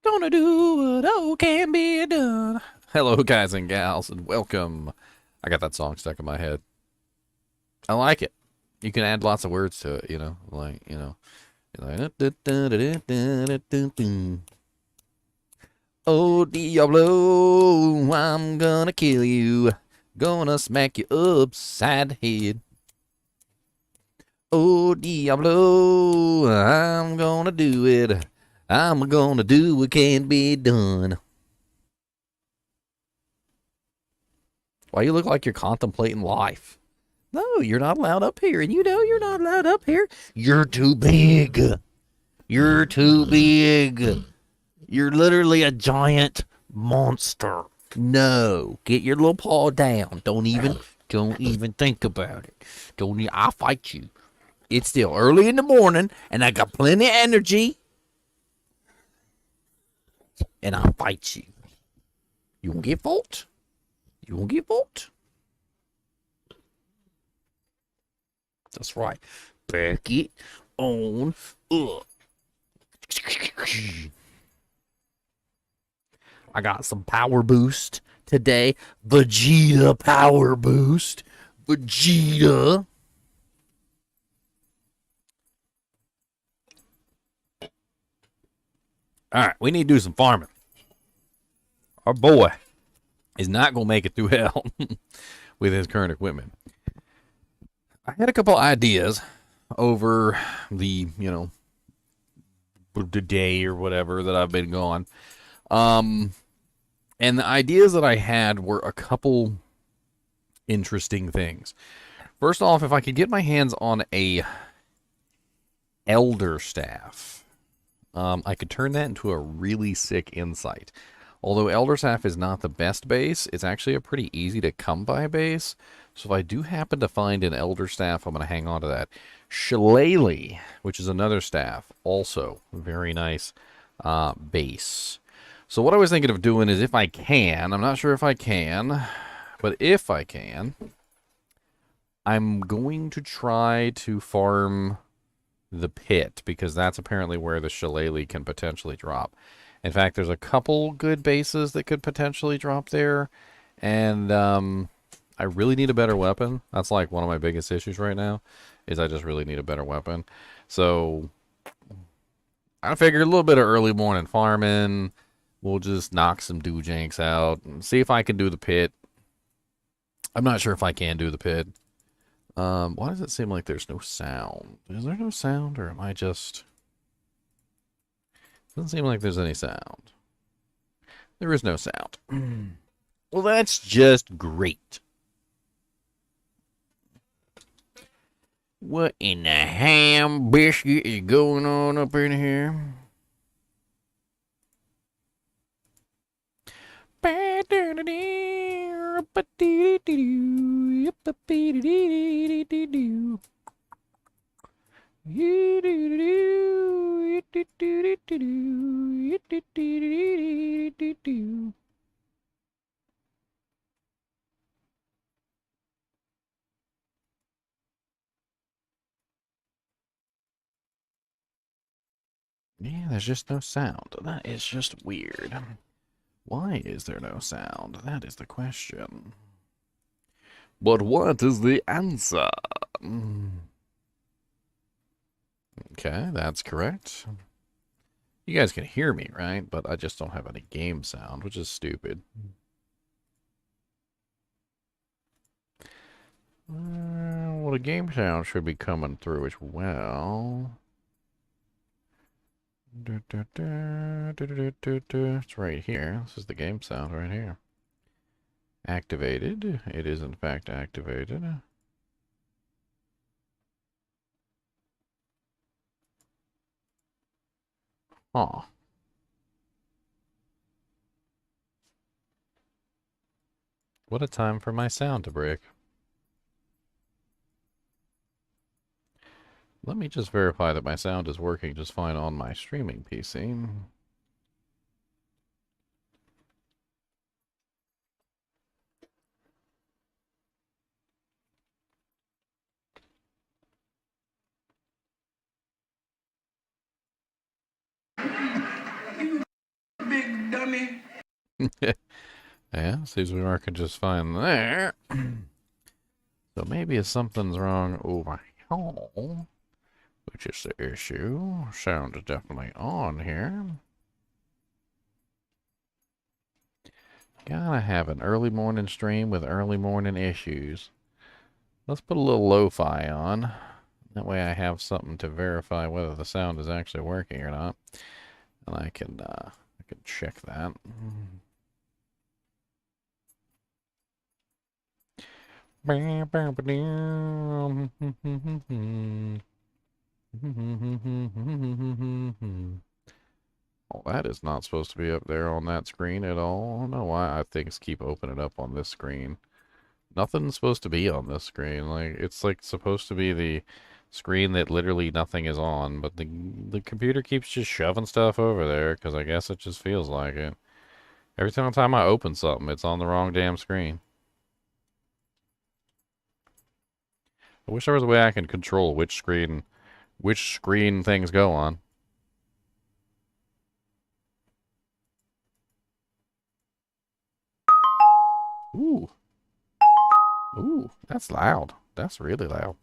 Gonna do what oh can be done. Hello, guys and gals, and welcome. I got that song stuck in my head. I like it. You can add lots of words to it, like. Oh, Diablo, I'm gonna kill you. Gonna smack you upside the head. Oh, Diablo, I'm gonna do it. I'm gonna do what can be done. Why you look like you're contemplating life? No, you're not allowed up here, and you know you're not allowed up here. You're too big. You're too big. You're literally a giant monster. No, get your little paw down. Don't even think about it. I'll fight you. It's still early in the morning, and I got plenty of energy. And I'll fight you. You won't get fought? You won't get fought? That's right. Back it on up. I got some power boost today. Vegeta power boost. Vegeta. All right, we need to do some farming. Our boy is not going to make it through hell with his current equipment. I had a couple ideas over the day or whatever that I've been gone. And the ideas that I had were a couple interesting things. First off, if I could get my hands on a elder staff, I could turn that into a really sick insight. Although elder staff is not the best base, it's actually a pretty easy to come by base. So if I do happen to find an elder staff, I'm going to hang on to that. Shillelagh, which is another staff, also very nice base. So what I was thinking of doing is, if I can, I'm not sure if I can, but if I can, I'm going to try to farm the pit, because that's apparently where the Shillelagh can potentially drop. In fact, there's a couple good bases that could potentially drop there, and I really need a better weapon. That's like one of my biggest issues right now, is I just really need a better weapon. So I figured a little bit of early morning farming. We'll just knock some doojanks out and see if I can do the pit. I'm not sure if I can do the pit. Why does it seem like there's no sound? Is there no sound, or am I just... Doesn't seem like there's any sound. There is no sound. Well, that's just great. What in the ham biscuit is going on up in here? Yeah, there's just no sound. That is just weird. Why is there no sound? That is the question. But what is the answer? Okay, that's correct. You guys can hear me, right? But I just don't have any game sound, which is stupid. Well, the game sound should be coming through as well. It's right here. This is the game sound right here. Activated. It is in fact activated. Huh. What a time for my sound to break. Let me just verify that my sound is working just fine on my streaming PC. Big dummy. Yeah, seems we're working just fine there. So maybe if something's wrong over here, which is the issue. Sound is definitely on here. Gotta have an early morning stream with early morning issues. Let's put a little lo-fi on. That way I have something to verify whether the sound is actually working or not. And I can check that. Oh, that is not supposed to be up there on that screen at all. I don't know why things keep opening up on this screen. Nothing's supposed to be on this screen. Like, it's like supposed to be the screen that literally nothing is on, but the computer keeps just shoving stuff over there because I guess it just feels like it. Every single time I open something, it's on the wrong damn screen. I wish there was a way I can control which screen things go on. Ooh. Ooh, that's loud. That's really loud.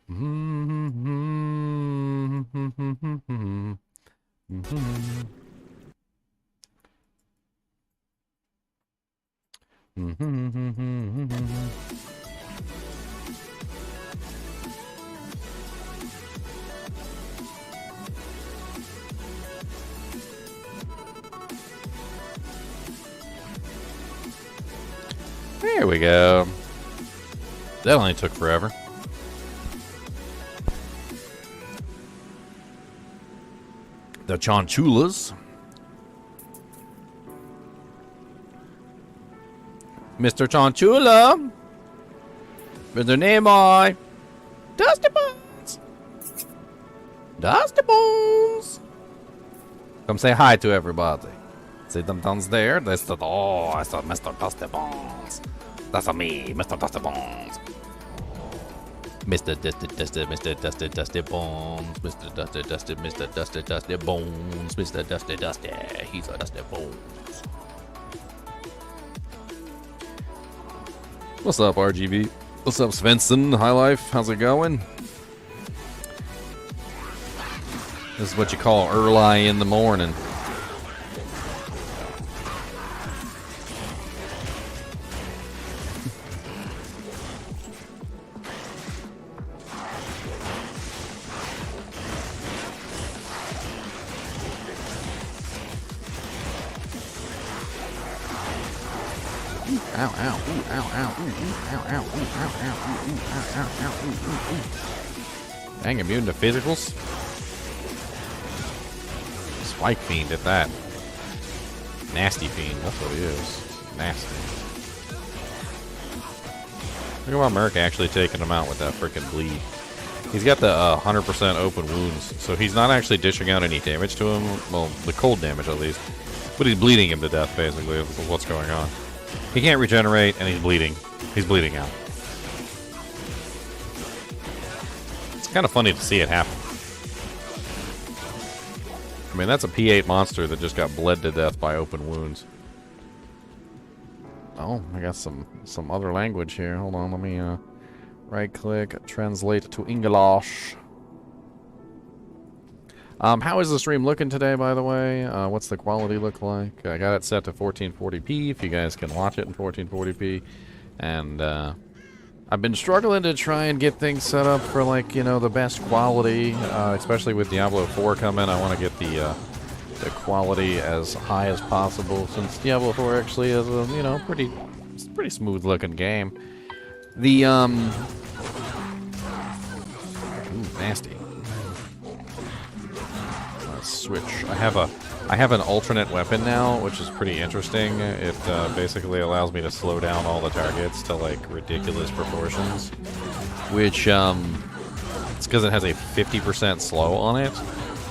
There we go. That only took forever. The Chinchillas. Mr. Chinchilla. Mr. NiNi. Dusty Bones. Dusty Bones. Come say hi to everybody. See them downstairs? They said, oh, I saw Mr. Dusty Bones. That's me, Mr. Dusty Bones. Mr. Dusty, Mr. Dusty, Dusty Bones. Mr. Dusty, Mr. Dusty, Dusty Bones. Mr. Dusty, he's a Dusty Bones. What's up, RGB? What's up, Svensson? High Life, how's it going? This is what you call early in the morning. Ow, ow, ooh, ow, ow, ooh, ow, ow, ooh, ow, ow, ooh, ow, ow, ow, ooh. Dang, immune to physicals? Spike Fiend at that. Nasty Fiend, that's what he is. Nasty. Look about Merc actually taking him out with that freaking bleed. He's got the 100% open wounds, so he's not actually dishing out any damage to him. Well, the cold damage at least. But he's bleeding him to death, basically, is what's going on. He can't regenerate, and he's bleeding. He's bleeding out. It's kind of funny to see it happen. I mean, that's a P8 monster that just got bled to death by open wounds. Oh, I got some other language here. Hold on, let me right-click, translate to English. How is the stream looking today, by the way? What's the quality look like? I got it set to 1440p, if you guys can watch it in 1440p. And, I've been struggling to try and get things set up for, like, you know, the best quality, especially with Diablo 4 coming. I want to get the quality as high as possible, since Diablo 4 actually is a, you know, pretty smooth-looking game. The, ooh, nasty. Switch. I have an alternate weapon now, which is pretty interesting. It basically allows me to slow down all the targets to like ridiculous proportions, which it's because it has a 50% slow on it,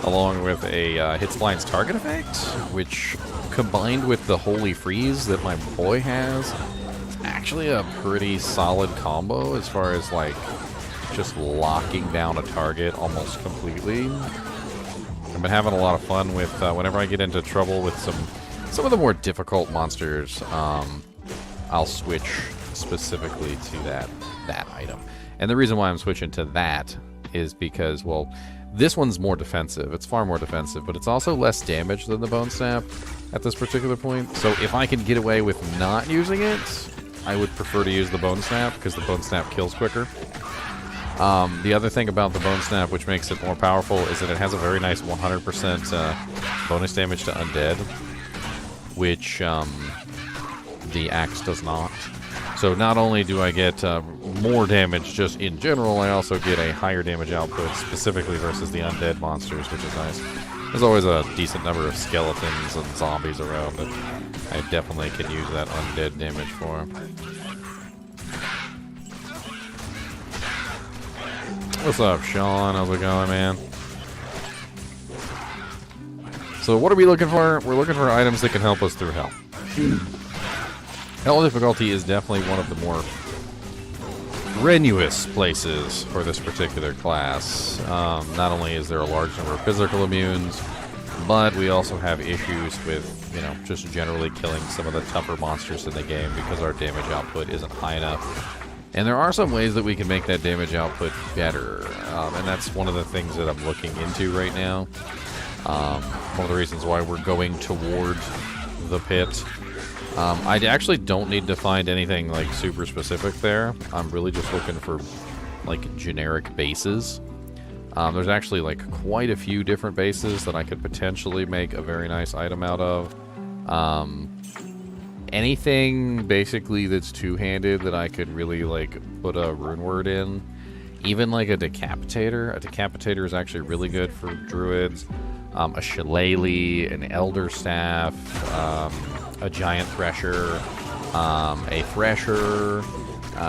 along with a hits blinds target effect, which combined with the holy freeze that my boy has, it's actually a pretty solid combo as far as like just locking down a target almost completely. I've been having a lot of fun with whenever I get into trouble with some of the more difficult monsters. I'll switch specifically to that item, and the reason why I'm switching to that is because, well, this one's more defensive. It's far more defensive, but it's also less damage than the Bone Snap at this particular point. So if I can get away with not using it, I would prefer to use the Bone Snap because the Bone Snap kills quicker. The other thing about the Bone Snap, which makes it more powerful, is that it has a very nice 100% bonus damage to undead, which the axe does not. So not only do I get more damage just in general, I also get a higher damage output specifically versus the undead monsters, which is nice. There's always a decent number of skeletons and zombies around that I definitely can use that undead damage for. What's up, Sean? How's it going, man? So what are we looking for? We're looking for items that can help us through hell. Hell difficulty is definitely one of the more strenuous places for this particular class. Not only is there a large number of physical immunes, but we also have issues with, you know, just generally killing some of the tougher monsters in the game because our damage output isn't high enough. And there are some ways that we can make that damage output better, and that's one of the things that I'm looking into right now. One of the reasons why we're going toward the pit. I actually don't need to find anything like super specific there. I'm really just looking for like generic bases. There's actually like quite a few different bases that I could potentially make a very nice item out of. Anything basically that's two-handed that I could really like put a rune word in. Even like a decapitator. A decapitator is actually really good for druids. A shillelagh, an elder staff, a giant thresher, a thresher.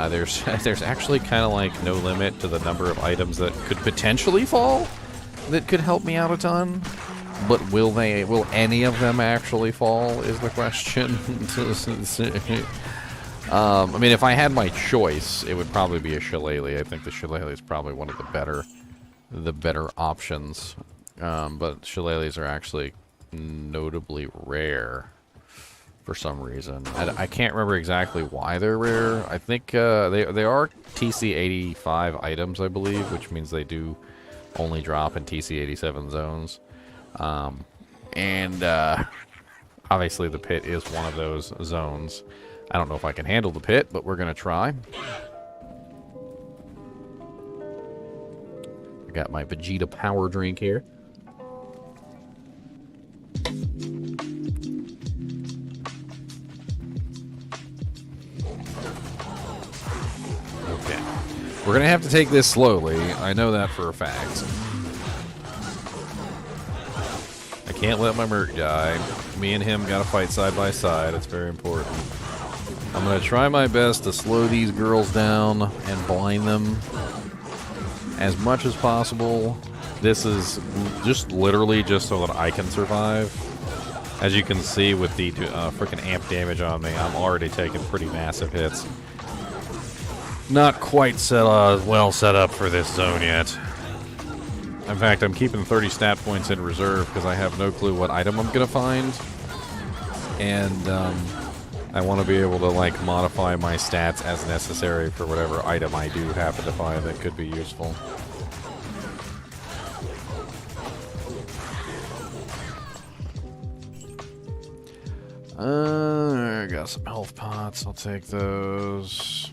There's actually kind of like no limit to the number of items that could potentially fall that could help me out a ton. But will any of them actually fall is the question. I mean, if I had my choice, it would probably be a shillelagh. I think the shillelagh is probably one of the better options. But shillelaghs are actually notably rare for some reason. I can't remember exactly why they're rare. I think they are TC 85 items, I believe, which means they do only drop in TC 87 zones. Obviously the pit is one of those zones. I don't know if I can handle the pit, but we're gonna try. I got my Vegeta power drink here. Okay. We're gonna have to take this slowly. I know that for a fact. I can't let my merc die. Me and him gotta fight side by side. It's very important. I'm gonna try my best to slow these girls down and blind them as much as possible. This is just literally just so that I can survive. As you can see with the freaking amp damage on me, I'm already taking pretty massive hits. Not quite well set up for this zone yet. In fact, I'm keeping 30 stat points in reserve because I have no clue what item I'm gonna find. And I want to be able to like modify my stats as necessary for whatever item I do happen to find that could be useful. I got some health pots. I'll take those.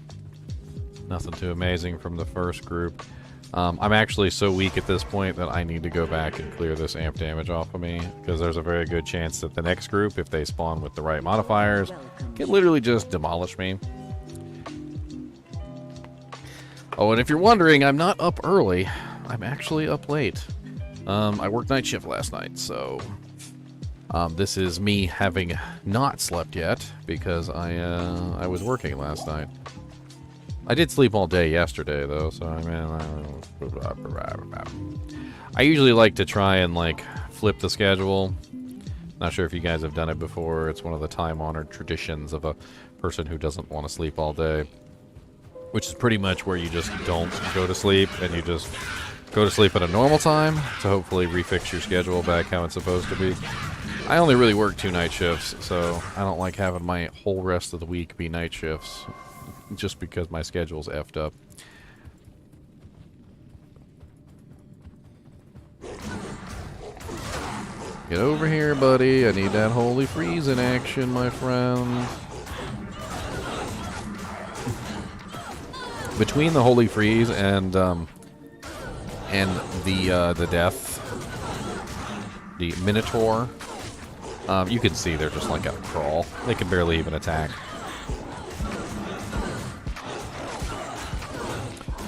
Nothing too amazing from the first group. I'm actually so weak at this point that I need to go back and clear this amp damage off of me, because there's a very good chance that the next group, if they spawn with the right modifiers, can literally just demolish me. Oh, and if you're wondering, I'm not up early. I'm actually up late. I worked night shift last night, so this is me having not slept yet, because I was working last night. I did sleep all day yesterday, though, so I mean, I usually like to try and, like, flip the schedule. Not sure if you guys have done it before. It's one of the time-honored traditions of a person who doesn't want to sleep all day, which is pretty much where you just don't go to sleep, and you just go to sleep at a normal time to hopefully refix your schedule back how it's supposed to be. I only really work 2 night shifts, so I don't like having my whole rest of the week be night shifts, just because my schedule's effed up. Get over here, buddy. I need that holy freeze in action, my friend. Between the holy freeze and the death, the Minotaur, you can see they're just like a crawl. They can barely even attack.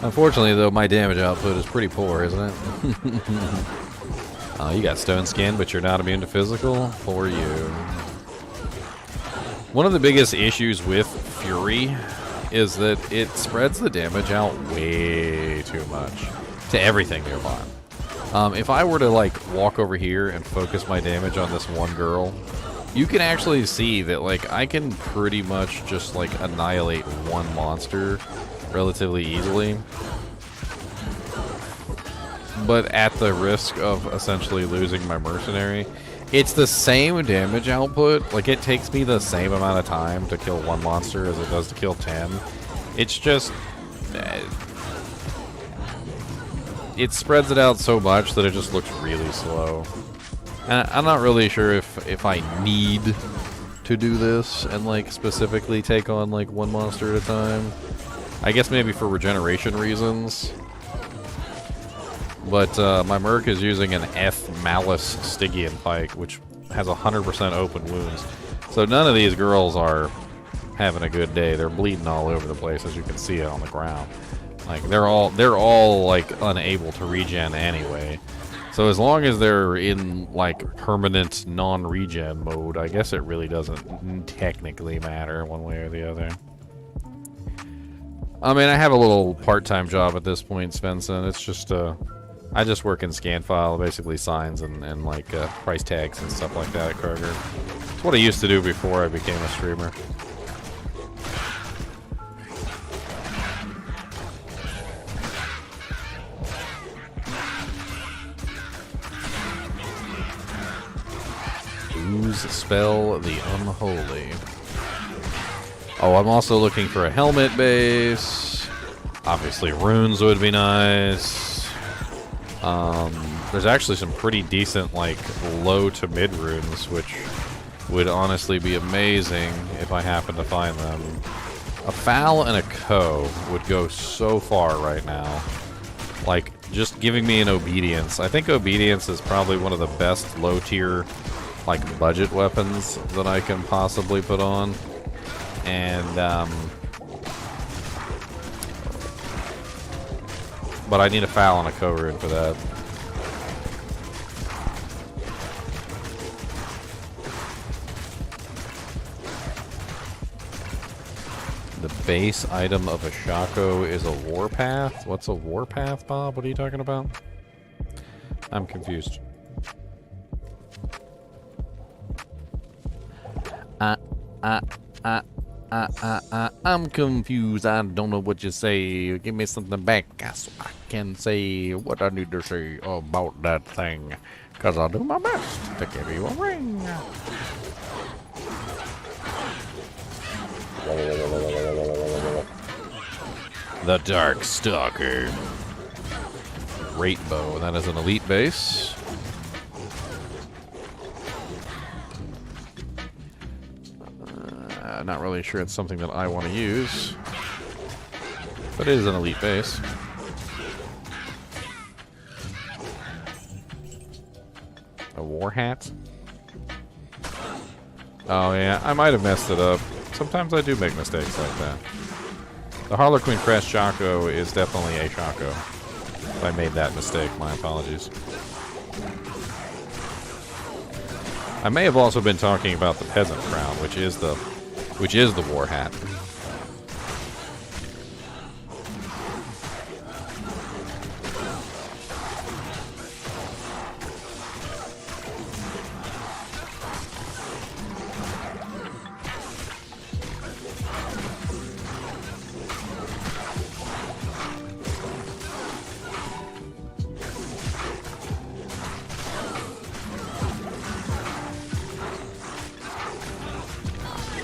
Unfortunately, though, my damage output is pretty poor, isn't it? You got stone skin, but you're not immune to physical? Poor you. One of the biggest issues with Fury is that it spreads the damage out way too much to everything nearby. If I were to, like, walk over here and focus my damage on this one girl, you can actually see that, like, I can pretty much just, like, annihilate one monster relatively easily, but at the risk of essentially losing my mercenary. It's the same damage output. Like, it takes me the same amount of time to kill one monster as it does to kill 10. It's just it spreads it out so much that it just looks really slow. And I'm not really sure if I need to do this and like specifically take on like one monster at a time. I guess maybe for regeneration reasons. But my Merc is using an F Malice Stygian Pike, which has 100% open wounds. So none of these girls are having a good day. They're bleeding all over the place, as you can see on the ground. Like they're all like unable to regen anyway. So as long as they're in like permanent non-regen mode, I guess it really doesn't technically matter one way or the other. I mean, I have a little part-time job at this point, Svensson. It's just I just work in scan file, basically signs and like price tags and stuff like that at Kroger. It's what I used to do before I became a streamer. Ooze spell the unholy. Oh, I'm also looking for a helmet base. Obviously, runes would be nice. There's actually some pretty decent, like, low to mid runes, which would honestly be amazing if I happen to find them. A Foul and a Co would go so far right now. Like, just giving me an Obedience. I think Obedience is probably one of the best low-tier, like, budget weapons that I can possibly put on. And, but I need a Foul and a Co rune for that. The base item of a Shaco is a Warpath? What's a Warpath, Bob? What are you talking about? I'm confused. I'm confused. I don't know what you say. Give me something back so I can say what I need to say about that thing. Because I'll do my best to give you a ring. The Dark Stalker. Great bow. That is an elite base. Not really sure it's something that I want to use. But it is an elite base. A war hat? Oh yeah, I might have messed it up. Sometimes I do make mistakes like that. The Harlequin Crest Shaco is definitely a Shaco. If I made that mistake, my apologies. I may have also been talking about the Peasant Crown, which is the war hat.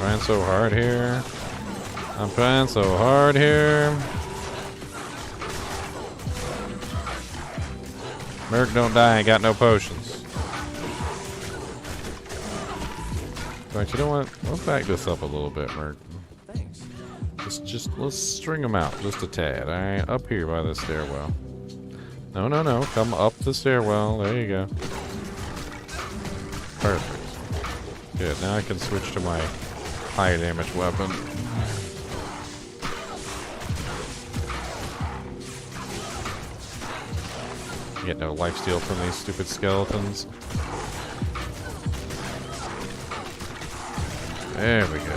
Trying so hard here. I'm trying so hard here. Merc, don't die. I ain't got no potions. Right, you know what? Let's back this up a little bit, Merc. Thanks. Let's string them out just a tad. All right, up here by the stairwell. No, no, no. Come up the stairwell. There you go. Perfect. Good. Now I can switch to my higher damage weapon. Get no lifesteal from these stupid skeletons. There we go.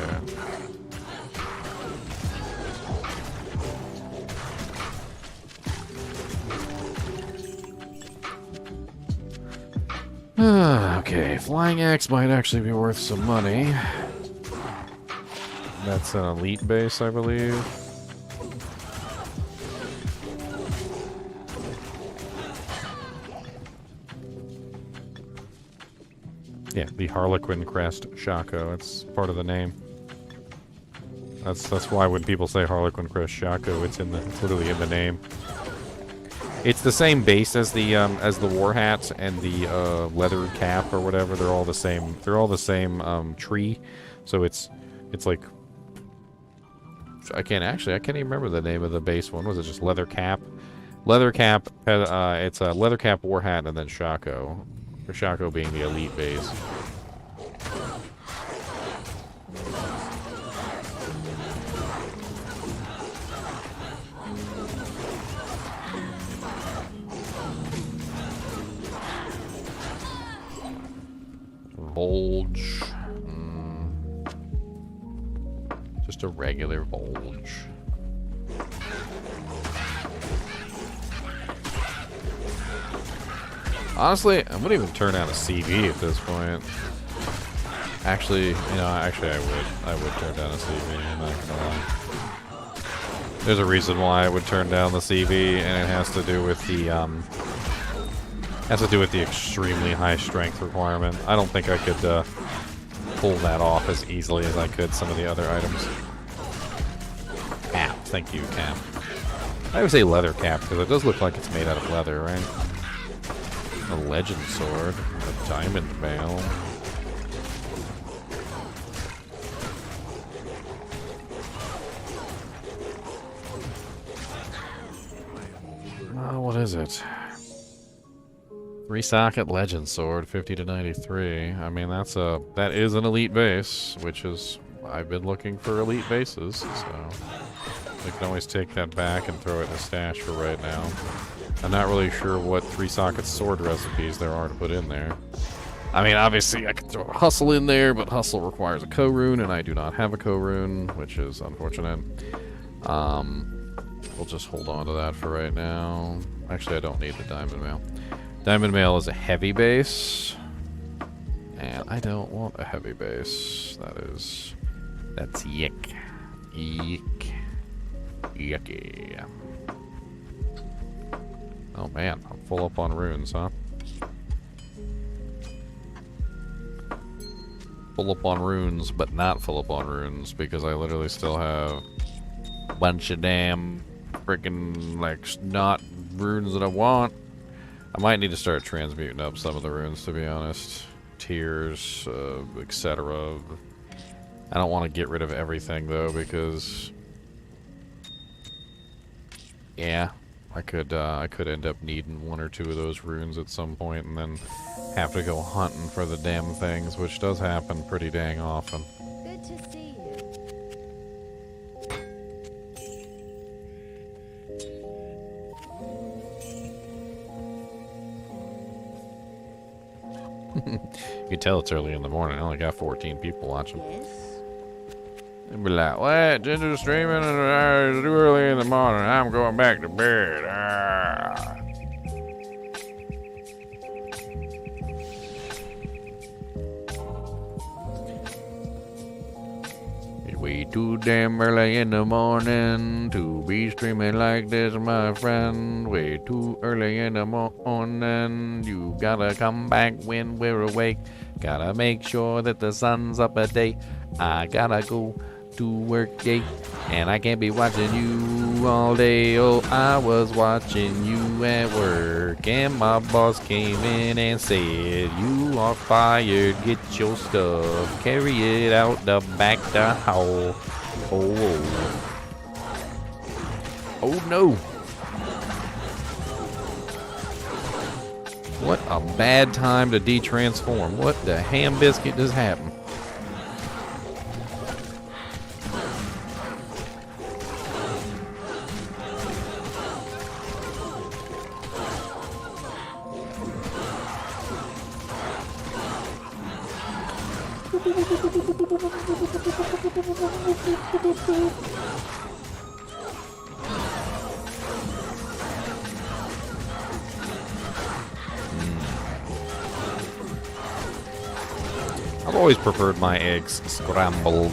Okay, Flying Axe might actually be worth some money. That's an elite base, I believe. Yeah, the Harlequin Crest Shaco. It's part of the name. That's why when people say Harlequin Crest Shaco, it's literally in the name. It's the same base as the war hat and the leather cap or whatever. They're all the same. They're all the same tree. So it's like I can't even remember the name of the base one. Was it just leather cap? Leather cap. It's a leather cap, war hat, and then Shaco. Or Shaco being the elite base. Bulge. Just a regular bulge. Honestly, I wouldn't even turn down a CV at this point. Actually, I would turn down a CV, I'm not gonna lie. There's a reason why I would turn down the CV, and it has to do with the extremely high strength requirement. I don't think I could pull that off as easily as I could some of the other items. Cap, thank you, cap. I would say leather cap because it does look like it's made out of leather, right? A legend sword, a diamond mail. What is it? 3-socket legend sword, 50 to 93. I mean, that is an elite base, which is I've been looking for elite bases, so we can always take that back and throw it in a stash for right now. I'm not really sure what 3-socket sword recipes there are to put in there. I mean, obviously I could throw a hustle in there, but hustle requires a co-rune, and I do not have a co-rune, which is unfortunate. We'll just hold on to that for right now. Actually, I don't need the diamond mail. Diamond mail is a heavy base, and I don't want a heavy base. That's yick. Yick. Yucky. Oh man, I'm full up on runes, huh? Full up on runes, but not full up on runes, because I literally still have a bunch of damn freaking, like, not runes that I want. I might need to start transmuting up some of the runes, to be honest. Tears, etc. I don't want to get rid of everything, though, because... yeah, I could end up needing 1 or 2 of those runes at some point, and then have to go hunting for the damn things, which does happen pretty dang often. Good to see you. You can tell it's early in the morning. I only got 14 people watching. Yes. They'd be like, what? Ginger's streaming and it's too early in the morning. I'm going back to bed. Ah. It's way too damn early in the morning to be streaming like this, my friend. Way too early in the morning. You gotta come back when we're awake. Gotta make sure that the sun's up a day. I gotta go to work day, and I can't be watching you all day. Oh, I was watching you at work, and my boss came in and said, you are fired, get your stuff, carry it out the back the hall. Oh, oh no. What a bad time to de-transform. What the ham biscuit just happened? I've always preferred my eggs scrambled.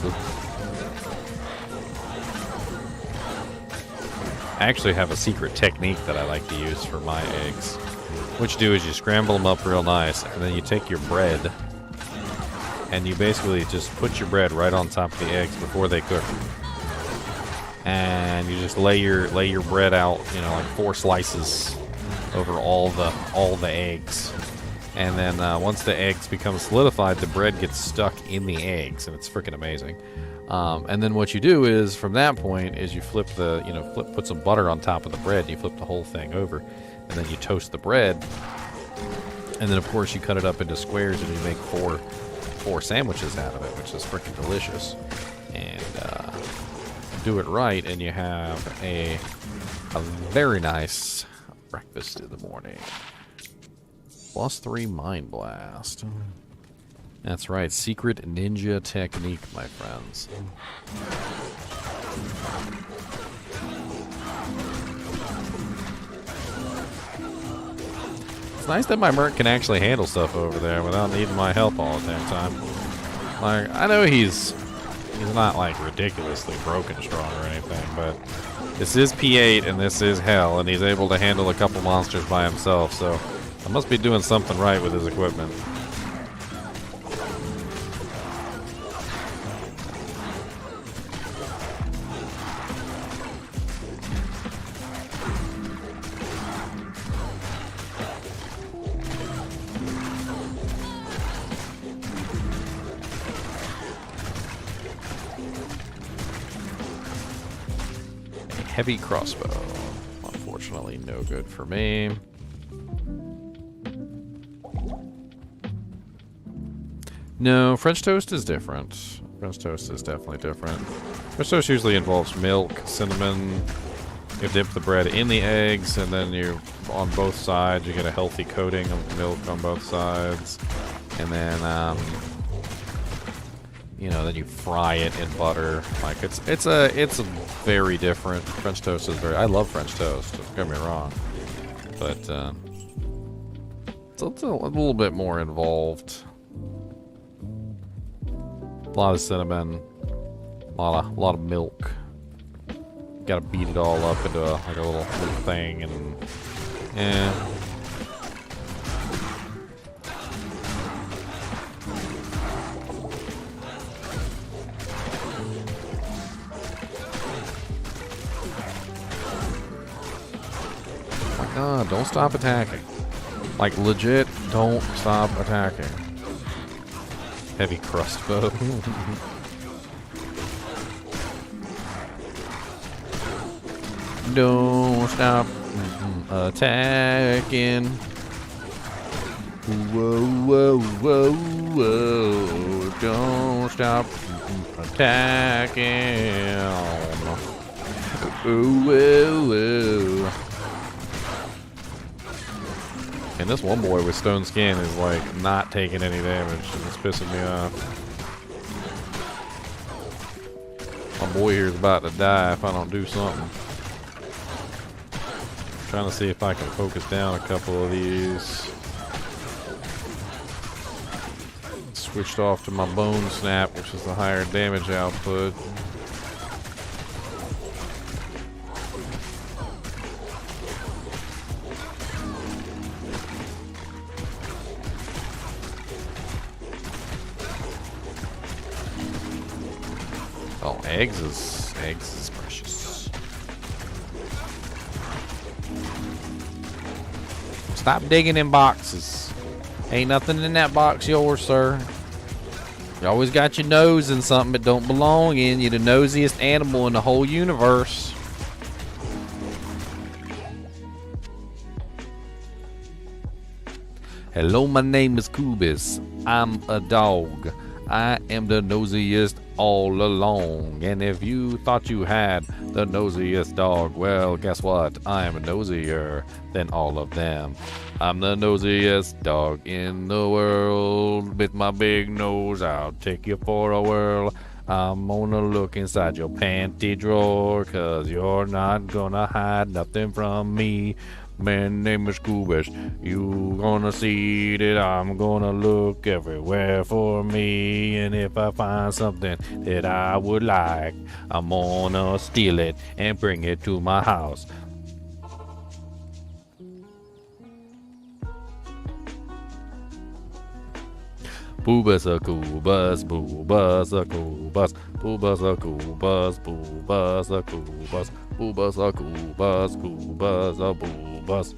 I actually have a secret technique that I like to use for my eggs. What you do is you scramble them up real nice, and then you take your bread, and you basically just put your bread right on top of the eggs before they cook. and you just lay your bread out, you know, like 4 slices over all the eggs. And then once the eggs become solidified, the bread gets stuck in the eggs, and it's freaking amazing. And then what you do is, from that point, is you flip put some butter on top of the bread, and you flip the whole thing over, and then you toast the bread, and then of course you cut it up into squares, and you make four sandwiches out of it, which is freaking delicious. And do it right, and you have a very nice breakfast in the morning. +3 Mind Blast. That's right, secret ninja technique, my friends. It's nice that my Merc can actually handle stuff over there without needing my help all the damn time. Like, I know he's not like ridiculously broken strong or anything, but this is P8 and this is hell, and he's able to handle a couple monsters by himself, so I must be doing something right with his equipment. A heavy crossbow. Unfortunately, no good for me. No, French toast is different. French toast is definitely different. French toast usually involves milk, cinnamon. You dip the bread in the eggs, and then on both sides, you get a healthy coating of milk on both sides. And then, then you fry it in butter. Like, it's a very different. French toast is I love French toast, don't get me wrong. But, it's a little bit more involved. A lot of cinnamon, a lot of milk. Got to beat it all up into a little thing, and yeah. Oh my God! Don't stop attacking. Like, legit, don't stop attacking. Heavy crossbow. Don't stop attacking. Whoa, whoa, whoa, whoa. Don't stop attacking. Ooh, whoa, whoa. And this one boy with stone skin is like not taking any damage, and it's pissing me off. My boy here is about to die if I don't do something. I'm trying to see if I can focus down a couple of these. Switched off to my bone snap, which is the higher damage output. Oh, eggs is precious. Stop digging in boxes. Ain't nothing in that box yours, sir. You always got your nose in something that don't belong in. You're the nosiest animal in the whole universe. Hello, my name is Kubis. I'm a dog. I am the nosiest all along. And if you thought you had the nosiest dog, well, guess what? I'm nosier than all of them. I'm the nosiest dog in the world. With my big nose, I'll take you for a whirl. I'm gonna look inside your panty drawer, 'cause you're not gonna hide nothing from me. My name is Scoobish. You gonna see that I'm gonna look everywhere for me. And if I find something that I would like, I'm gonna steal it and bring it to my house. Booba's a cool bus, Booba's a cool bus, Booba's a cool bus, Booba's a cool bus, Booba's a cool bus, Booba's a cool bus.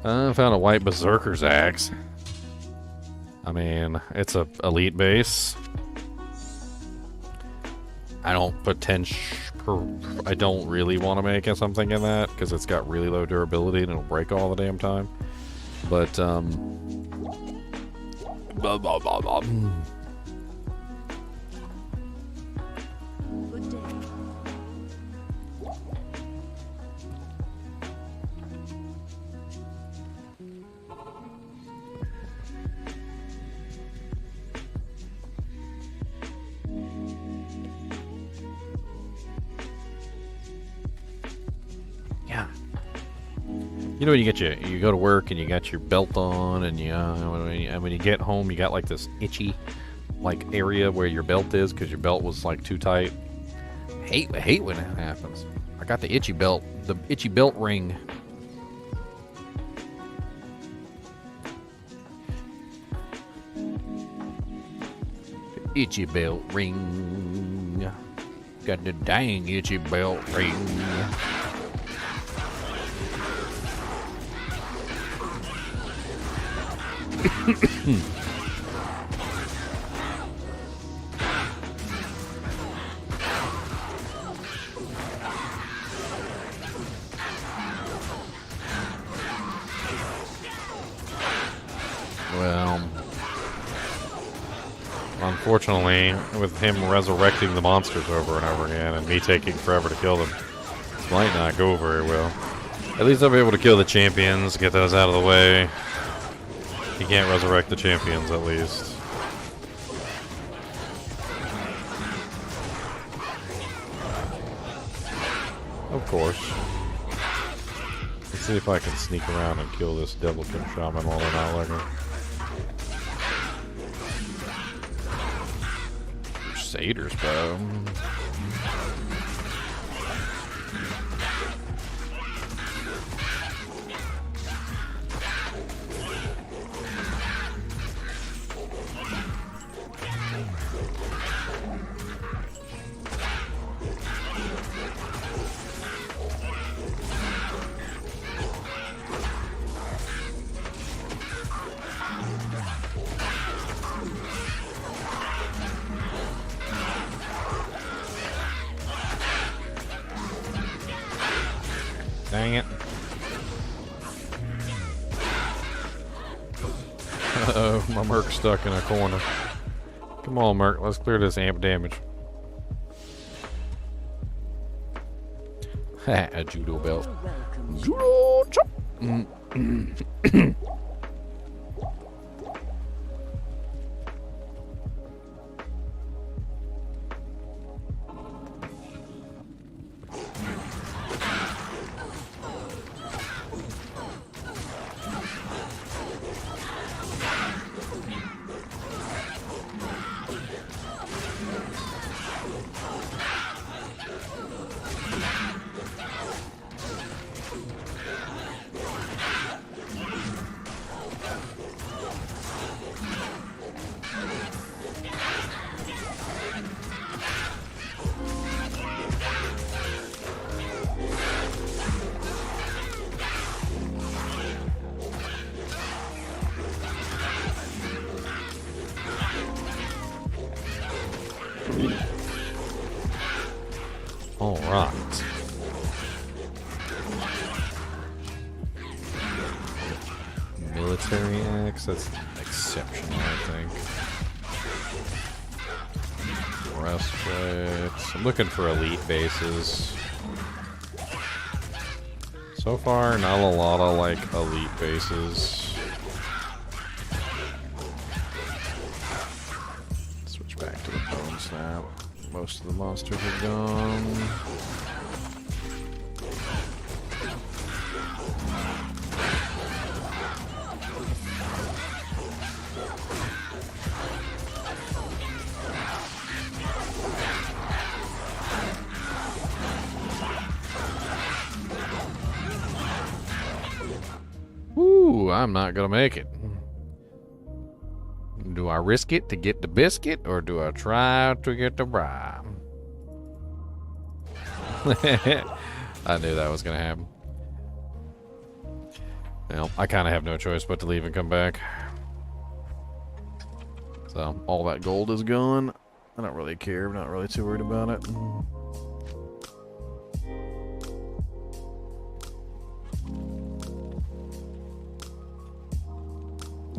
I found a white berserker's axe. I mean, it's a elite base. I don't really want to make it something in that because it's got really low durability and it'll break all the damn time. But yeah. You know when you go to work and you got your belt on and and when you get home you got like this itchy like area where your belt is because your belt was like too tight. Hate when that happens. I got the itchy belt ring. Itchy belt ring. Got the dang itchy belt ring. Well, unfortunately, with him resurrecting the monsters over and over again and me taking forever to kill them, this might not go very well. At least I'll be able to kill the champions, get those out of the way. He can't resurrect the champions, at least. Of course. Let's see if I can sneak around and kill this Devilkin Shaman while they're not looking. Crusader's bow. Dang it. Uh-oh, my Merc's stuck in a corner. Come on, Merc, let's clear this amp damage. Ha, a judo belt. Judo chop! All right. Military axe, that's exceptional, I think. Breastplate. I'm looking for elite bases. So far, not a lot of like elite bases. Switch back to the bone snap. Most of the monsters are gone. I'm not gonna make it. Do I risk it to get the biscuit, or do I try to get the bribe? I knew that was gonna happen. Well, I kind of have no choice but to leave and come back. So, all that gold is gone. I don't really care. I'm not really too worried about it.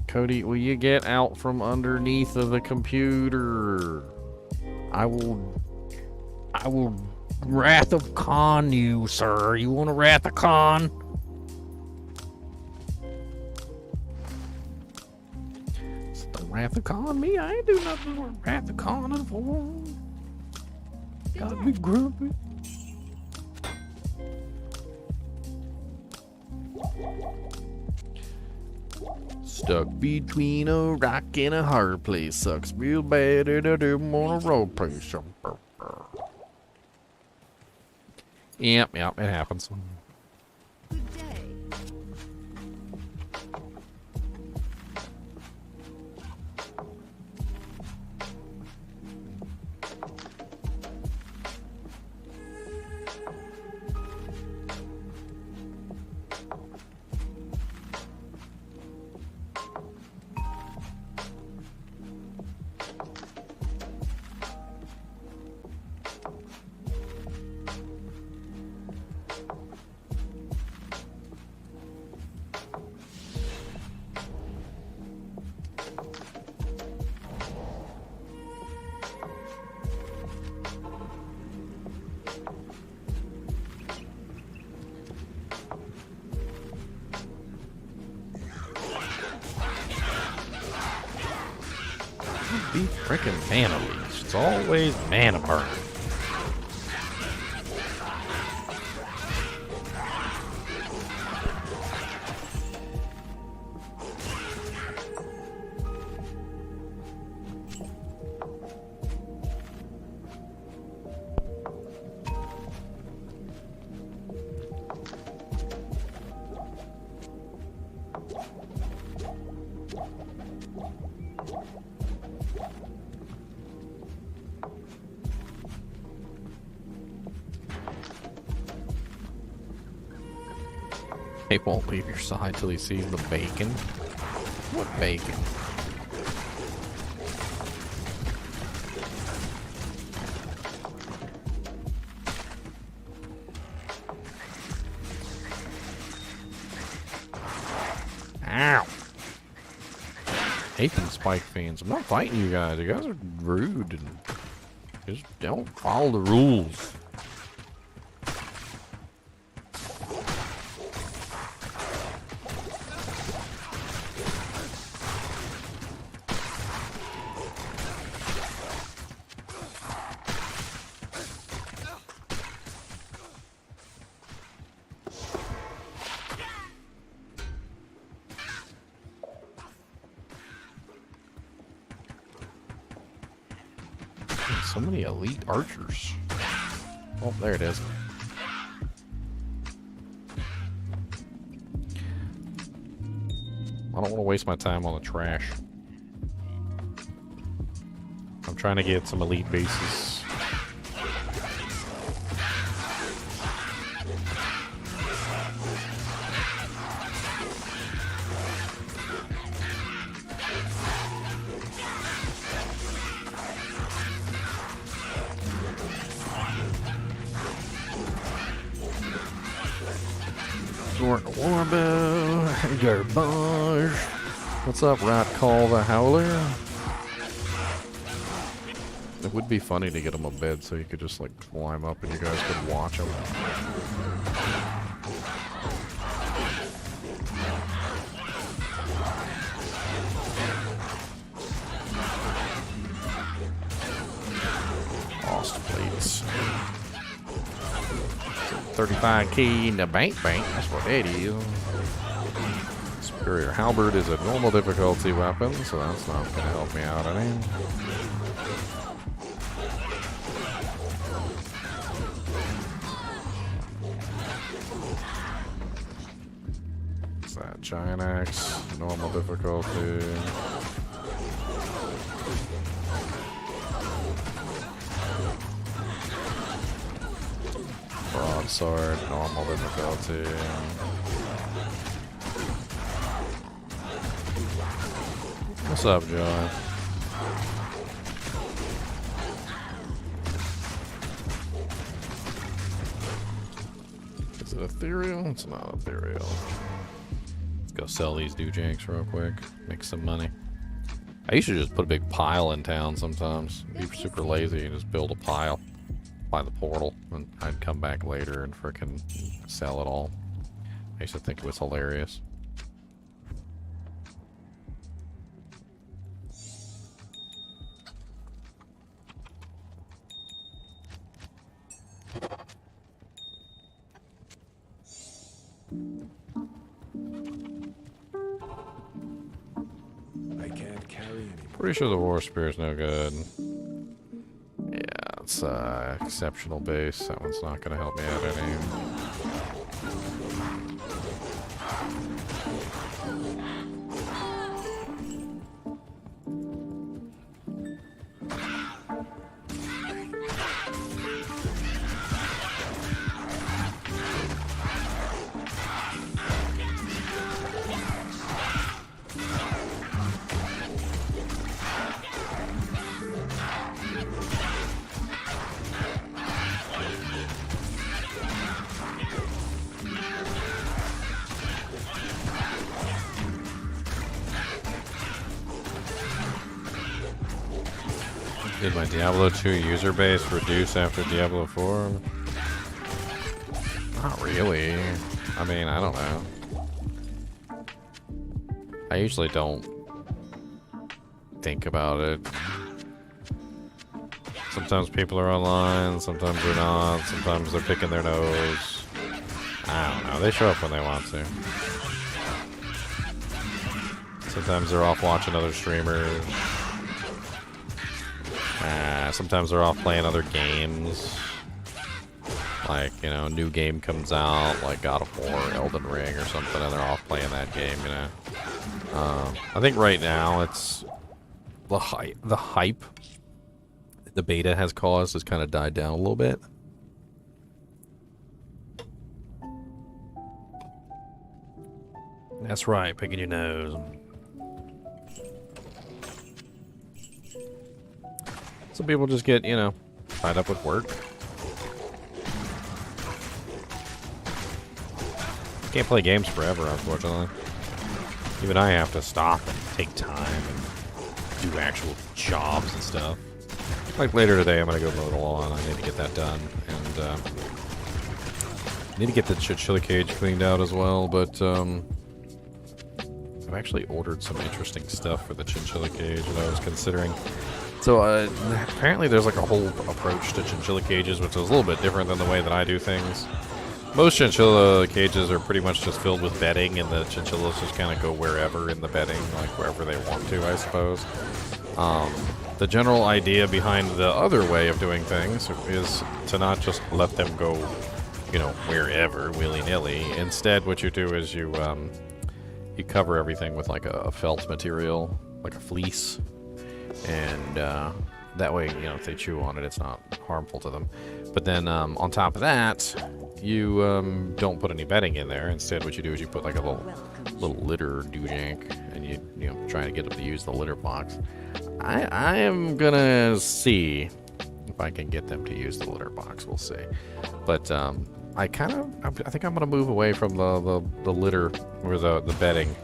Cody, will you get out from underneath of the computer? I will Wrath of Khan you, sir. You want a Wrath of Khan? It's the Wrath of Khan me? I ain't do nothing with Wrath of Khan for. Gotta be grumpy. Stuck between a rock and a hard place. Sucks real bad and I didn't want to road place. Yep, it happens. Good day. Be freaking mana leech. It's always mana burn. He won't leave your side till he sees the bacon. What bacon? Ow! Hate them spike fiends. I'm not fighting you guys. You guys are rude and just don't follow the rules. So many elite archers. Oh, there it is. I don't want to waste my time on the trash. I'm trying to get some elite bases. Warbow, garbage. What's up, Rat Call the Howler? It would be funny to get him a bed so he could just like climb up and you guys could watch him. Lost plates. 35k in the bank, that's what that is. Superior Halberd is a normal difficulty weapon, so that's not going to help me out any. that? Giant axe, normal difficulty. Broadsword, normal difficulty. What's up, Joy? Is it ethereal? It's not ethereal. Let's go sell these doojanks real quick. Make some money. I used to just put a big pile in town sometimes. Be super lazy and just build a pile by the portal. And I'd come back later and frickin' sell it all. I used to think it was hilarious. I can't carry anymore. Pretty sure the War Spear is no good. Yeah, it's exceptional base. That one's not going to help me out any. Did my Diablo 2 user base reduce after Diablo 4? Not really. I mean, I don't know. I usually don't think about it. Sometimes people are online, sometimes they're not, sometimes they're picking their nose. I don't know, they show up when they want to. Sometimes they're off watching other streamers. Sometimes they're off playing other games. Like, you know, a new game comes out, like God of War, Elden Ring or something, and they're off playing that game, you know. I think right now it's the hype the beta has caused has kind of died down a little bit. That's right, picking your nose. Some people just get, you know, tied up with work. Can't play games forever, unfortunately. Even I have to stop and take time and do actual jobs and stuff. Like later today, I'm gonna go mow the lawn. I need to get that done, and need to get the Chinchilla cage cleaned out as well. But I've actually ordered some interesting stuff for the Chinchilla cage that I was considering. So apparently there's like a whole approach to Chinchilla cages, which is a little bit different than the way that I do things. Most Chinchilla cages are pretty much just filled with bedding, and the Chinchillas just kind of go wherever in the bedding, like wherever they want to, I suppose. The general idea behind the other way of doing things is to not just let them go, you know, wherever, willy-nilly. Instead, what you do is you cover everything with like a felt material, like a fleece. And that way, you know, if they chew on it, it's not harmful to them. But then on top of that, you don't put any bedding in there. Instead, what you do is you put like a little litter doojank, and you know, try to get them to use the litter box. I am gonna see if I can get them to use the litter box. We'll see. But I think I'm gonna move away from the litter or the bedding,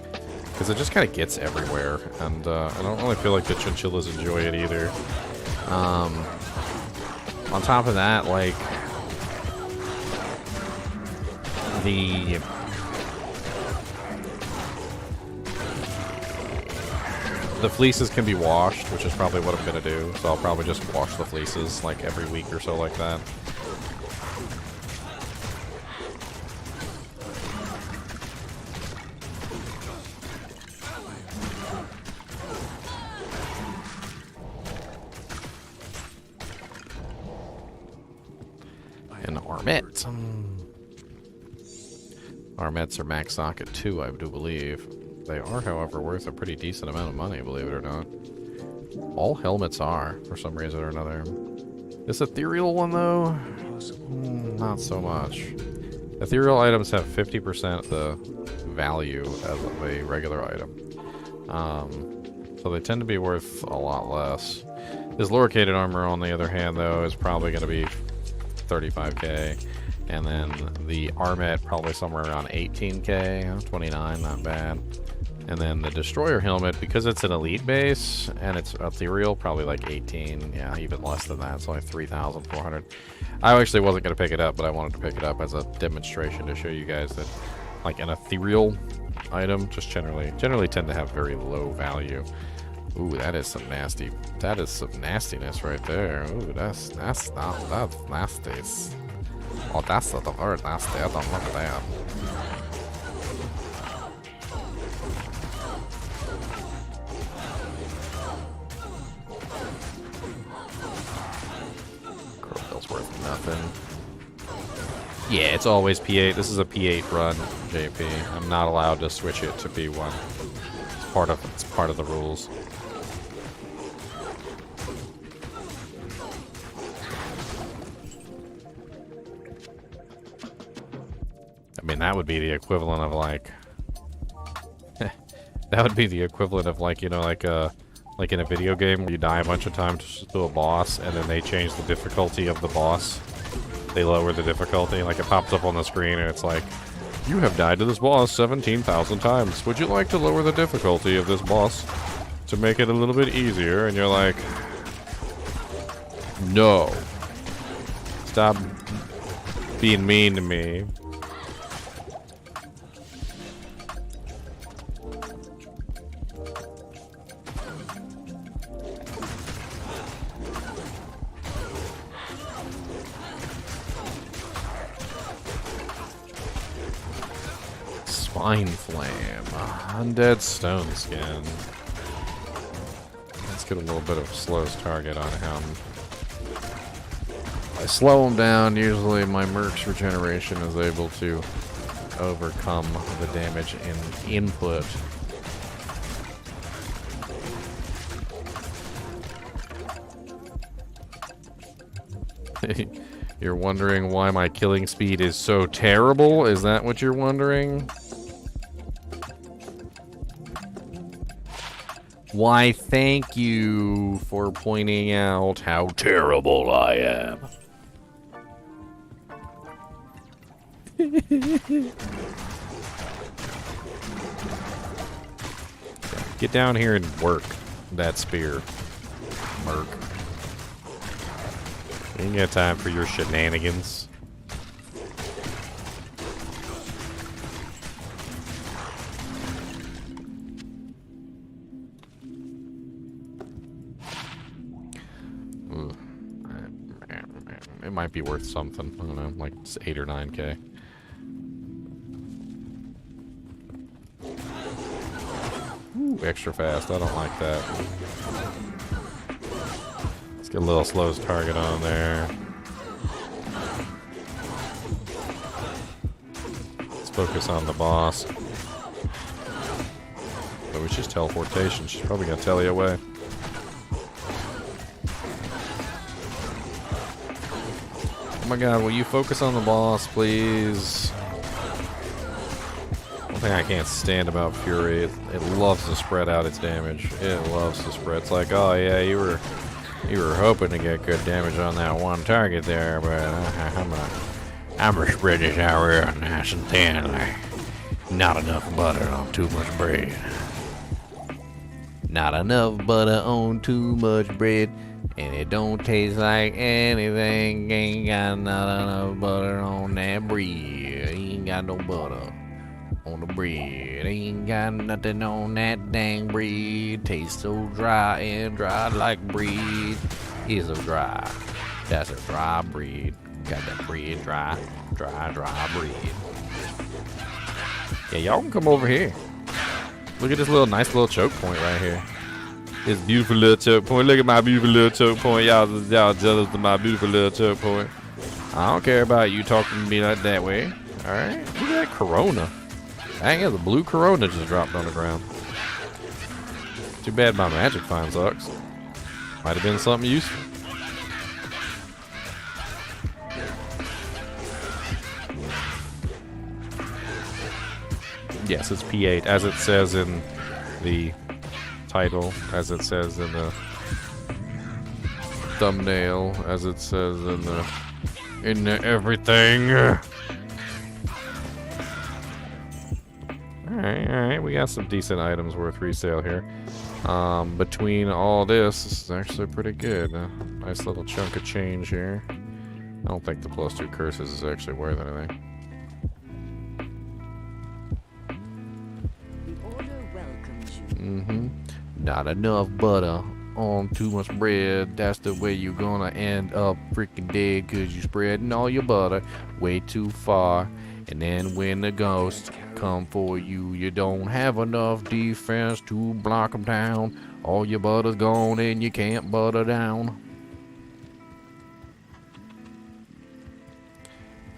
because it just kind of gets everywhere, and I don't really feel like the chinchillas enjoy it either. On top of that, like, the fleeces can be washed, which is probably what I'm going to do, so I'll probably just wash the fleeces, like, every week or so like that. An armet. Our mets are max socket 2, I do believe. They are, however, worth a pretty decent amount of money, believe it or not. All helmets are, for some reason or another. This ethereal one, though? Not so much. Ethereal items have 50% the value of a regular item. So they tend to be worth a lot less. This loricated armor, on the other hand, though, is probably going to be 35k. And then the Armet probably somewhere around 18k, 29, not bad. And then the Destroyer helmet, because it's an elite base and it's ethereal, probably like 18, yeah, even less than that. It's only 3,400. I actually wasn't going to pick it up, but I wanted to pick it up as a demonstration to show you guys that, like, an ethereal item just generally tend to have very low value. Ooh, that is some nasty. That is some nastiness right there. Ooh, that's nasty. Oh, that's the word nasty. I don't look at that. Crowbill's worth nothing. Yeah, it's always P8. This is a P8 run, JP. I'm not allowed to switch it to P1. It's part of the rules. I mean, that would be the equivalent of like that would be the equivalent of like, you know, like in a video game where you die a bunch of times to a boss and then they change the difficulty of the boss. They lower the difficulty, like it pops up on the screen and it's like, you have died to this boss 17,000 times. Would you like to lower the difficulty of this boss to make it a little bit easier? And you're like, no. Stop being mean to me. Spine Flame, Undead Stone Skin. Let's get a little bit of slow's target on him. I slow him down, usually my merc's regeneration is able to overcome the damage in input. You're wondering why my killing speed is so terrible? Is that what you're wondering? Why, thank you for pointing out how terrible I am. Get down here and work that spear, Merc. Ain't got time for your shenanigans. It might be worth something. I don't know, like 8 or 9k. Ooh, extra fast. I don't like that. Let's get a little slow's target on there. Let's focus on the boss. Oh, it's just teleportation. She's probably gonna tele away. Oh my god, will you focus on the boss, please? One thing I can't stand about Fury, it loves to spread out its damage. It loves to spread. It's like, oh yeah, you were hoping to get good damage on that one target there, but I'm gonna spread this out real nice and thin, like not enough butter on too much bread. Not enough butter on too much bread. And it don't taste like anything. Ain't got not enough butter on that bread. Ain't got no butter on the bread. Ain't got nothing on that dang bread. Tastes so dry and dry like bread is so dry. That's a dry bread. Got that bread dry bread. Yeah, y'all can come over here. Look at this nice little choke point right here. This beautiful little choke point. Look at my beautiful little choke point. Y'all jealous of my beautiful little choke point. I don't care about you talking to me like that way. Alright, look at that Corona. Dang it, the blue Corona just dropped on the ground. Too bad my magic find sucks. Might have been something useful. Yes, it's P8, as it says in the title, as it says in the thumbnail, as it says in the everything. Alright, we got some decent items worth resale here. Between all this is actually pretty good. Nice little chunk of change here. I don't think the +2 curses is actually worth anything. The order welcomes you. Not enough butter on too much bread. That's the way you're gonna end up freaking dead, cause you spreading all your butter way too far. And then when the ghosts come for you, you don't have enough defense to block them down. All your butter's gone and you can't butter down.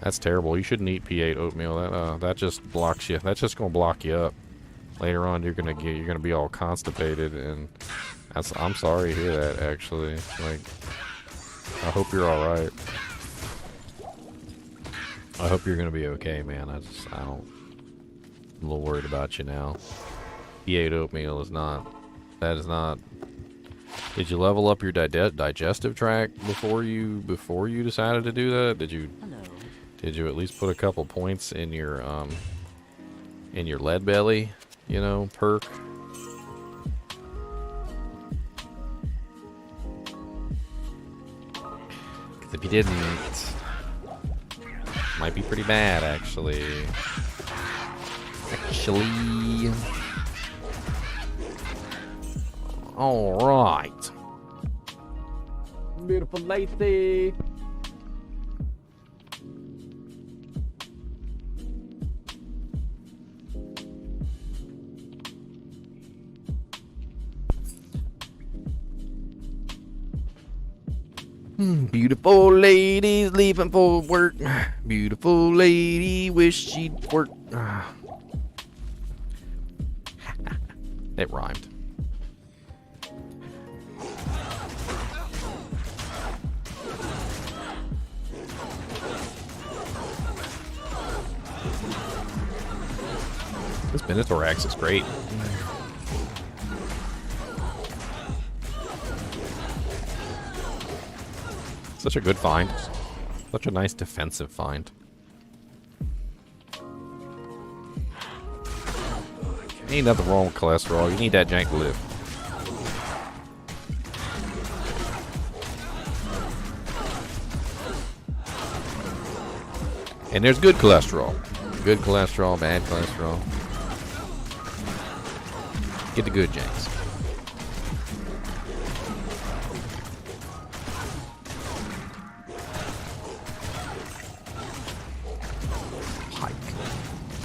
That's terrible. You shouldn't eat P8 oatmeal. That just blocks you. That's just gonna block you up. Later on, you're gonna be all constipated, and I'm sorry to hear that. Actually, like, I hope you're all right. I hope you're gonna be okay, man. I'm a little worried about you now. P8 oatmeal is not. That is not. Did you level up your digestive tract before you decided to do that? Did you? Hello. Did you at least put a couple points in your lead belly, you know, perk? Because if you didn't, might be pretty bad, actually. All right. Beautiful lady. Beautiful lady's leaving for work. Beautiful lady wish she'd work. It rhymed. This Minotaur axe is great. Such a good find. Such a nice defensive find. Ain't nothing wrong with cholesterol. You need that jank to live. And there's good cholesterol. Good cholesterol, bad cholesterol. Get the good janks.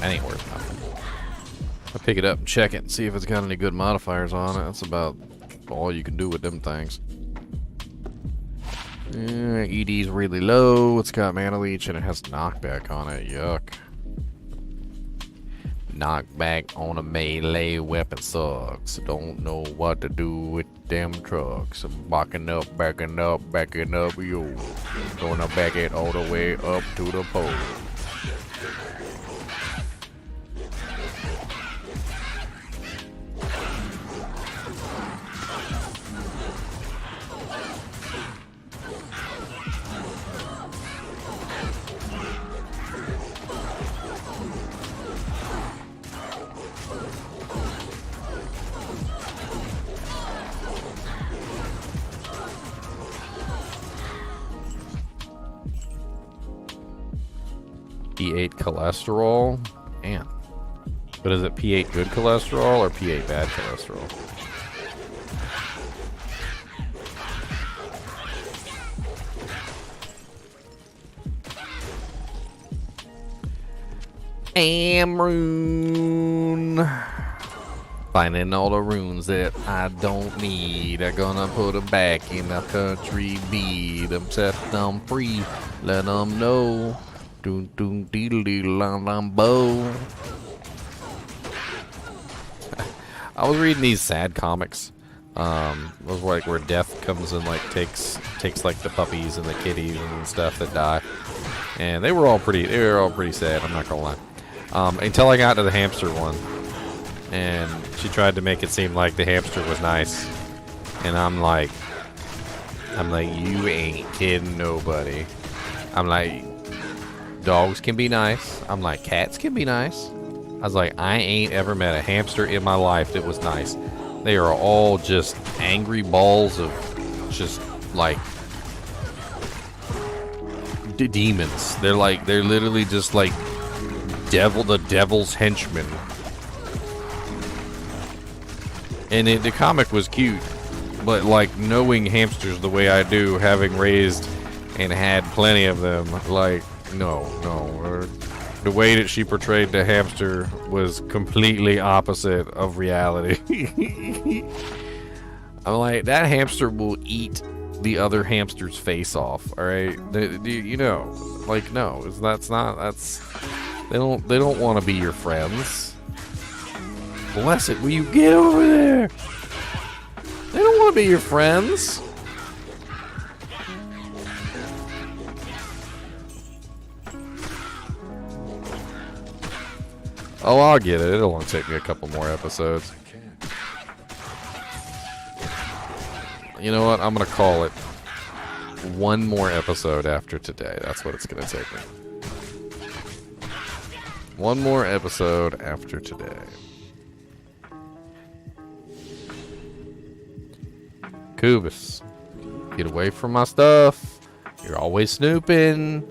That ain't worth nothing. I'll pick it up and check it and see if it's got any good modifiers on it. That's about all you can do with them things. ED's really low. It's got mana leech and it has knockback on it. Yuck. Knockback on a melee weapon sucks. Don't know what to do with them trucks. I'm backing up, yo. Gonna back it all the way up to the pole. P8 cholesterol? Man. But is it P8 good cholesterol or P8 bad cholesterol? Rune. Finding all the runes that I don't need. I'm gonna put them back in the country bead. Them, set them free. Let them know. Doom doom deedle deedle lam lam bo. I was reading these sad comics. It was like where death comes and like takes like the puppies and the kitties and stuff that die, and they were all pretty sad. I'm not gonna lie. Until I got to the hamster one, and she tried to make it seem like the hamster was nice, and I'm like, you ain't kidding nobody. I'm like, dogs can be nice. I'm like, cats can be nice. I was like, I ain't ever met a hamster in my life that was nice. They are all just angry balls of just like demons. They're literally just like the devil's henchmen. And the comic was cute, but like knowing hamsters the way I do, having raised and had plenty of them, like no. The way that she portrayed the hamster was completely opposite of reality. I'm like, that hamster will eat the other hamster's face off. All right, you know, like no, that's they don't want to be your friends. Bless it, will you get over there? They don't want to be your friends. Oh, I'll get it. It'll only take me a couple more episodes. You know what? I'm going to call it one more episode after today. That's what it's going to take me. One more episode after today. Kubus, get away from my stuff. You're always snooping.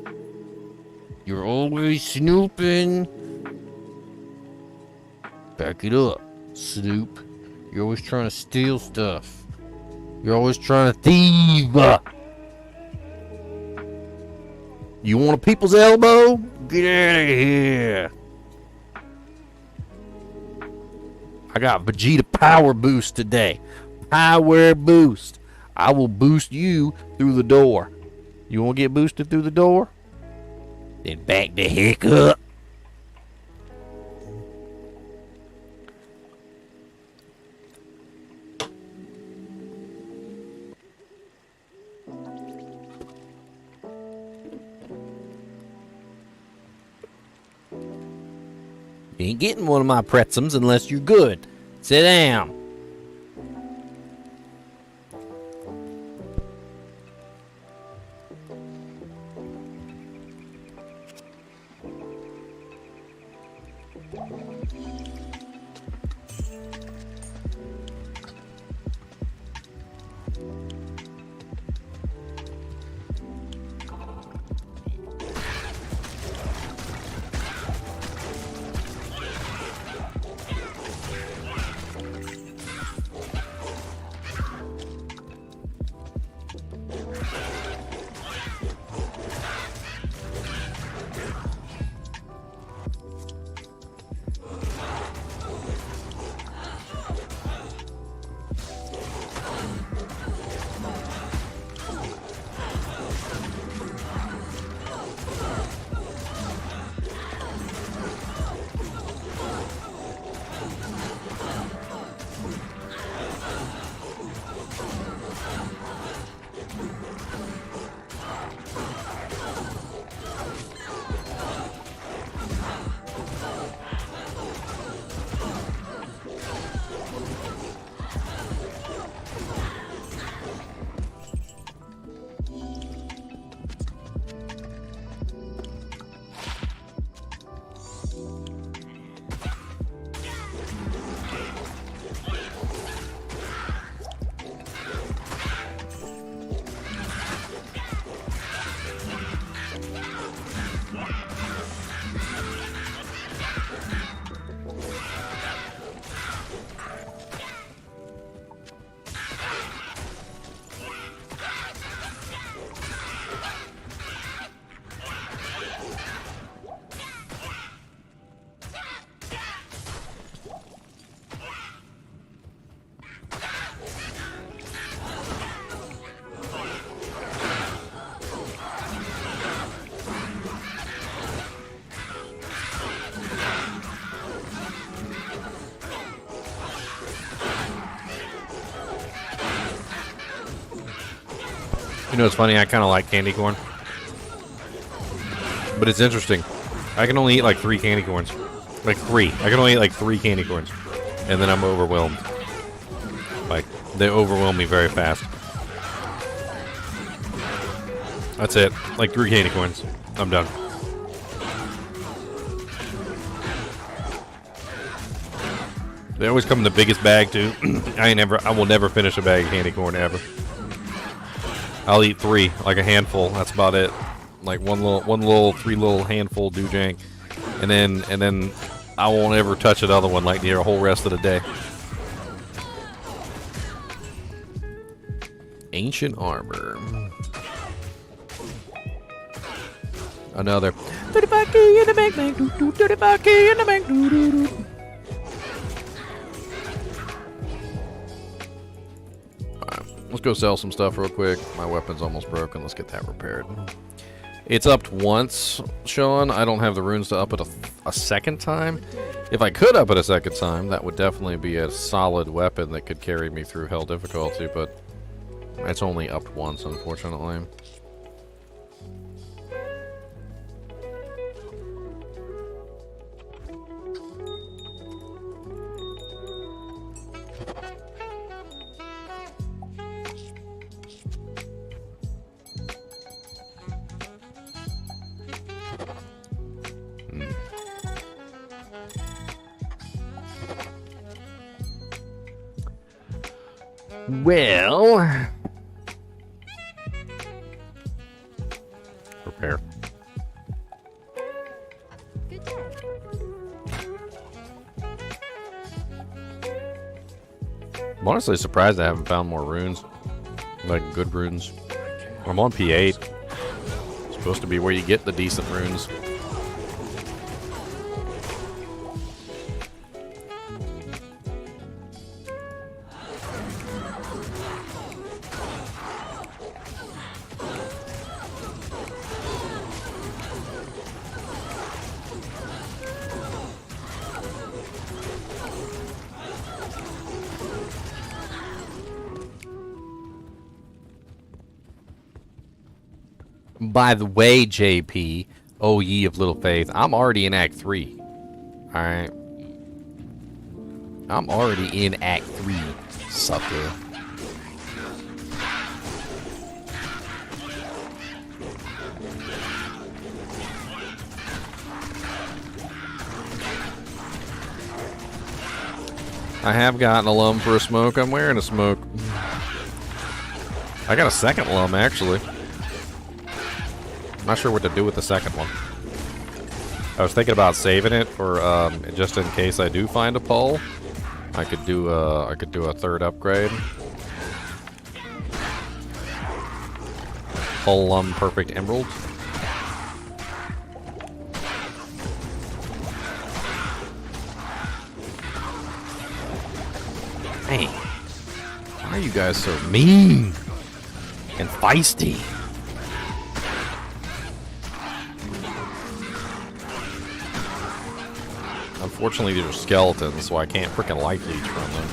You're always snooping. Back it up, Snoop. You're always trying to steal stuff. You're always trying to thieve. You want a people's elbow? Get out of here. I got Vegeta power boost today. Power boost. I will boost you through the door. You want to get boosted through the door? Then back the heck up. You ain't getting one of my pretzels unless you're good. Sit down. You know, it's funny. I kind of like candy corn, but it's interesting. I can only eat like 3 candy corns, like 3. I can only eat like 3 candy corns, and then I'm overwhelmed. Like they overwhelm me very fast. That's it. Like 3 candy corns. I'm done. They always come in the biggest bag too. I will never finish a bag of candy corn ever. I'll eat 3, like a handful. That's about it. Like 3 little handful do jank, and then I won't ever touch another one like the whole rest of the day. Ancient armor. Another 35K in the bank, 35K in the bank. Let's go sell some stuff real quick. My weapon's almost broken. Let's get that repaired. It's upped once, Sean. I don't have the runes to up it a second time. If I could up it a second time, that would definitely be a solid weapon that could carry me through hell difficulty, but it's only upped once, unfortunately. Well, prepare. Good day. I'm honestly surprised I haven't found more runes, like good runes. I'm on P8. It's supposed to be where you get the decent runes. By the way, JP, O ye of little faith, I'm already in Act 3. Alright. I'm already in Act 3, sucker. I have gotten a lum for a smoke. I'm wearing a smoke. I got a second lum, actually. I'm not sure what to do with the second one. I was thinking about saving it for just in case I do find a pole. I could do a third upgrade. Pole perfect emerald. Hey, why are you guys so mean and feisty? Unfortunately, these are skeletons, so I can't freaking life leech from them.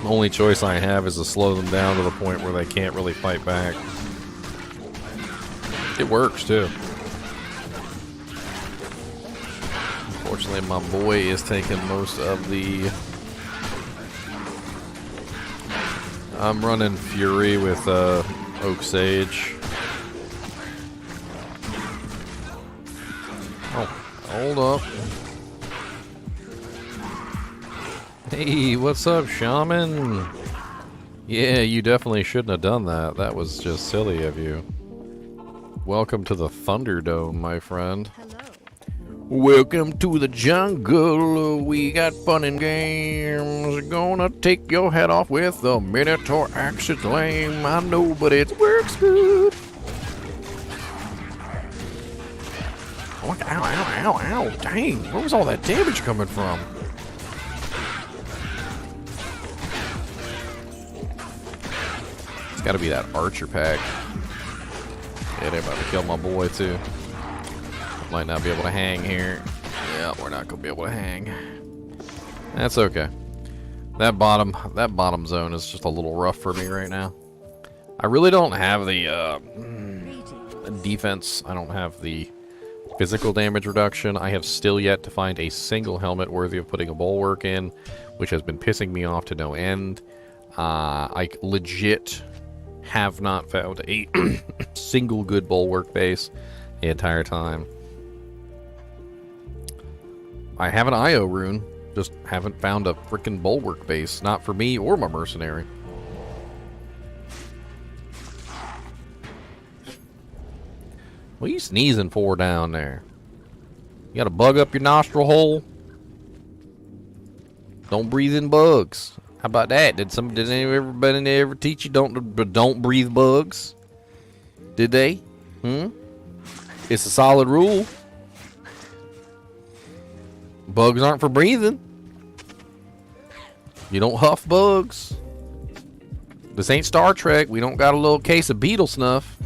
The only choice I have is to slow them down to the point where they can't really fight back. It works, too. Unfortunately, my boy is taking most of the... I'm running Fury with Oak Sage. Oh, hold up. Hey, what's up, Shaman? Yeah, you definitely shouldn't have done that. That was just silly of you. Welcome to the Thunderdome, my friend. Hello. Welcome to the jungle. We got fun and games. Gonna take your head off with the Minotaur axe. It's lame, I know, but it works good. Oh, ow, ow, ow, ow. Dang, where was all that damage coming from? It's gotta be that archer pack. Yeah, they're about to kill my boy, too. Might not be able to hang here. Yeah, we're not gonna be able to hang. That's okay. That bottom zone is just a little rough for me right now. I really don't have the defense. I don't have the physical damage reduction. I have still yet to find a single helmet worthy of putting a bulwark in, which has been pissing me off to no end. I legit have not found a single good bulwark base the entire time. I have an IO rune, just haven't found a freaking bulwark base. Not for me or my mercenary. What are you sneezing for down there? You got a bug up your nostril hole? Don't breathe in bugs. How about that? Did anybody ever teach you don't breathe bugs? Did they? It's a solid rule. Bugs aren't for breathing. You don't huff bugs. This ain't Star Trek. We don't got a little case of beetle snuff.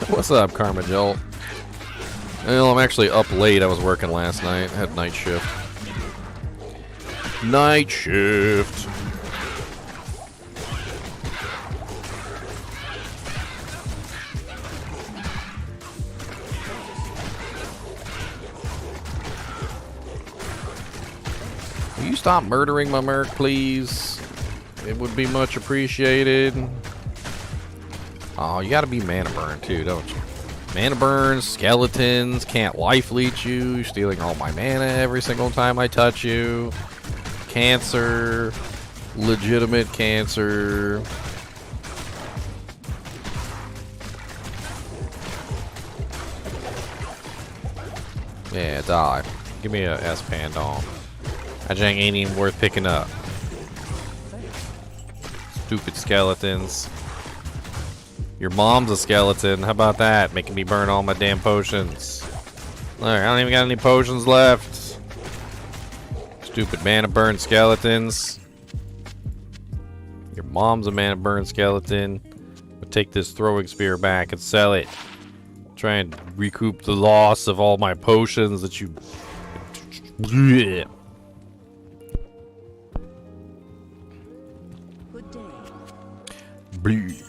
What's up, Karma Jolt? Well, I'm actually up late. I was working last night. I had night shift. Night shift. Will you stop murdering my merc, please? It would be much appreciated. Oh, you gotta be mana burn too, don't you? Mana burn, skeletons, can't life leech you, you're stealing all my mana every single time I touch you. Cancer, legitimate cancer. Yeah, die. Give me a S-Pandom. That jank ain't even worth picking up. Stupid skeletons. Your mom's a skeleton. How about that? Making me burn all my damn potions. Look, I don't even got any potions left. Stupid mana burn skeletons. Your mom's a mana burn skeleton. But take this throwing spear back and sell it. Try and recoup the loss of all my potions that you... Good day. Bleh.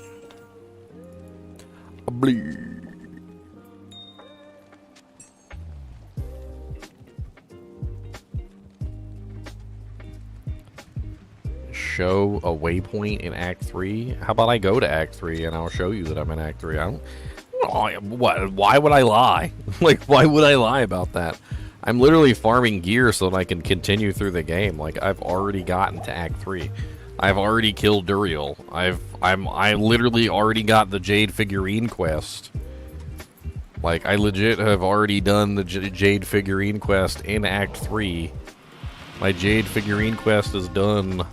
Bleh. Show a waypoint in Act 3? How about I go to Act 3 and I'll show you that I'm in Act 3? I don't... What? Why would I lie? Like, why would I lie about that? I'm literally farming gear so that I can continue through the game. Like, I've already gotten to Act 3. I've already killed Duriel. I literally already got the Jade figurine quest. Like, I legit have already done the Jade figurine quest in Act 3. My Jade figurine quest is done.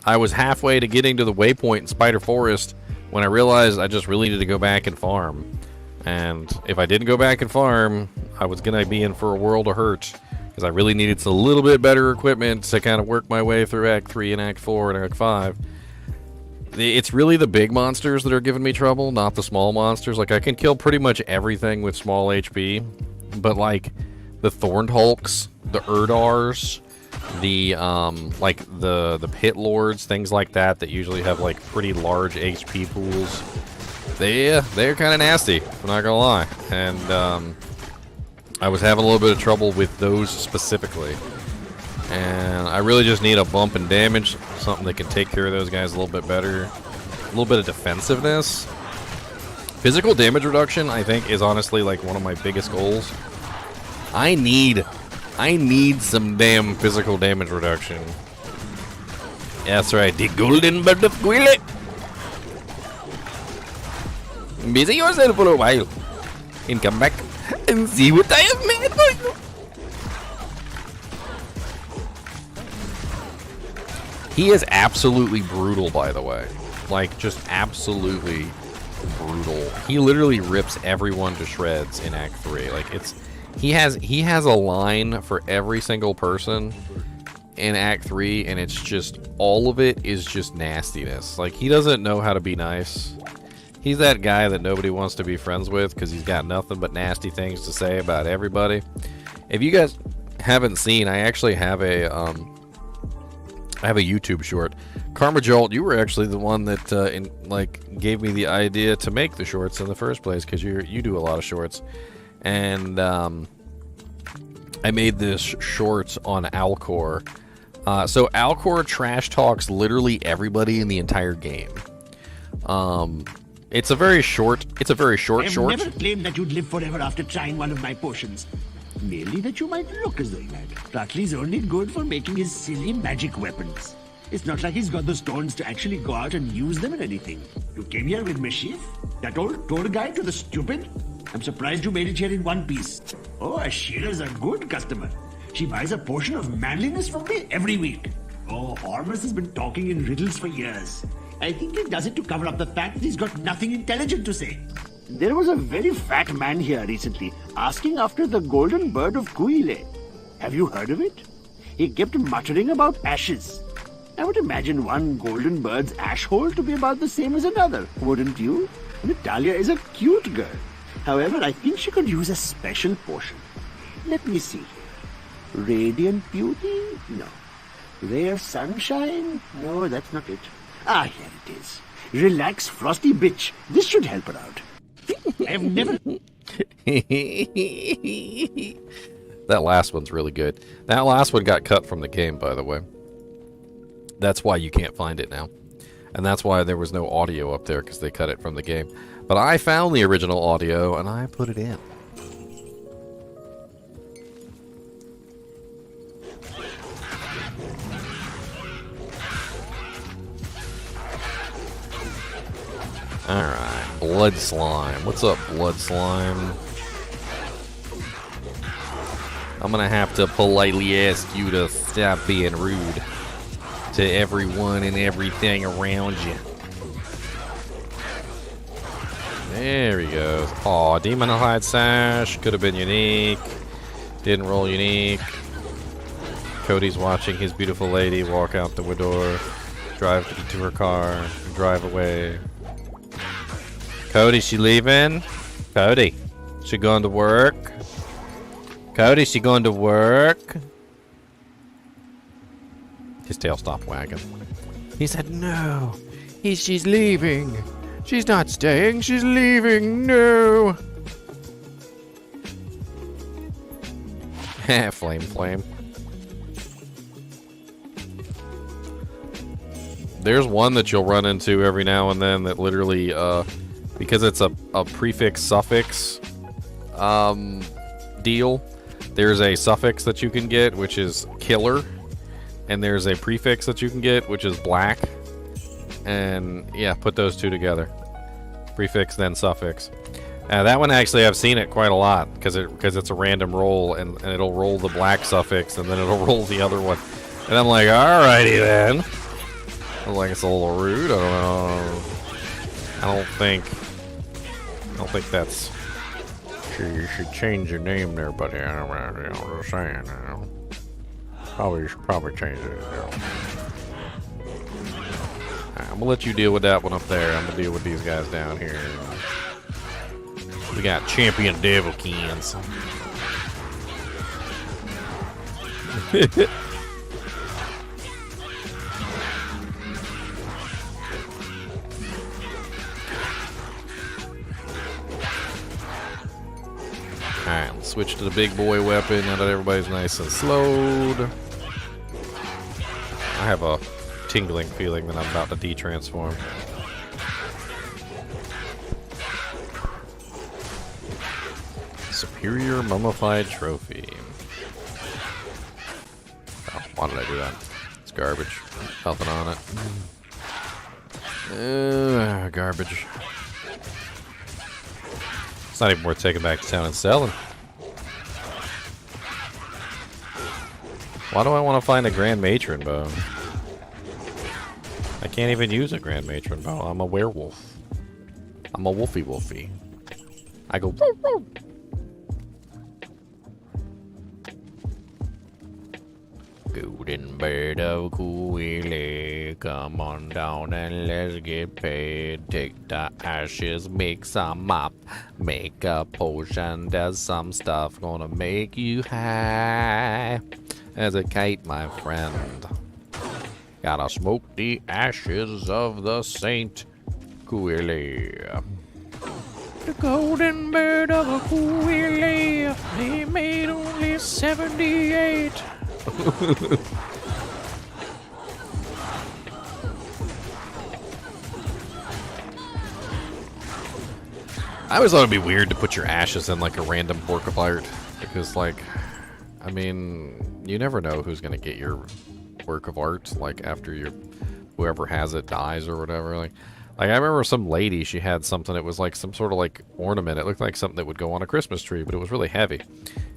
I was halfway to getting to the waypoint in Spider Forest when I realized I just really needed to go back and farm. And if I didn't go back and farm, I was going to be in for a world of hurt. Because I really needed a little bit better equipment to kind of work my way through Act 3 and Act 4 and Act 5. It's really the big monsters that are giving me trouble, not the small monsters. Like, I can kill pretty much everything with small HP. But, like, the Thorned Hulks, the Urdars, the, the Pit Lords, things like that usually have, like, pretty large HP pools. They're kind of nasty, I'm not gonna lie. And, I was having a little bit of trouble with those specifically. And I really just need a bump in damage, something that can take care of those guys a little bit better. A little bit of defensiveness. Physical damage reduction, I think, is honestly like one of my biggest goals. I need some damn physical damage reduction. That's right, the golden bird of Gwille. Busy yourself for a while and come back and see what I have made for you. He is absolutely brutal, by the way. Like, just absolutely brutal. He literally rips everyone to shreds in Act 3. Like, he has a line for every single person in Act 3, and it's just, all of it is just nastiness. Like, he doesn't know how to be nice. He's that guy that nobody wants to be friends with because he's got nothing but nasty things to say about everybody. If you guys haven't seen, I actually have a YouTube short. Karma Jolt, you were actually the one that gave me the idea to make the shorts in the first place, because you do a lot of shorts, and I made this short on Alcor. So Alcor trash talks literally everybody in the entire game. It's a very short short. I've never claimed that you'd live forever after trying one of my potions. Merely that you might look as though you had. Dartley's only good for making his silly magic weapons. It's not like he's got the stones to actually go out and use them in anything. You came here with mischief? That old tour guide to the stupid? I'm surprised you made it here in one piece. Oh, Ashira's a good customer. She buys a portion of manliness from me every week. Oh, Hormus has been talking in riddles for years. I think he does it to cover up the fact that he's got nothing intelligent to say. There was a very fat man here recently asking after the golden bird of Kuile. Have you heard of it? He kept muttering about ashes. I would imagine one golden bird's ash hole to be about the same as another, wouldn't you? Natalia is a cute girl. However, I think she could use a special potion. Let me see. Radiant beauty? No. Rare sunshine? No, that's not it. Ah, here it is. Relax, frosty bitch. This should help her out. I've never... That last one's really good. That last one got cut from the game, by the way. That's why you can't find it now. And that's why there was no audio up there, because they cut it from the game. But I found the original audio, and I put it in. Alright, Blood Slime. What's up, Blood Slime? I'm gonna have to politely ask you to stop being rude to everyone and everything around you. There he goes. Aw, Demon Hide Sash. Could have been unique. Didn't roll unique. Cody's watching his beautiful lady walk out the door, drive to her car, and drive away. Cody, she leaving? Cody, she going to work? Cody, she going to work? His tail stopped wagging. He said, no, she's leaving. She's not staying, she's leaving, no. Flame. There's one that you'll run into every now and then that literally, because it's a prefix-suffix deal, there's a suffix that you can get, which is killer, and there's a prefix that you can get, which is black. And yeah, put those two together. Prefix, then suffix. That one, actually, I've seen it quite a lot, because it's a random roll, and it'll roll the black suffix, and then it'll roll the other one. And I'm like, alrighty then. I'm like, it's a little rude. I don't know. I don't think that's... You should change your name there, buddy. I don't know, you know what I'm saying, you know. You should probably change it, you know. I'm gonna let you deal with that one up there. I'm gonna deal with these guys down here. We got Champion Devilkins. Alright, let's switch to the big boy weapon now that everybody's nice and slowed. I have a tingling feeling that I'm about to de-transform. Superior Mummified Trophy. Oh, why did I do that? It's garbage. Nothing on it. Garbage. It's not even worth taking back to town and selling. Why do I want to find a Grand Matron bow? I can't even use a Grand Matron bow. I'm a werewolf. I'm a wolfie. I go... Woo, woo. Golden bird of Kuile, come on down and let's get paid. Take the ashes, make some mop, make a potion, does some stuff gonna make you high as a kite, my friend. Gotta smoke the ashes of the Saint Kuile. The golden bird of a Kuile, he made only 78. I always thought it'd be weird to put your ashes in like a random work of art because, like, I mean, you never know who's gonna get your work of art like after whoever has it dies or whatever. Like I remember some lady, she had something that was like some sort of like ornament. It looked like something that would go on a Christmas tree, but it was really heavy.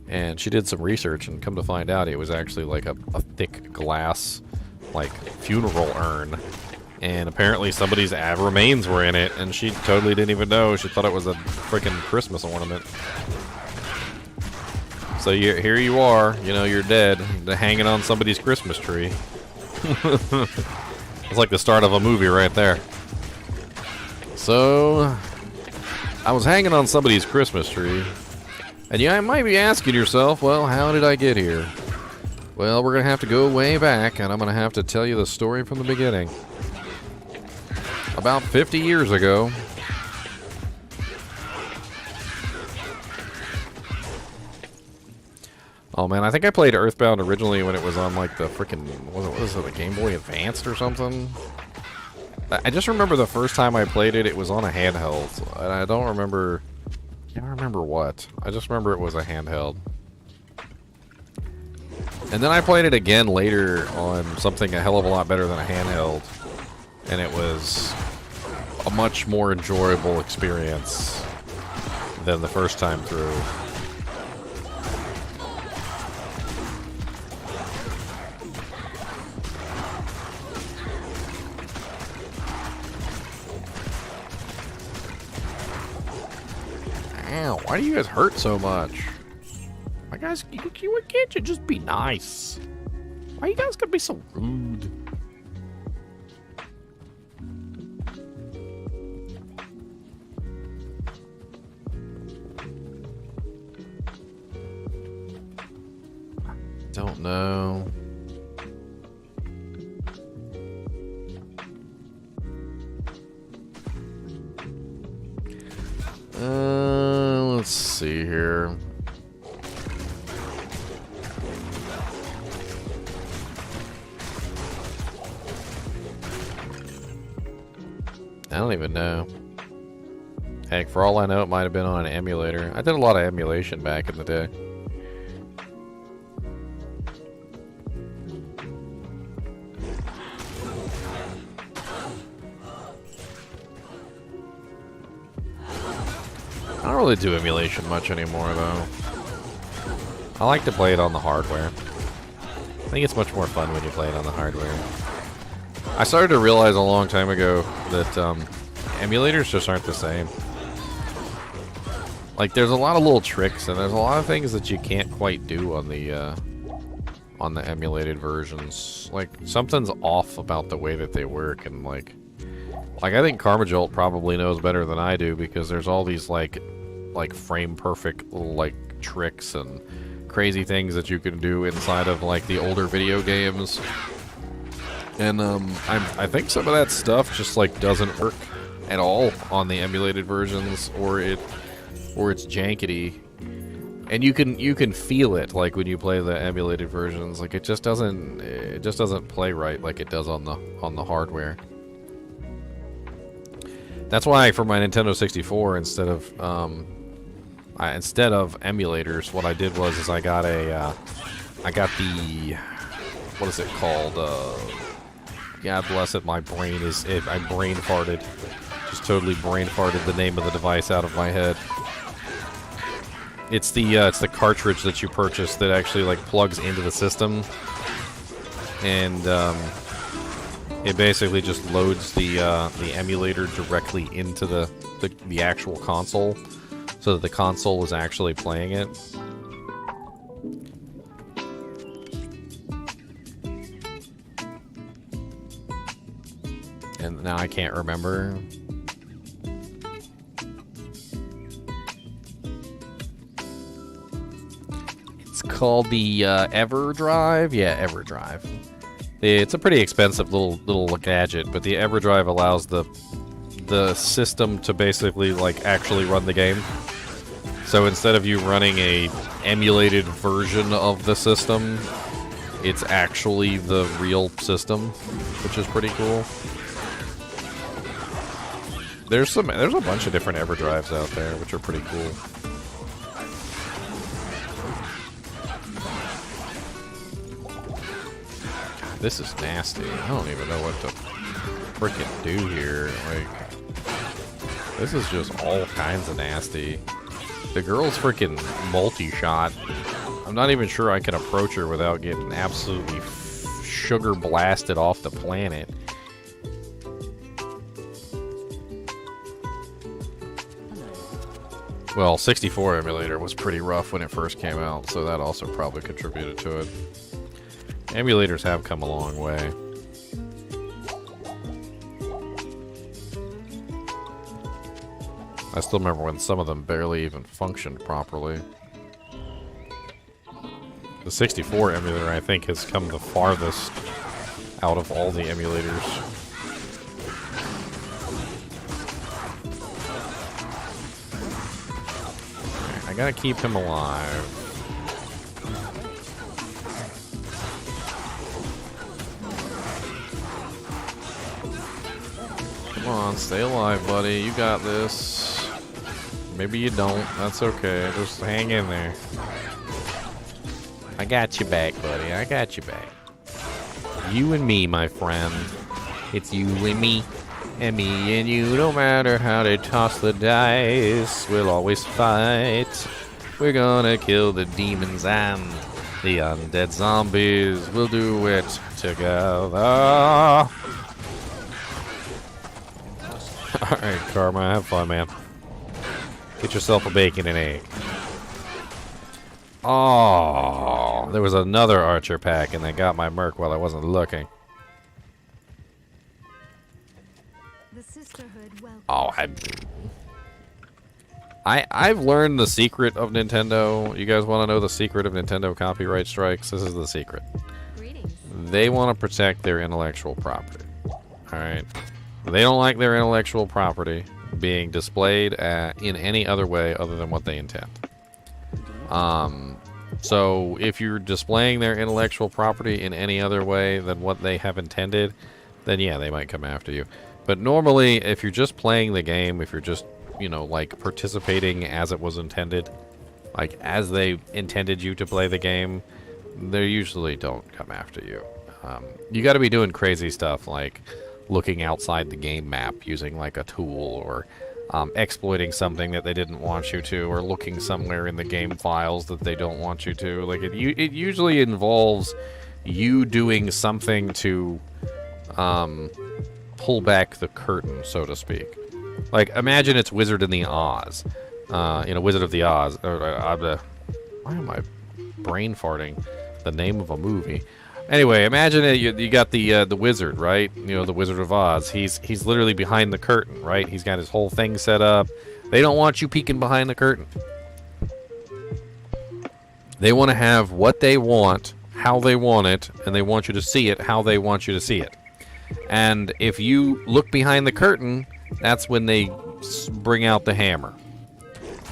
And she did some research and come to find out it was actually like a thick glass like funeral urn. And apparently somebody's remains were in it, and she totally didn't even know. She thought it was a freaking Christmas ornament. So here you are, you know, you're dead, hanging on somebody's Christmas tree. It's like the start of a movie right there. So, I was hanging on somebody's Christmas tree, and you might be asking yourself, well, how did I get here? Well, we're going to have to go way back, and I'm going to have to tell you the story from the beginning. About 50 years ago, oh man, I think I played Earthbound originally when it was on like the freaking, what was it, the Game Boy Advanced or something? I just remember the first time I played it, it was on a handheld, and I don't remember what. I just remember it was a handheld. And then I played it again later on something a hell of a lot better than a handheld, and it was a much more enjoyable experience than the first time through. Ow, why do you guys hurt so much? Why guys, can't you just be nice? Why you guys gotta be so rude? Don't know. Let's see here. I don't even know. Heck, for all I know, it might have been on an emulator. I did a lot of emulation back in the day. I don't really do emulation much anymore, though. I like to play it on the hardware. I think it's much more fun when you play it on the hardware. I started to realize a long time ago that emulators just aren't the same. Like, there's a lot of little tricks, and there's a lot of things that you can't quite do on the emulated versions. Like, something's off about the way that they work, and like I think Karmajolt probably knows better than I do, because there's all these like frame perfect little like tricks and crazy things that you can do inside of like the older video games. And I think some of that stuff just like doesn't work at all on the emulated versions, or it's jankety. And you can feel it like when you play the emulated versions, like it just doesn't play right like it does on the hardware. That's why for my Nintendo 64, instead of emulators, what I did was I got the what is it called? God bless it, I brain farted. Just totally brain farted the name of the device out of my head. It's the cartridge that you purchase that actually like plugs into the system, and it basically just loads the emulator directly into the actual console, so that the console is actually playing it. Now I can't remember. It's called the EverDrive. Yeah, EverDrive. It's a pretty expensive little gadget, but the EverDrive allows the system to basically like actually run the game. So instead of you running a emulated version of the system, it's actually the real system, which is pretty cool. There's a bunch of different EverDrives out there, which are pretty cool. God, this is nasty. I don't even know what to freaking do here. Like, this is just all kinds of nasty. The girl's freaking multi-shot. I'm not even sure I can approach her without getting absolutely sugar blasted off the planet. Well, 64 emulator was pretty rough when it first came out, so that also probably contributed to it. Emulators have come a long way. I still remember when some of them barely even functioned properly. The 64 emulator, I think, has come the farthest out of all the emulators. I gotta keep him alive. Come on, stay alive, buddy. You got this. Maybe you don't. That's okay. Just hang in there. I got you back, buddy. I got you back. You and me, my friend. It's you and me. And me and you, no matter how they toss the dice, we'll always fight. We're gonna kill the demons and the undead zombies. We'll do it together. Alright, Karma, have fun, man. Get yourself a bacon and egg. Oh, there was another archer pack and they got my merc while I wasn't looking. Oh, I've learned the secret of Nintendo. You guys want to know the secret of Nintendo copyright strikes? This is the secret. They want to protect their intellectual property. Alright? They don't like their intellectual property being displayed in any other way other than what they intend. So if you're displaying their intellectual property in any other way than what they have intended, then yeah, they might come after you. But normally, if you're just playing the game, if you're just, you know, like, participating as it was intended, like, as they intended you to play the game, they usually don't come after you. You gotta be doing crazy stuff, like looking outside the game map using, like, a tool, or exploiting something that they didn't want you to, or looking somewhere in the game files that they don't want you to. Like, it usually involves you doing something to, pull back the curtain, so to speak. Like, imagine it's Wizard in the Oz. Wizard of the Oz. Why am I brain farting the name of a movie? Anyway, imagine it, you got the wizard, right? You know, the Wizard of Oz. He's literally behind the curtain, right? He's got his whole thing set up. They don't want you peeking behind the curtain. They want to have what they want, how they want it, and they want you to see it how they want you to see it. And if you look behind the curtain, that's when they bring out the hammer.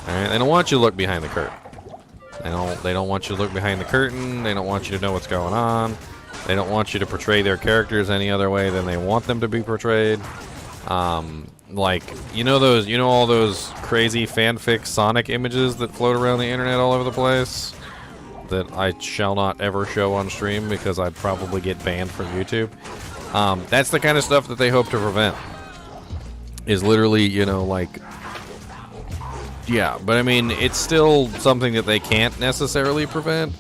Alright, they don't want you to look behind the curtain. They don't want you to look behind the curtain. They don't want you to know what's going on. They don't want you to portray their characters any other way than they want them to be portrayed. Like, you know all those crazy fanfic Sonic images that float around the internet all over the place? That I shall not ever show on stream because I'd probably get banned from YouTube. That's the kind of stuff that they hope to prevent. Is literally, you know, like... Yeah, but I mean, it's still something that they can't necessarily prevent.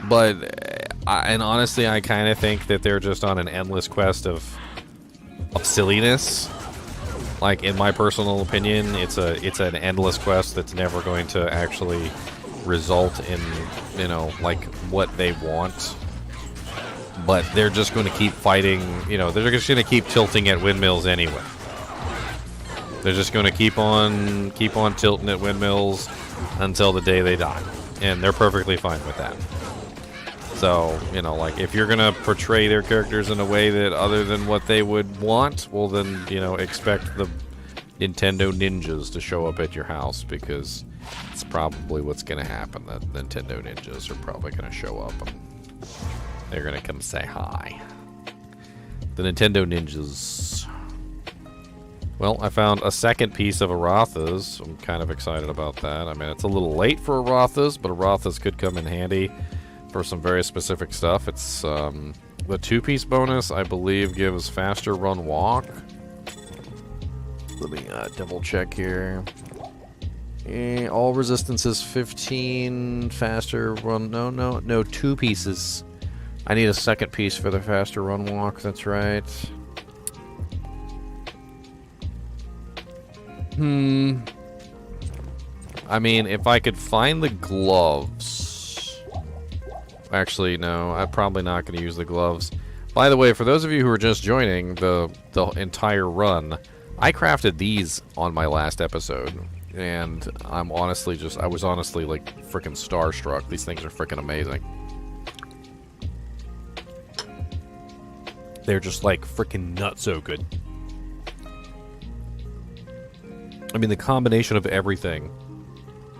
But, and honestly, I kind of think that they're just on an endless quest of silliness. Like, in my personal opinion, it's an endless quest that's never going to actually result in, you know, like, what they want. but they're just going to keep fighting. You know, they're just going to keep tilting at windmills anyway. They're just going to keep on tilting at windmills until the day they die, and they're perfectly fine with that. So, you know, like, if you're going to portray their characters in a way that other than what they would want, well, then, you know, expect the Nintendo ninjas to show up at your house, because it's probably what's going to happen. The Nintendo ninjas are probably going to show up, and they're going to come say hi. The Nintendo ninjas. Well, I found a second piece of Arathas. I'm kind of excited about that. I mean, it's a little late for Arathas, but Arathas could come in handy for some very specific stuff. It's the 2-piece bonus, I believe, gives faster run walk. Let me double check here. All resistances 15, faster run. No, 2 pieces. I need a second piece for the faster run walk. That's right. I mean, if I could find the gloves. Actually, no, I'm probably not going to use the gloves. By the way, for those of you who are just joining the entire run, I crafted these on my last episode, and I was honestly like freaking starstruck. These things are freaking amazing. They're just like freaking nutso good. I mean, the combination of everything.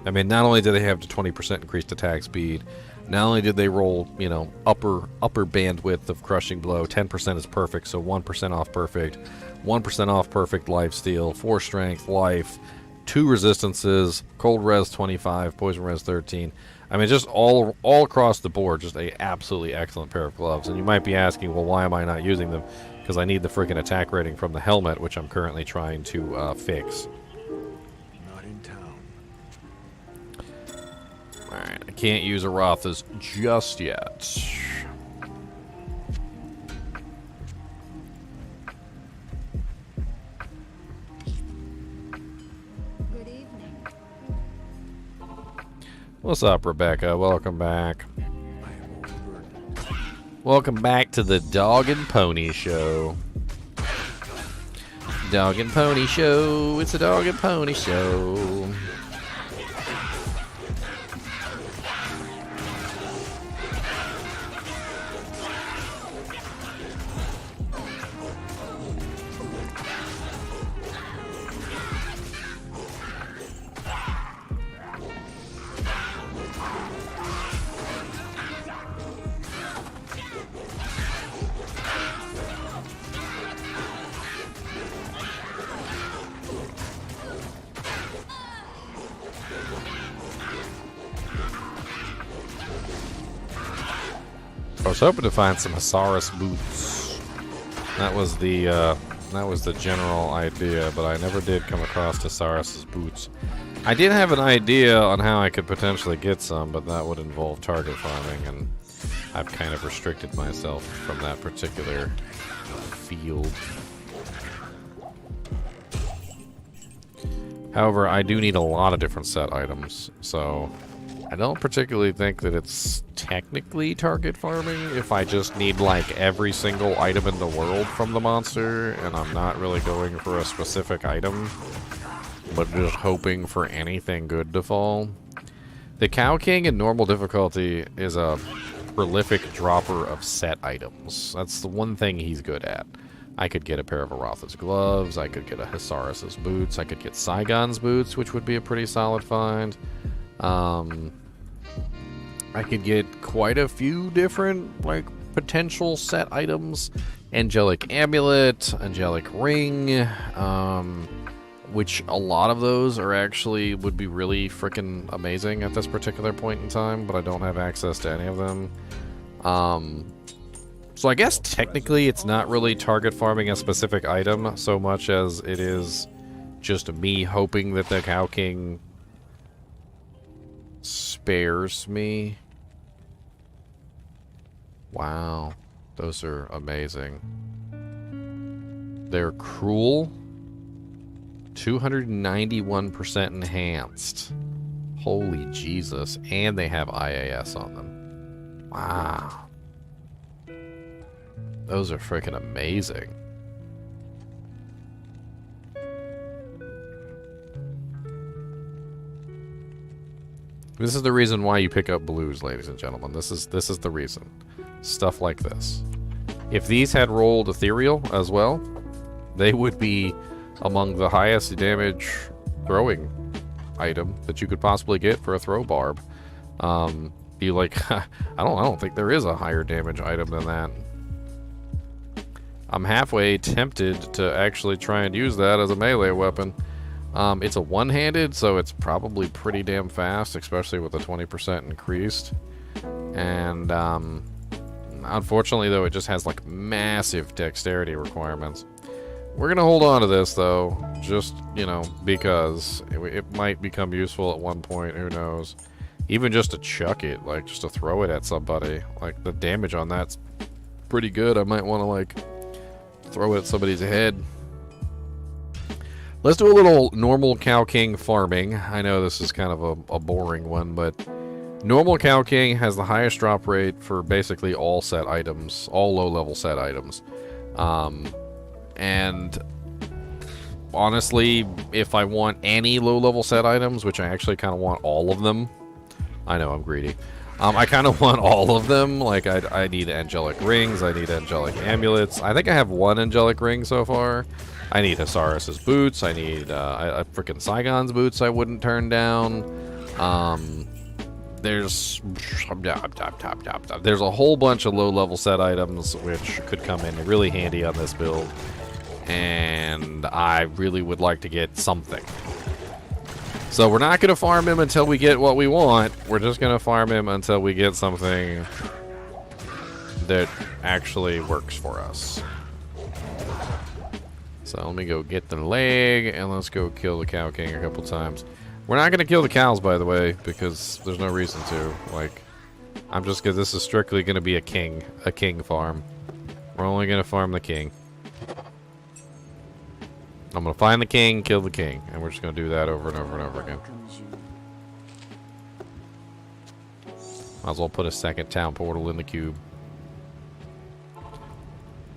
I mean, not only do they have the 20% increased attack speed, not only did they roll, you know, upper bandwidth of crushing blow, 10% is perfect, so 1% off perfect, 1% off perfect lifesteal, 4 strength, life, 2 resistances, cold res 25, poison res 13. I mean, just all across the board, just a absolutely excellent pair of gloves. And you might be asking, well, why am I not using them? Because I need the freaking attack rating from the helmet, which I'm currently trying to fix. Alright, I can't use Arathas just yet. Good evening. What's up, Rebecca? Welcome back. Welcome back to the Dog and Pony Show. Dog and Pony Show. It's a Dog and Pony Show. I was hoping to find some Hasaris boots. That was the general idea, but I never did come across Hasaris' boots. I did have an idea on how I could potentially get some, but that would involve target farming, and I've kind of restricted myself from that particular field. However, I do need a lot of different set items, so I don't particularly think that it's technically target farming if I just need like every single item in the world from the monster and I'm not really going for a specific item, but just hoping for anything good to fall. The Cow King in normal difficulty is a prolific dropper of set items. That's the one thing he's good at. I could get a pair of Aratha's gloves, I could get a Hasaris' boots, I could get Saigon's boots, which would be a pretty solid find. I could get quite a few different, like, potential set items. Angelic Amulet, Angelic Ring, which a lot of those are actually would be really freaking amazing at this particular point in time, but I don't have access to any of them. So I guess technically it's not really target farming a specific item so much as it is just me hoping that the Cow King spares me. Wow, those are amazing. They're cruel. 291% enhanced. Holy Jesus. And they have IAS on them. Wow. Those are freaking amazing. This is the reason why you pick up blues, ladies and gentlemen. This is the reason. Stuff like this. If these had rolled ethereal as well, they would be among the highest damage throwing item that you could possibly get for a throw barb. Be like, I don't think there is a higher damage item than that. I'm halfway tempted to actually try and use that as a melee weapon. It's a one-handed, so it's probably pretty damn fast, especially with the 20% increased. And unfortunately, though, it just has like massive dexterity requirements. We're gonna hold on to this, though, just, you know, because it might become useful at one point. Who knows? Even just to chuck it, like just to throw it at somebody, like the damage on that's pretty good. I might want to like throw it at somebody's head. Let's do a little normal Cow King farming. I know this is kind of a boring one, but normal Cow King has the highest drop rate for basically all set items, all low-level set items. And honestly, if I want any low-level set items, which I actually kind of want all of them, I know I'm greedy. I kind of want all of them. Like, I need angelic rings, I need angelic amulets. I think I have one angelic ring so far. I need Hasaris's boots. I need freaking Saigon's boots I wouldn't turn down. There's a whole bunch of low-level set items which could come in really handy on this build. And I really would like to get something. So we're not going to farm him until we get what we want. We're just going to farm him until we get something that actually works for us. So let me go get the leg, and let's go kill the Cow King a couple times. We're not going to kill the cows, by the way, because there's no reason to. Like, I'm just gonna, this is strictly going to be a king farm. We're only going to farm the king. I'm going to find the king, kill the king, and we're just going to do that over and over and over again. Might as well put a second town portal in the cube.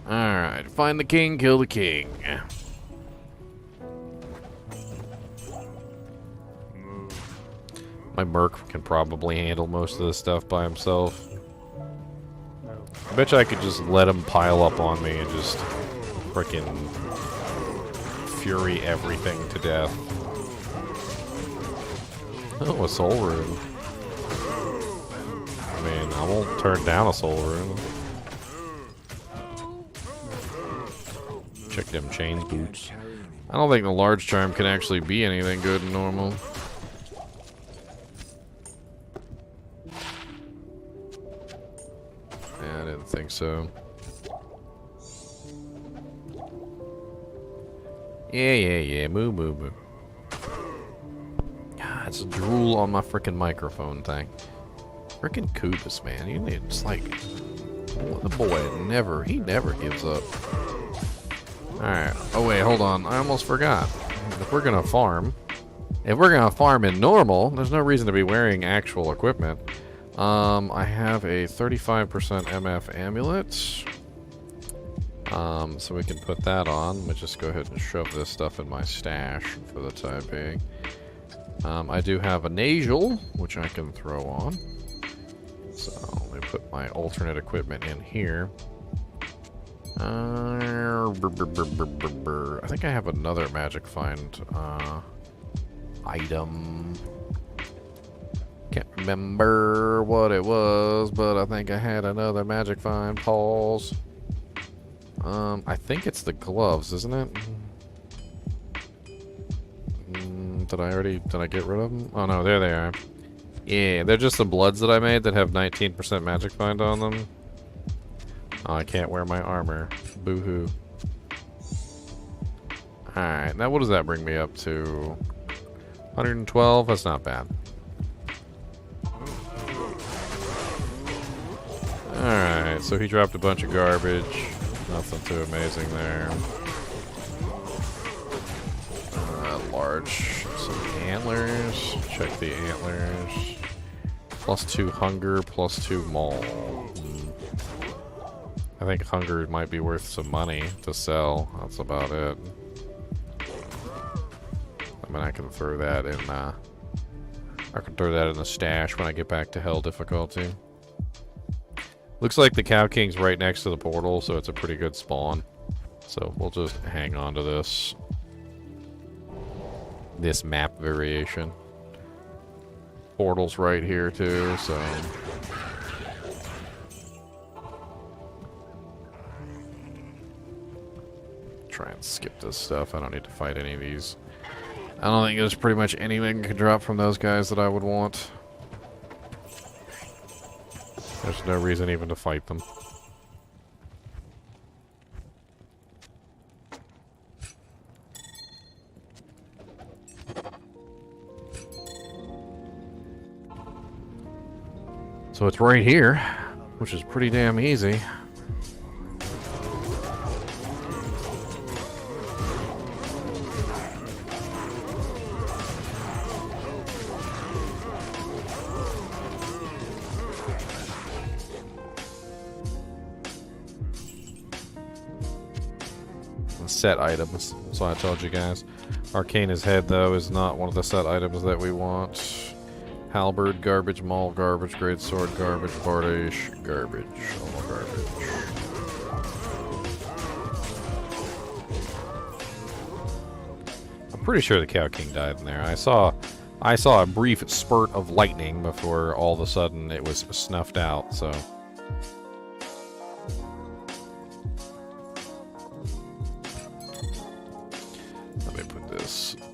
Alright, find the king, kill the king. My merc can probably handle most of this stuff by himself. I bet you I could just let him pile up on me and just frickin' fury everything to death. Oh, a soul rune. I mean, I won't turn down a soul rune. Check them chains boots. I don't think the large charm can actually be anything good and normal. Yeah, I didn't think so. Yeah. Moo. God, it's a drool on my frickin' microphone thing. Frickin' Kubus, man. You need, it's like, the boy he never gives up. Alright. Oh, wait, hold on. I almost forgot. If we're gonna farm in normal, there's no reason to be wearing actual equipment. I have a 35% MF amulet. So we can put that on. Let me just go ahead and shove this stuff in my stash for the time being. I do have a nasal, which I can throw on. So let me put my alternate equipment in here. I think I have another magic find item. Can't remember what it was, but I think I had another magic find. Pause. I think it's the gloves, isn't it? Did I get rid of them? Oh no, there they are. Yeah, they're just the bloods that I made that have 19% magic find on them. Oh, I can't wear my armor. Boo-hoo. Alright, now what does that bring me up to? 112? That's not bad. Alright, so he dropped a bunch of garbage. Nothing too amazing there. Large. Some antlers. Check the antlers. +2 hunger, +2 maul. I think hunger might be worth some money to sell. That's about it. I mean, I can throw that in, I can throw that in the stash when I get back to hell difficulty. Looks like the Cow King's right next to the portal, so it's a pretty good spawn. So we'll just hang on to this. This map variation. Portal's right here too, so... Try and skip this stuff. I don't need to fight any of these. I don't think there's pretty much anything can drop from those guys that I would want. There's no reason even to fight them. So it's right here, which is pretty damn easy. Set items, so I told you guys. Arcana's head, though, is not one of the set items that we want. Halberd, garbage. Maul, garbage. Greatsword, garbage. Bardish, garbage. All garbage. I'm pretty sure the Cow King died in there. I saw a brief spurt of lightning before all of a sudden it was snuffed out, so...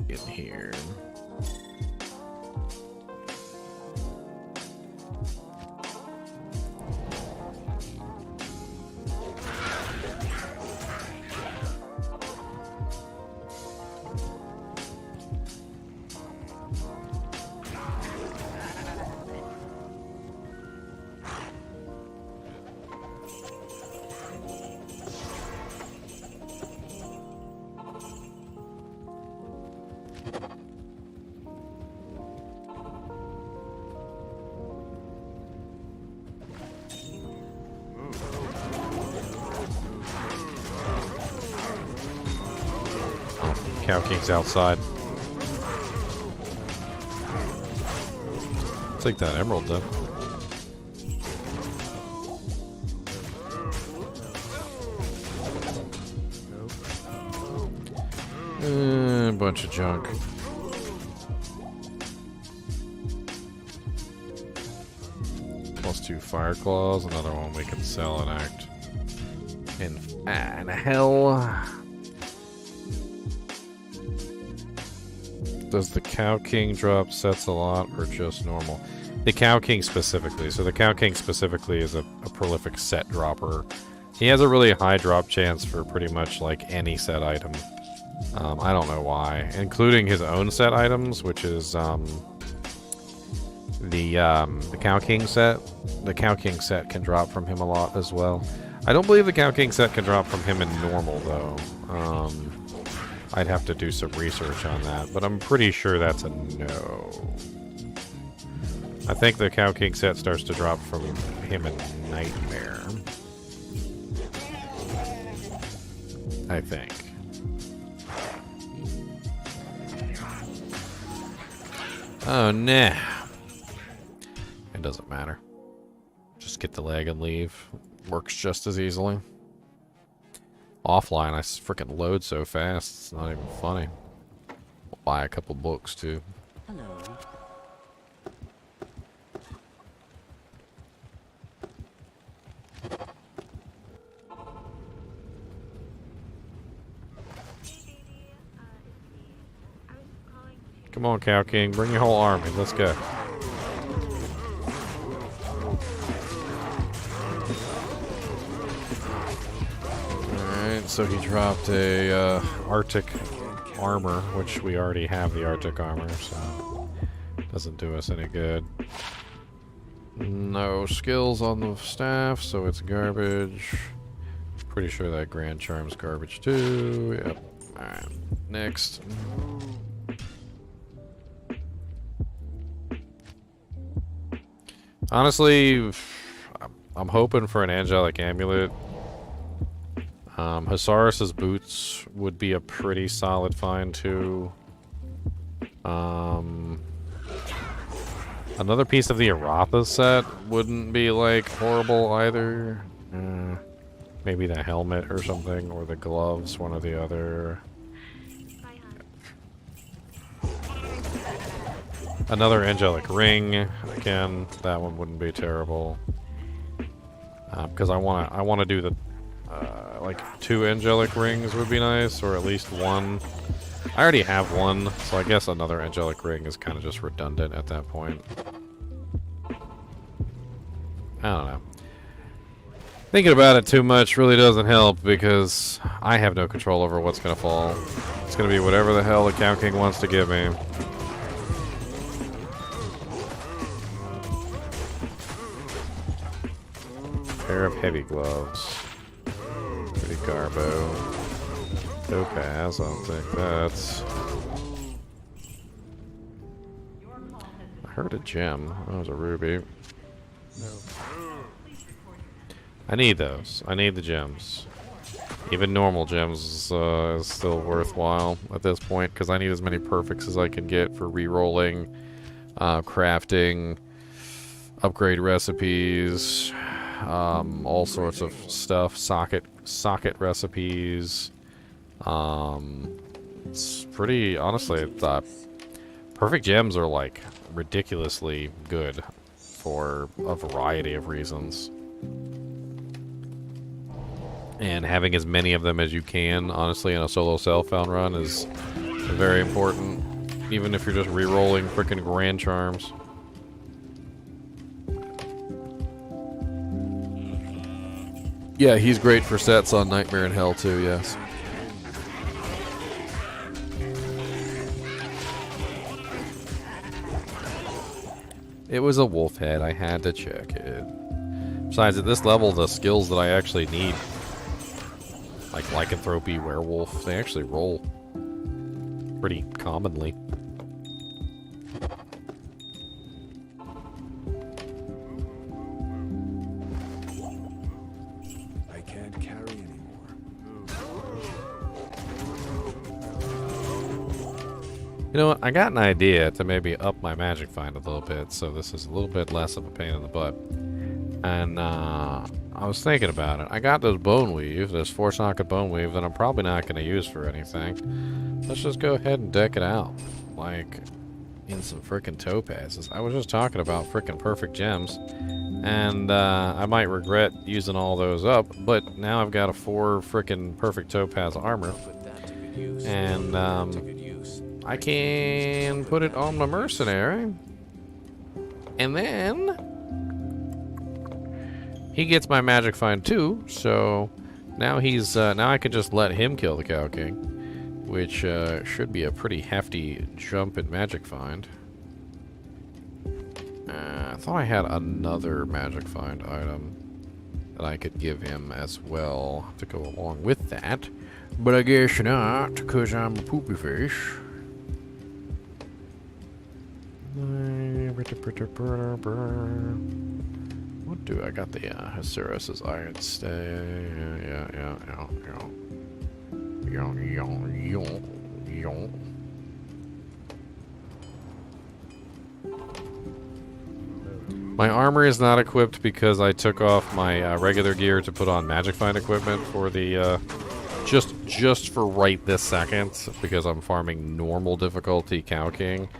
in here. Cow King's outside. Take that emerald then. A bunch of junk. +2 fire claws, another one we can sell and act in hell. Does the Cow King drop sets a lot or just normal? The Cow King specifically. So the Cow King specifically is a prolific set dropper. He has a really high drop chance for pretty much like any set item. I don't know why. Including his own set items, which is the Cow King set. The Cow King set can drop from him a lot as well. I don't believe the Cow King set can drop from him in normal though. I'd have to do some research on that, but I'm pretty sure that's a no. I think the Cow King set starts to drop from him in Nightmare. I think. Oh, nah. It doesn't matter. Just get the leg and leave. Works just as easily. Offline, I freaking load so fast, it's not even funny. I'll buy a couple books, too. Hello. Come on, Cow King, bring your whole army, let's go. So he dropped a Arctic armor, which we already have the Arctic armor, so doesn't do us any good. No skills on the staff, so it's garbage. Pretty sure that Grand Charm's garbage too. Yep. Alright, next. Honestly, I'm hoping for an Angelic Amulet. Hasaris's boots would be a pretty solid find too. Another piece of the Aratha set wouldn't be like horrible either. Maybe the helmet or something, or the gloves, one or the other. Another angelic ring, again, that one wouldn't be terrible. Because I wanna do the like 2 angelic rings would be nice, or at least 1. I already have 1, so I guess another angelic ring is kind of just redundant at that point. I don't know. Thinking about it too much really doesn't help because I have no control over what's gonna fall. It's gonna be whatever the hell the Cow King wants to give me. Pair of heavy gloves. Pretty garbo. Topaz, I'll take that. I heard a gem. That was a ruby. I need those. I need the gems. Even normal gems is still worthwhile at this point because I need as many perfects as I can get for re-rolling, crafting, upgrade recipes, all sorts of stuff, socket recipes. It's pretty, honestly, perfect gems are like ridiculously good for a variety of reasons. And having as many of them as you can, honestly, in a solo self-found run is very important. Even if you're just re-rolling frickin' Grand Charms. Yeah, he's great for sets on Nightmare in Hell too, yes. It was a wolf head, I had to check it. Besides, at this level, the skills that I actually need, like Lycanthropy, Werewolf, they actually roll pretty commonly. I can't carry anymore. You know what, I got an idea to maybe up my magic find a little bit, so this is a little bit less of a pain in the butt. And, I was thinking about it. I got this bone weave, this 4-socket bone weave that I'm probably not going to use for anything. Let's just go ahead and deck it out. Like, in some frickin' topazes. I was just talking about frickin' perfect gems. And, I might regret using all those up, but now I've got a 4 frickin' perfect topaz armor. And, I can put it on my mercenary. And then he gets my magic find too, so now he's now I can just let him kill the Cow King, which should be a pretty hefty jump in magic find. I thought I had another magic find item that I could give him as well to go along with that, but I guess not, because I'm a poopy fish. What do I got? The Hasaris's Iron Stay. Yeah. My armor is not equipped because I took off my regular gear to put on magic find equipment for the just for right this second because I'm farming normal difficulty Cow King.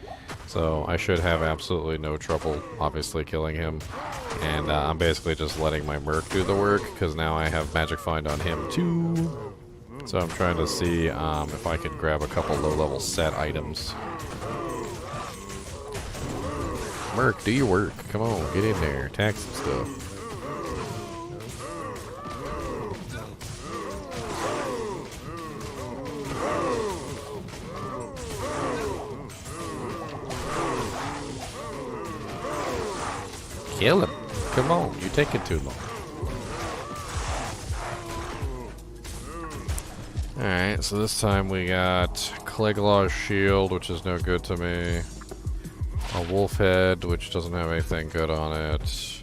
So I should have absolutely no trouble, obviously, killing him. And I'm basically just letting my merc do the work, because now I have magic find on him too. So I'm trying to see if I can grab a couple low-level set items. Merc, do your work. Come on, get in there. Attack some stuff. Kill him. Come on, you're taking too long. Alright, so this time we got Clegglaw's shield, which is no good to me. A wolf head, which doesn't have anything good on it.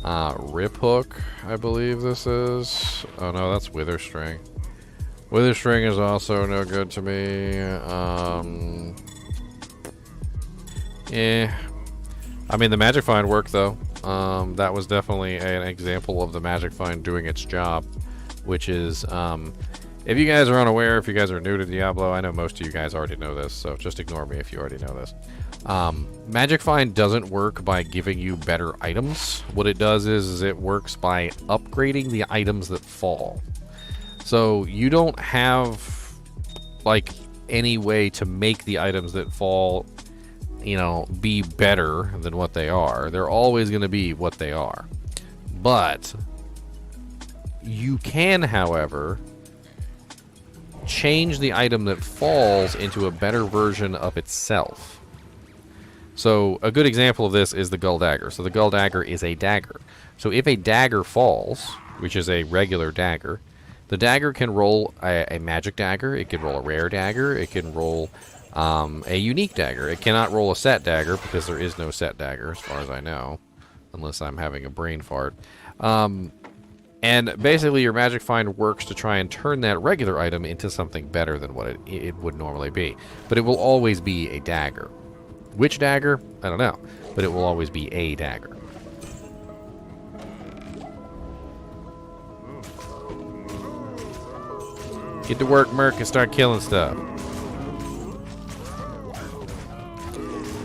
Rip Hook, I believe this is. Oh no, that's Wither String. Wither String is also no good to me. I mean, the Magic Find worked though. That was definitely an example of the Magic Find doing its job, which is, if you guys are unaware, if you guys are new to Diablo, I know most of you guys already know this, so just ignore me if you already know this. Magic Find doesn't work by giving you better items. What it does is it works by upgrading the items that fall. So you don't have, like, any way to make the items that fall, you know, be better than what they are. They're always going to be what they are. But you can, however, change the item that falls into a better version of itself. So a good example of this is the Gull Dagger. So the Gull Dagger is a dagger. So if a dagger falls, which is a regular dagger, the dagger can roll a magic dagger, it can roll a rare dagger, it can roll a unique dagger. It cannot roll a set dagger because there is no set dagger as far as I know, unless I'm having a brain fart. And basically your Magic Find works to try and turn that regular item into something better than what it would normally be. But it will always be a dagger. Which dagger? I don't know. But it will always be a dagger. Get to work, Merc, and start killing stuff.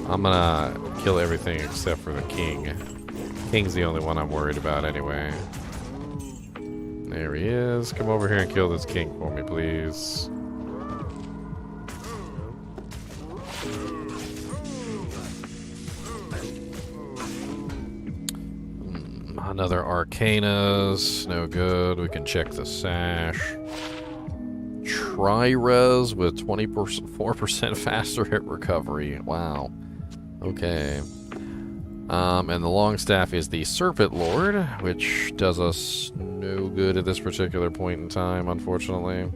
I'm gonna kill everything except for the king. King's the only one I'm worried about anyway. There he is. Come over here and kill this king for me, please. Another Arcanas. No good. We can check the sash. Tri-res with 24% faster hit recovery. Wow. Okay. And the Longstaff is the Serpent Lord, which does us no good at this particular point in time, unfortunately.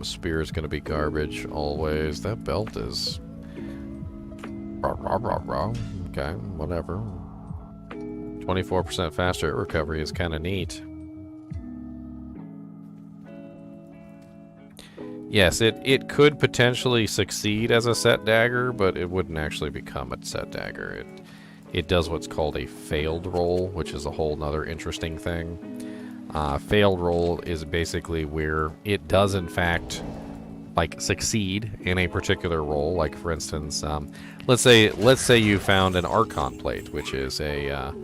Spear is going to be garbage always. That belt is... Okay, whatever. 24% faster hit recovery is kind of neat. Yes, it could potentially succeed as a set dagger, but it wouldn't actually become a set dagger. It does what's called a failed roll, which is a whole nother interesting thing. Failed roll is basically where it does in fact like succeed in a particular roll. Like for instance, let's say you found an Archon plate, which is a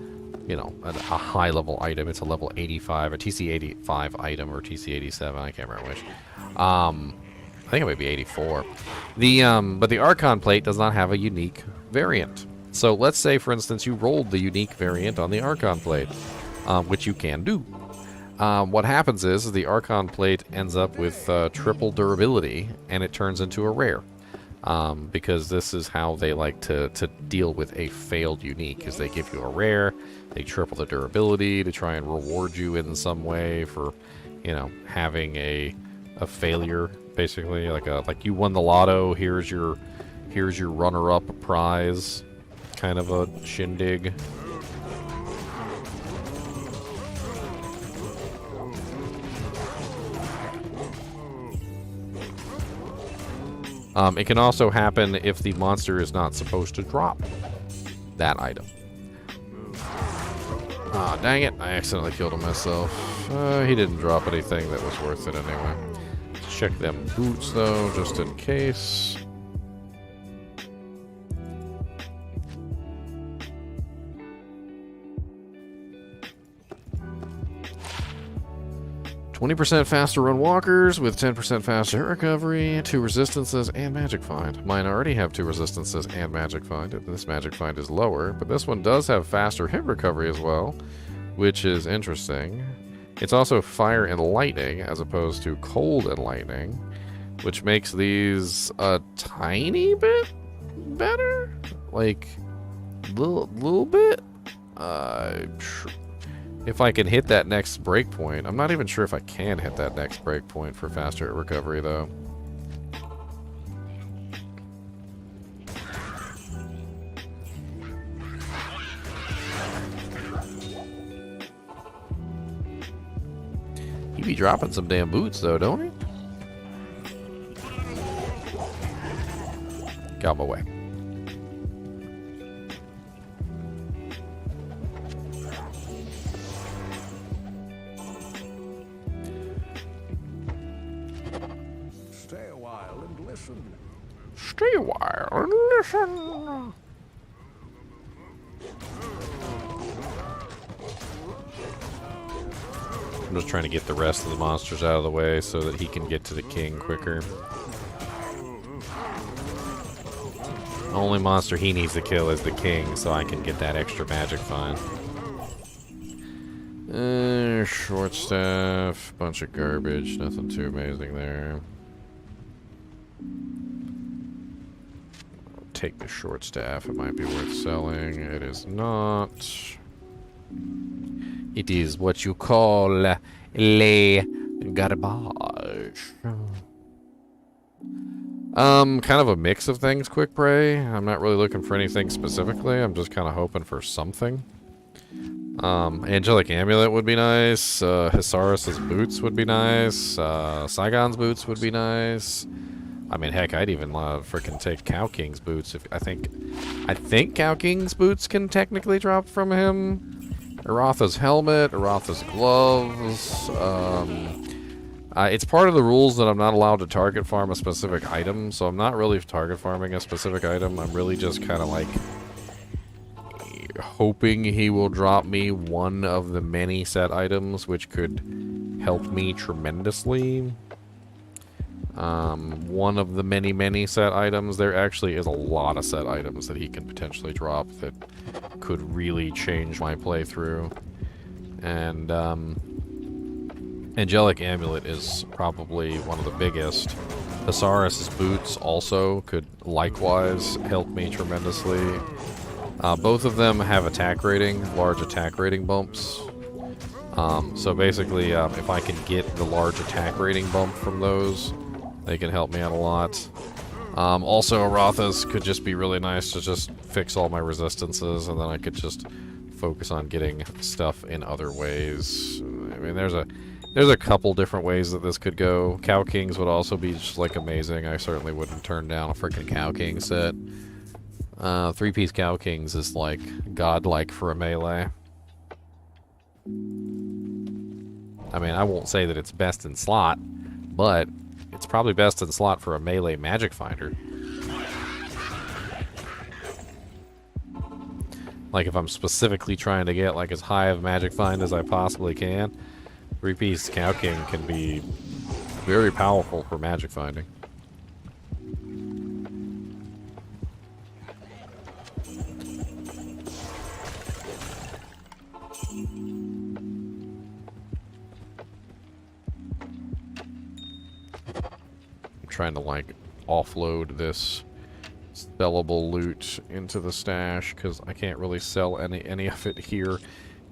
you know, a high level item. It's a level 85, a TC 85 item, or TC 87. I can't remember which. I think it might be 84. But the Archon plate does not have a unique variant. So let's say, for instance, you rolled the unique variant on the Archon plate, which you can do. What happens is the Archon plate ends up with triple durability, and it turns into a rare. Because this is how they like to deal with a failed unique, is they give you a rare, they triple the durability to try and reward you in some way for, you know, having a failure, basically. Like you won the lotto, here's your runner-up prize, kind of a shindig. It can also happen if the monster is not supposed to drop that item. Ah, dang it. I accidentally killed him myself. He didn't drop anything that was worth it anyway. Let's check them boots, though, just in case. %, faster run walkers with 10% faster hit recovery, 2 resistances, and magic find. Mine already have 2 resistances and magic find. This magic find is lower, but this one does have faster hit recovery as well, which is interesting. It's also fire and lightning as opposed to cold and lightning, which makes these a tiny bit better, like little bit. If I can hit that next breakpoint. I'm not even sure if I can hit that next breakpoint for faster hit recovery, though. He be dropping some damn boots, though, don't he? Get out of my way. Stay a while and listen. Stay a while and listen. I'm just trying to get the rest of the monsters out of the way so that he can get to the king quicker. The only monster he needs to kill is the king, so I can get that extra magic find. Short staff, bunch of garbage, nothing too amazing there. Take the short staff, it might be worth selling. It is not. It is what you call le garbage. Kind of a mix of things, Quick Prey. I'm not really looking for anything specifically. I'm just kind of hoping for something. Angelic Amulet would be nice. Hisaurus' boots would be nice. Saigon's boots would be nice. I mean, heck, I'd even freaking take Cow King's boots. If I think Cow King's boots can technically drop from him. Aratha's helmet, Aratha's gloves. It's part of the rules that I'm not allowed to target farm a specific item, so I'm not really target farming a specific item. I'm really just kind of like hoping he will drop me one of the many set items, which could help me tremendously. One of the many set items. There actually is a lot of set items that he can potentially drop that could really change my playthrough. And Angelic Amulet is probably one of the biggest. Hisaurus' boots also could likewise help me tremendously. Both of them have attack rating, large attack rating bumps. So basically, if I can get the large attack rating bump from those, they can help me out a lot. Also, Aratha's could just be really nice to just fix all my resistances, and then I could just focus on getting stuff in other ways. I mean, there's a couple different ways that this could go. Cow Kings would also be just, like, amazing. I certainly wouldn't turn down a freaking Cow King set. 3-piece Cow Kings is, like, godlike for a melee. I mean, I won't say that it's best in slot, but it's probably best in slot for a melee magic finder. Like, if I'm specifically trying to get, like, as high of magic find as I possibly can, 3-piece Cow King can be very powerful for magic finding. Trying to like offload this sellable loot into the stash because I can't really sell any of it here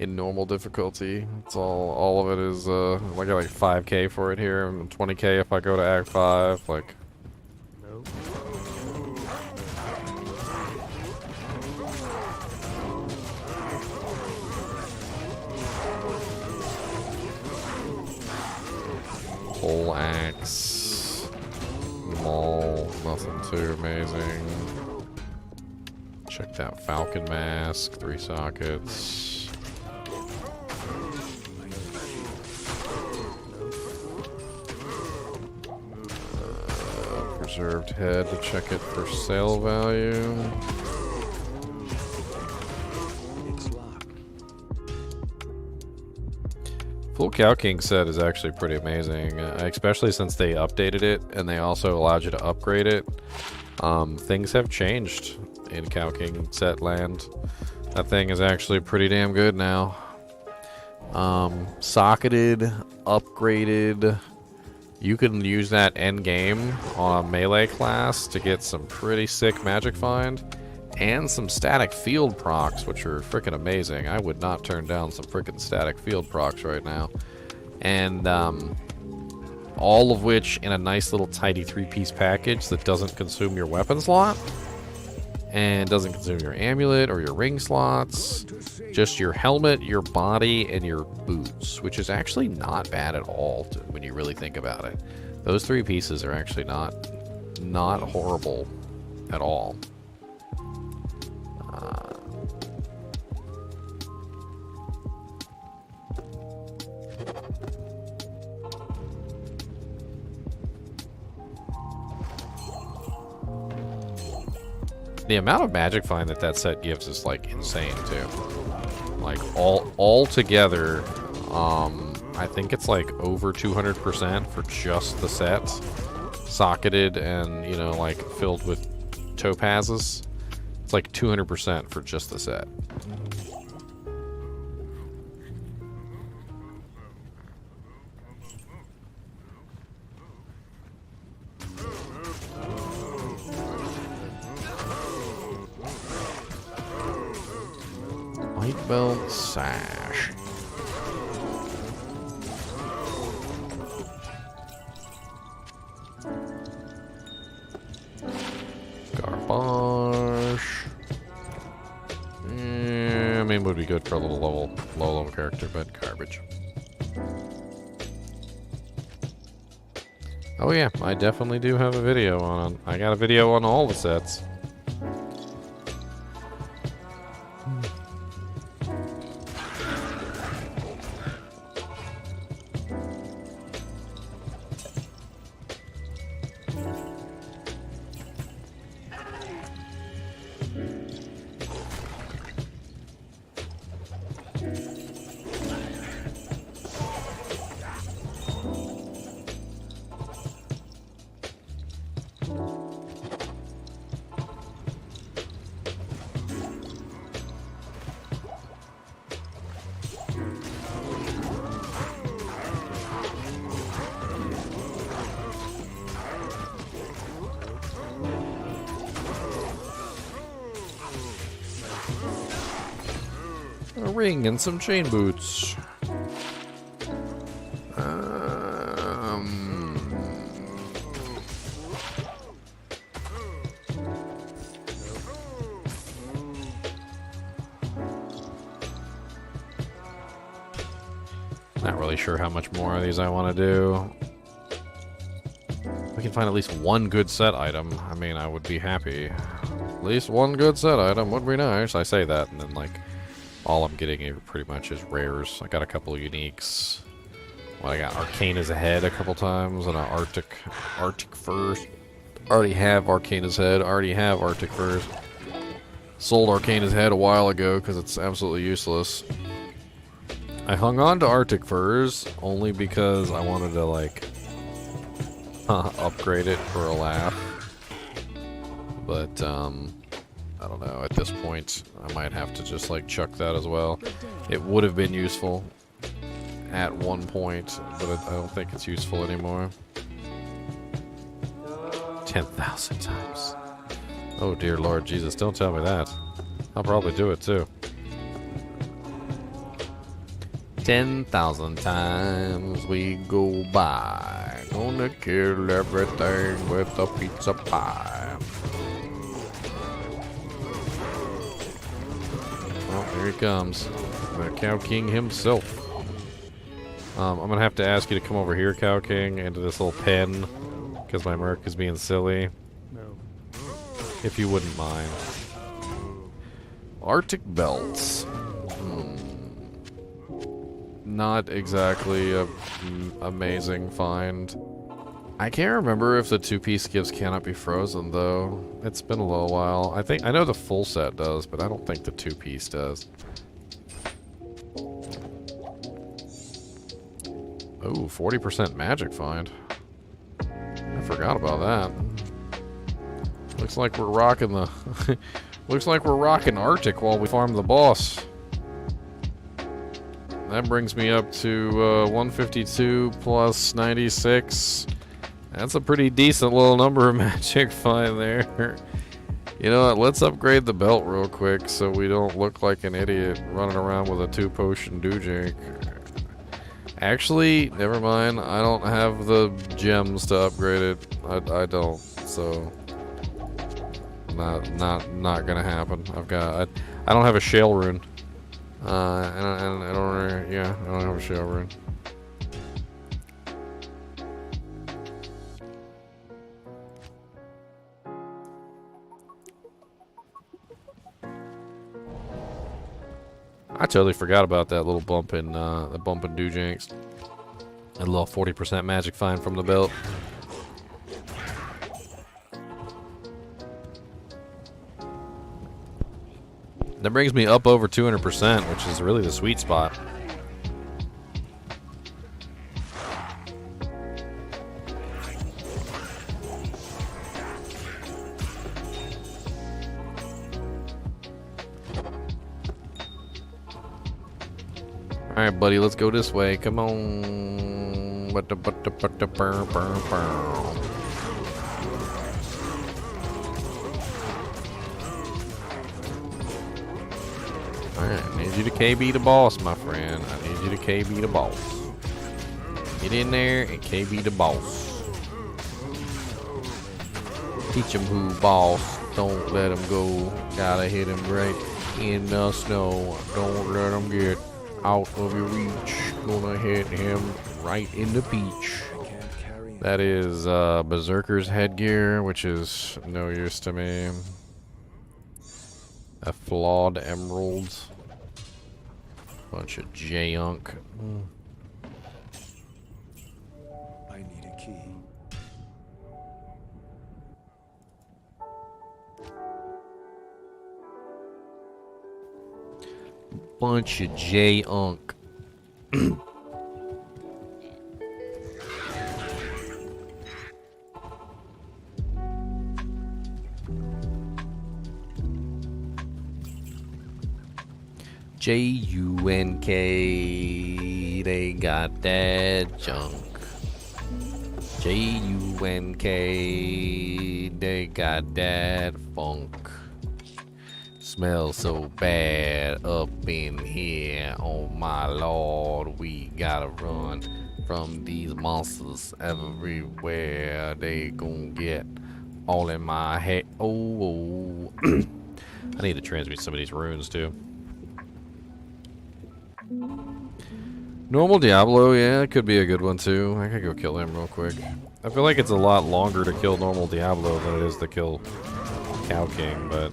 in normal difficulty. It's all of it is I got like 5k for it here and 20k if I go to Act 5. Like, pole axe. Maul, nothing too amazing. Checked out Falcon Mask, 3 sockets. Preserved head to check it for sale value. Full Cow King set is actually pretty amazing, especially since they updated it and they also allowed you to upgrade it. Things have changed in Cow King set land. That thing is actually pretty damn good now. Socketed, upgraded. You can use that end game on a melee class to get some pretty sick magic find. And some static field procs, which are freaking amazing. I would not turn down some freaking static field procs right now. And all of which in a nice little tidy 3-piece package that doesn't consume your weapon slot. And doesn't consume your amulet or your ring slots. Just your helmet, your body, and your boots, which is actually not bad at all when you really think about it. Those 3 pieces are actually not horrible at all. The amount of magic find that set gives is like insane too. Like all together, I think it's like over 200% for just the set, socketed and, you know, like filled with topazes. It's like 200% for just the set. White belt sash. Garbage. I mean, would be good for a little low level character, but garbage. Oh yeah, I definitely do have a video on. I got a video on all the sets. A ring and some chain boots. Not really sure how much more of these I want to do. If we can find at least one good set item, I mean, I would be happy. At least one good set item would be nice. I say that, and then, like, all I'm getting here pretty much is rares. I got a couple of uniques. Well, I got Arcana's Head a couple times, and an Arctic Furs. Already have Arcana's Head. Already have Arctic Furs. Sold Arcana's Head a while ago because it's absolutely useless. I hung on to Arctic Furs only because I wanted to, like, upgrade it for a laugh. But, I don't know, at this point, I might have to just, like, chuck that as well. It would have been useful at one point, but I don't think it's useful anymore. 10,000 times. Oh, dear Lord Jesus, don't tell me that. I'll probably do it, too. 10,000 times we go by. Gonna kill everything with a pizza pie. Well, here he comes. The Cow King himself. I'm gonna have to ask you to come over here, Cow King, into this little pen, because my Merc is being silly. No. If you wouldn't mind. Arctic belts. Not exactly a amazing find. I can't remember if the two-piece gifts cannot be frozen, though. It's been a little while. I know the full set does, but I don't think the two-piece does. Oh, 40% magic find. I forgot about that. Looks like we're rocking the... Looks like we're rocking Arctic while we farm the boss. That brings me up to 152 plus 96. That's a pretty decent little number of magic find there. You know what, let's upgrade the belt real quick so we don't look like an idiot running around with a 2-potion doujink. Actually, never mind, I don't have the gems to upgrade it. I don't, so... not gonna happen. I don't have a shale rune. And I don't. Yeah, I don't have a shale rune. I totally forgot about that little bump in Doojanks. A little 40% magic find from the belt. That brings me up over 200%, which is really the sweet spot. Alright, buddy, let's go this way. Come on. Alright, I need you to KB the boss, my friend. I need you to KB the boss. Get in there and KB the boss. Teach him who boss. Don't let him go. Gotta hit him right in the snow. Don't let him get out of your reach. Gonna hit him right in the peach. That is Berserker's headgear, which is no use to me. A flawed emerald. Bunch of junk. I need a key. Bunch of junk. Junk, they got that junk. Junk, they got that funk. Smells so bad up in here. Oh my lord, we gotta run from these monsters everywhere. They gon' get all in my head. Oh. I need to transmute some of these runes too. Normal Diablo, yeah, it could be a good one too. I could go kill him real quick. I feel like it's a lot longer to kill normal Diablo than it is to kill Cow King, but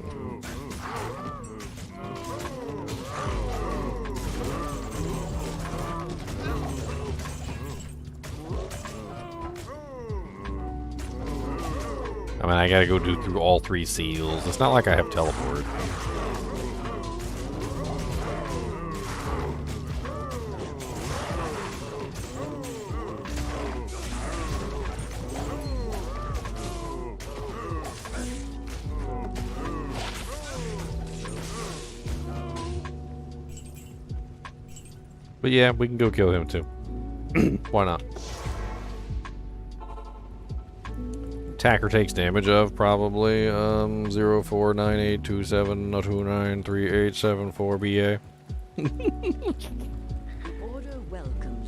I mean, I gotta go through all 3 seals. It's not like I have teleport. But yeah, we can go kill him too. Why not? Attacker takes damage of probably 049827293874 BA. Order welcomes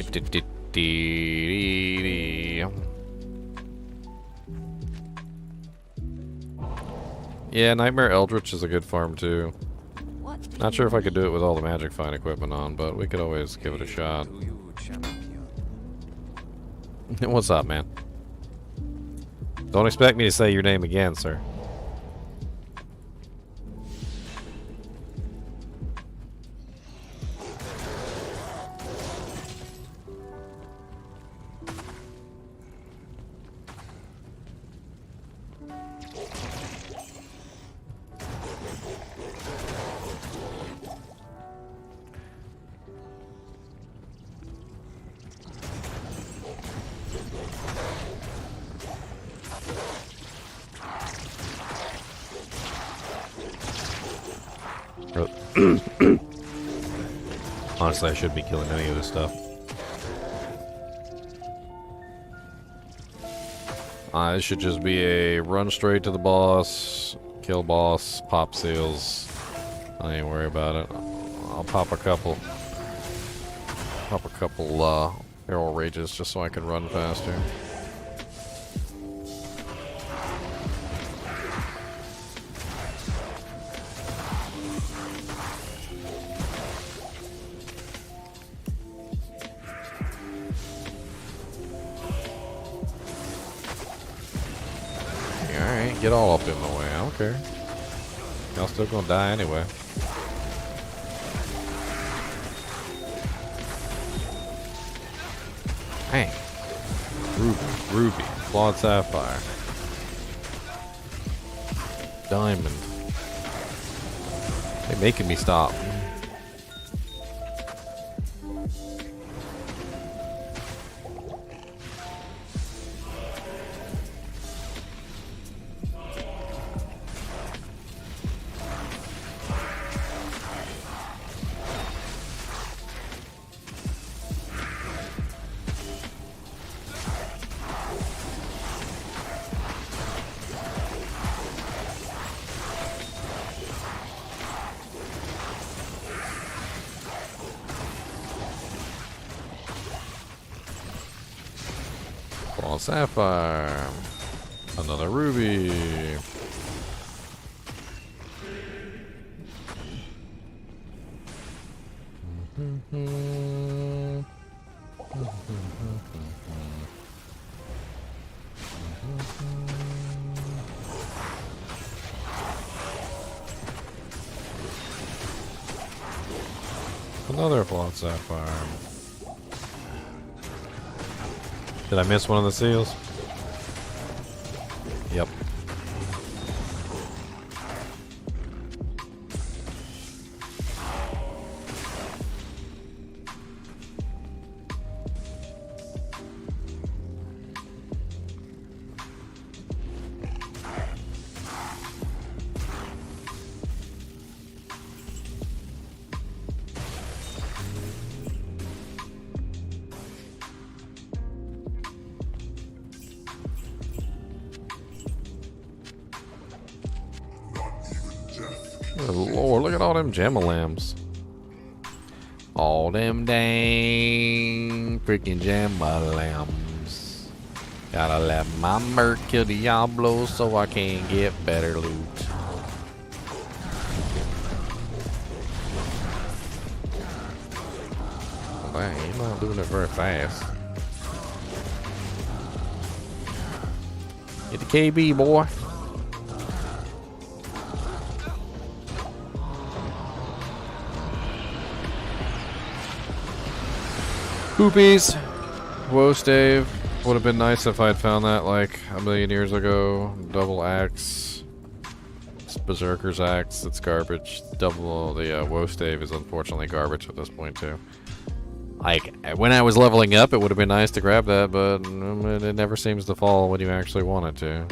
Yeah, Nightmare Eldritch is a good farm too. what do Not sure you if I could need? do it with all the Magic Find equipment on, but we could always give it a shot. What's up, man? Don't expect me to say your name again, sir. Honestly, I shouldn't be killing any of this stuff. This should just be a run straight to the boss, kill boss, pop seals. I ain't worry about it. I'll pop a couple arrow rages just so I can run faster. can't get all up in the way. I don't care. Y'all still gonna die anyway. Hey. Ruby. Clawed sapphire. Diamond. They're making me stop. Ball sapphire. Another ruby. Another flawed sapphire. Did I miss one of the seals? Yep. Good Lord, look at all them jamalams. All them dang freaking jamalams. Gotta let my merc kill Diablo so I can get better loot. Oh, dang, he's not doing it very fast. Get the KB, boy. Poopies. Whoa, Stave. Would have been nice if I'd found that like a million years ago. Double axe. It's Berserker's axe. It's garbage. Double the Woe Stave is unfortunately garbage at this point too. Like when I was leveling up, it would have been nice to grab that, but it never seems to fall when you actually want it to.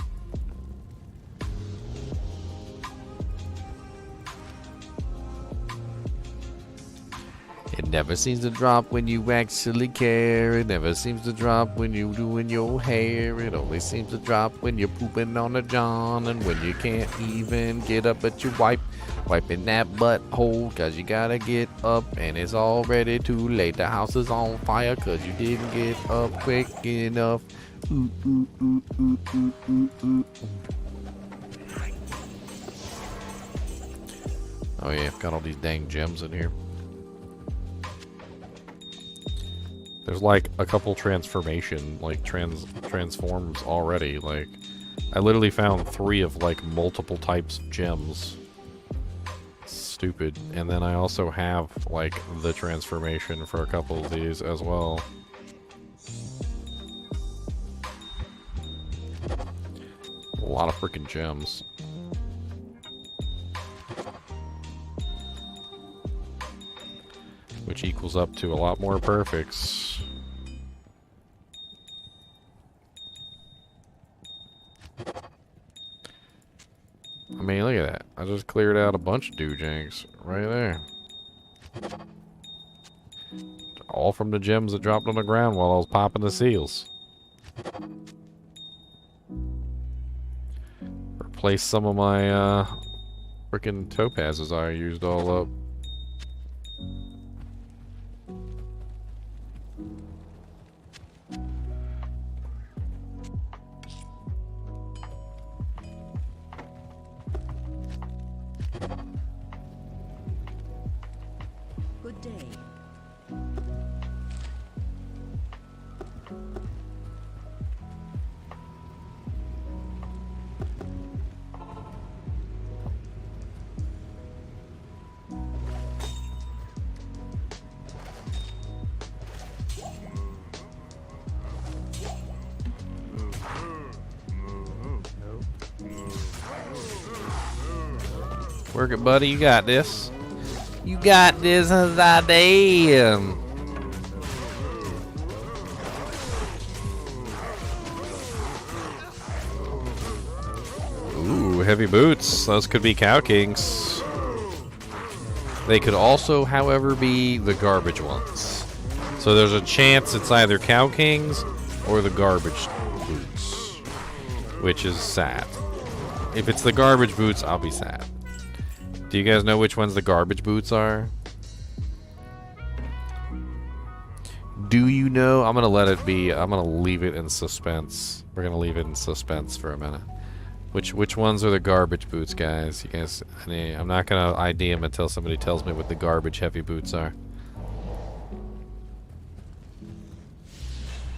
It never seems to drop when you actually care. It never seems to drop when you doing your hair. It only seems to drop when you're pooping on a john. And when you can't even get up but you wiping that butthole. Cause you gotta get up and it's already too late. The house is on fire cause you didn't get up quick enough. Ooh, ooh, ooh, ooh, ooh, ooh, ooh. Oh yeah, I've got all these dang gems in here. There's like a couple transformation, like transforms already. Like, I literally found 3 of like multiple types of gems. Stupid. And then I also have like the transformation for a couple of these as well. A lot of freaking gems. Which equals up to a lot more perfects. I mean, look at that. I just cleared out a bunch of doojanks right there. All from the gems that dropped on the ground while I was popping the seals. Replaced some of my freaking topazes I used all up. Good day. Work it, buddy. You got this. You got this as I damn. Ooh, heavy boots. Those could be Cow Kings. They could also, however, be the garbage ones. So there's a chance it's either Cow Kings or the garbage boots, which is sad. If it's the garbage boots, I'll be sad. Do you guys know which ones the garbage boots are? Do you know? I'm gonna let it be. I'm gonna leave it in suspense. We're gonna leave it in suspense for a minute. Which ones are the garbage boots, guys? You guys, I'm not gonna ID them until somebody tells me what the garbage heavy boots are.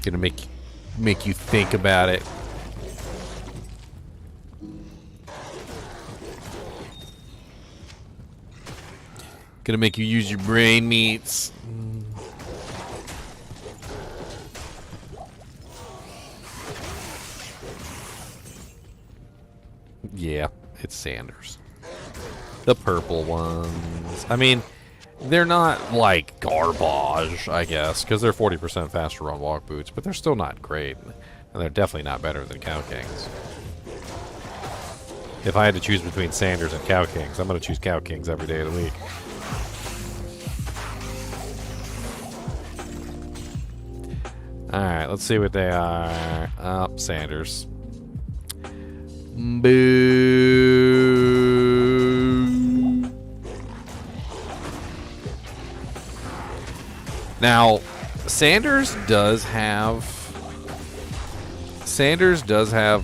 Gonna make you think about it. Gonna make you use your brain meats. Yeah, it's Sanders. The purple ones. I mean, they're not like garbage, I guess, because they're 40% faster on walk boots, but they're still not great. And they're definitely not better than Cow Kings. If I had to choose between Sanders and Cow Kings, I'm going to choose Cow Kings every day of the week. Alright, let's see what they are. Oh, Sanders. Boo. Now, Sanders does have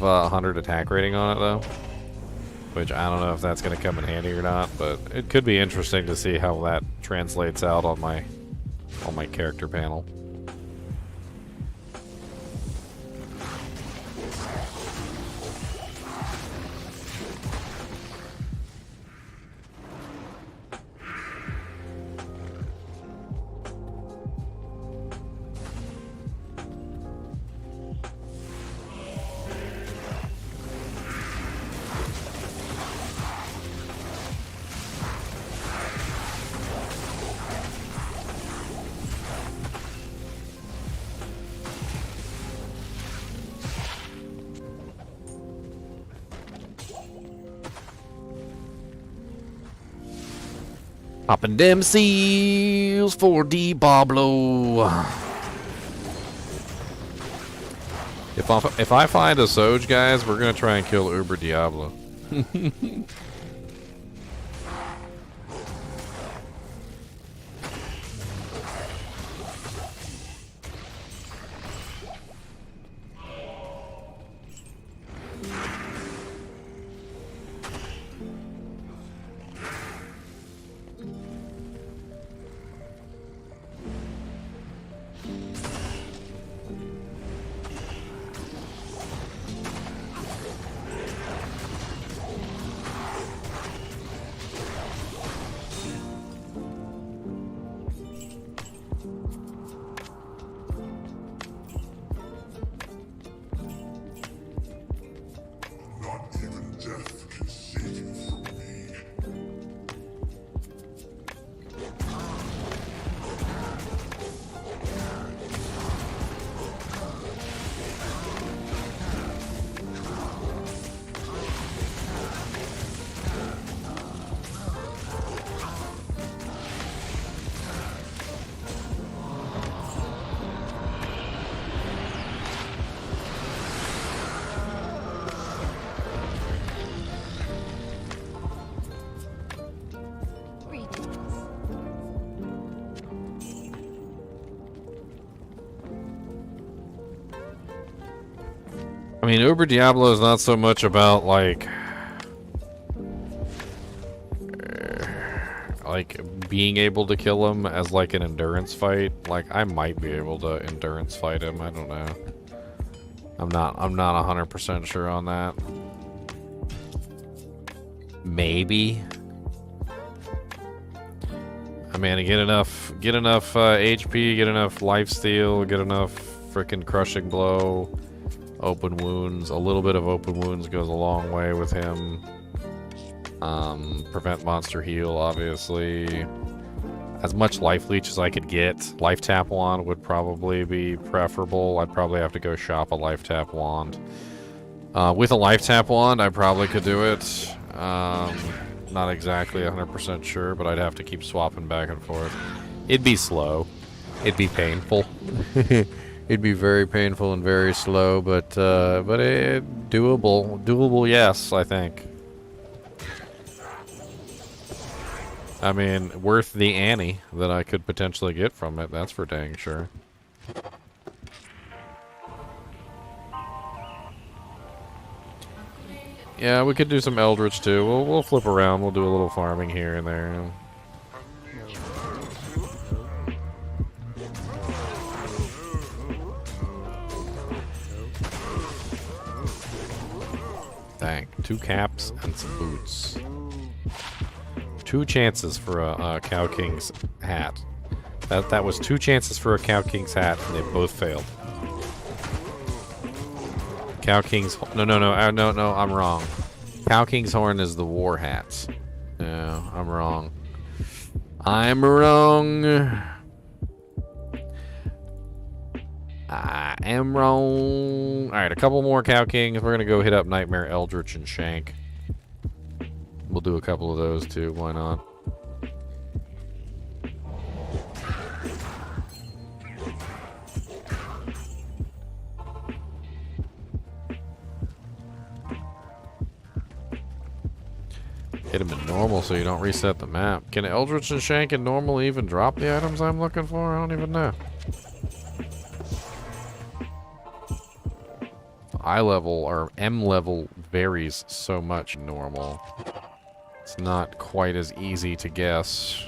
100 attack rating on it though, which I don't know if that's going to come in handy or not, but it could be interesting to see how that translates out on my character panel. Popping them seals for Diablo. If I find a Soj, guys, we're gonna try and kill Uber Diablo. I mean, Uber Diablo is not so much about like being able to kill him as like an endurance fight. Like I might be able to endurance fight him. I don't know. I'm not 100% sure on that. Maybe. I mean, get enough HP, get enough lifesteal, get enough freaking crushing blow. Open wounds. A little bit of open wounds goes a long way with him. Prevent monster heal, obviously. As much life leech as I could get. Life tap wand would probably be preferable. I'd probably have to go shop a life tap wand. With a life tap wand, I probably could do it. Not exactly 100% sure, but I'd have to keep swapping back and forth. It'd be slow. It'd be painful. It'd be very painful and very slow, but doable. Doable, yes, I think. I mean, worth the ante that I could potentially get from it, that's for dang sure. Yeah, we could do some Eldritch too. We'll flip around. We'll do a little farming here and there. Dang, 2 caps and some boots. 2 chances for a Cow King's hat. That was 2 chances for a Cow King's hat, and they both failed. Cow King's... No, I'm wrong. Cow King's horn is the war hat. No, I'm wrong. I'm wrong. I am wrong. Alright, a couple more Cow Kings. We're gonna go hit up Nightmare, Eldritch, and Shank. We'll do a couple of those too. Why not? Hit him in normal so you don't reset the map. Can Eldritch and Shank in normal even drop the items I'm looking for? I don't even know. I level or M level varies so much in normal. It's not quite as easy to guess.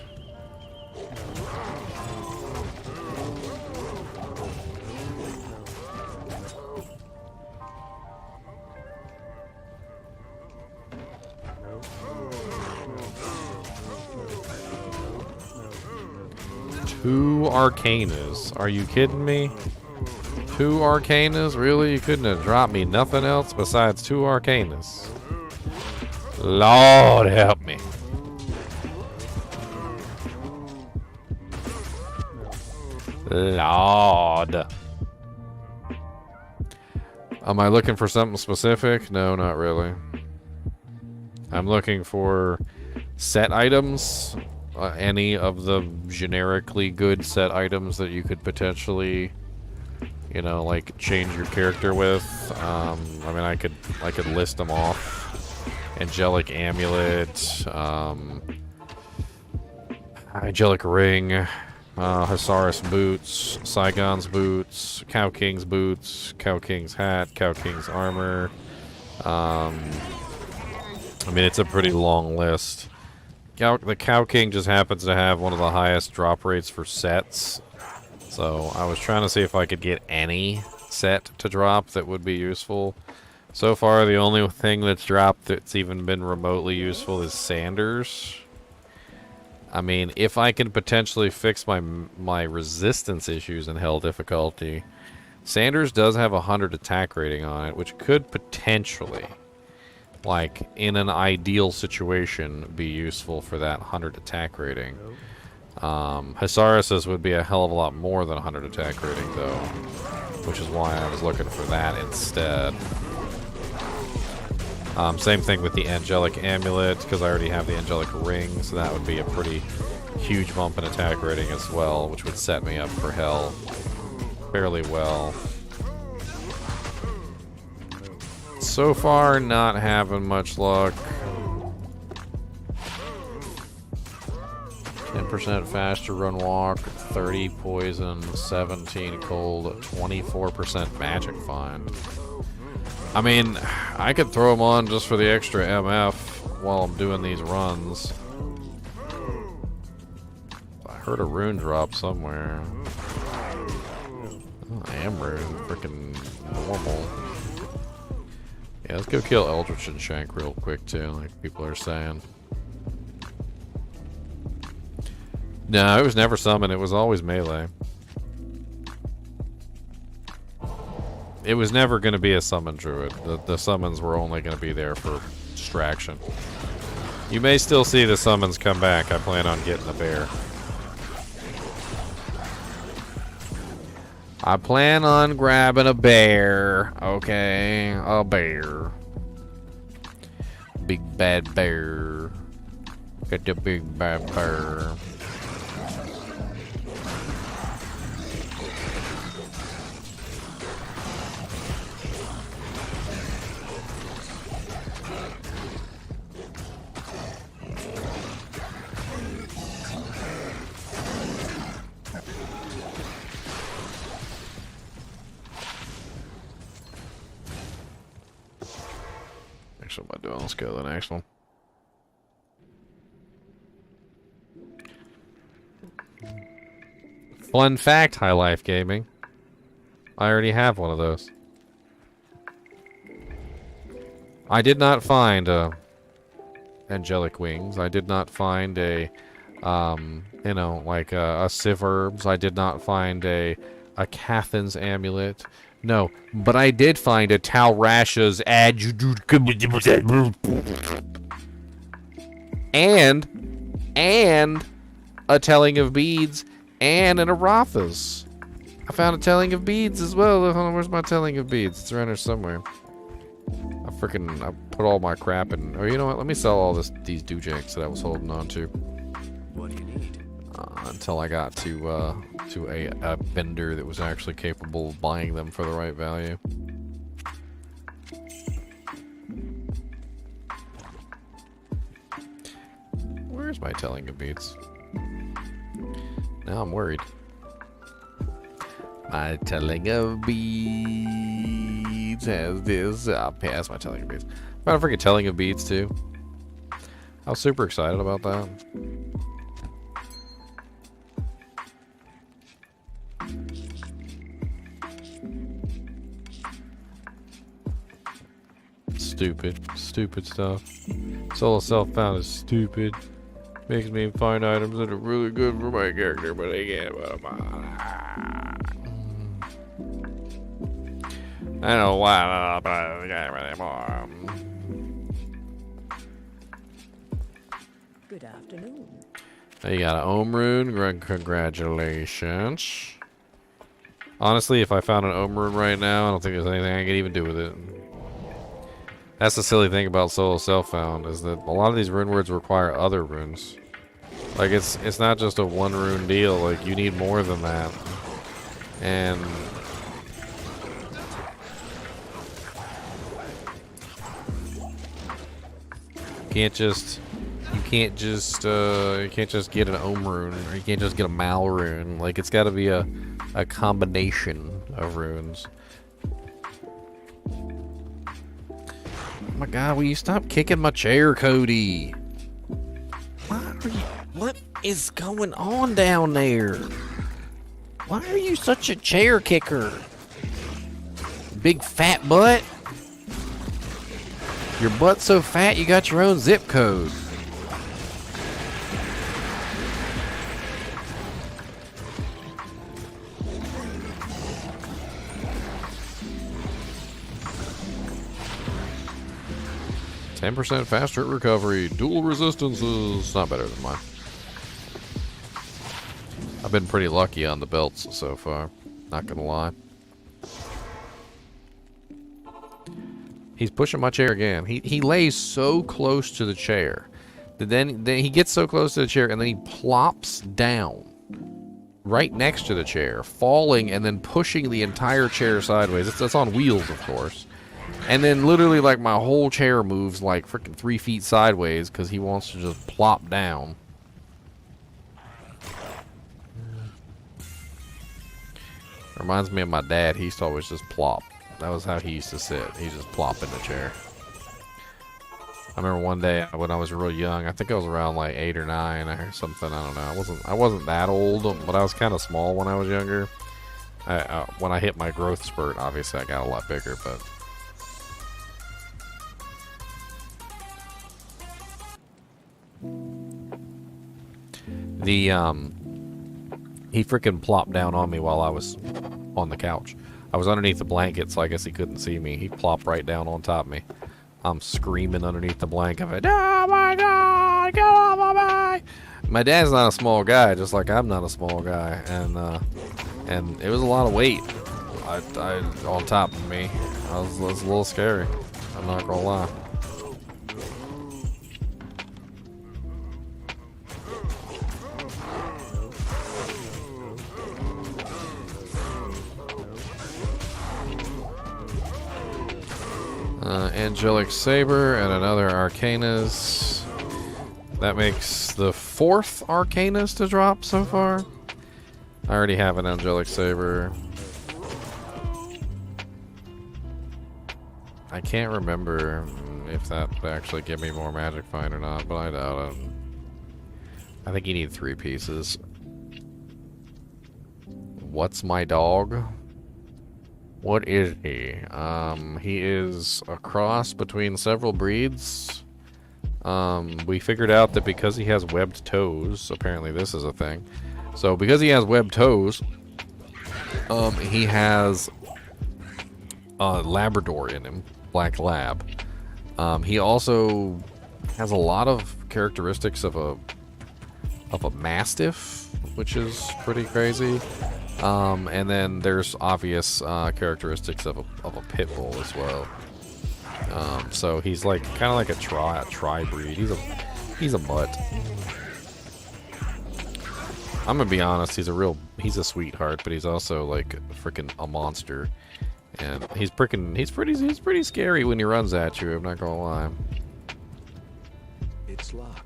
Two Arcanas. Are you kidding me? 2 Arcanas? Really? You couldn't have dropped me nothing else besides 2 Arcanas. Lord help me. Lord. Am I looking for something specific? No, not really. I'm looking for set items. Any of the generically good set items that you could potentially, you know, like change your character with. I mean, I could list them off. Angelic Amulet, Angelic Ring, Hasaris Boots, Saigon's Boots, Cow King's Boots, Cow King's Hat, Cow King's Armor. I mean, it's a pretty long list. The Cow King just happens to have one of the highest drop rates for sets. So I was trying to see if I could get any set to drop that would be useful. So far, the only thing that's dropped that's even been remotely useful is Sanders. I mean, if I can potentially fix my resistance issues in Hell difficulty, Sanders does have a 100 attack rating on it, which could potentially, like, in an ideal situation, be useful for that 100 attack rating. Hasaris's would be a hell of a lot more than 100 attack rating, though, which is why I was looking for that instead. Same thing with the Angelic Amulet, because I already have the Angelic Ring, so that would be a pretty huge bump in attack rating as well, which would set me up for Hell fairly well. So far, not having much luck. 10% faster run walk, 30 poison, 17 cold, 24% magic find. I mean, I could throw them on just for the extra MF while I'm doing these runs. I heard a rune drop somewhere. Oh, I am rune, freaking normal. Yeah, let's go kill Eldritch and Shank real quick too, like people are saying. No, it was never summon, it was always melee. It was never going to be a summon druid. The summons were only going to be there for distraction. You may still see the summons come back. I plan on getting the bear. I plan on grabbing a bear. Okay, a bear. Big bad bear. Get the big bad bear. Actually, what am I doing? Let's go to the next one. Fun fact, High Life Gaming. I already have one of those. I did not find angelic wings. I did not find a, you know, like a Civ Herbs. I did not find a Cathin's amulet. No, but I did find a Tal Rasha's and a Telling of Beads and an Aratha's. I found a Telling of Beads as well. Hold on, where's my Telling of Beads? It's around here somewhere. I put all my crap in. Oh, you know what? Let me sell all these doojanks that I was holding on to. What do you need? Until I got to a vendor that was actually capable of buying them for the right value. Where's my Telling of Beads? Now I'm worried. My Telling of Beads has this. I'll pass my Telling of Beads. Found a freaking Telling of Beads too. I was super excited about that. Stupid stuff. Solo self-found is stupid. Makes me find items that are really good for my character, but I can't. I don't know why I'm not the game anymore. Good afternoon. You got an Ohm rune. Congratulations. Honestly, if I found an Ohm rune right now, I don't think there's anything I could even do with it. That's the silly thing about solo self-found, is that a lot of these rune words require other runes. Like, it's not just a one rune deal, like, you need more than that. And you can't just get an Ohm rune, or you can't just get a Mal rune. Like, it's gotta be a combination of runes. Oh my god, will you stop kicking my chair, Cody? What is going on down there? Why are you such a chair kicker? Big fat butt? Your butt's so fat you got your own zip code. 10% faster at recovery. Dual resistances. Not better than mine. I've been pretty lucky on the belts so far. Not gonna lie. He's pushing my chair again. He lays so close to the chair. Then he gets so close to the chair and then he plops down right next to the chair, falling and then pushing the entire chair sideways. It's on wheels, of course. And then literally, like, my whole chair moves like freaking 3 feet sideways because he wants to just plop down. Reminds me of my dad. He used to always just plop. That was how he used to sit. He just plop in the chair. I remember one day when I was real young. I think I was around like 8 or 9 or something. I don't know. I wasn't that old, but I was kind of small when I was younger. When I hit my growth spurt, obviously I got a lot bigger, but. He freaking plopped down on me while I was on the couch. I was underneath the blanket, so I guess he couldn't see me. He plopped right down on top of me. I'm screaming underneath the blanket. Oh my god! My dad's not a small guy, just like I'm not a small guy, and it was a lot of weight. I on top of me. It was a little scary. I'm not gonna lie. Angelic Saber and another Arcanus. That makes the 4th Arcanus to drop so far. I already have an Angelic Saber. I can't remember if that would actually give me more Magic Find or not, but I doubt it. I think you need 3 pieces. What's my dog? What is he? He is a cross between several breeds. We figured out that because he has webbed toes, apparently this is a thing. So because he has webbed toes, he has a Labrador in him, Black Lab. He also has a lot of characteristics of a Mastiff, which is pretty crazy. And then there's obvious characteristics of a pit bull as well. So he's like kind of like a tri breed. He's a mutt. I'm gonna be honest. He's a sweetheart, but he's also like freaking a monster. And he's pretty scary when he runs at you. I'm not gonna lie. It's locked.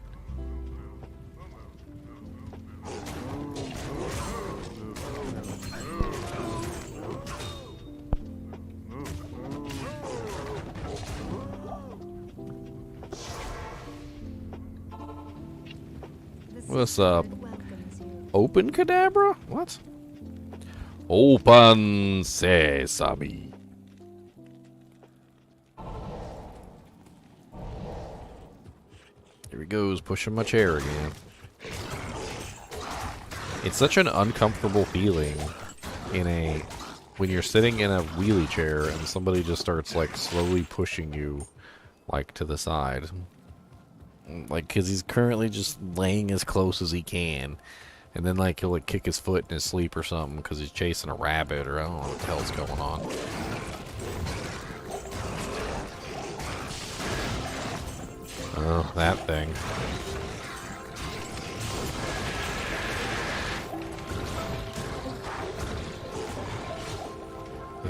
What's up? Open Cadabra? What? Open Sesame. Here he goes, pushing my chair again. It's such an uncomfortable feeling when you're sitting in a wheelie chair and somebody just starts like slowly pushing you like to the side. Like, cause he's currently just laying as close as he can. And then like he'll like kick his foot in his sleep or something because he's chasing a rabbit or I don't know what the hell's going on. Oh, that thing.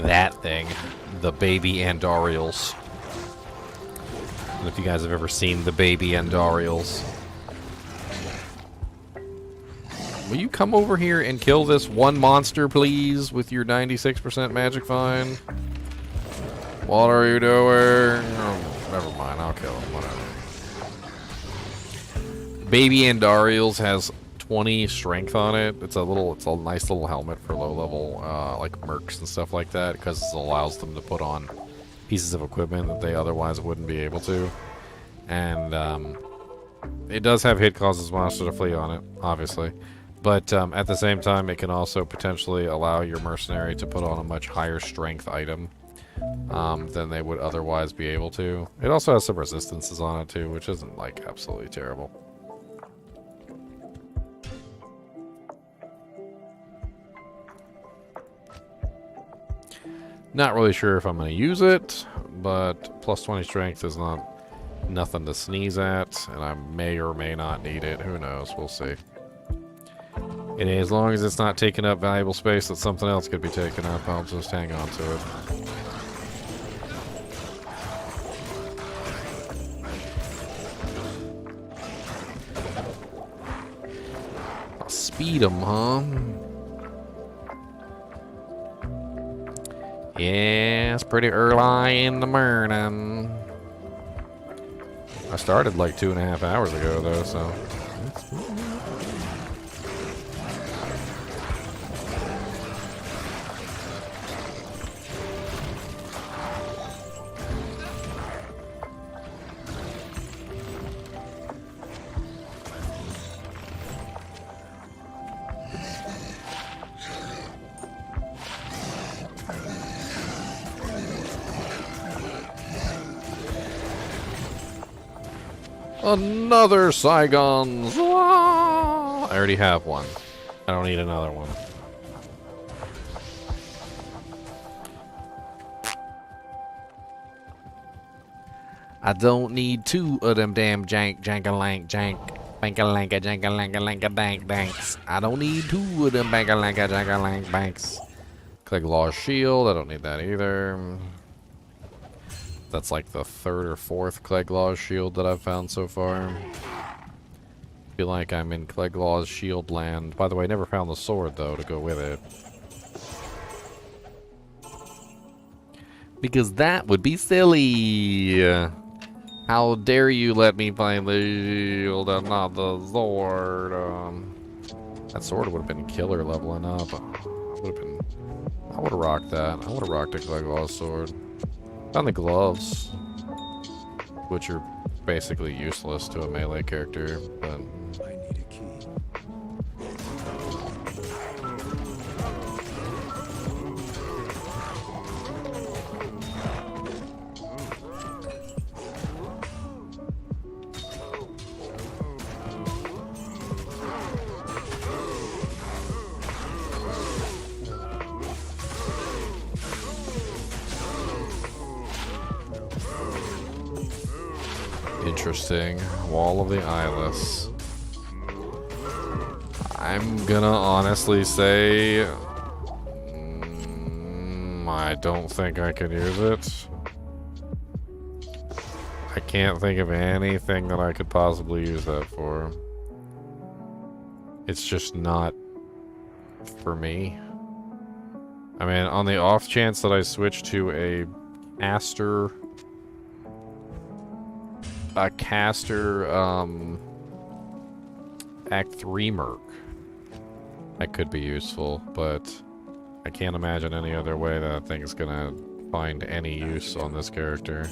That thing. The baby Andariels. I don't know if you guys have ever seen the baby Andariels. Will you come over here and kill this one monster, please, with your 96% magic find? What are you doing? Oh, never mind, I'll kill him, whatever. Baby Andariels has 20 strength on it. It's a nice little helmet for low level, like mercs and stuff like that, because it allows them to put on pieces of equipment that they otherwise wouldn't be able to. And it does have hit causes monster to flee on it, obviously. But at the same time, it can also potentially allow your mercenary to put on a much higher strength item than they would otherwise be able to. It also has some resistances on it too, which isn't like absolutely terrible. Not really sure if I'm going to use it, but plus 20 strength is nothing to sneeze at, and I may or may not need it. Who knows? We'll see. And as long as it's not taking up valuable space that something else could be taking up, I'll just hang on to it. I'll speed them, huh? Yeah, it's pretty early in the morning. I started like 2.5 hours ago, though, so... Another Saigon! I already have one. I don't need another one. I don't need two of them damn jank-a-lank-jank. Bank-a-lanka, jank-a-lanka-lanka, dank-danks. I don't need two of them bank-a-lanka, jank-a-lank banks. Click Law Shield. I don't need that either. That's like the third or fourth Cleglaw shield that I've found so far. Feel like I'm in Cleglaw's shield land. By the way, I never found the sword though to go with it. Because that would be silly. How dare you let me find the shield and not the sword? That sword would have been killer leveling up. I would have rocked that. I would have rocked a Cleglaw's sword. Found the gloves, which are basically useless to a melee character, but I need a key. interesting. Wall of the Eyeless. I'm gonna honestly say I don't think I can use it. I can't think of anything that I could possibly use that for. It's just not for me. I mean, on the off chance that I switch to a caster, Act 3 Merc, that could be useful, but I can't imagine any other way that thing's gonna find any use on this character.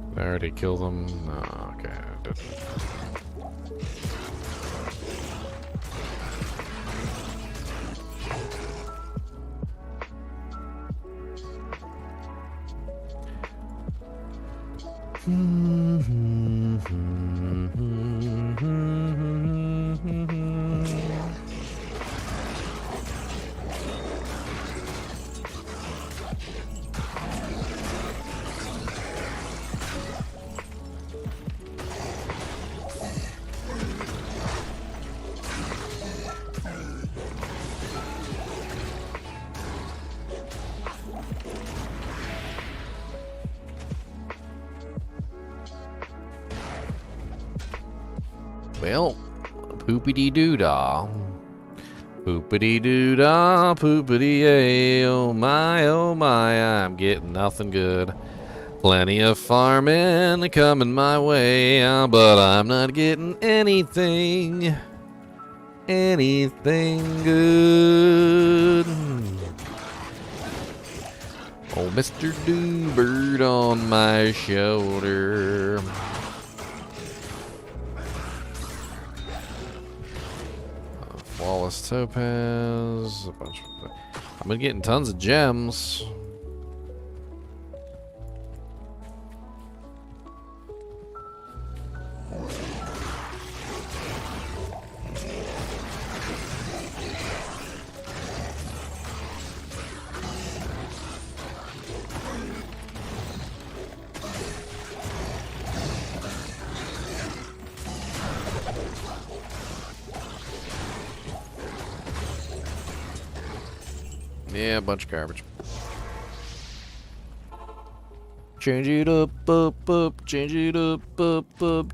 Did I already kill them? No, okay, I didn't. Well, poopity-doo-dah. Poopity-doo-dah, poopity-ay, oh my, I'm getting nothing good. Plenty of farming coming my way, but I'm not getting anything good. Oh, Mr. Doobird on my shoulder. Flawless Topaz, a bunch of... I've been getting tons of gems. Yeah, a bunch of garbage. Change it up, change it up,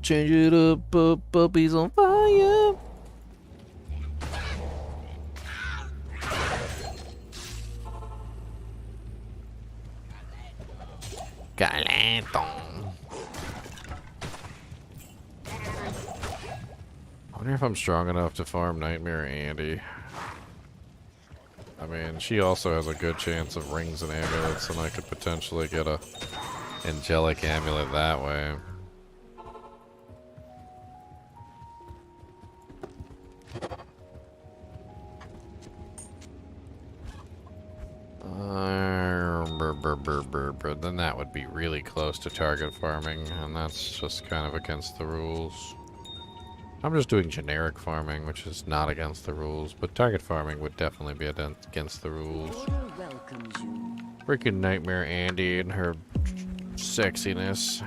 change it up, he's on fire. Caleton. I wonder if I'm strong enough to farm Nightmare Andy. I mean, she also has a good chance of rings and amulets, and I could potentially get a angelic amulet that way. But then that would be really close to target farming, and that's just kind of against the rules. I'm just doing generic farming, which is not against the rules, but target farming would definitely be against the rules. Order welcomes you. Freaking Nightmare Andy and her sexiness.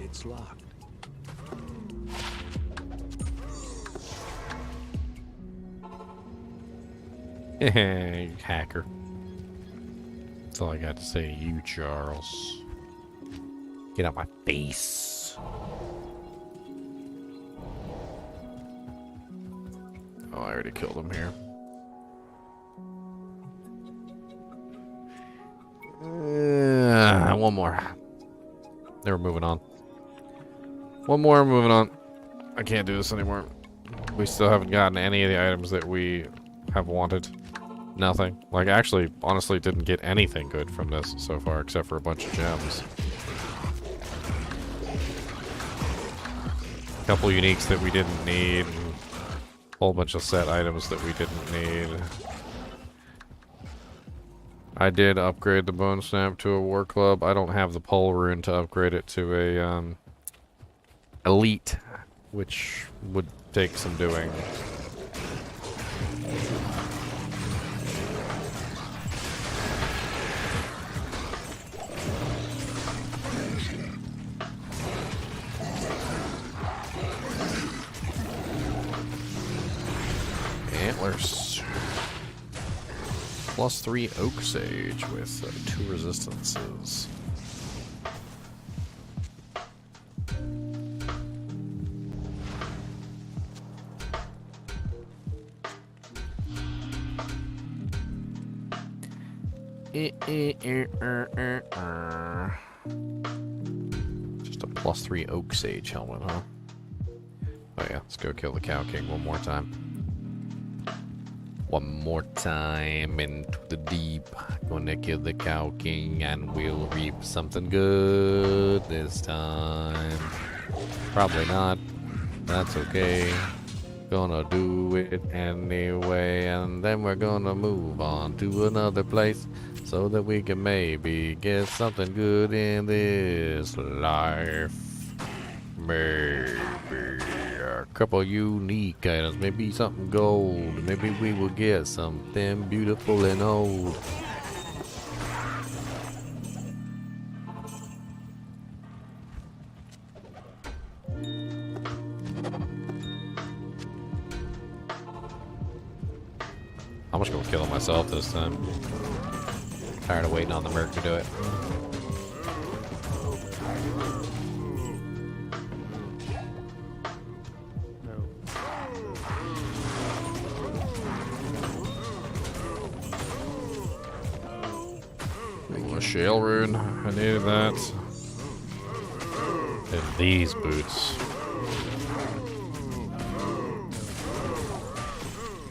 It's locked. You hacker. That's all I got to say to you, Charles. Get out my face. Oh, I already killed him here. One more. They were moving on. One more, moving on. I can't do this anymore. We still haven't gotten any of the items that we have wanted. Nothing. Like, actually, honestly, didn't get anything good from this so far, except for a bunch of gems. A couple uniques that we didn't need. A whole bunch of set items that we didn't need. I did upgrade the Bone Snap to a War Club. I don't have the Pole Rune to upgrade it to a, Elite, which would take some doing. Antlers. +3 Oak Sage with 2 resistances. Just a +3 Oak Sage helmet, huh? Oh yeah, let's go kill the Cow King one more time. One more time into the deep. Gonna kill the Cow King and we'll reap something good this time. Probably not. That's okay. Gonna do it anyway, and then we're gonna move on to another place so that we can maybe get something good in this life. Maybe a couple unique items, maybe something gold, maybe we will get something beautiful and old. I'm just gonna kill myself this time. Tired of waiting on the Merc to do it. Ooh, a Shale Rune. I needed that. And these boots.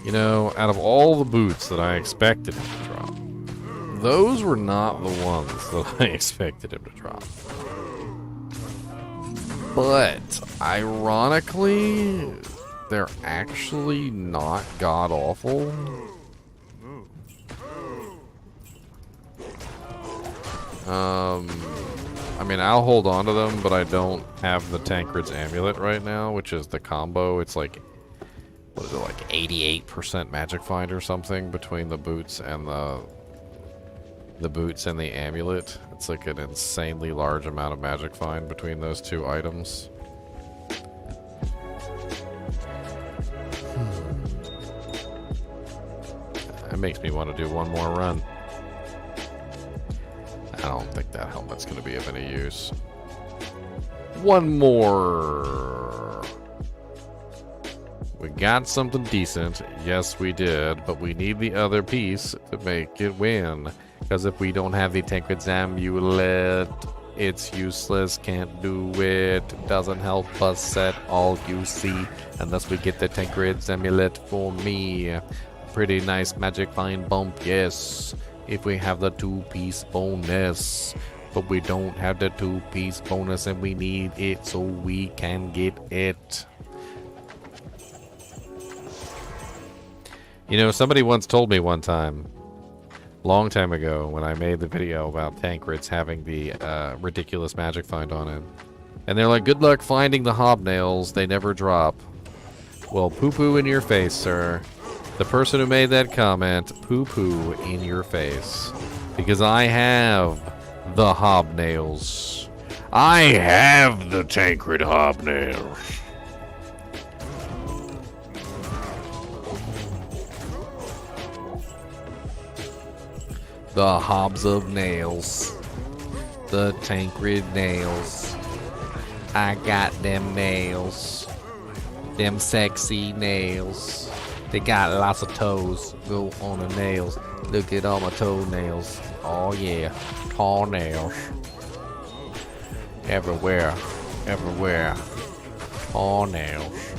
You know, out of all the boots that I expected him to drop, those were not the ones that I expected him to drop. But, ironically, they're actually not god-awful. I mean, I'll hold on to them, but I don't have the Tancred's Amulet right now, which is the combo. It's like, what is it, like 88% Magic Find or something between the boots and the boots and the amulet. It's like an insanely large amount of Magic Find between those two items. It makes me want to do one more run. I don't think that helmet's going to be of any use. One more. We got something decent. Yes, we did. But we need the other piece to make it win. Because if we don't have the Tancred's amulet, it's useless. Can't do it. Doesn't help us set all you see. Unless we get the Tancred's amulet for me. Pretty nice magic find bump, yes. If we have the 2-piece bonus. But we don't have the 2-piece bonus and we need it so we can get it. You know, somebody once told me one time, long time ago, when I made the video about Tancred's having the ridiculous magic find on it. And they're like, good luck finding the hobnails, they never drop. Well, poo-poo in your face, sir. The person who made that comment, poo-poo in your face. Because I have the hobnails. I have the Tancred hobnails. The hobs of nails. The Tancred nails. I got them nails. Them sexy nails. They got lots of toes. Go on the nails. Look at all my toenails. Oh yeah. Tall nails. Everywhere. Everywhere. Tall nails.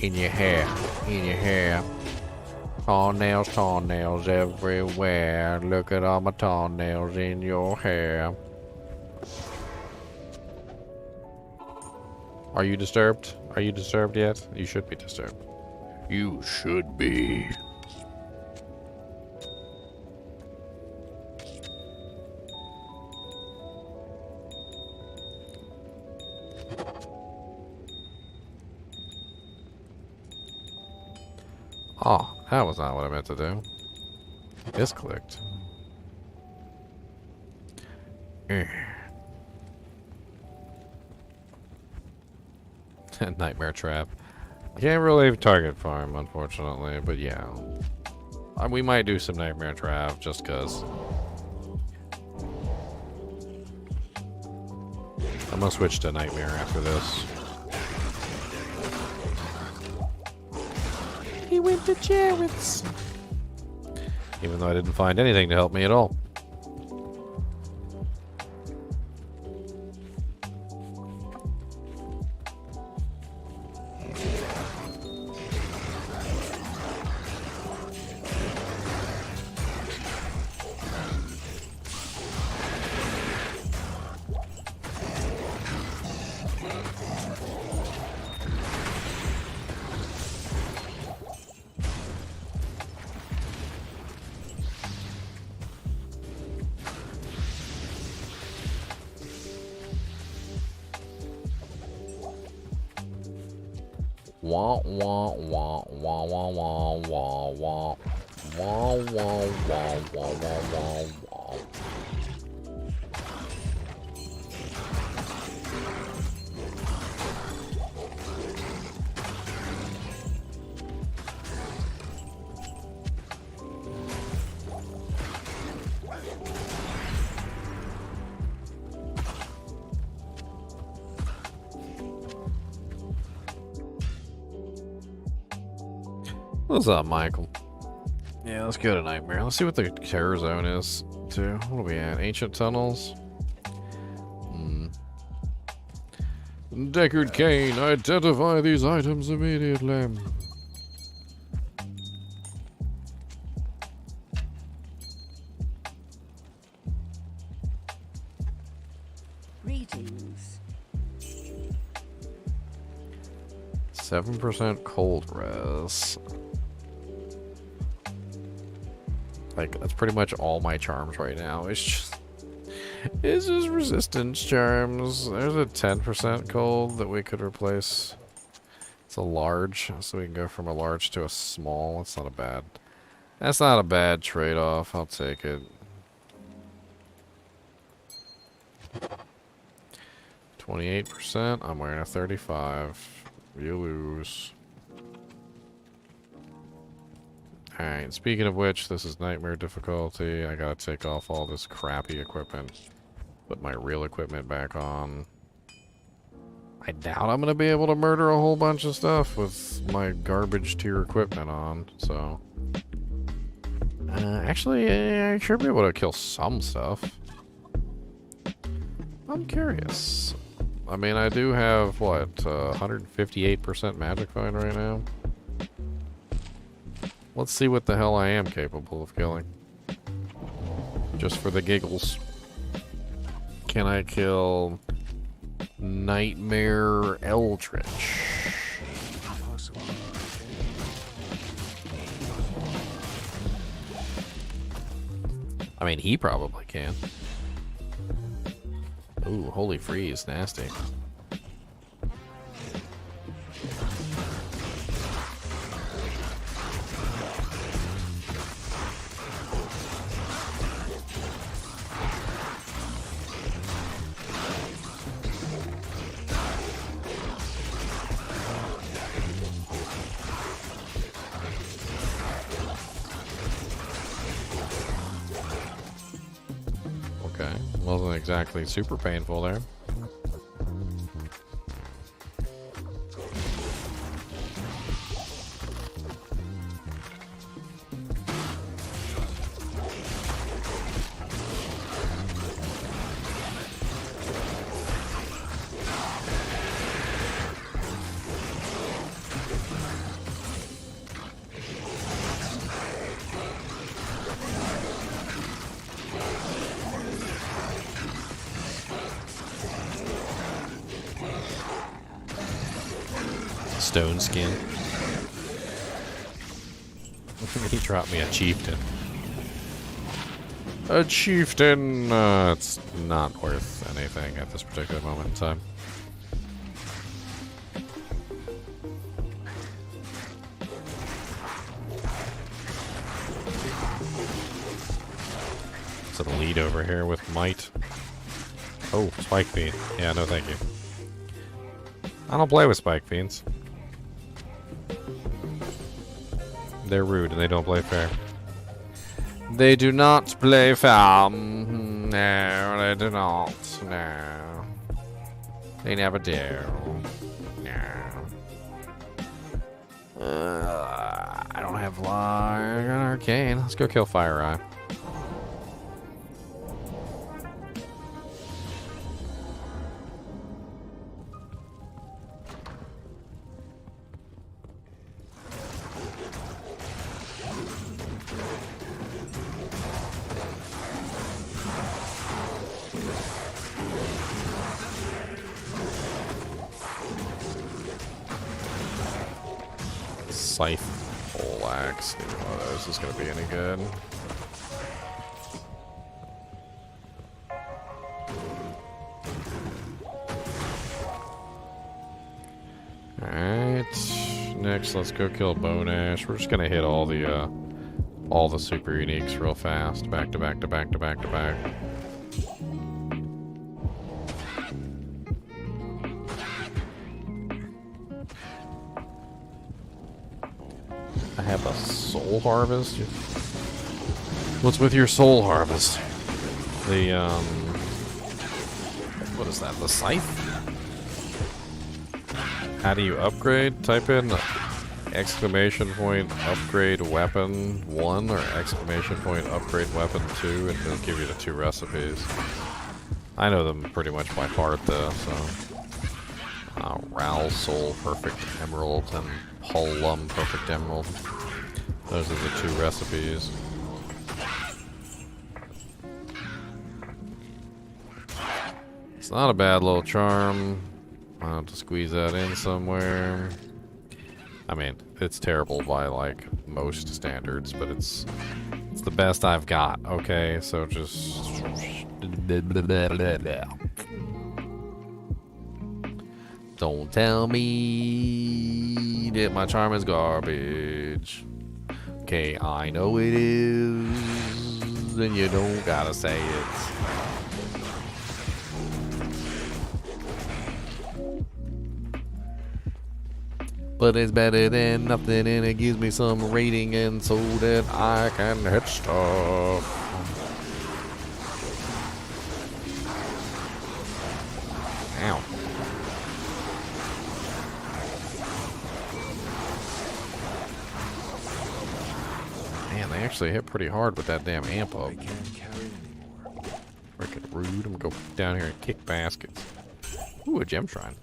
In your hair. In your hair. Tall nails everywhere. Look at all my tall nails in your hair. Are you disturbed? Are you disturbed yet? You should be disturbed. You should be. Oh, that was not what I meant to do. Misclicked. Nightmare trap. Can't really target farm, unfortunately, but yeah. We might do some nightmare trap just cause. I'm gonna switch to nightmare after this. He went to Jared's. Even though I didn't find anything to help me at all. Wah wah wah wah wah wah wah wah wah wah wah wah wah wah. What's up, Michael? Yeah, let's go to Nightmare. Let's see what the terror zone is, too. What are we at? Ancient tunnels? Deckard Cain, identify these items immediately. Greetings. 7% cold res. Like, that's pretty much all my charms right now. It's just resistance charms. There's a 10% cold that we could replace. It's a large, so we can go from a large to a small. That's not a bad trade-off. I'll take it. 28%. I'm wearing a 35. You lose. Alright, speaking of which, this is nightmare difficulty. I gotta take off all this crappy equipment. Put my real equipment back on. I doubt I'm gonna be able to murder a whole bunch of stuff with my garbage tier equipment on, so... actually, I should be able to kill some stuff. I'm curious. I mean, I do have, what, 158% magic find right now? Let's see what the hell I am capable of killing. Just for the giggles. Can I kill Nightmare Eldritch? I mean, he probably can. Ooh, holy freeze, nasty. Okay, wasn't exactly super painful there. Stone skin. He dropped me a chieftain. A chieftain! It's not worth anything at this particular moment in time. Is it a lead over here with might? Oh, spike fiend. Yeah, no thank you. I don't play with spike fiends. They're rude and they don't play fair. They do not play fair. No, they do not. No. They never do. No. I don't have fly. I got arcane. Let's go kill Fire Eye. Scythe, pole axe. Neither one of those is going to be any good. Alright. Next, let's go kill Bone Ash. We're just going to hit all the super uniques real fast. Back to back to back to back to back. I have a soul harvest. What's with your soul harvest? The what is that? The scythe? How do you upgrade? Type in exclamation point upgrade weapon 1 or exclamation point upgrade weapon 2 and it'll give you the 2 recipes. I know them pretty much by heart though, so Ral Soul Perfect Emerald and Polum Perfect Emerald. Those are the 2 recipes. It's not a bad little charm. I'll have to squeeze that in somewhere. I mean, it's terrible by like most standards, but it's the best I've got. Okay, so just don't tell me that my charm is garbage. Okay, I know it is, and you don't gotta say it. But it's better than nothing, and it gives me some rating, and so that I can hit stuff. Ow. Man, they actually hit pretty hard with that damn amp up. I can't carry anymore. Freaking rude. I'm gonna go down here and kick baskets. Ooh, a gem shrine.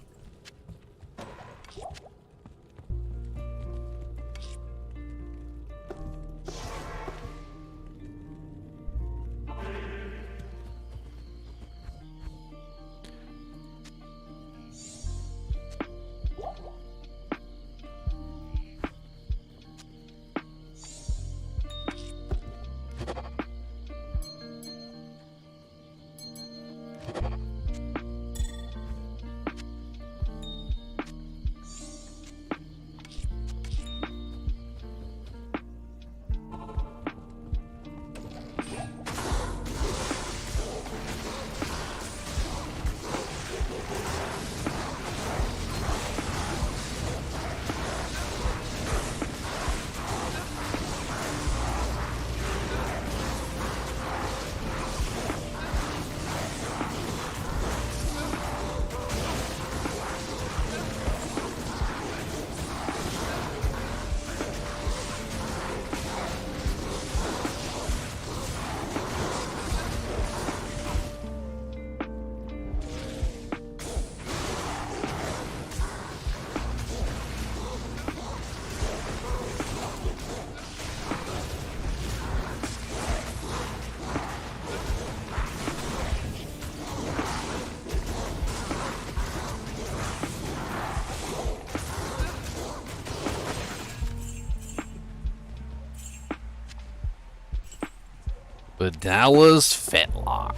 Dallas Fetlock.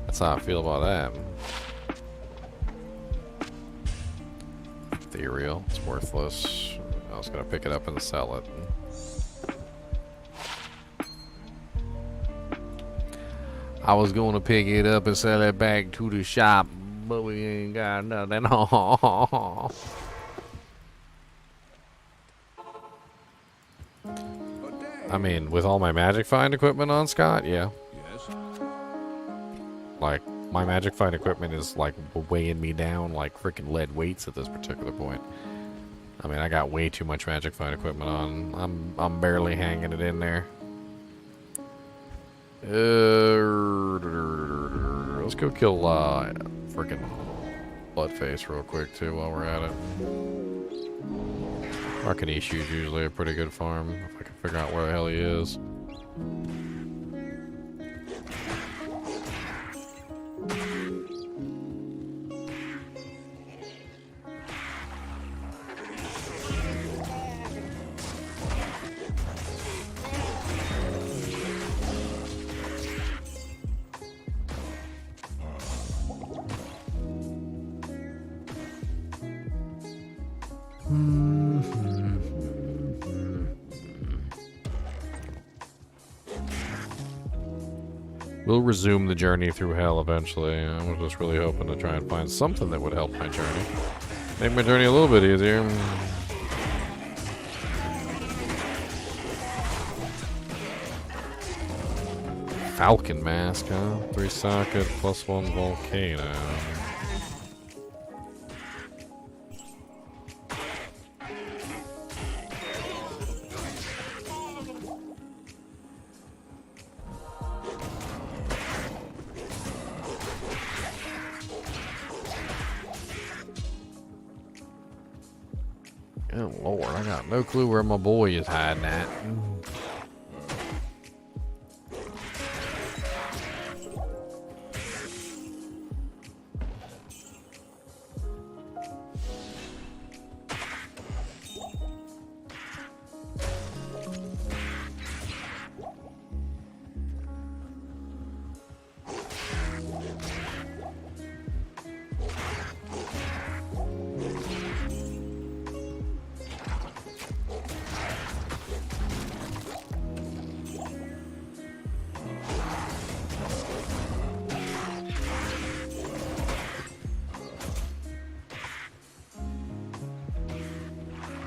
That's how I feel about that. Ethereal, it's worthless. I was gonna pick it up and sell it. I was gonna pick it up and sell it back to the shop, but we ain't got nothing. I mean, with all my Magic Find equipment on, Scott, yeah. Yes. Like, my Magic Find equipment is, like, weighing me down like freaking lead weights at this particular point. I mean, I got way too much Magic Find equipment on. I'm barely hanging it in there. Let's go kill, freaking Bloodface real quick, too, while we're at it. Arcanishu is usually a pretty good farm, if I can figure out where the hell he is. We'll resume the journey through hell eventually. I was just really hoping to try and find something that would help my journey. Make my journey a little bit easier. Falcon Mask, huh? 3 socket plus 1 volcano. Oh Lord, I got no clue where my boy is hiding at.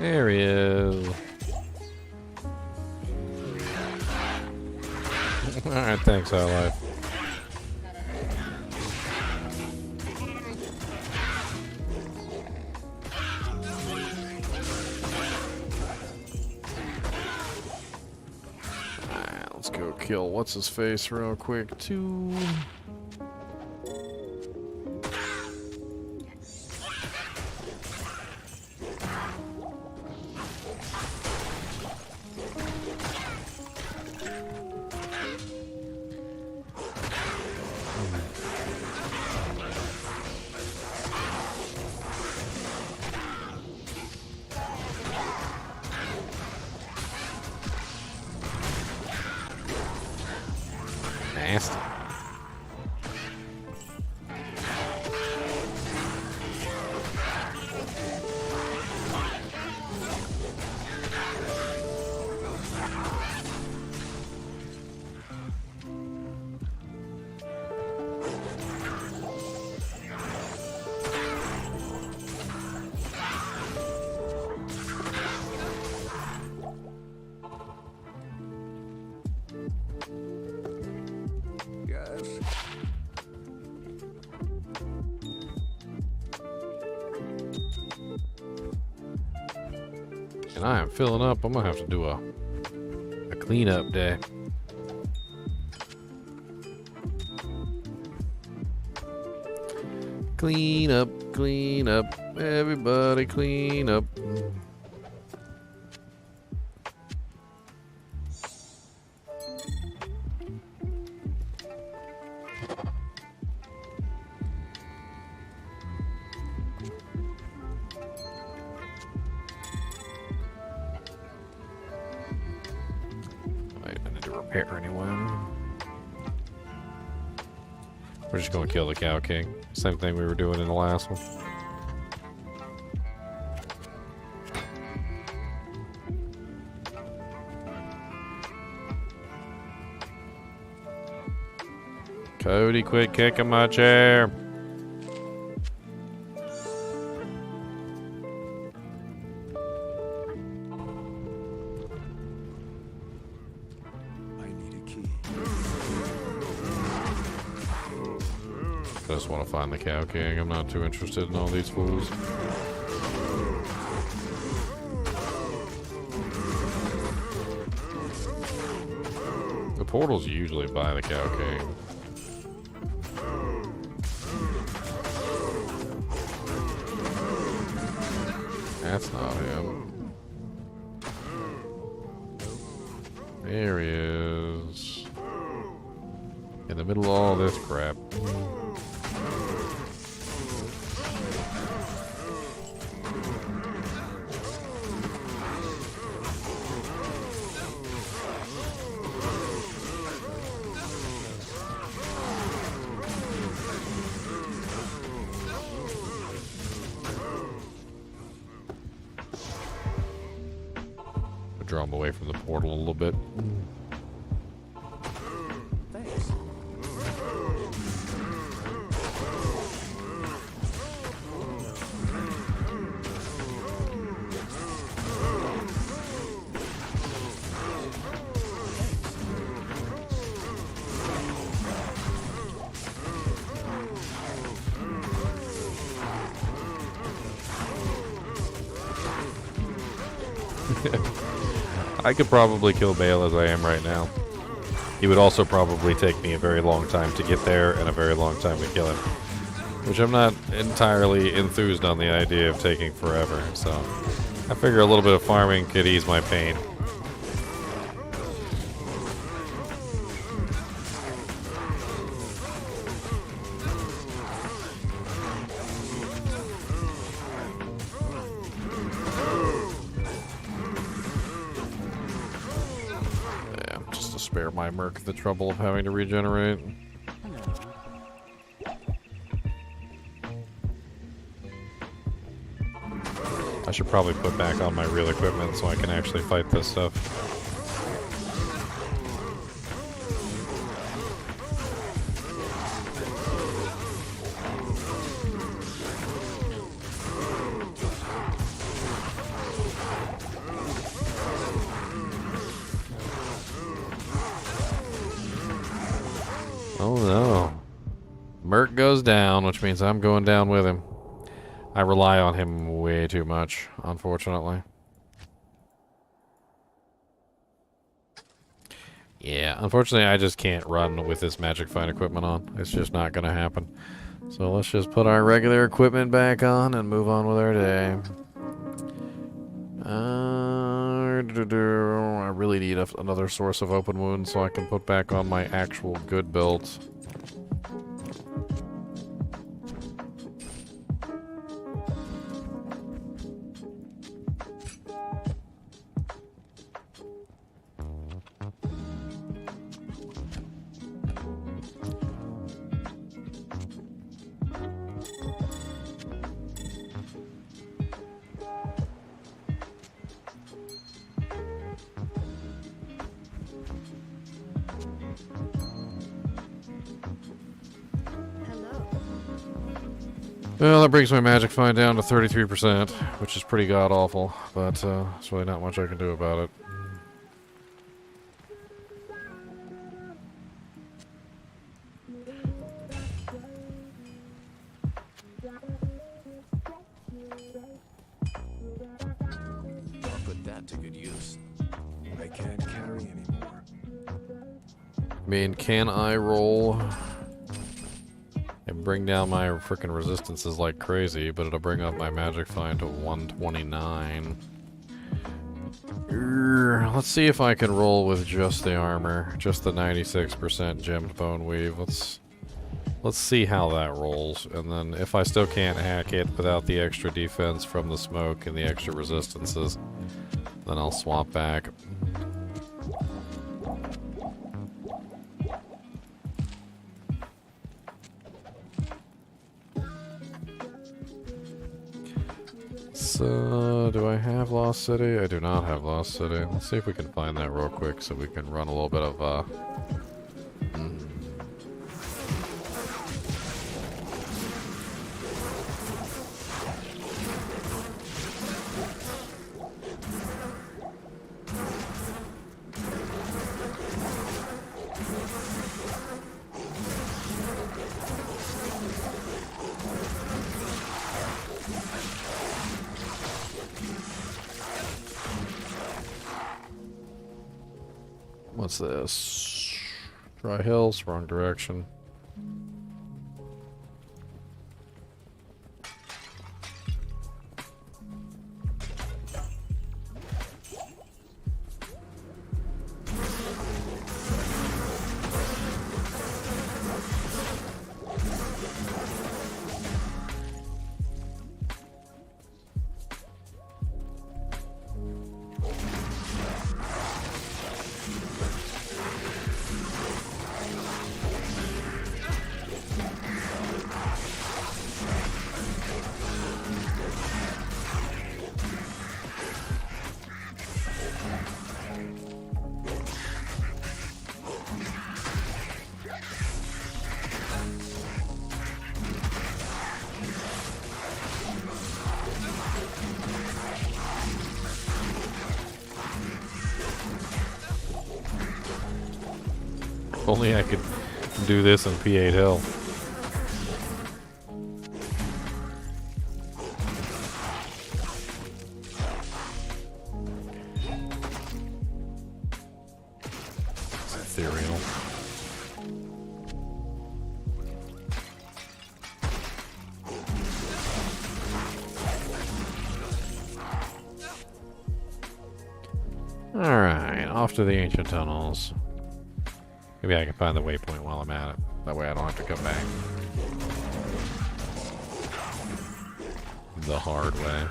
There he is. Alright, thanks, Highlife. Alright, let's go kill what's his face real quick, too. Nasty. And I am filling up. I'm gonna have to do a cleanup day. Clean up, everybody clean up. Repair anyone. We're just going to kill the Cow King. Same thing we were doing in the last one. Cody, quit kicking my chair. I just want to find the Cow King. I'm not too interested in all these fools. The portal's usually by the Cow King. That's not him. There he is. In the middle of all this crap. Draw him away from the portal a little bit. Thanks. I could probably kill Baal as I am right now. He would also probably take me a very long time to get there and a very long time to kill him. Which I'm not entirely enthused on the idea of taking forever, so I figure a little bit of farming could ease my pain. Spare my merc the trouble of having to regenerate. I should probably put back on my real equipment so I can actually fight this stuff. Oh no. Merc goes down, which means I'm going down with him. I rely on him way too much, unfortunately. Yeah, unfortunately I just can't run with this Magic Find equipment on. It's just not going to happen. So let's just put our regular equipment back on and move on with our day. I really need another source of open wounds so I can put back on my actual good builds. Well, that brings my magic find down to 33%, which is pretty god-awful, but there's really not much I can do about it. I'll put that to good use. I can't carry anymore. I mean, can I roll and bring down my frickin' resistances like crazy, but it'll bring up my magic find to 129. Let's see if I can roll with just the armor, just the 96% gemmed bone weave. Let's see how that rolls, and then if I still can't hack it without the extra defense from the smoke and the extra resistances, then I'll swap back. So, do I have Lost City? I do not have Lost City. Let's see if we can find that real quick so we can run a little bit of, what's this? Dry Hills, wrong direction. If only I could do this in P8 Hill. It's ethereal. Alright, off to the ancient tunnels. Maybe I can find the waypoint while I'm at it. That way I don't have to come back the hard way.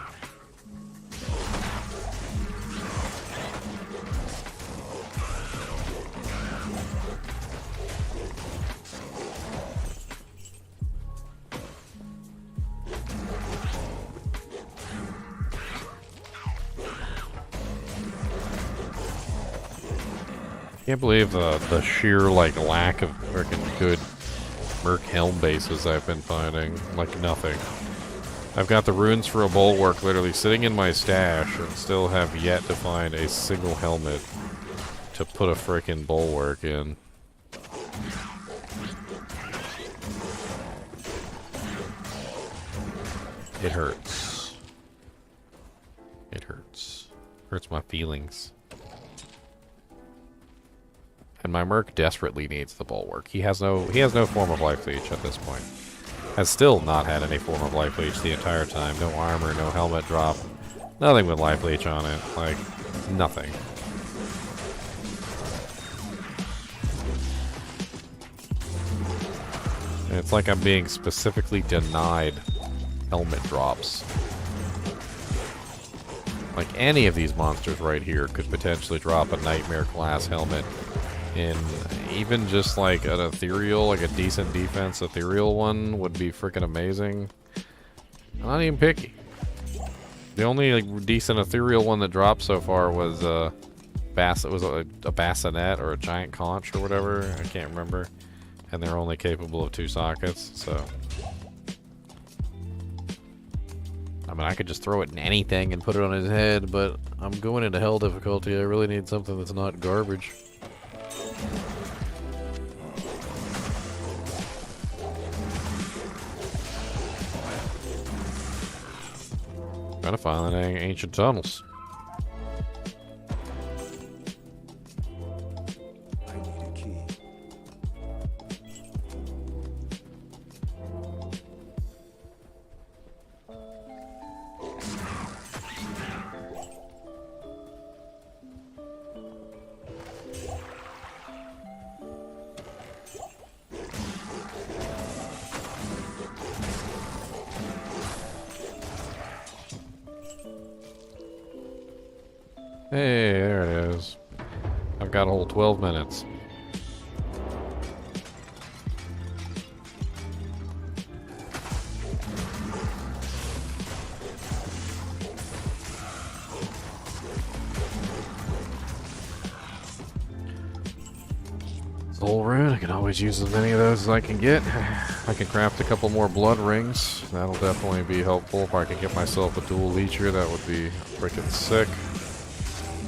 Can't believe the sheer lack of freaking good Merc helm bases I've been finding. Like nothing. I've got the runes for a bulwark literally sitting in my stash and still have yet to find a single helmet to put a freaking bulwark in. It hurts. It hurts. Hurts my feelings. And my merc desperately needs the bulwark. He has no form of life leech at this point. Has still not had any form of life leech the entire time. No armor, no helmet drop. Nothing with life leech on it. Like, nothing. And it's like I'm being specifically denied helmet drops. Like, any of these monsters right here could potentially drop a nightmare class helmet in even just like an ethereal, like a decent defense ethereal one would be freaking amazing. I'm not even picky. The only like decent ethereal one that dropped so far was a bassinet or a giant conch or whatever. I can't remember. And they're only capable of 2 sockets, so I mean, I could just throw it in anything and put it on his head, but I'm going into hell difficulty. I really need something that's not garbage. Gotta find the dang ancient tunnels. I need a key. Hey, there it is. I've got a whole 12 minutes. Soul rune, I can always use as many of those as I can get. I can craft a couple more blood rings. That'll definitely be helpful. If I can get myself a dual leecher, that would be freaking sick.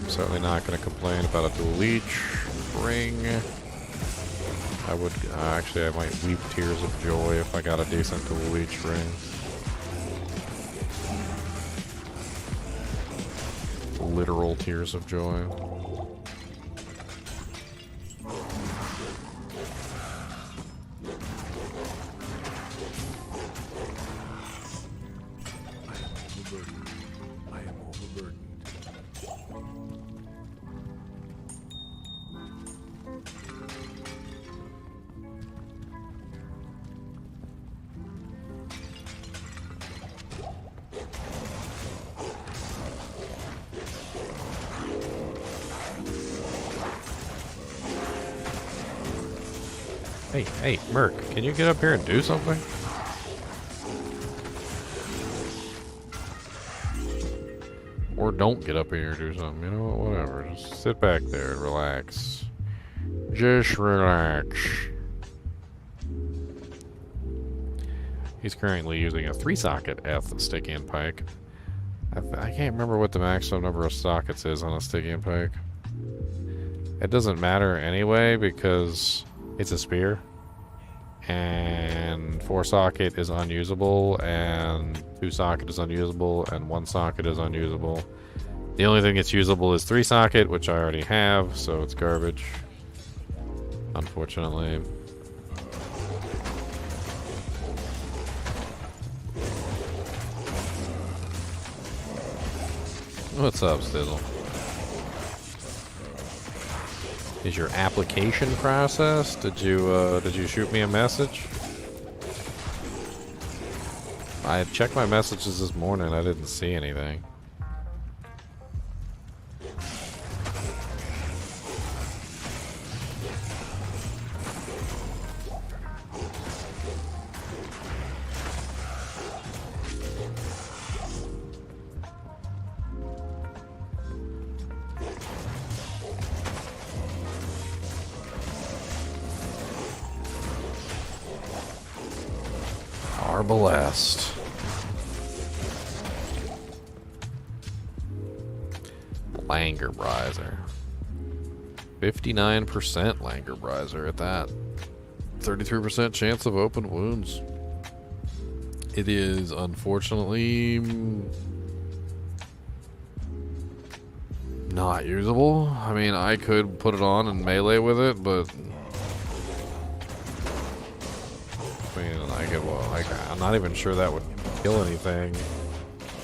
Certainly not going to complain about a dual leech ring. I would actually, I might weep tears of joy if I got a decent dual leech ring. Literal tears of joy. I am overburdened. Hey, Merc, can you get up here and do something? Or don't get up here and do something, you know what, whatever. Just sit back there and relax. Just relax. He's currently using a 3-socket F stick-in pike. I can't remember what the maximum number of sockets is on a stick-in pike. It doesn't matter anyway because it's a spear. And 4-socket is unusable, and 2-socket is unusable, and 1-socket is unusable. The only thing that's usable is 3-socket, which I already have, so it's garbage. Unfortunately. What's up, Stizzle? Is your application processed? Did you shoot me a message? I checked my messages this morning. I didn't see anything. Arbalest. Langerbriser. 59% Langerbriser at that. 33% chance of open wounds. It is unfortunately not usable. I mean, I could put it on and melee with it, but I mean, I could, well, like, I'm not even sure that would kill anything.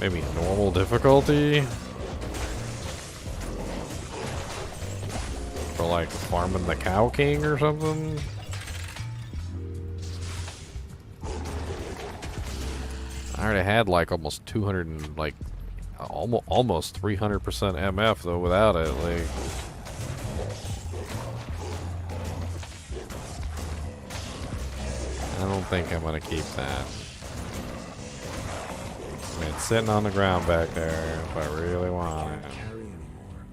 Maybe normal difficulty? For like farming the Cow King or something? I already had like almost 200 and like almost 300% MF though without it. Like, I don't think I'm gonna keep that. I mean, it's sitting on the ground back there if I really want it. Carry anymore.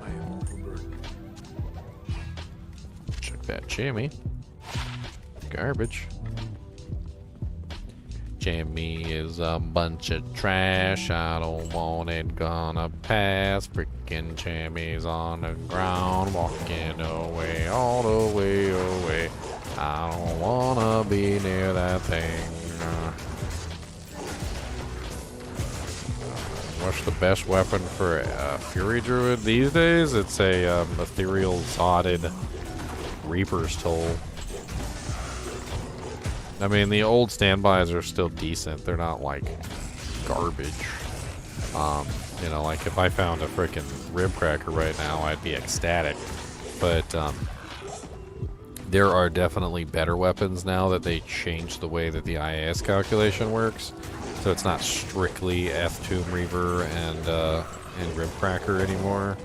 I am overburdened. Check that Jimmy. Garbage. Jimmy is a bunch of trash. I don't want it gonna pass. Freaking Jimmy's on the ground, walking away, all the way away. I don't wanna be near that thing. What's the best weapon for a Fury Druid these days? It's a ethereal zodded Reaper's Toll. I mean, the old standbys are still decent. They're not like garbage. You know, like if I found a freaking rib cracker right now, I'd be ecstatic. But there are definitely better weapons now that they changed the way that the IAS calculation works. So it's not strictly F-Tomb Reaver and rib cracker anymore.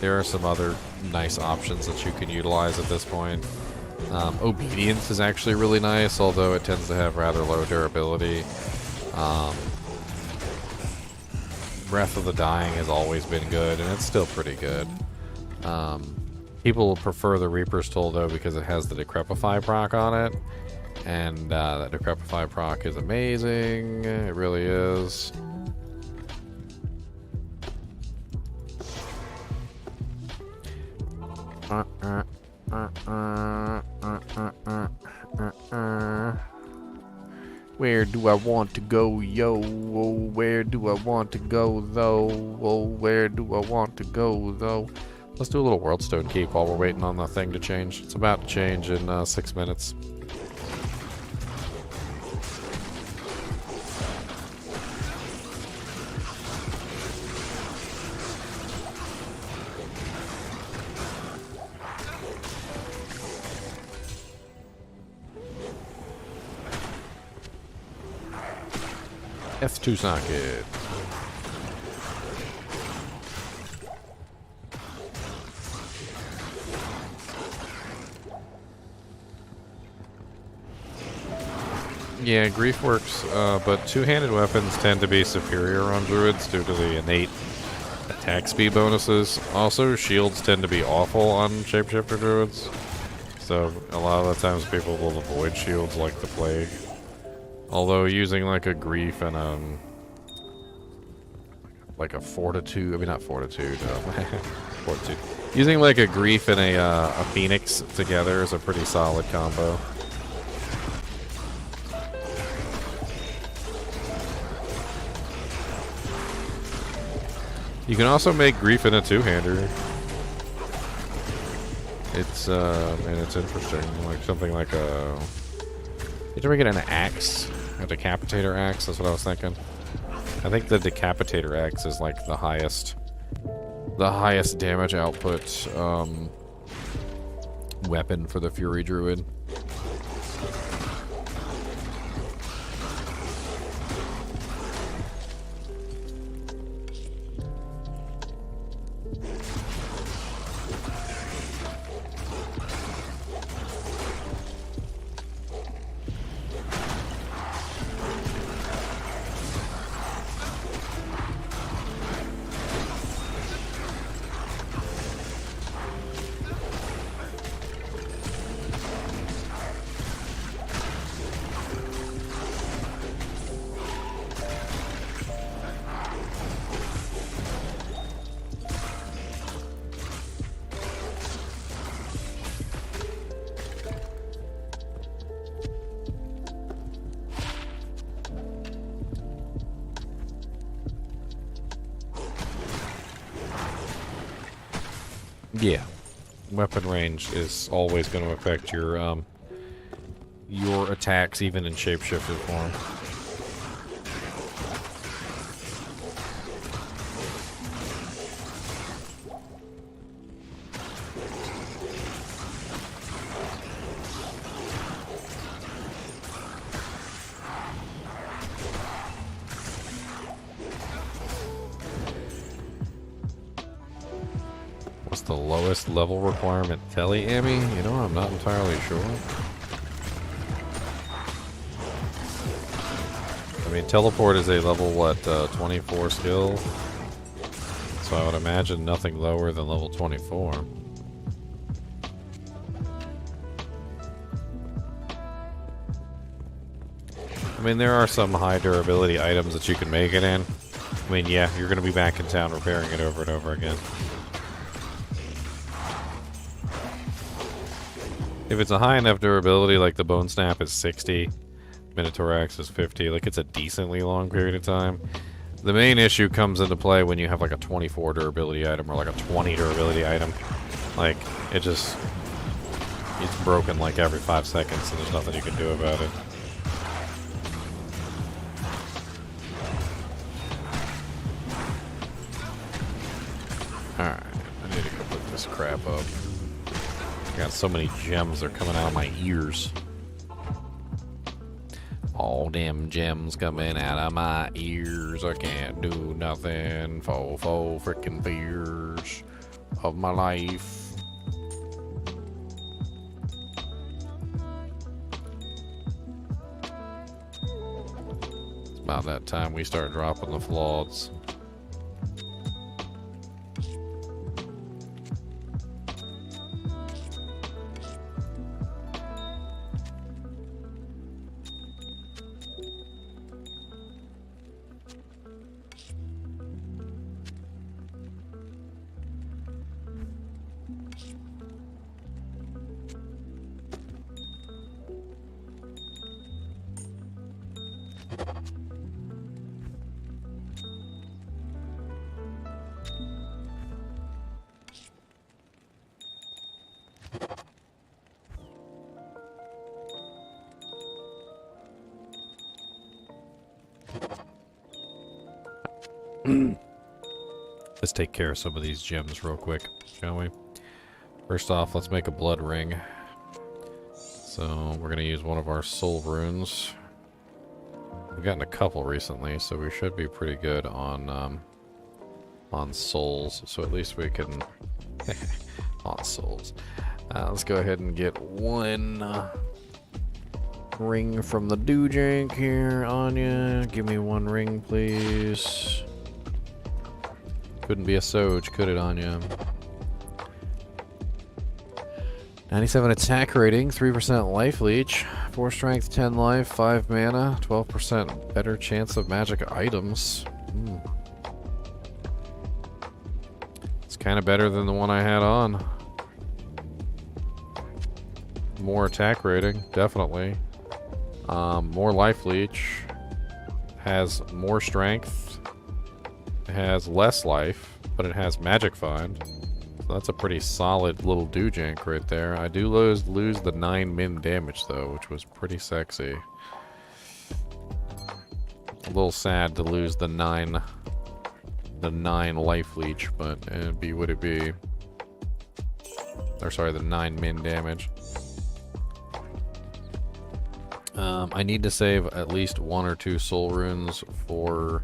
There are some other nice options that you can utilize at this point. Obedience is actually really nice, although it tends to have rather low durability. Breath of the Dying has always been good, and it's still pretty good. People prefer the Reaper's Toll, though, because it has the Decrepify proc on it. And that Decrepify proc is amazing. It really is. Where do I want to go, yo? Oh, where do I want to go, though? Oh, where do I want to go, though? Let's do a little Worldstone Keep while we're waiting on the thing to change. It's about to change in 6 minutes. F2 socket. Yeah, Grief works, but two-handed weapons tend to be superior on Druids due to the innate attack speed bonuses. Also, shields tend to be awful on Shapeshifter Druids, so a lot of the times people will avoid shields like the plague. Although using like a Grief and like a Fortitude, I mean not Fortitude, Fortitude. Using like a Grief and a Phoenix together is a pretty solid combo. You can also make Grief in a two-hander. It's and it's interesting, like something like a. You can make it an axe. A decapitator axe, that's what I was thinking. I think the decapitator axe is like the highest damage output weapon for the Fury Druid. Yeah. Weapon range is always going to affect your attacks, even in shapeshifter form. What's the lowest level requirement? Tele Amy? You know, I'm not entirely sure. I mean, teleport is a level, what, 24 skill? So I would imagine nothing lower than level 24. I mean, there are some high durability items that you can make it in. I mean, yeah, you're going to be back in town repairing it over and over again. If it's a high enough durability, like the Bone Snap is 60, Minotaur Axe is 50, like it's a decently long period of time. The main issue comes into play when you have like a 24 durability item or like a 20 durability item. Like, it's broken like every 5 seconds and there's nothing you can do about it. Alright, I need to go put this crap up. I got so many gems, they're coming out of my ears. All them gems coming out of my ears. I can't do nothing for freaking fears of my life. It's about that time we start dropping the floods. Let's take care of some of these gems real quick, shall we? First off, let's make a blood ring. So we're gonna use one of our soul runes. We've gotten a couple recently, so we should be pretty good on souls. So at least we can on souls. Let's go ahead and get one ring from the Doojank here, Anya. Give me one ring, please. Couldn't be a Soj, could it, Anya? 97 attack rating, 3% life leech, 4 strength, 10 life, 5 mana, 12% better chance of magic items. It's kind of better than the one I had on. More attack rating, definitely. More life leech. Has more strength. It has less life, but it has magic find. So that's a pretty solid little Doojank right there. I do lose the 9 min damage though, which was pretty sexy. A little sad to lose the 9 life leech, but it'd be what it be. Or sorry, the 9 min damage. I need to save at least 1 or 2 soul runes for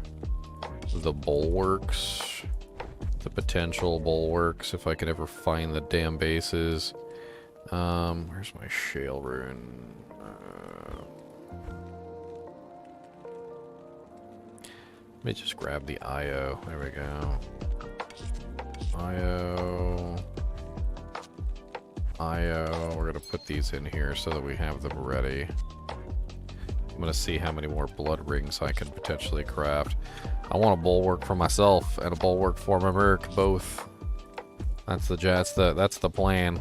the bulwarks, the potential bulwarks, if I could ever find the damn bases. Where's my shale rune? Let me just grab the IO. There we go. IO. We're gonna put these in here so that we have them ready. I'm gonna see how many more blood rings I can potentially craft. I want a bulwark for myself and a bulwark for my merc, both. That's the plan.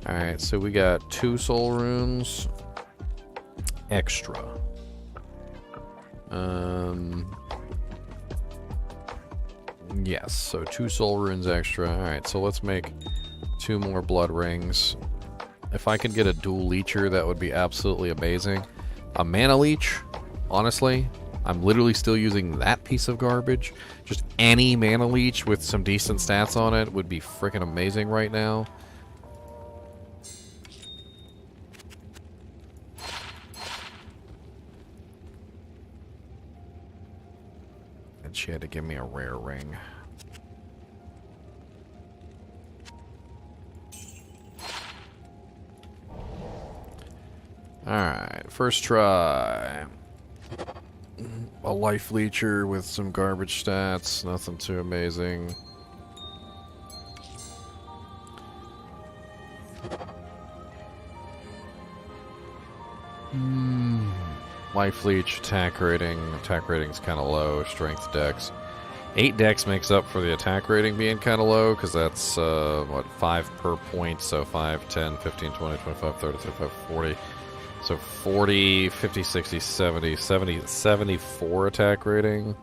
All right, so we got 2 soul runes extra. Yes, so 2 soul runes extra. Alright, so let's make 2 more blood rings. If I could get a dual leecher, that would be absolutely amazing. A mana leech, honestly, I'm literally still using that piece of garbage. Just any mana leech with some decent stats on it would be freaking amazing right now. And she had to give me a rare ring. Alright, first try. A life leecher with some garbage stats, nothing too amazing. Life leech, attack rating. Attack rating's kind of low, strength dex. 8 dex makes up for the attack rating being kind of low, because that's, what, 5 per point, so 5, 10, 15, 20, 25, 30, 35, 40. So 40, 50, 60, 70, 74 attack rating.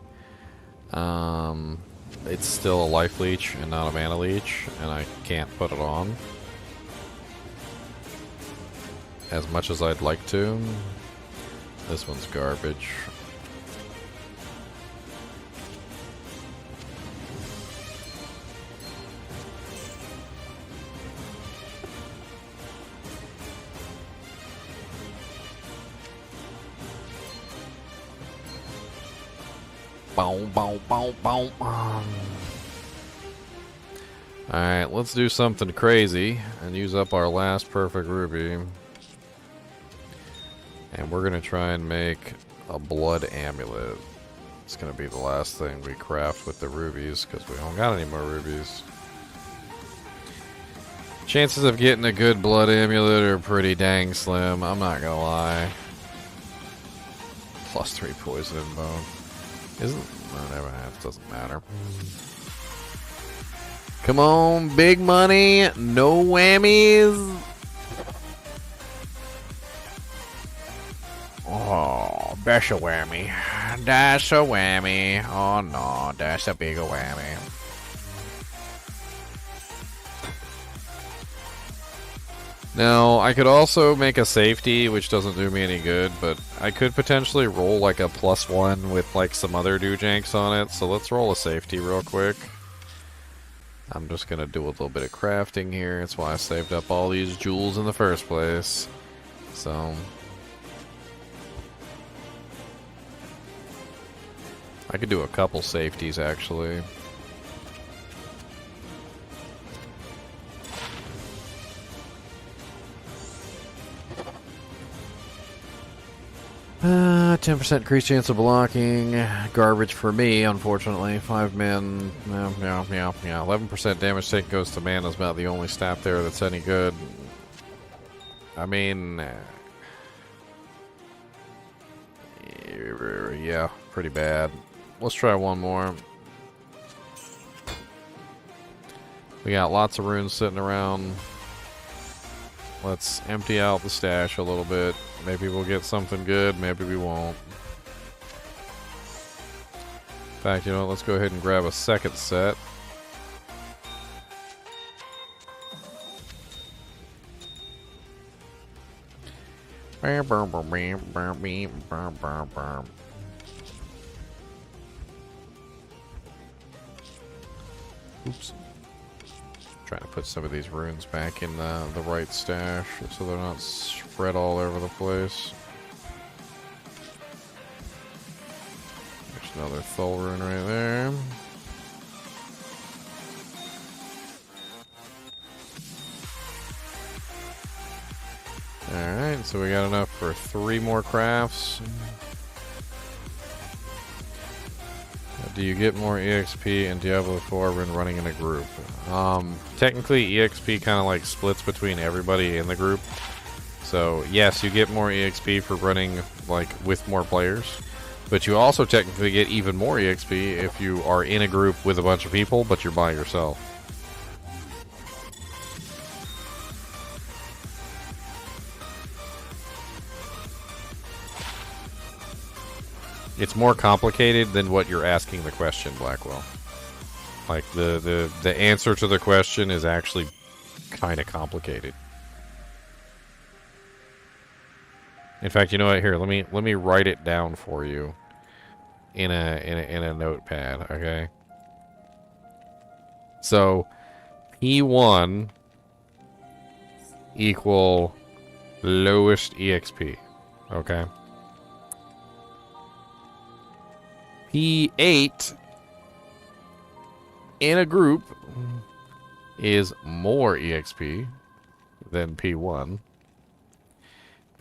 It's still a life leech and not a mana leech, and I can't put it on as much as I'd like to. This one's garbage. Boom, boom, boom, boom. Alright, let's do something crazy and use up our last perfect ruby. And we're going to try and make a blood amulet. It's going to be the last thing we craft with the rubies, because we don't got any more rubies. Chances of getting a good blood amulet are pretty dang slim, I'm not going to lie. Plus 3 poison and bone. Isn't... no, never mind. It doesn't matter. Come on, big money. No whammies. Oh, that's a whammy. That's a whammy. Oh no, that's a big whammy. Now, I could also make a safety, which doesn't do me any good, but I could potentially roll like a +1 with like some other doojanks on it, so let's roll a safety real quick. I'm just gonna do a little bit of crafting here, that's why I saved up all these jewels in the first place. So... I could do a couple safeties, actually. 10% increased chance of blocking. Garbage for me, unfortunately. 5 men. Yeah. 11% damage taken goes to mana is about the only stat there that's any good. I mean... yeah, pretty bad. Let's try one more. We got lots of runes sitting around. Let's empty out the stash a little bit. Maybe we'll get something good, maybe we won't. In fact, you know what, let's go ahead and grab a second set. Oops. Trying to put some of these runes back in the right stash so they're not spread all over the place. There's another Thul rune right there. Alright, so we got enough for 3 more crafts. Do you get more EXP in Diablo 4 when running in a group? Technically, EXP kind of like splits between everybody in the group. So, yes, you get more EXP for running like with more players. But you also technically get even more EXP if you are in a group with a bunch of people, but you're by yourself. It's more complicated than what you're asking the question, Blackwell. Like, the answer to the question is actually kind of complicated. In fact, you know what? Here, let me write it down for you in a notepad, okay? So P1 equal lowest EXP, okay? P8 in a group is more EXP than P1.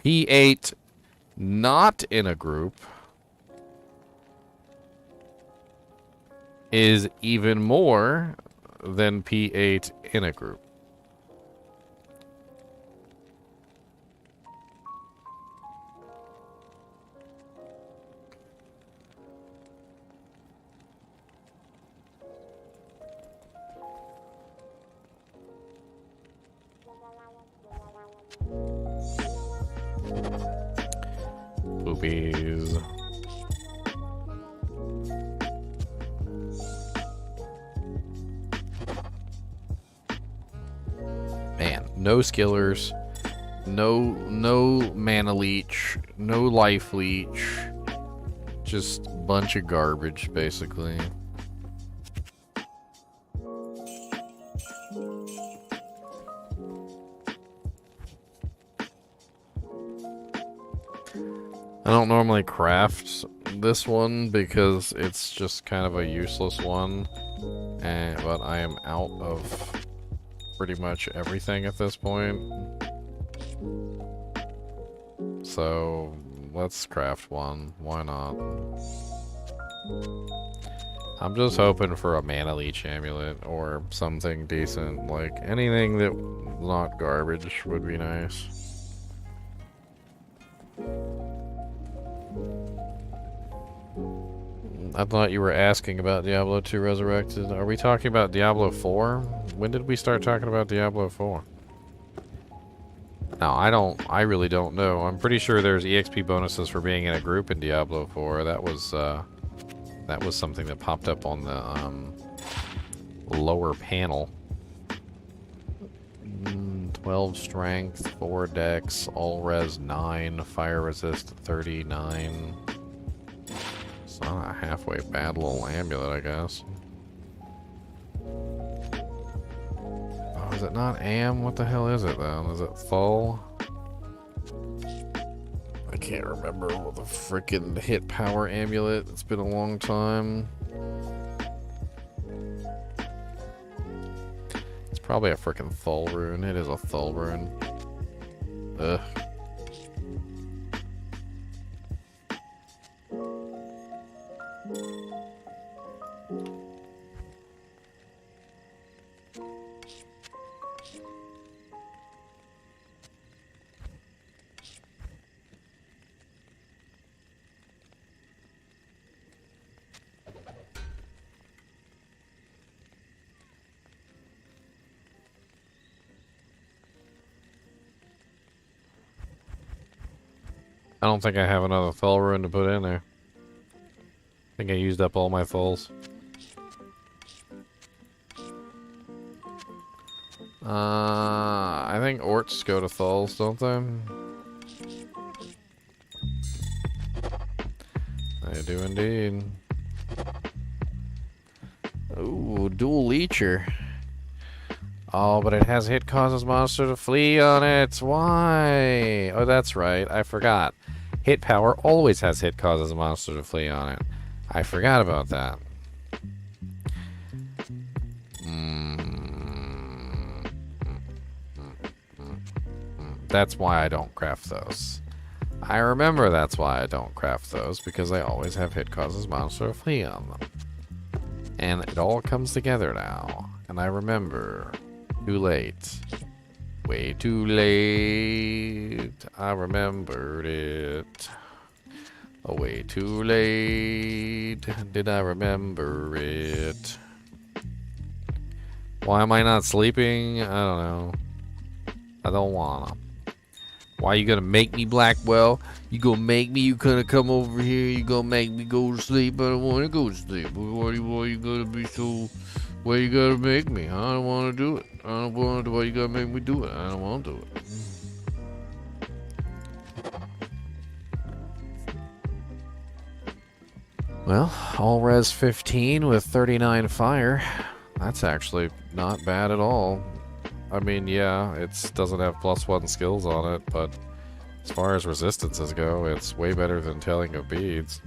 P8 not in a group is even more than P8 in a group. Boobies. Man, no skillers, no mana leech, no life leech, just a bunch of garbage, basically. I don't normally craft this one because it's just kind of a useless one, but I am out of pretty much everything at this point. So let's craft one. Why not? I'm just hoping for a mana leech amulet or something decent. Like anything that's not garbage would be nice. I thought you were asking about Diablo 2 Resurrected. Are we talking about Diablo 4? When did we start talking about Diablo 4? No, I really don't know. I'm pretty sure there's EXP bonuses for being in a group in Diablo 4. That was something that popped up on the lower panel. 12 strength, 4 dex, all res 9, fire resist 39. It's not a halfway bad little amulet, I guess. Oh, is it not Am? What the hell is it then? Is it Thul? I can't remember what the frickin' hit power amulet. It's been a long time. It's probably a frickin' Thul rune. It is a Thul rune. Ugh. I don't think I have another Thul rune to put in there. I think I used up all my Thuls. I think Orts go to Thuls, don't they? They do indeed. Ooh, dual leecher. Oh, but it has hit causes monster to flee on it. Why? Oh, that's right. I forgot. Hit power always has hit causes monster to flee on it. I forgot about that. That's why I don't craft those. I remember that's why I don't craft those, because I always have hit causes monster to flee on them. And it all comes together now. And I remember. Too late. Way too late. I remembered it. Oh, way too late. Did I remember it? Why am I not sleeping? I don't know. I don't wanna. Why you gonna make me, Blackwell? You gonna make me? You gonna come over here? You gonna make me go to sleep? I don't wanna go to sleep. Why you gonna be so Why you gotta make me? I don't want to do it. I don't want to. Why you gotta make me do it? I don't want to do it. Well, all res 15 with 39 fire. That's actually not bad at all. I mean, yeah, it doesn't have +1 skills on it, but as far as resistances go, it's way better than Telling of Beads.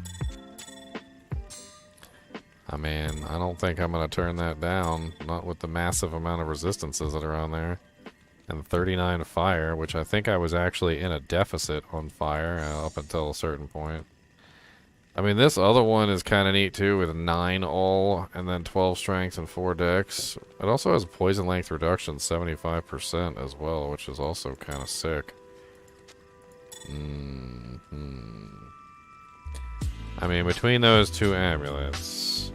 I mean, I don't think I'm going to turn that down, not with the massive amount of resistances that are on there. And 39 fire, which I think I was actually in a deficit on fire up until a certain point. I mean, this other one is kind of neat too, with 9 all, and then 12 strength and 4 dex. It also has poison length reduction, 75% as well, which is also kind of sick. I mean, between those two amulets...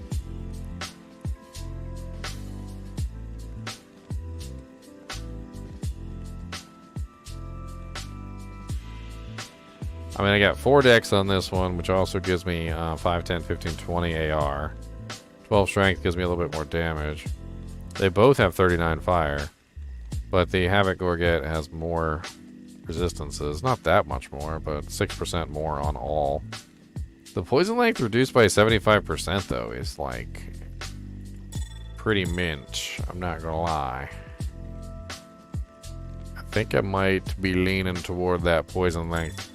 I mean, I got 4 dex on this one, which also gives me 5, 10, 15, 20 AR. 12 strength gives me a little bit more damage. They both have 39 fire, but the Havoc Gorget has more resistances. Not that much more, but 6% more on all. The poison length reduced by 75% though is like pretty minch. I'm not gonna lie. I think I might be leaning toward that poison length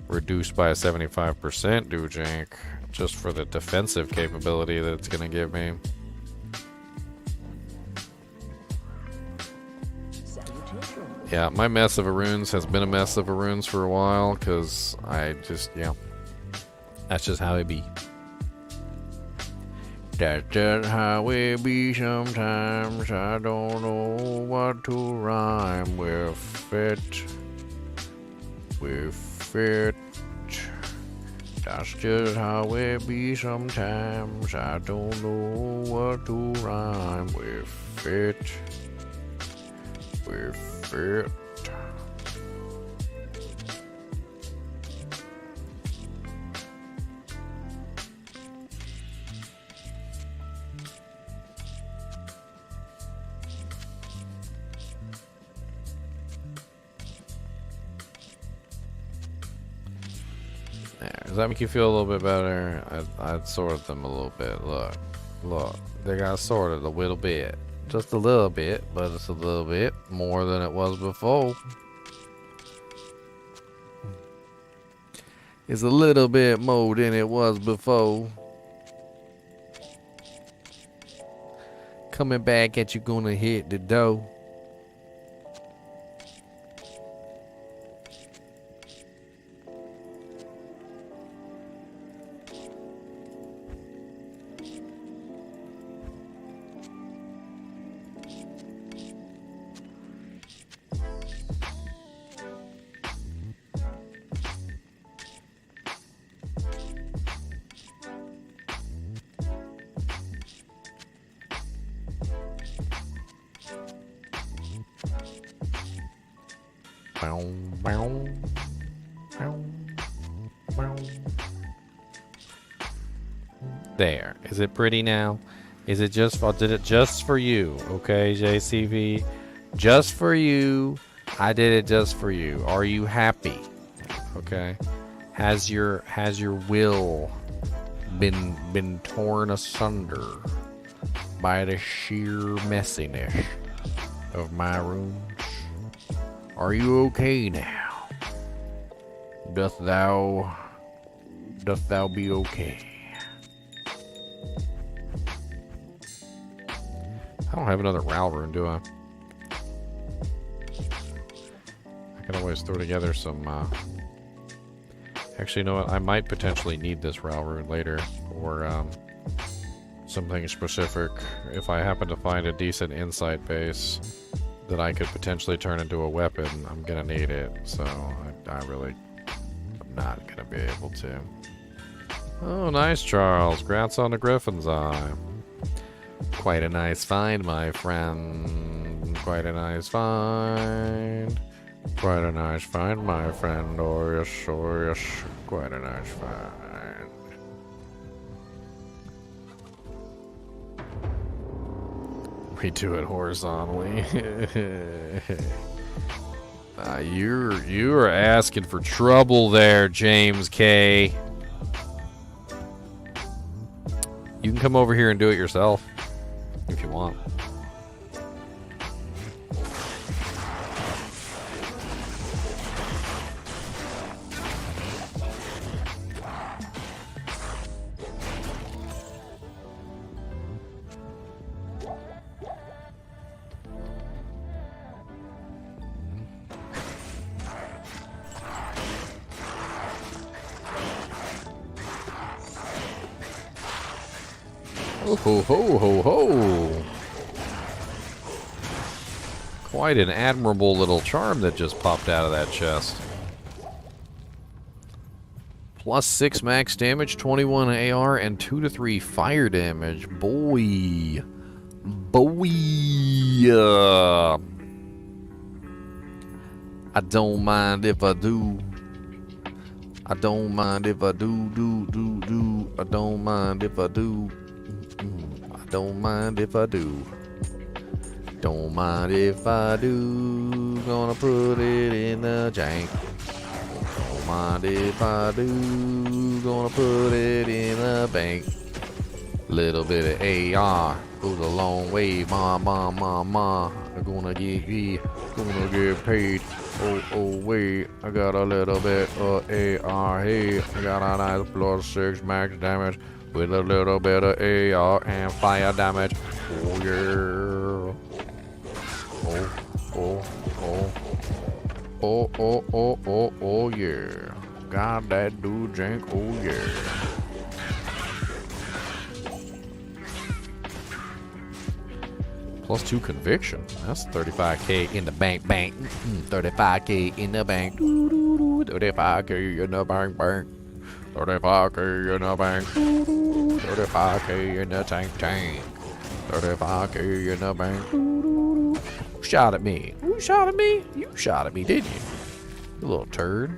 reduced by a 75% Doojank, just for the defensive capability that it's going to give me. Yeah, my mess of a runes has been a mess of a runes for a while, because I just, yeah. That's just how it be. That's just how it be sometimes. I don't know what to rhyme with it. It. That's just how it be sometimes. I don't know what to rhyme with it. With it. Does that make you feel a little bit better? I'd sorted them a little bit. Look, they got sorted a little bit. Just a little bit, but it's a little bit more than it was before. It's a little bit more than it was before. Coming back at you, gonna hit the dough. There. Is it pretty now? Is it just, I did it just for you, okay, JCV? Just for you. I did it just for you. Are you happy? Okay. Has your will been torn asunder by the sheer messiness of my rooms? Are you okay now? Doth thou be okay? I don't have another Ral rune, do I? I can always throw together some, Actually, you know what? I might potentially need this Ral rune later, or, something specific. If I happen to find a decent insight base that I could potentially turn into a weapon, I'm gonna need it. So, I really am not gonna be able to. Oh, nice, Charles. Grats on the Griffin's Eye. Quite a nice find, my friend. Quite a nice find. Quite a nice find, my friend. Oh yes, oh yes. Quite a nice find. we do it horizontally. You're asking for trouble there, James K. You can come over here and do it yourself if you want. Ho, ho, ho, ho. Quite an admirable little charm that just popped out of that chest. Plus 6 max damage, 21 AR, and 2 to 3 fire damage. Boy. I don't mind if I do. I don't mind if I do. I don't mind if I do. I don't mind if I do. Don't mind if I do. Gonna put it in the jank. Don't mind if I do. Gonna put it in the bank. Little bit of AR goes a long way. Ma. I'm gonna get paid. Oh, wait. I got a little bit of AR. Hey, I got a nice plus 6 max damage. With a little bit of AR and fire damage. Oh yeah. Oh yeah. Got that dude jank. Oh yeah. Plus 2 conviction. That's 35k in the bank. 35k in the bank. 35k in the bank. 35k in the bank. 35k in the tank. 35k in the bank. Who shot at me? Who shot at me? You shot at me, didn't you? You little turd.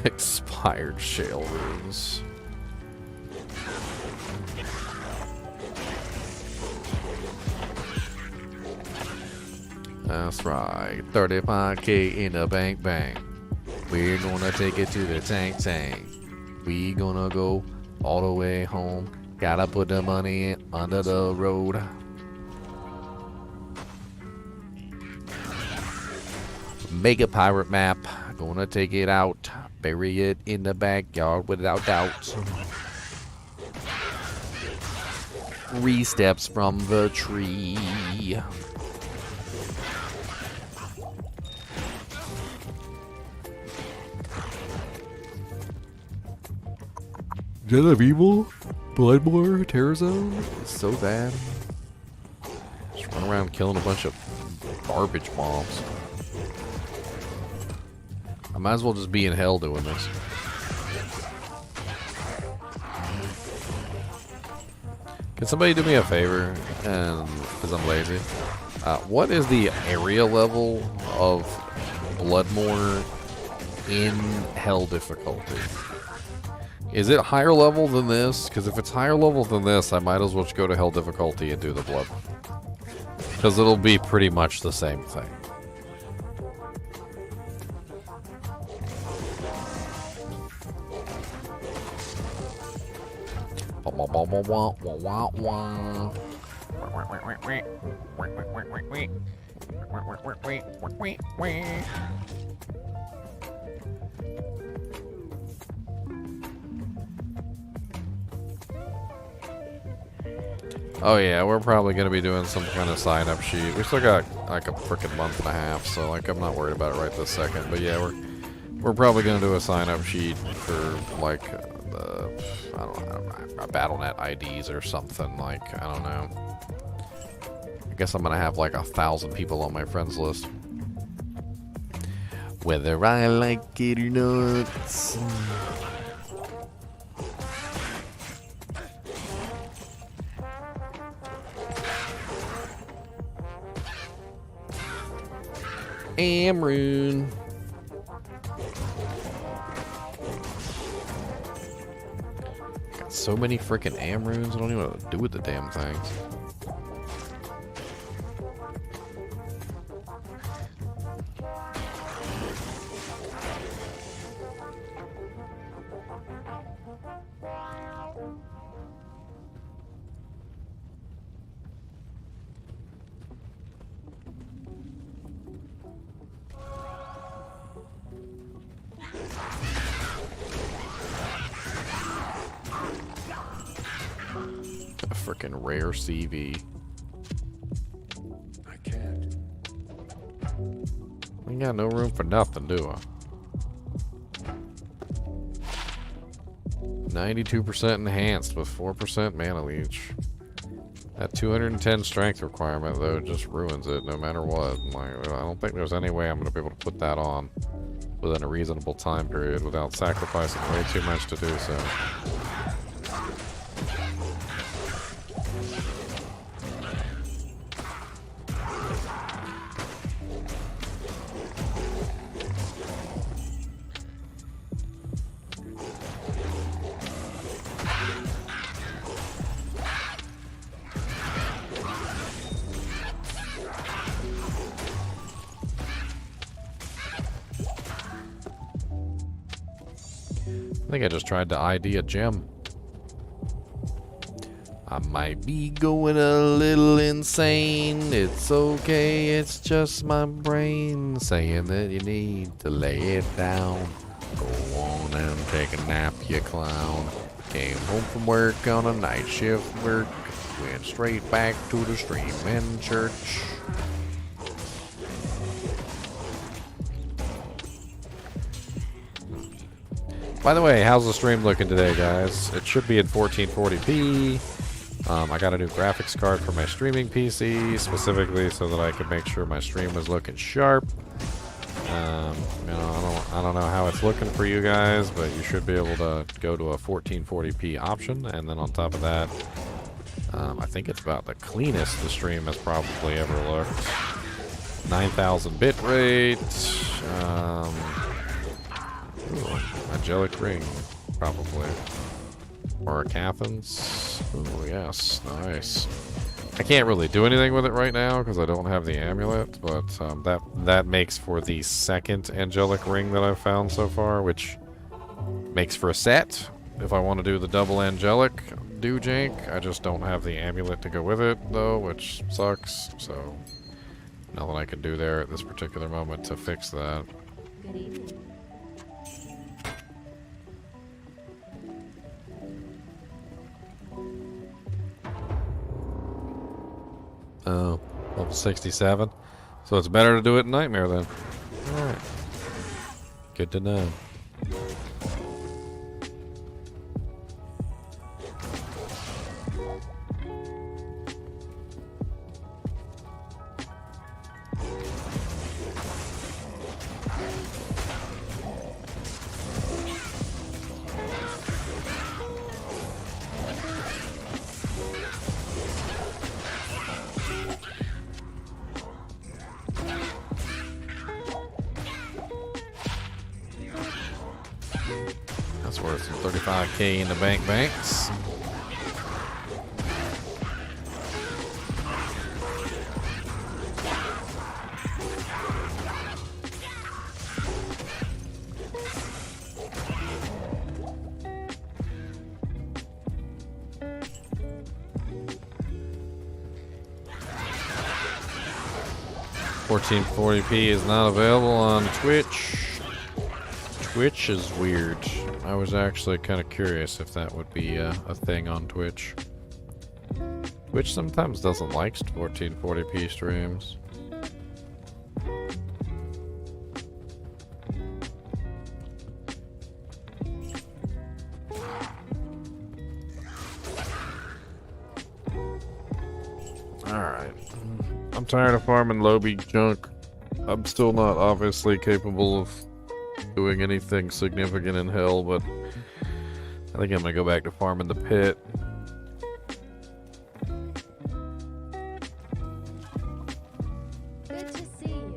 Expired shale runes. That's right. 35k in the bank. We're gonna take it to the tank. We gonna go all the way home. Gotta put the money under the road. Make a pirate map. Gonna take it out. Bury it in the backyard without doubt. 3 steps from the tree. Den of Evil? Bloodmore? Terror Zone? It's so bad. Just run around killing a bunch of garbage bombs. I might as well just be in hell doing this. Can somebody do me a favor? Because I'm lazy. What is the area level of Bloodmore in hell difficulty? Is it higher level than this? Because if it's higher level than this, I might as well just go to hell difficulty and do the blood. Because it'll be pretty much the same thing. Oh yeah, we're probably going to be doing some kind of sign-up sheet. We still got like a frickin' month and a half, so like I'm not worried about it right this second. But yeah, we're probably going to do a sign-up sheet for like I don't know, BattleNet IDs or something. Like I don't know. I guess I'm going to have like 1,000 people on my friends list. Whether I like it or not. Amrune. Got so many freaking am runes. I don't even know what to do with the damn things. A freaking rare CV. I can't. We got no room for nothing, do I? 92% enhanced with 4% mana leech. That 210 strength requirement, though, just ruins it no matter what. Like, I don't think there's any way I'm going to be able to put that on within a reasonable time period without sacrificing way too much to do so. I think I just tried to ID a gem. I might be going a little insane. It's okay, it's just my brain saying that you need to lay it down. Go on and take a nap, you clown. Came home from work on a night shift work. Went straight back to the stream and church. By the way, how's the stream looking today, guys? It should be in 1440p. I got a new graphics card for my streaming PC, specifically so that I can make sure my stream was looking sharp. You know, I don't know how it's looking for you guys, but you should be able to go to a 1440p option, and then on top of that, I think it's about the cleanest the stream has probably ever looked. 9,000 bit rate. Ooh, angelic ring, probably. Or a Cathans. Oh yes, nice. I can't really do anything with it right now because I don't have the amulet, but that makes for the second angelic ring that I've found so far, which makes for a set. If I want to do the double angelic do jank, I just don't have the amulet to go with it though, which sucks. So nothing I can do there at this particular moment to fix that. Good evening. Oh, level 67. So it's better to do it in Nightmare then. Alright. Good to know. That's worth some 35k in the banks. $1440p is not available on Twitch. Twitch is weird. I was actually kind of curious if that would be a thing on Twitch. Twitch sometimes doesn't like 1440p streams. Alright. I'm tired of farming lobby junk. I'm still not obviously capable of doing anything significant in hell, but I think I'm gonna go back to farming the pit. Good to see you.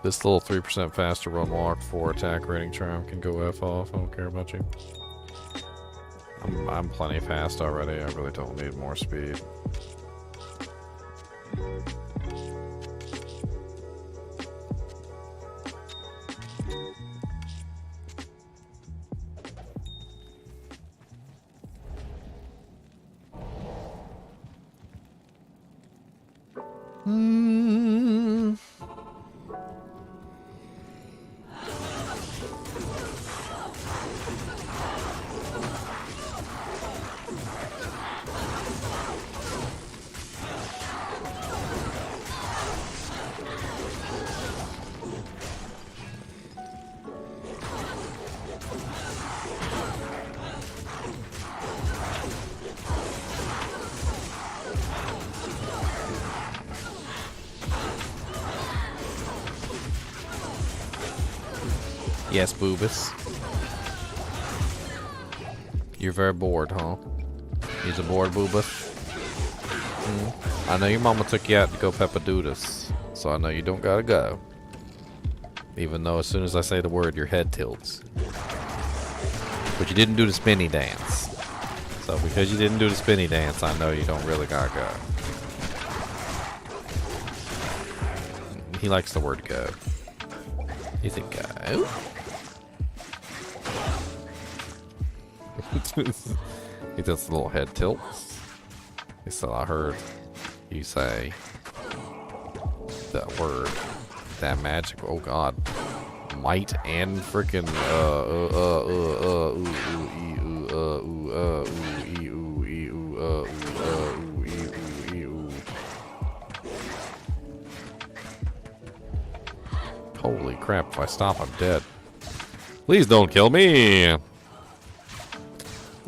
This little 3% faster run walk for attack rating charm can go F off. I don't care about you. I'm plenty fast already. I really don't need more speed. Yes, Boobus. You're very bored, huh? You're a bored, Boobus? I know your mama took you out to go peppadoodles, so I know you don't gotta go. Even though as soon as I say the word, your head tilts. But you didn't do the spinny dance. So because you didn't do the spinny dance, I know you don't really gotta go. He likes the word go. He's a go. He does a little head tilts. He said, I heard you say that word, that magic. Oh God, might and frickin' Holy crap! If I stop, I'm dead. Please don't kill me.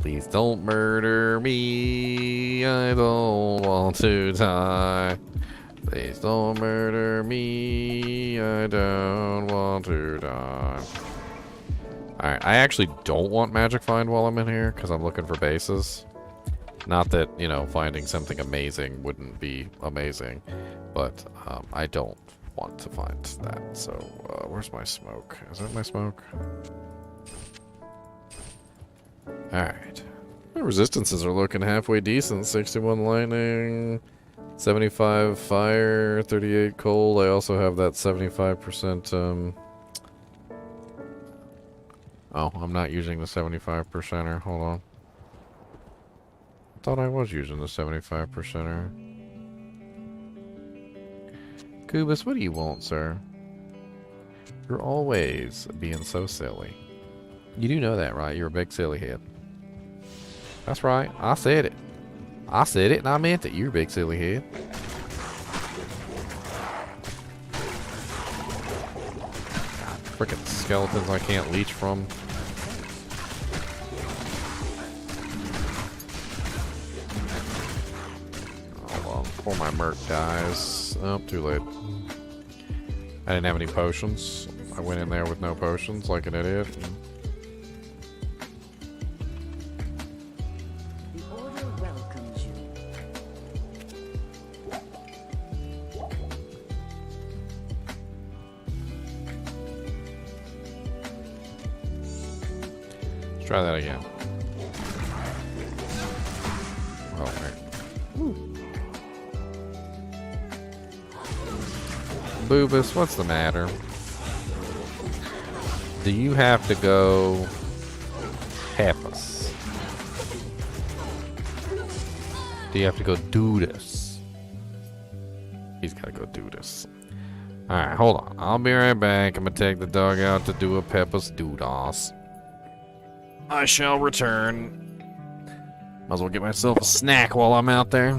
Please don't murder me. I don't want to die. Please don't murder me. I don't want to die. Alright, I actually don't want magic find while I'm in here because I'm looking for bases. Not that, you know, finding something amazing wouldn't be amazing, but I don't want to find that. So, where's my smoke? Is that my smoke? Alright. The resistances are looking halfway decent. 61 lightning, 75 fire, 38 cold. I also have that 75%, Oh, I'm not using the 75%er. Hold on. I thought I was using the 75%er. Kubus, what do you want, sir? You're always being so silly. You do know that, right? You're a big silly head. That's right. I said it. I said it and I meant it. You're a big silly head. God, frickin' skeletons I can't leech from. Hold on. Before my merc dies. Oh, too late. I didn't have any potions. I went in there with no potions like an idiot. Try that again. Oh, wait. Boobus, what's the matter? Do you have to go help us? Do you have to go do this? He's gotta go do this. Alright, hold on. I'll be right back. I'm gonna take the dog out to do a Peppa's Doodas. I shall return. Might as well get myself a snack while I'm out there.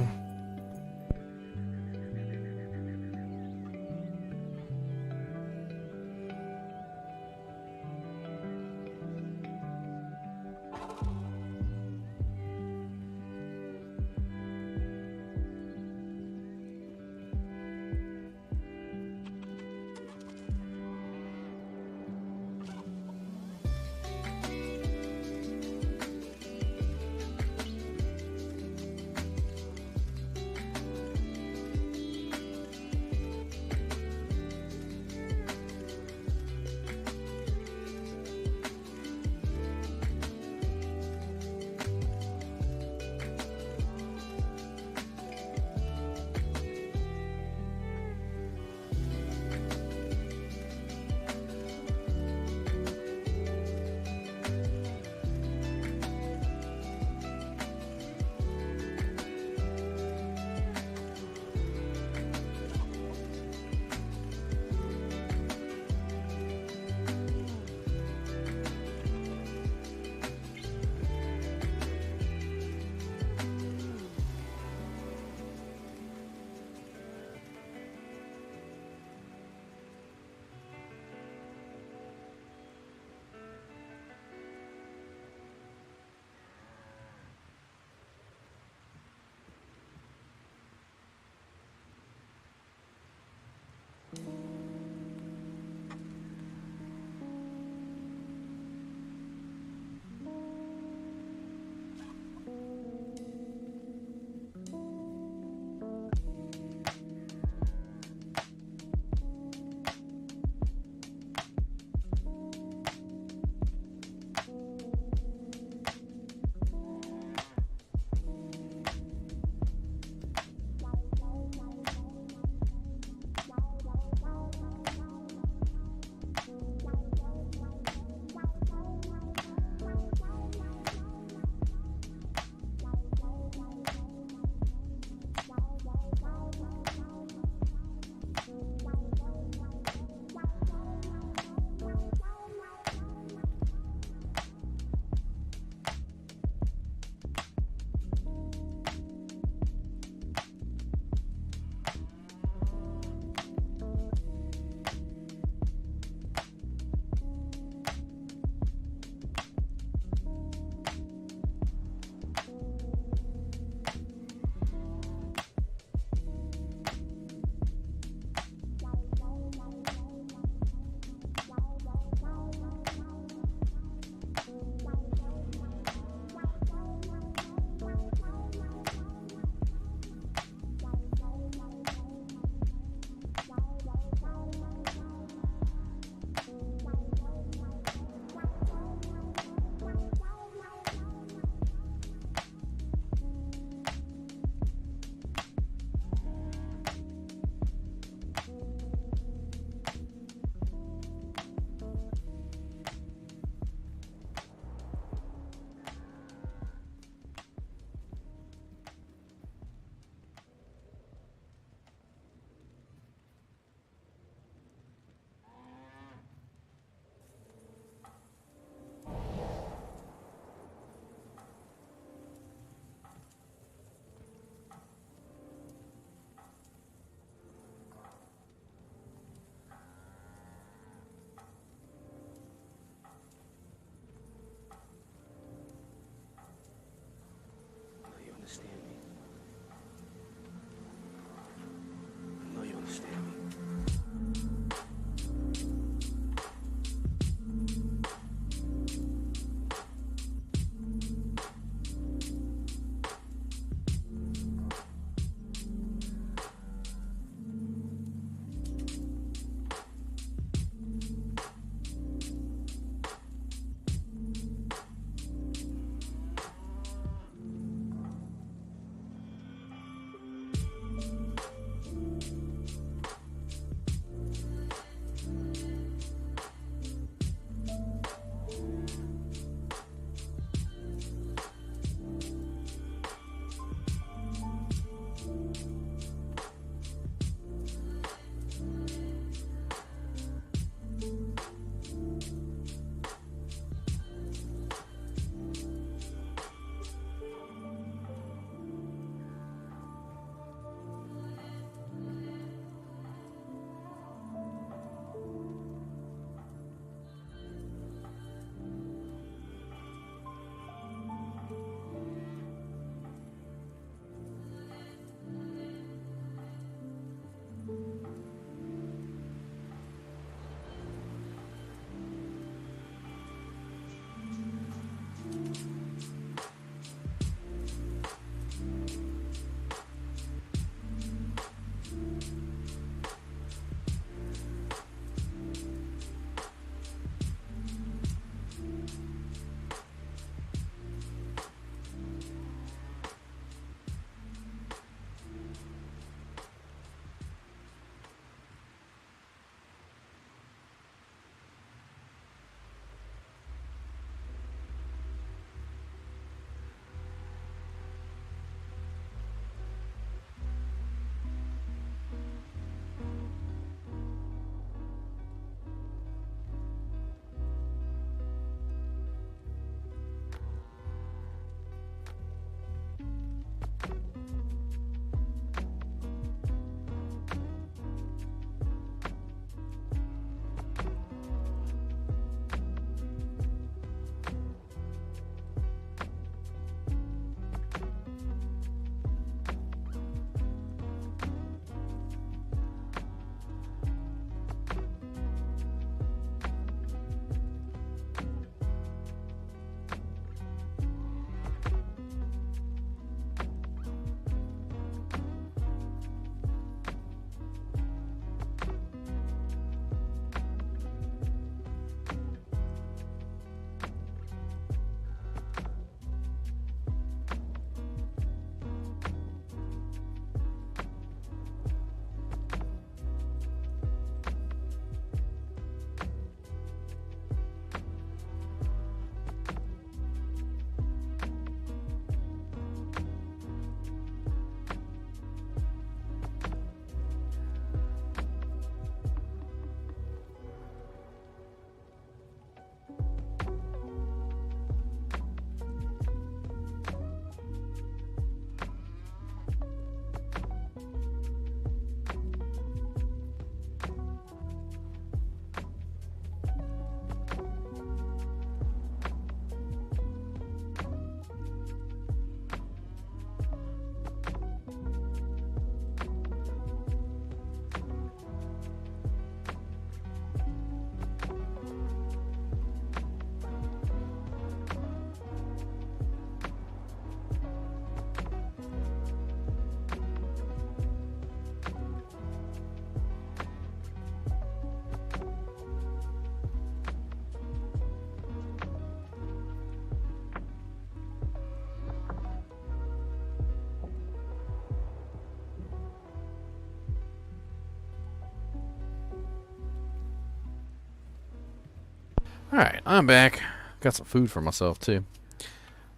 Alright, I'm back. Got some food for myself, too.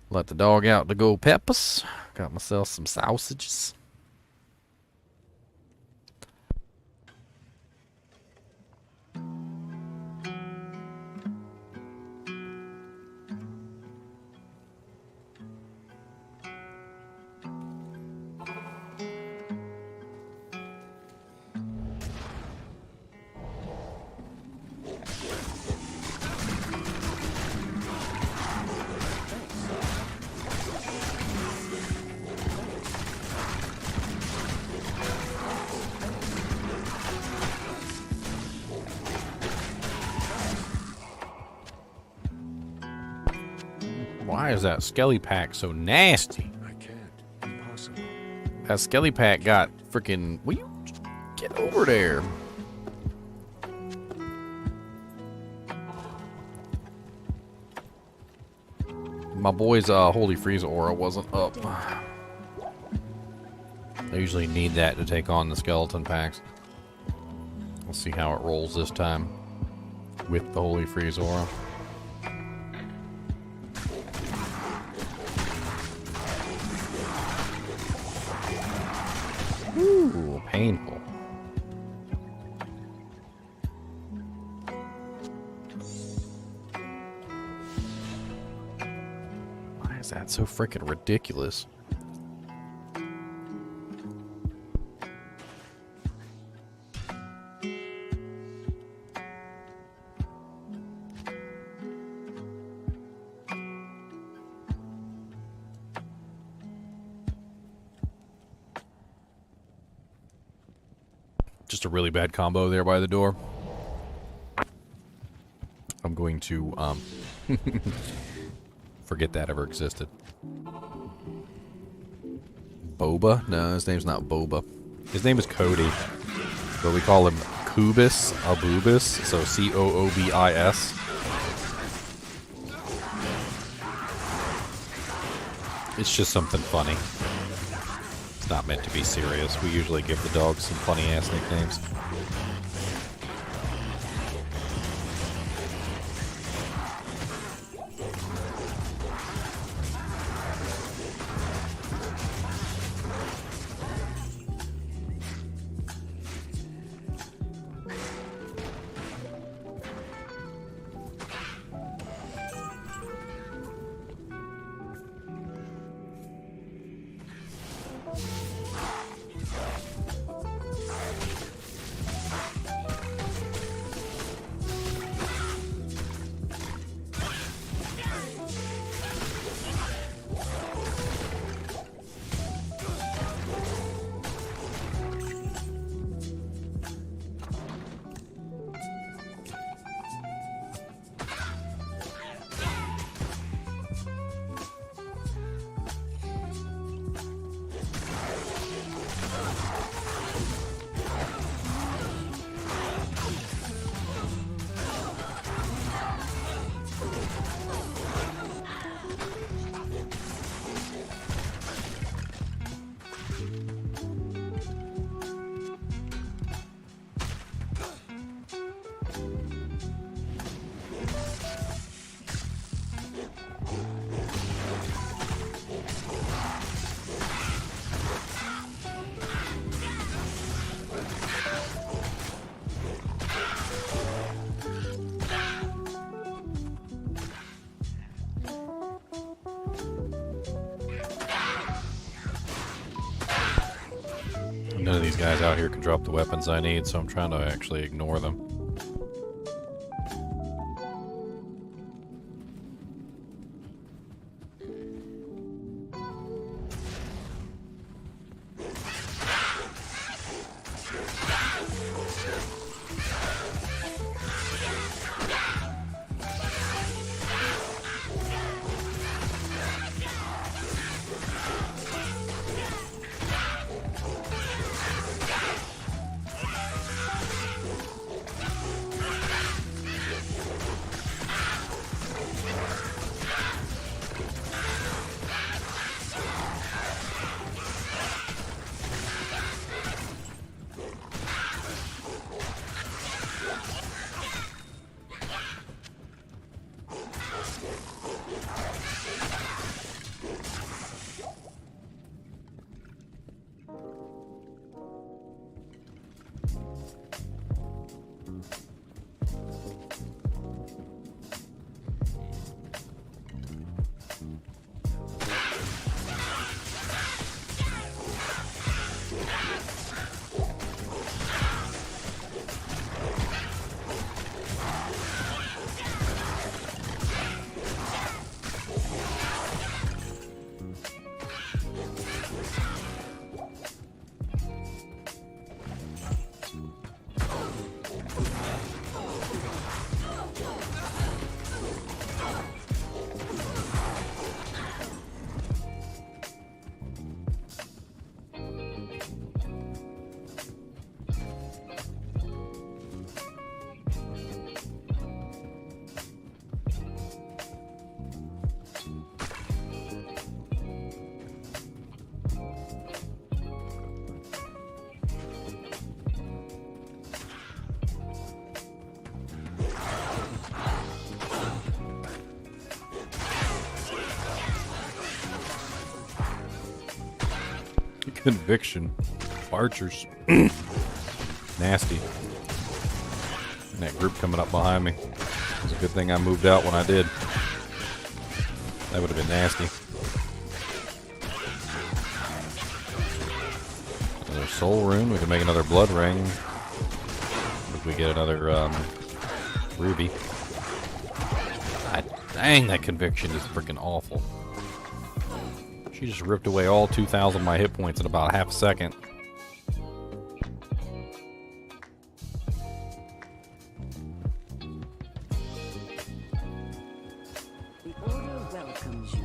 Let the dog out to go peppers. Got myself some sausages. Why is that skelly pack so nasty? I can't. Impossible. That skelly pack got freaking. Will you get over there? My boy's Holy Freeze aura wasn't up. I usually need that to take on the skeleton packs. We'll see how it rolls this time with the Holy Freeze aura. Ooh, painful. Why is that so freaking ridiculous? Just a really bad combo there by the door. I'm going to forget that ever existed. Boba? No, his name's not Boba. His name is Cody. But we call him Koobis Aboobis, so Coobis. It's just something funny. It's not meant to be serious. We usually give the dogs some funny-ass nicknames. None of these guys out here can drop the weapons I need, so I'm trying to actually ignore them. Conviction. Archers. Nasty. And that group coming up behind me. It's a good thing I moved out when I did. That would have been nasty. Another soul rune. We can make another blood ring. If we get another ruby. God dang, that conviction is freaking awful. She just ripped away all 2,000 of my hit points in about half a second. The Order welcomes you.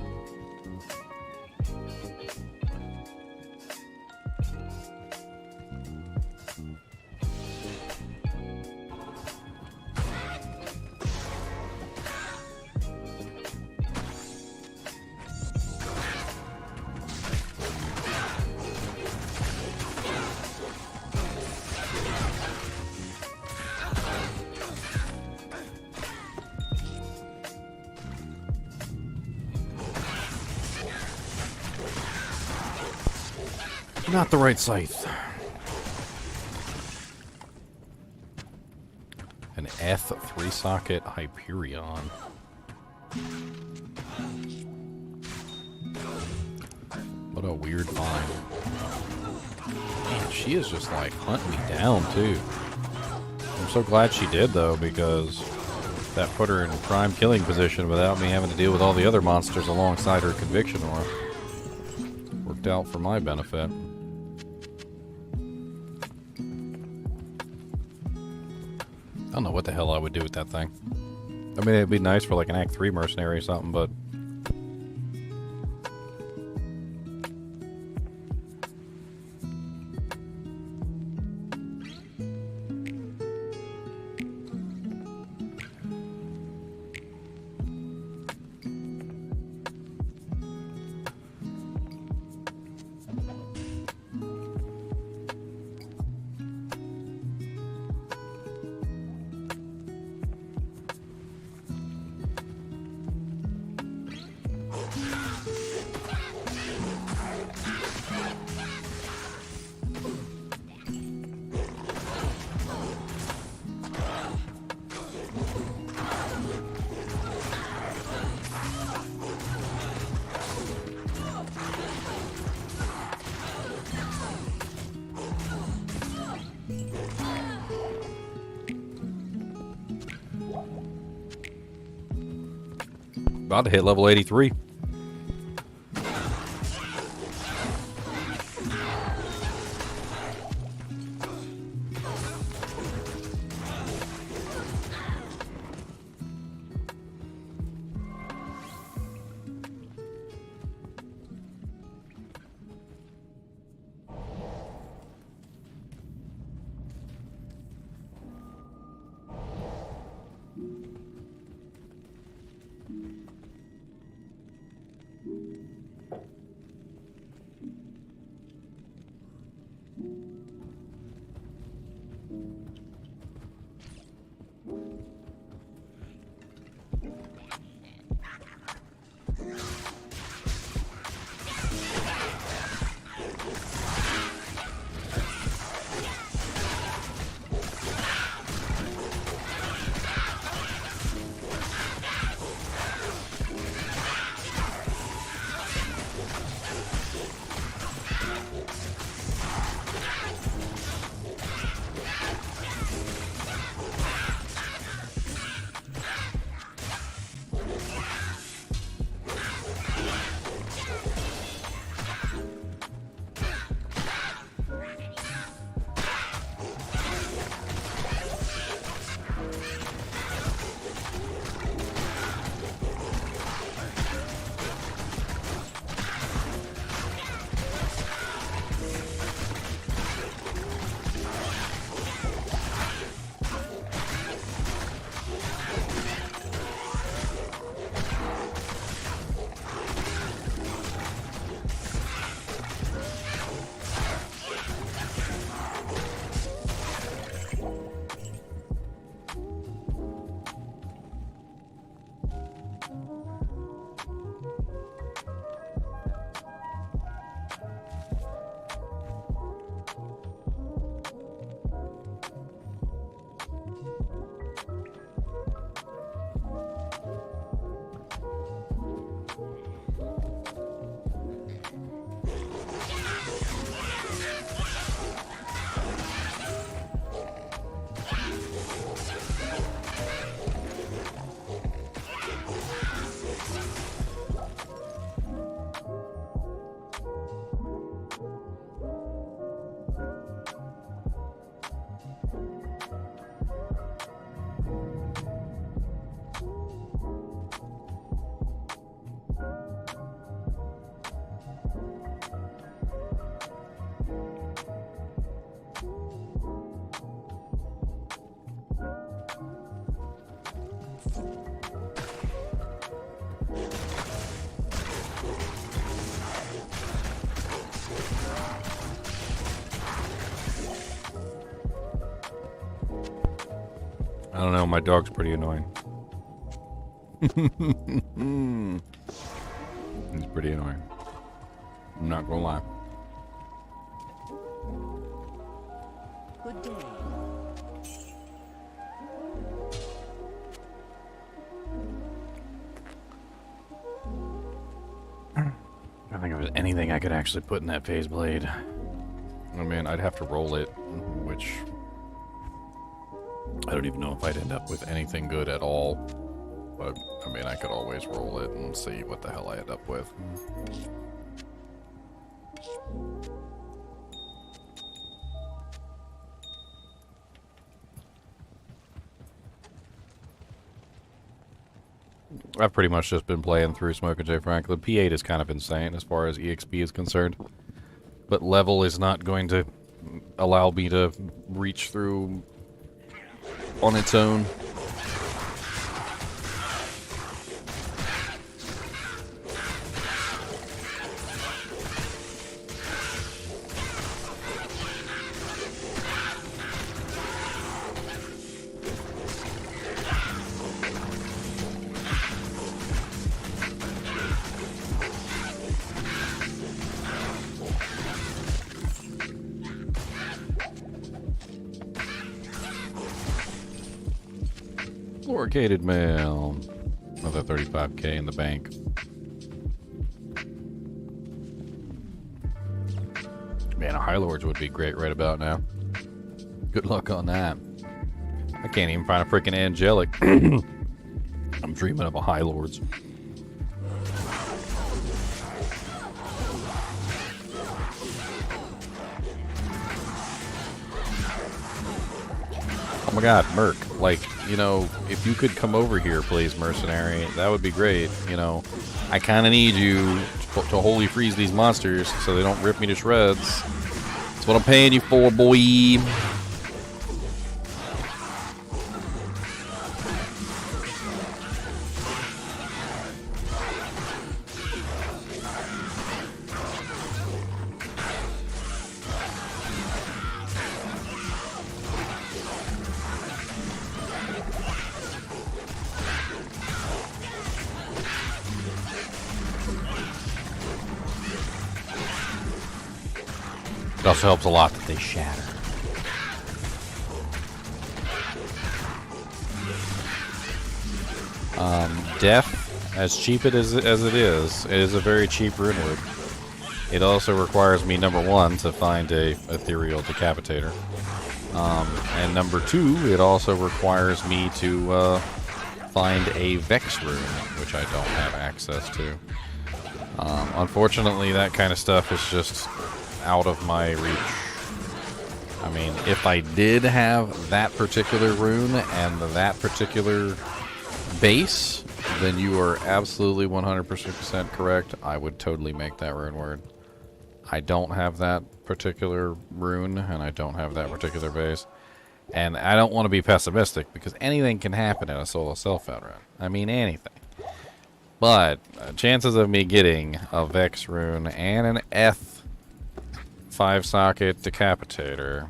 Not the right scythe. An F3 socket Hyperion. What a weird find. Man, she is just like hunting me down too. I'm so glad she did though, because that put her in prime killing position without me having to deal with all the other monsters alongside her conviction aura. Worked out for my benefit. I don't know what the hell I would do with that thing. I mean, it'd be nice for like an Act 3 mercenary or something, but... About to hit level 83. don't know, my dog's pretty annoying. He's pretty annoying. I'm not gonna lie. Good day. I don't think there's anything I could actually put in that phase blade. I mean, I'd have to roll it, which I don't even know if I'd end up with anything good at all. But, I mean, I could always roll it and see what the hell I end up with. I've pretty much just been playing through Smoke and J. Franklin. P8 is kind of insane as far as EXP is concerned. But level is not going to allow me to reach through on its own. Floricated mail. Another 35k in the bank. Man, a High Lords would be great right about now. Good luck on that. I can't even find a freaking angelic. I'm dreaming of a High Lords. Oh my god, Merc. Like, you know, if you could come over here, please, Mercenary, that would be great. You know, I kind of need you to holy freeze these monsters so they don't rip me to shreds. That's what I'm paying you for, boy. It also helps a lot that they shatter. Death, as cheap as it is a very cheap runeward. It also requires me, number one, to find a ethereal decapitator. And number two, it also requires me to find a Vex rune, which I don't have access to. Unfortunately, that kind of stuff is just out of my reach. I mean, if I did have that particular rune and that particular base, then you are absolutely 100% correct. I would totally make that rune word. I don't have that particular rune, and I don't have that particular base. And I don't want to be pessimistic, because anything can happen in a solo self-out run. I mean, anything. But chances of me getting a Vex rune and an Eth 5-socket decapitator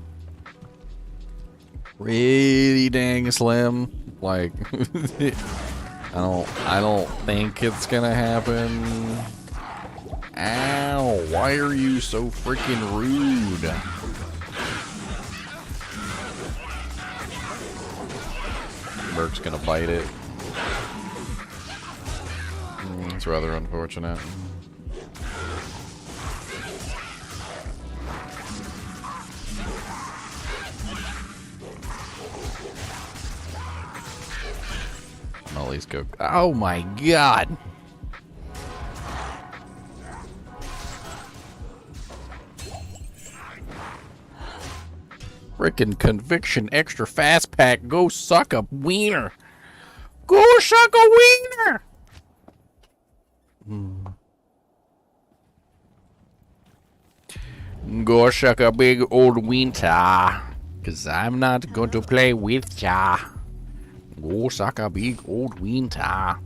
really dang slim. Like, I don't think it's gonna happen. Ow, why are you so freaking rude? Merc's gonna bite it. It's rather unfortunate. I'll at least go. Oh my god! Frickin' Conviction Extra Fast Pack. Go suck a wiener. Go suck a wiener! Go suck a big old winter. Cause I'm not going to play with ya. Go suck a big old winter.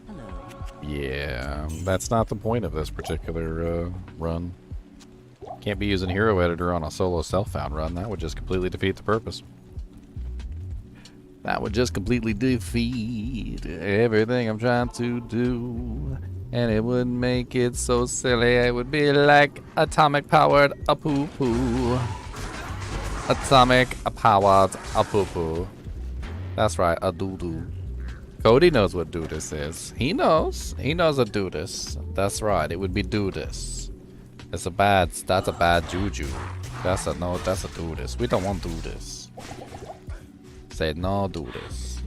Hello. Yeah, that's not the point of this particular run. Can't be using Hero Editor on a solo self-found run. That would just completely defeat the purpose. That would just completely defeat everything I'm trying to do. And it would make it so silly. It would be like atomic-powered a poo-poo. Atomic-powered a poo-poo. That's right, a doo-doo. Cody knows what do-this is. He knows. He knows a do-this. That's right, it would be do-this. That's a bad juju. That's a do-this. We don't want do-this. Say no do-this.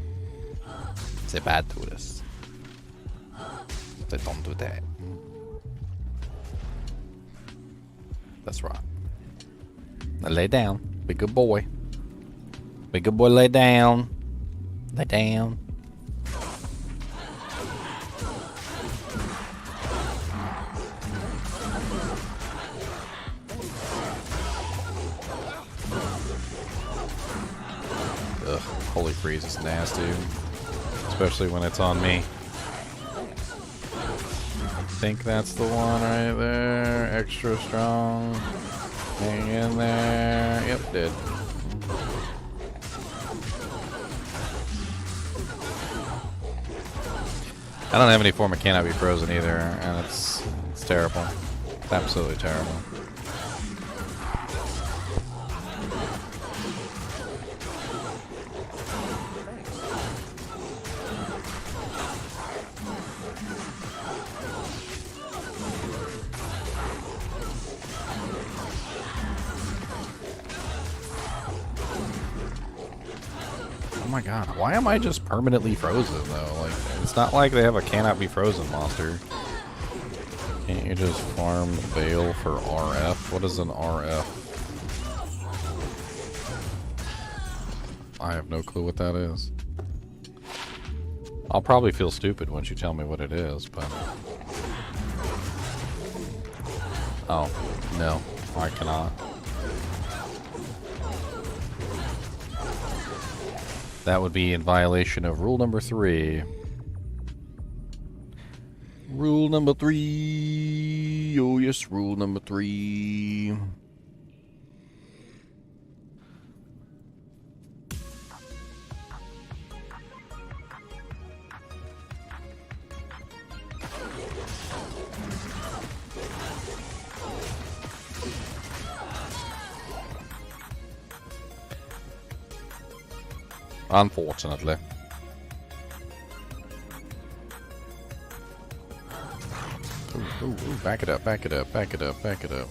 Say bad do-this. Say don't do that. That's right. Now lay down. Be a good boy. Be a good boy, lay down. Lay down. Ugh, Holy Freeze is nasty. Especially when it's on me. I think that's the one right there. Extra strong. Hang in there. Yep, did. I don't have any form of cannot be frozen either, and it's terrible. It's absolutely terrible. Oh my god, why am I just permanently frozen though? Like, it's not like they have a cannot be frozen monster. Can't you just farm Baal for RF? What is an RF? I have no clue what that is. I'll probably feel stupid once you tell me what it is, but... Oh, no, I cannot. That would be in violation of rule number 3. Rule number 3. Oh yes, rule number 3. Unfortunately. Ooh, back it up, back it up, back it up, back it up.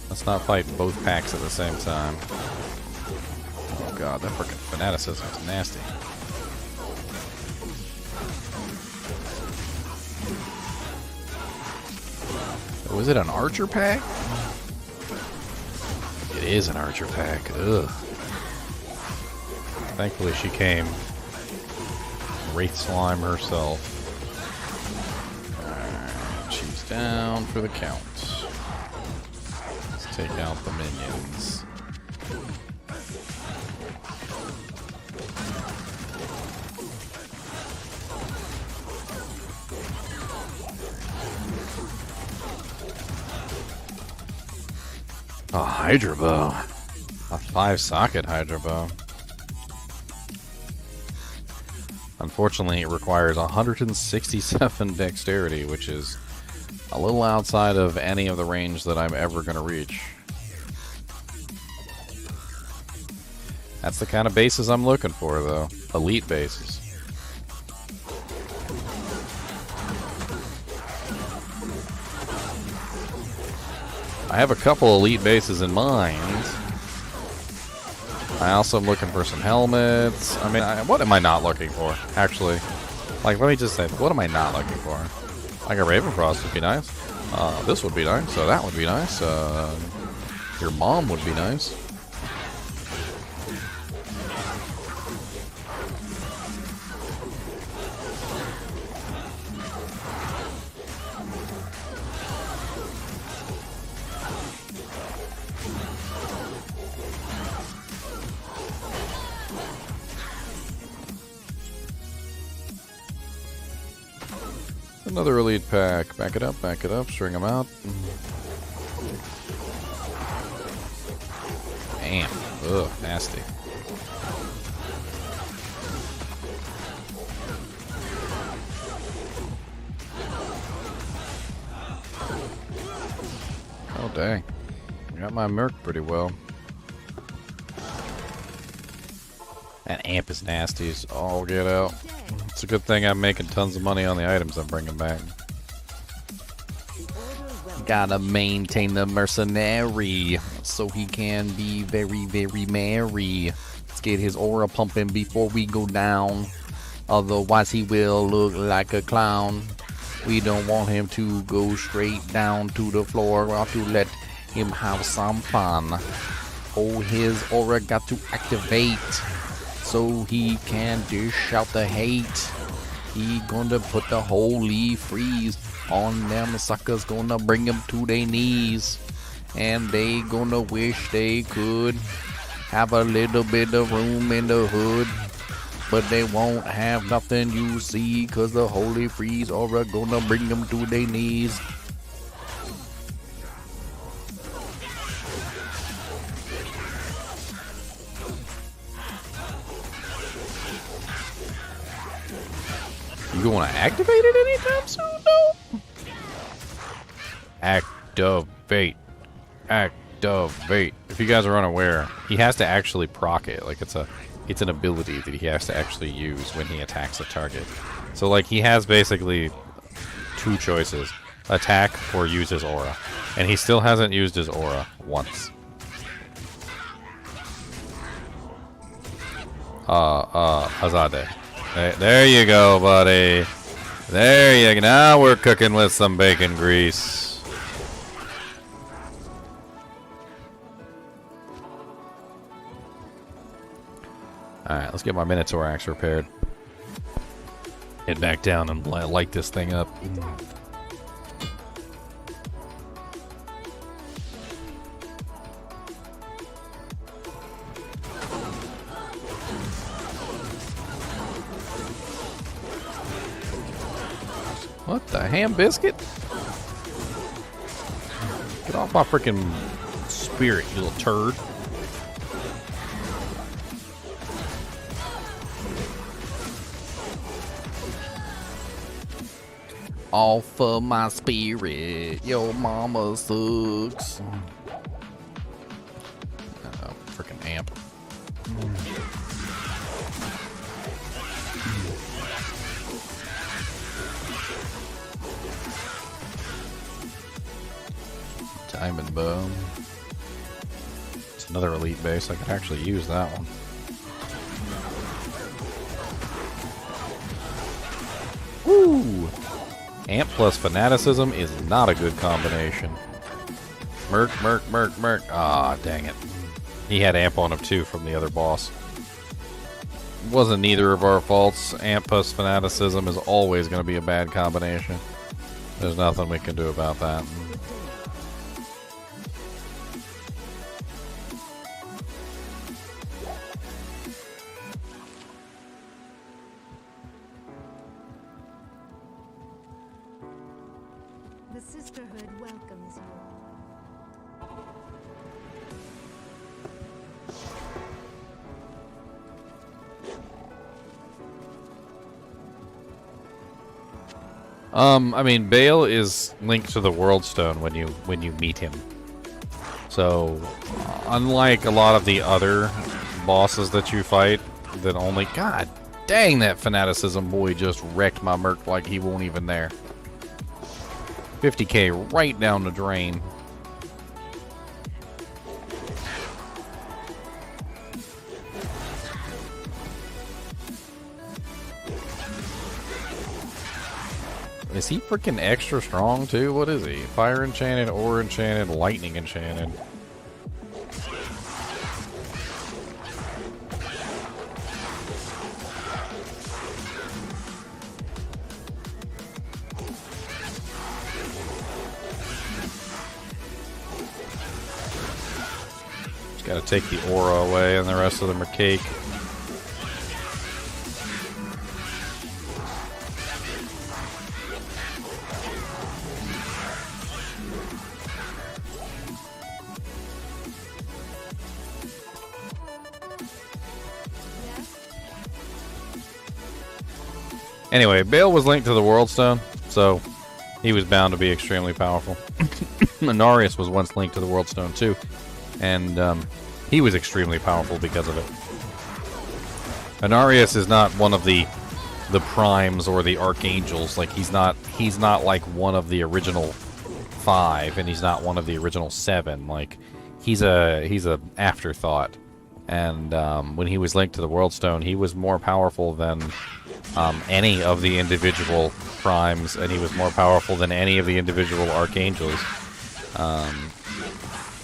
Let's not fight both packs at the same time. Oh god, that freaking fanaticism is nasty. Was it an archer pack? It is an archer pack. Ugh. Thankfully she came. Wraith Slime herself. Alright, she's down for the count. Let's take out the minions. A Hydra Bow. A 5-socket Hydra Bow. Unfortunately, it requires 167 dexterity, which is a little outside of any of the range that I'm ever going to reach. That's the kind of bases I'm looking for, though. Elite bases. I have a couple elite bases in mind. I also am looking for some helmets. I mean, what am I not looking for, actually? Like, let me just say, what am I not looking for? Like a Ravenfrost would be nice. This would be nice. That would be nice. Your mom would be nice. Another elite pack. Back it up, string them out. amp. Ugh, nasty. Oh, dang. Got my merc pretty well. That amp is nasty as all get out. It's a good thing I'm making tons of money on the items I'm bringing back. Gotta maintain the mercenary so he can be very, very merry. Let's get his aura pumping before we go down. Otherwise he will look like a clown. We don't want him to go straight down to the floor. We have to let him have some fun. Oh, his aura got to activate so he can dish out the hate. He gonna put the holy freeze on them suckers, gonna bring them to their knees. And they gonna wish they could have a little bit of room in the hood. But they won't have nothing, you see, cause the holy freeze aura gonna bring them to their knees. You gonna activate it anytime soon, though? Activate. Activate. If you guys are unaware, he has to actually proc it. Like, it's an ability that he has to actually use when he attacks a target. So, like, he has basically two choices. Attack or use his aura. And he still hasn't used his aura once. Azade. There you go, buddy. There you go. Now we're cooking with some bacon grease. Alright, let's get my Minotaur axe repaired. Head back down and light this thing up. What the ham biscuit? Get off my freaking spirit, you little turd. Off of my spirit, your mama sucks. Oh, freaking amp. Diamond bow. It's another elite base. I could actually use that one. Woo! Amp plus fanaticism is not a good combination. Merc, merc, merc, merc. Ah, dang it. He had amp on him too from the other boss. Wasn't neither of our faults. Amp plus fanaticism is always going to be a bad combination. There's nothing we can do about that. The Sisterhood welcomes you. I mean, Baal is linked to the World Stone when you meet him. So, unlike a lot of the other bosses that you fight, that only... God dang, that fanaticism boy just wrecked my merc like he won't even there. 50k right down the drain. Is he freaking extra strong too? What is he? Fire enchanted, ore enchanted, lightning enchanted. Just gotta take the aura away and the rest of them are cake. Anyway, Baal was linked to the World Stone, so he was bound to be extremely powerful. Inarius was once linked to the World Stone too, and he was extremely powerful because of it. Inarius is not one of the primes or the archangels. Like he's not like one of the original 5, and he's not one of the original 7. Like he's a afterthought. And when he was linked to the World Stone, he was more powerful than any of the individual primes, and he was more powerful than any of the individual archangels.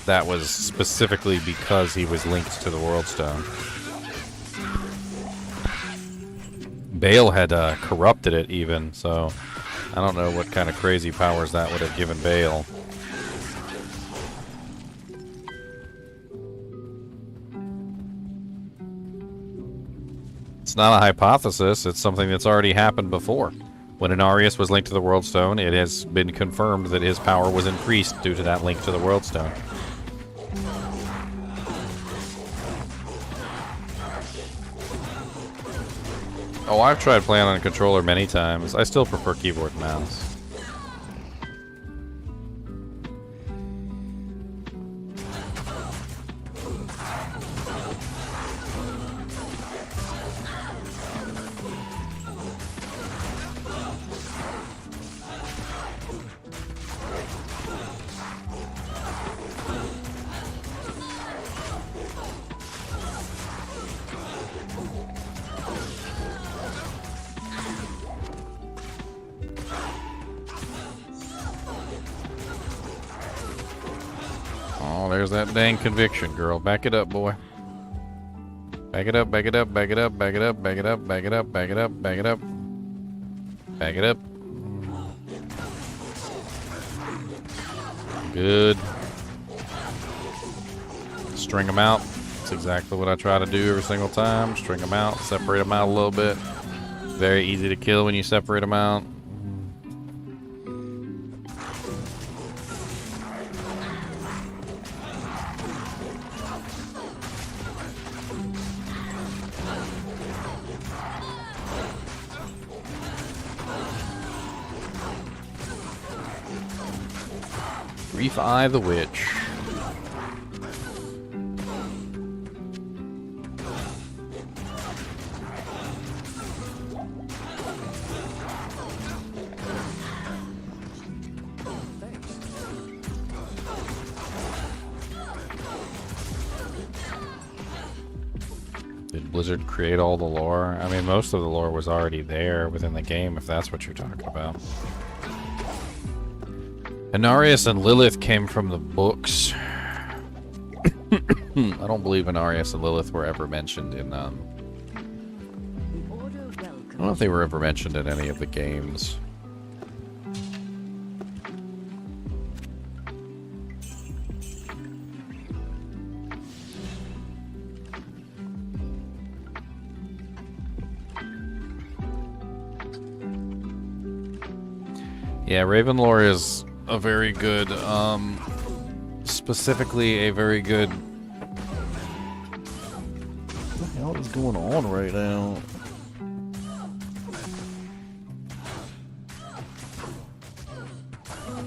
That was specifically because he was linked to the World Stone. Baal had corrupted it even, so I don't know what kind of crazy powers that would have given Baal. It's not a hypothesis, it's something that's already happened before. When Inarius was linked to the World Stone, it has been confirmed that his power was increased due to that link to the World Stone. Oh, I've tried playing on a controller many times. I still prefer keyboard and mouse. Oh, there's that dang conviction, girl. Back it up, boy. Back it up, back it up, back it up, back it up, back it up, back it up, back it up, back it up. Back it up. Good. String them out. That's exactly what I try to do every single time. String them out, separate them out a little bit. Very easy to kill when you separate them out. Reef Eye the Witch. Did Blizzard create all the lore? I mean, most of the lore was already there within the game, if that's what you're talking about. Inarius and Lilith came from the books. I don't believe Inarius and Lilith were ever mentioned in, I don't know if they were ever mentioned in any of the games. Yeah, Ravenlore is a very good, specifically a very good... What the hell is going on right now?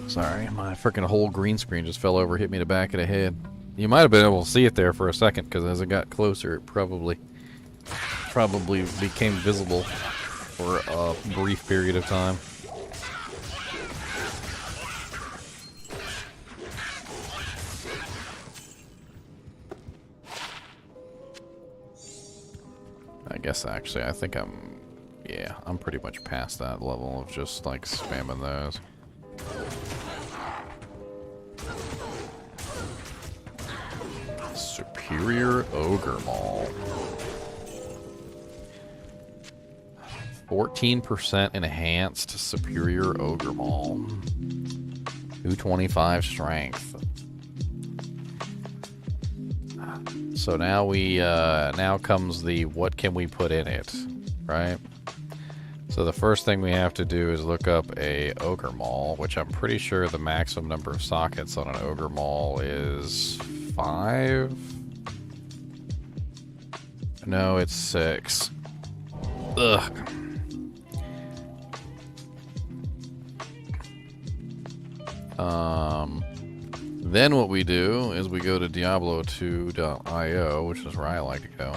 Sorry, my freaking whole green screen just fell over, hit me in the back of the head. You might have been able to see it there for a second, because as it got closer, it probably became visible for a brief period of time. I guess actually, I think I'm pretty much past that level of just like spamming those. Superior Ogre Maul. 14% enhanced Superior Ogre Maul. 225 strength. So now now comes the what can we put in it, right? So the first thing we have to do is look up a Ogre Maul, which I'm pretty sure the maximum number of sockets on an Ogre Maul is 5. No, it's 6. Ugh. Then what we do is we go to Diablo2.io, which is where I like to go.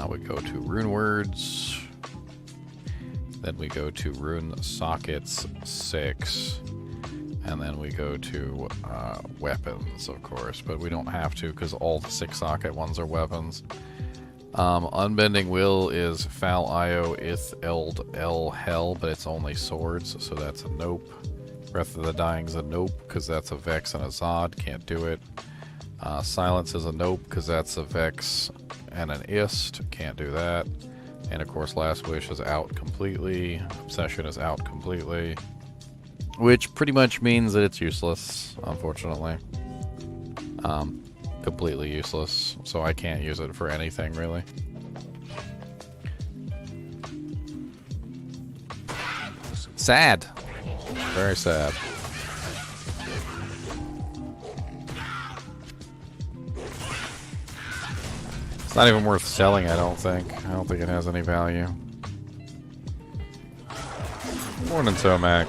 We go to Rune Words. Then we go to Rune Sockets 6. And then we go to weapons, of course. But we don't have to because all the 6 socket ones are weapons. Unbending Will is Foul Io, Ith, Eld, El, Hell, but it's only swords, so that's a nope. Breath of the Dying's a nope, because that's a Vex and a Zod, can't do it. Silence is a nope, because that's a Vex and an Ist, can't do that. And of course Last Wish is out completely, Obsession is out completely. Which pretty much means that it's useless, unfortunately. Completely useless, so I can't use it for anything, really. Sad. Very sad. It's not even worth selling, I don't think. I don't think it has any value. Morning, Tomac.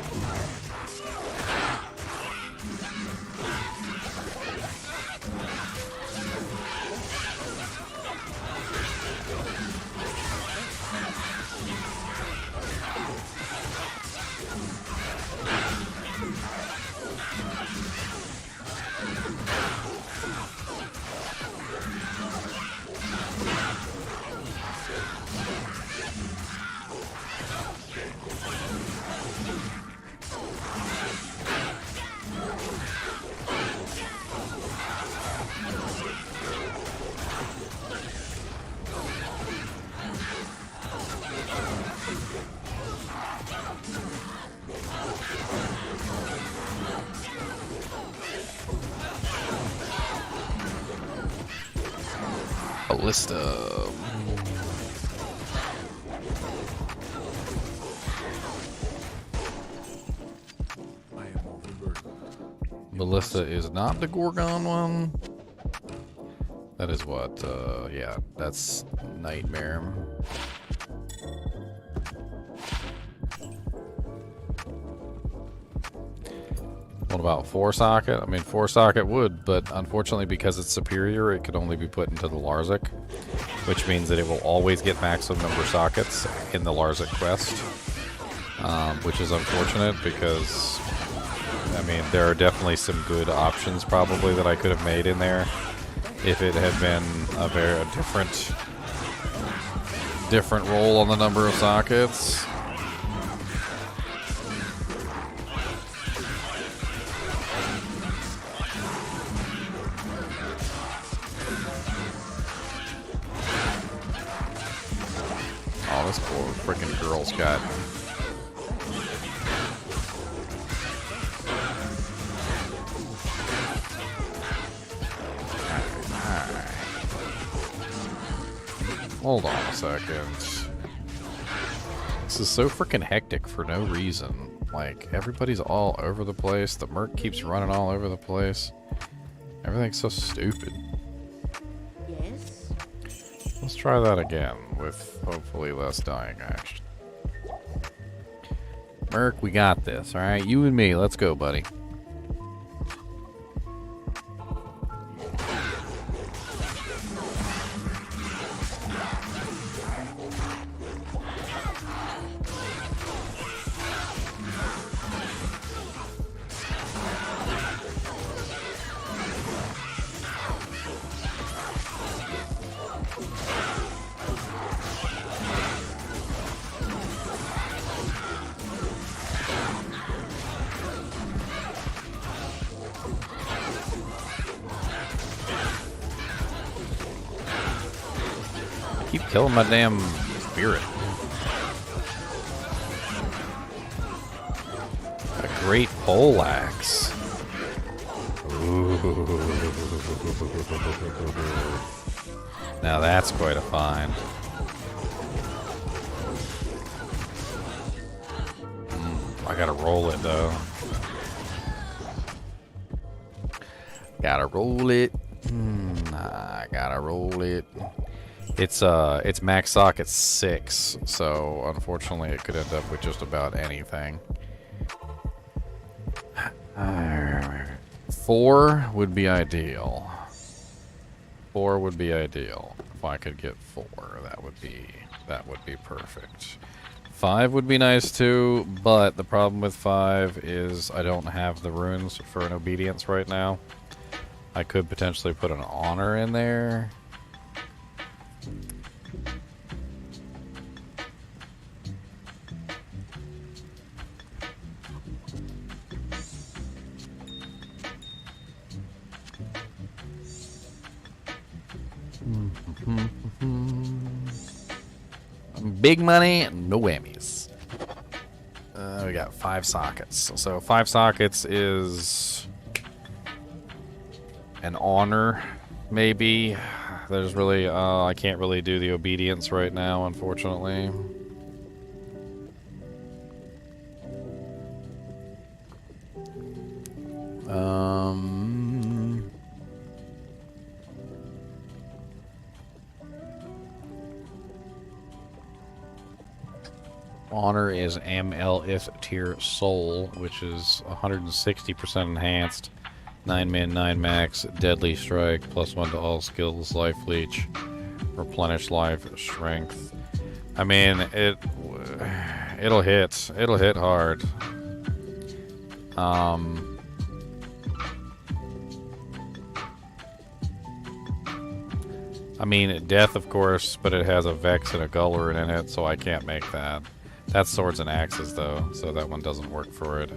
Ballista. I am overburdened. Ballista is not the Gorgon one. That is what, yeah, that's Nightmare. What about 4-socket? I mean, 4-socket would, but unfortunately because it's superior, it could only be put into the Larzik, which means that it will always get maximum number of sockets in the Larzik quest, which is unfortunate because, I mean, there are definitely some good options probably that I could have made in there if it had been a very different roll on the number of sockets. Oh, this poor freaking girl's got. Hold on a second. This is so freaking hectic for no reason. Like, everybody's all over the place. The Merc keeps running all over the place. Everything's so stupid. Yes? Let's try that again with hopefully less dying action. Merc, we got this, alright? You and me, let's go, buddy. Keep killing my damn spirit. A great pole axe. Ooh. Now that's quite a find. I gotta roll it though. Gotta roll it. I gotta roll it. It's max socket 6, so unfortunately it could end up with just about anything. 4 would be ideal. 4 would be ideal. If I could get 4, that would be perfect. 5 would be nice too, but the problem with 5 is I don't have the runes for an obedience right now. I could potentially put an honor in there. Big money, no whammies. We got 5 sockets. So 5 sockets is an honor, maybe. There's really, I can't really do the obedience right now, unfortunately. Honor is MLF tier soul, which is 160% enhanced, 9 min, 9 max, deadly strike, +1 to all skills, life leech, replenish life, strength. I mean, it'll hit hard. I mean, death, of course, but it has a Vex and a Gullerin in it, so I can't make that. That's swords and axes, though, so that one doesn't work for it.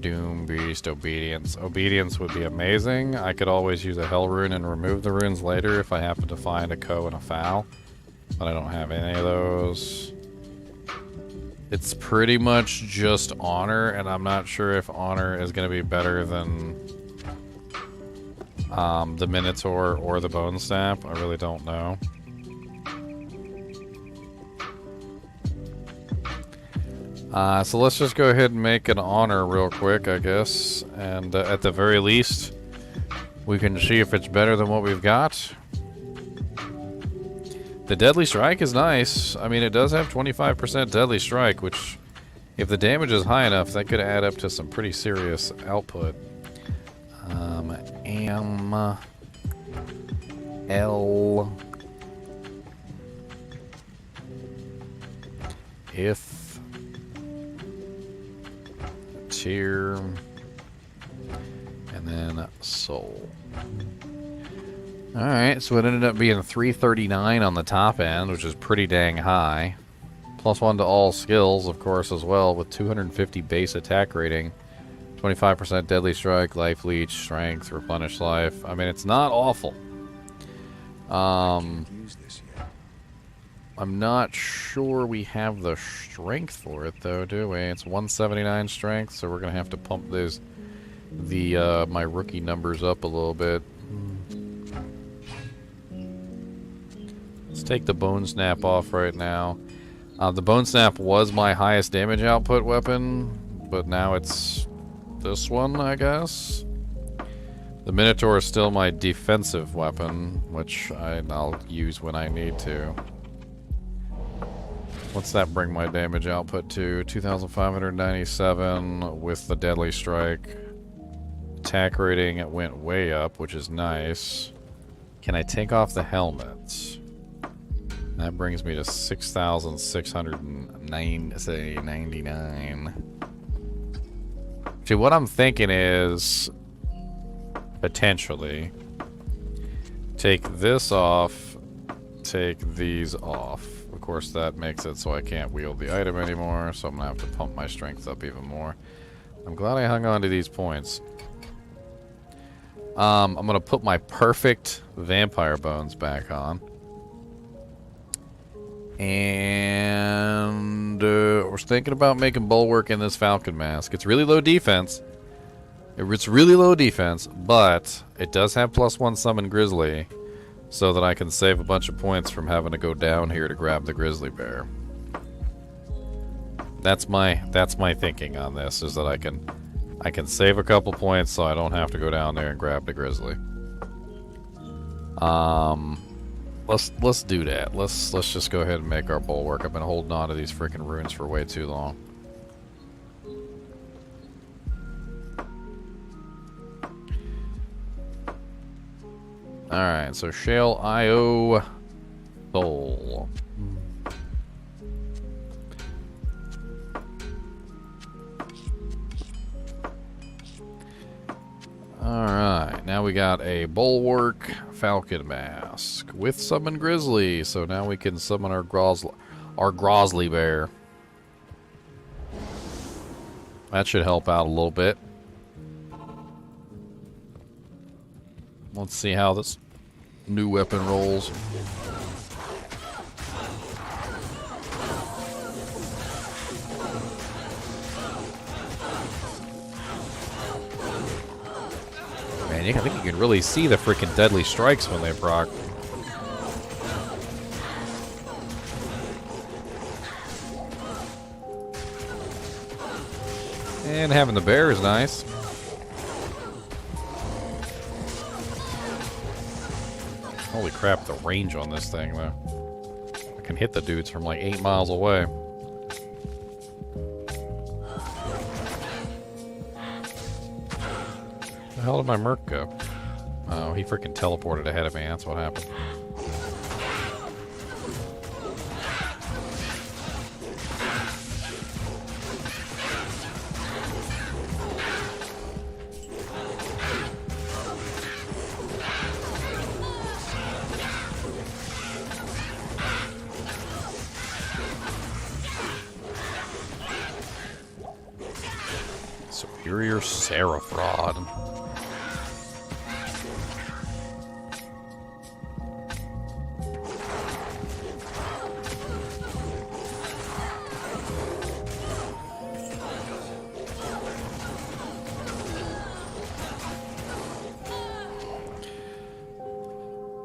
Doom Beast, Obedience. Obedience would be amazing. I could always use a Hell Rune and remove the runes later if I happen to find a Co and a Foul, but I don't have any of those. It's pretty much just Honor, and I'm not sure if Honor is going to be better than the Minotaur or the Bone Snap. I really don't know. So let's just go ahead and make an honor real quick, I guess. And at the very least, we can see if it's better than what we've got. The Deadly Strike is nice. I mean, it does have 25% Deadly Strike, which, if the damage is high enough, that could add up to some pretty serious output. L. If tier, and then soul. Alright, so it ended up being 339 on the top end, which is pretty dang high. +1 to all skills, of course, as well, with 250 base attack rating. 25% deadly strike, life leech, strength, replenish life. I mean, it's not awful. I'm not sure we have the strength for it, though, do we? It's 179 strength, so we're gonna have to pump my rookie numbers up a little bit. Let's take the Bone Snap off right now. The Bone Snap was my highest damage output weapon, but now it's this one, I guess. The Minotaur is still my defensive weapon, which I'll use when I need to. What's that bring my damage output to? 2,597 with the Deadly Strike. Attack rating, it went way up, which is nice. Can I take off the helmet? That brings me to 6,699. See, what I'm thinking is potentially take this off, take these off. Of course, that makes it so I can't wield the item anymore, so I'm gonna have to pump my strength up even more. I'm glad I hung on to these points. I'm gonna put my perfect vampire bones back on. And we're thinking about making bulwark in this falcon mask. It's really low defense. It's really low defense, but it does have +1 summon grizzly, so that I can save a bunch of points from having to go down here to grab the grizzly bear. That's my thinking on this, is that I can save a couple points so I don't have to go down there and grab the grizzly. Let's do that. Let's just go ahead and make our bulwark. I've been holding on to these freaking runes for way too long. Alright, so Shale IO Soul. Alright, now we got a Bulwark Falcon Mask with Summon Grizzly, so now we can summon our Grozzly Bear. That should help out a little bit. Let's see how this new weapon rolls. Man, I think you can really see the freaking deadly strikes when they proc. And having the bear is nice. Holy crap, the range on this thing, though. I can hit the dudes from like 8 miles away. Where the hell did my Merc go? Oh, he freaking teleported ahead of me. That's what happened. Superior Seraphrod.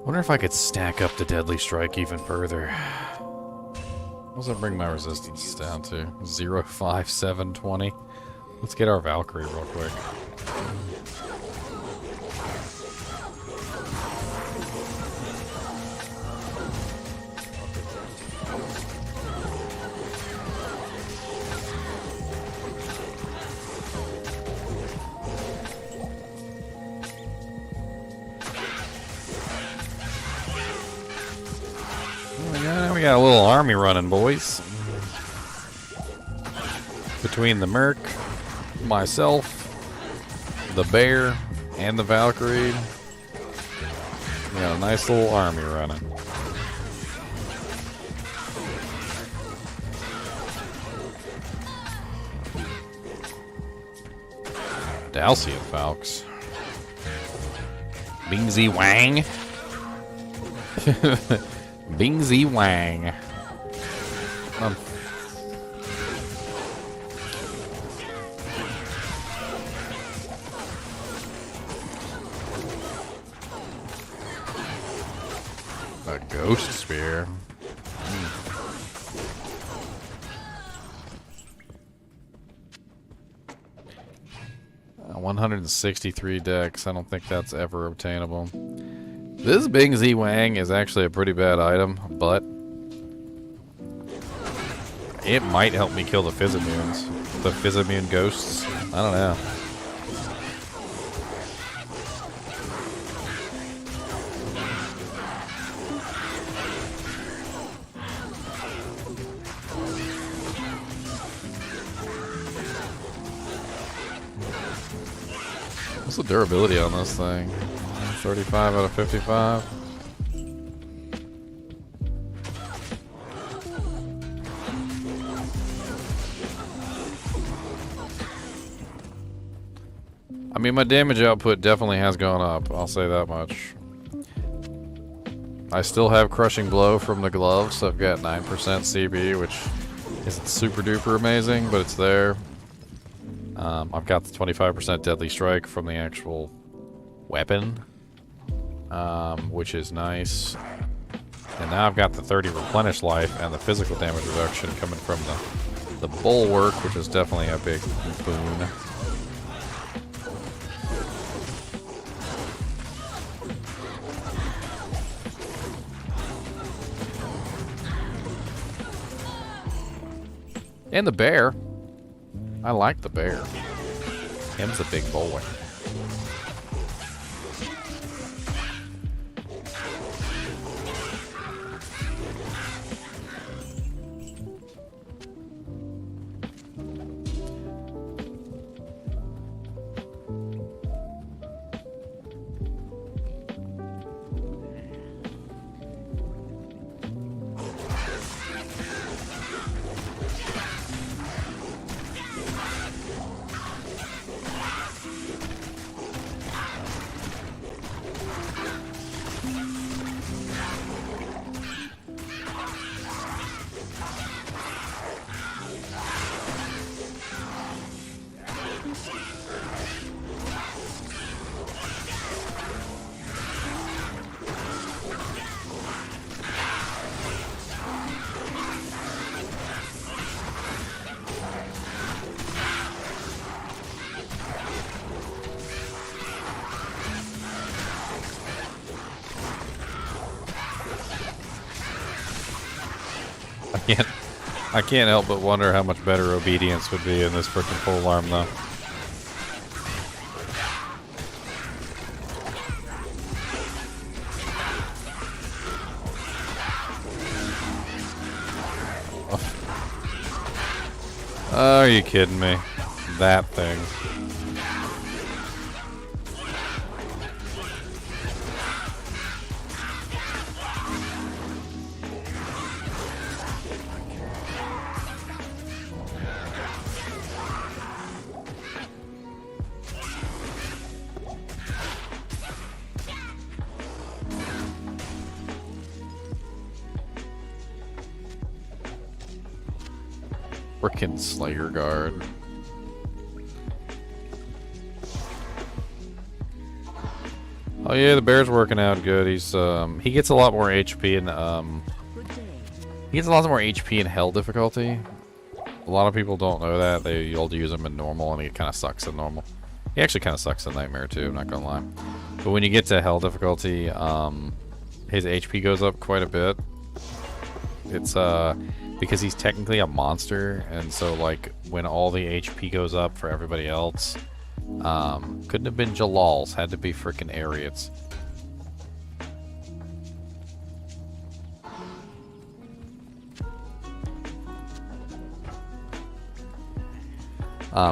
Wonder if I could stack up the Deadly Strike even further. What does that bring my resistance down to? 0, 5, 7, 20? Let's get our Valkyrie real quick. We got a little army running, boys. Between the Merc, myself, the bear, and the Valkyrie. We got a nice little army running. Dalcian Falks. Bingsy Wang. Bingsy Wang. A ghost spear. 163 decks. I don't think that's ever obtainable. This Bingsy Wang is actually a pretty bad item, but it might help me kill the Physimmunes. The Physimune ghosts. I don't know. What's the durability on this thing? 35 out of 55. I mean, my damage output definitely has gone up. I'll say that much. I still have Crushing Blow from the gloves, so I've got 9% CB, which isn't super duper amazing, but it's there. I've got the 25% Deadly Strike from the actual weapon, which is nice. And now I've got the 30 Replenish Life and the physical damage reduction coming from the Bulwark, which is definitely a big boon. And the bear. I like the bear. Him's a big boy. I can't help but wonder how much better obedience would be in this freaking pole arm, though. Are you kidding me? That thing. Frickin' Slayer Guard. Oh yeah, the bear's working out good. He's he gets a lot more HP and he gets a lot more HP in hell difficulty. A lot of people don't know that. You'll use him in normal and he kind of sucks in normal. He actually kind of sucks in nightmare too, I'm not gonna lie. But when you get to hell difficulty, his HP goes up quite a bit. It's because he's technically a monster, and so like when all the HP goes up for everybody else, couldn't have been Jalals, had to be frickin' Ariats.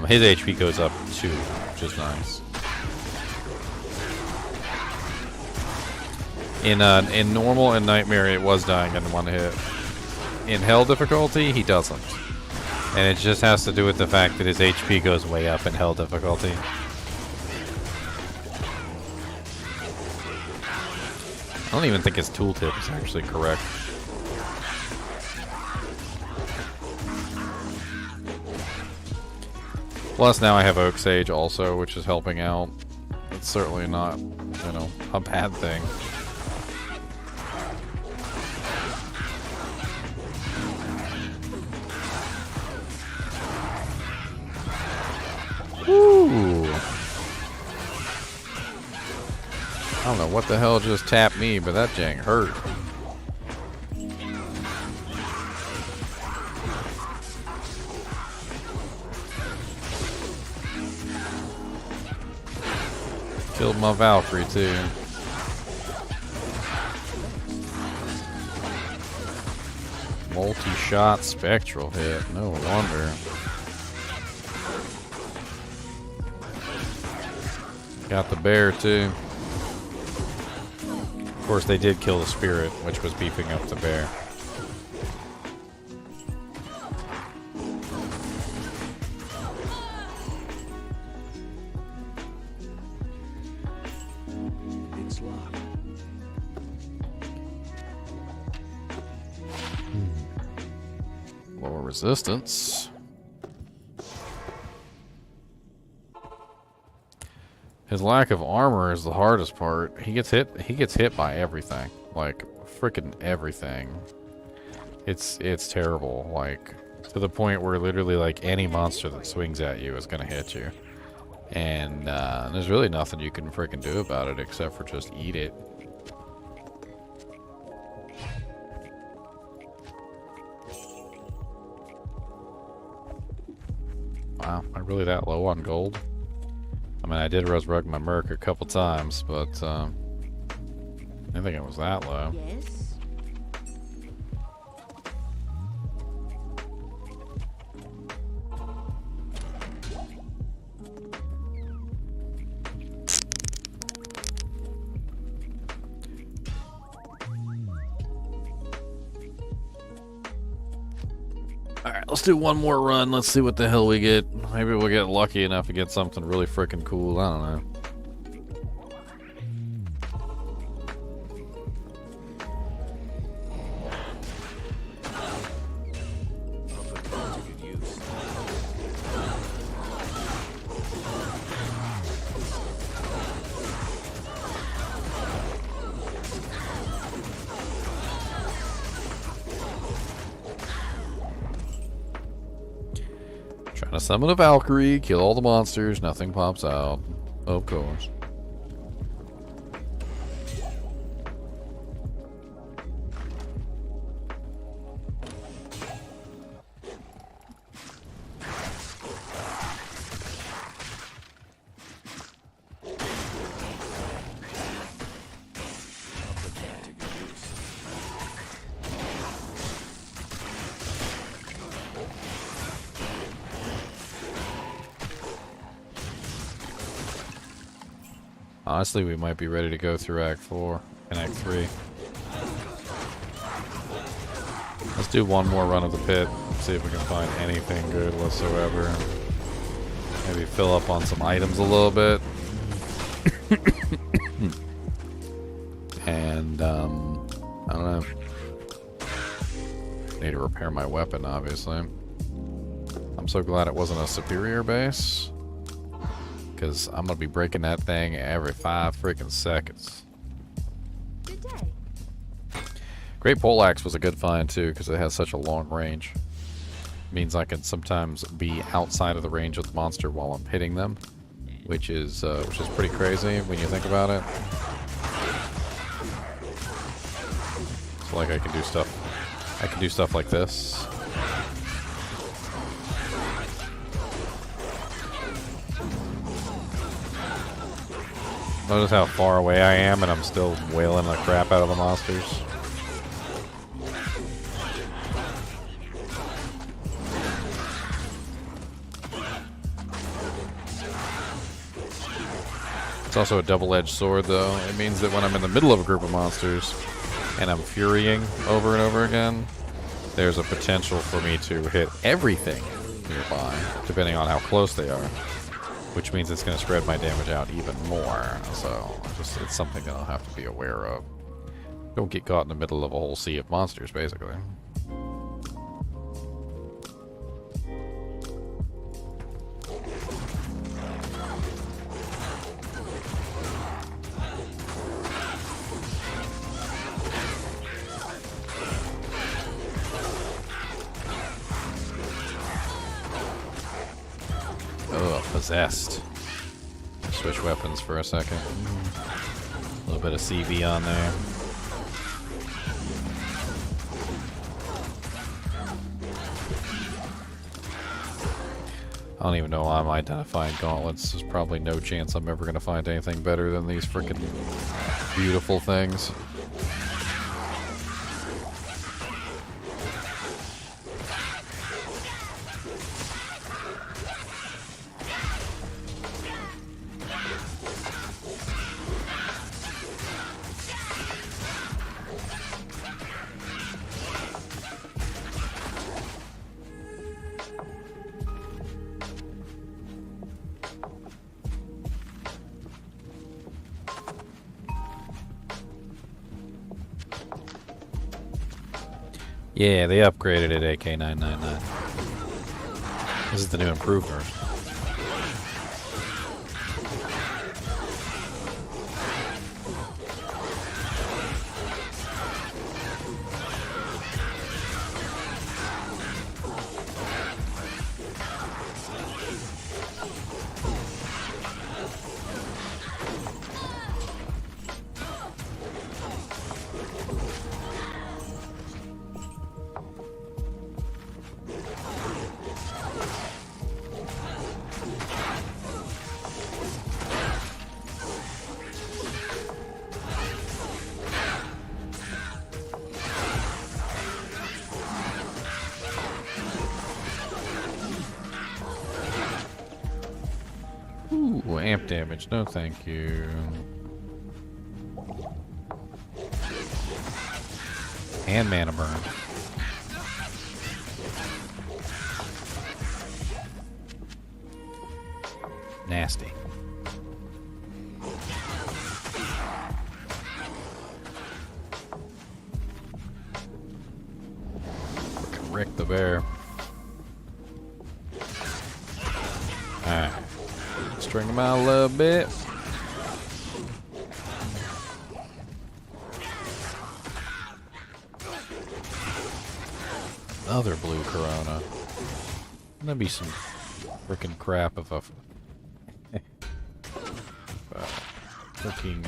His HP goes up too, which is nice. In normal and nightmare, it was dying in one hit. In hell difficulty, he doesn't. And it just has to do with the fact that his HP goes way up in hell difficulty. I don't even think his tooltip is actually correct. Plus now I have Oak Sage also, which is helping out. It's certainly not, you know, a bad thing. Ooh. I don't know what the hell just tapped me, but that jank hurt. Killed my Valkyrie too. Multi-shot spectral hit, no wonder. Got the bear too. Of course they did kill the spirit, which was beefing up the bear. It's locked. Lower resistance. His lack of armor is the hardest part. He gets hit by everything. Like freaking everything. It's terrible. Like to the point where literally like any monster that swings at you is gonna hit you. And there's really nothing you can freaking do about it except for just eat it. Wow, am I really that low on gold? I mean, I did resurrect my Merc a couple times, but I didn't think it was that low. Yes. Alright, let's do one more run. Let's see what the hell we get. Maybe we'll get lucky enough to get something really freaking cool. I don't know. I'll put that to good use. Trying to summon a Valkyrie, kill all the monsters, nothing pops out. Of course. Honestly, we might be ready to go through Act 4 and Act 3. Let's do one more run of the pit, see if we can find anything good whatsoever. Maybe fill up on some items a little bit. And, I don't know. Need to repair my weapon, obviously. I'm so glad it wasn't a superior base. Because I'm going to be breaking that thing every 5 freaking seconds. Good day. Great poleaxe was a good find too, because it has such a long range. Means I can sometimes be outside of the range of the monster while I'm hitting them, which is pretty crazy when you think about it. So like I can do stuff like this. Notice how far away I am and I'm still wailing the crap out of the monsters. It's also a double-edged sword, though. It means that when I'm in the middle of a group of monsters and I'm furying over and over again, there's a potential for me to hit everything nearby, depending on how close they are. Which means it's going to spread my damage out even more. So, it's something that I'll have to be aware of. Don't get caught in the middle of a whole sea of monsters, basically. Possessed. Switch weapons for a second. A little bit of CV on there. I don't even know why I'm identifying gauntlets. There's probably no chance I'm ever going to find anything better than these freaking beautiful things. Yeah, they upgraded it, AK999. This is the new improved version. Ooh, amp damage. No, thank you. And mana burn. Nasty. Frickin' Rick the Bear. Alright. String him out a little bit. Another blue Corona. That'd be some freaking crap of a freaking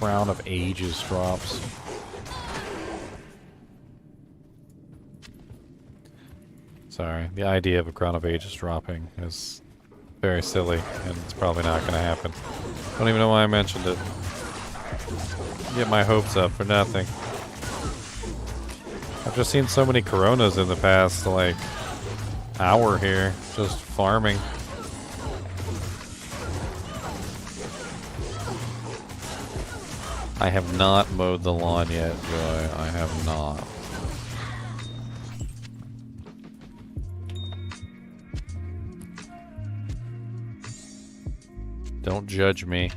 Crown of Ages drops. Sorry, the idea of a Crown of Ages dropping is very silly, and it's probably not going to happen. Don't even know why I mentioned it. Get my hopes up for nothing. I've just seen so many Coronas in the past, like, hour here, just farming. I have not mowed the lawn yet, Joy. I have not. Don't judge me.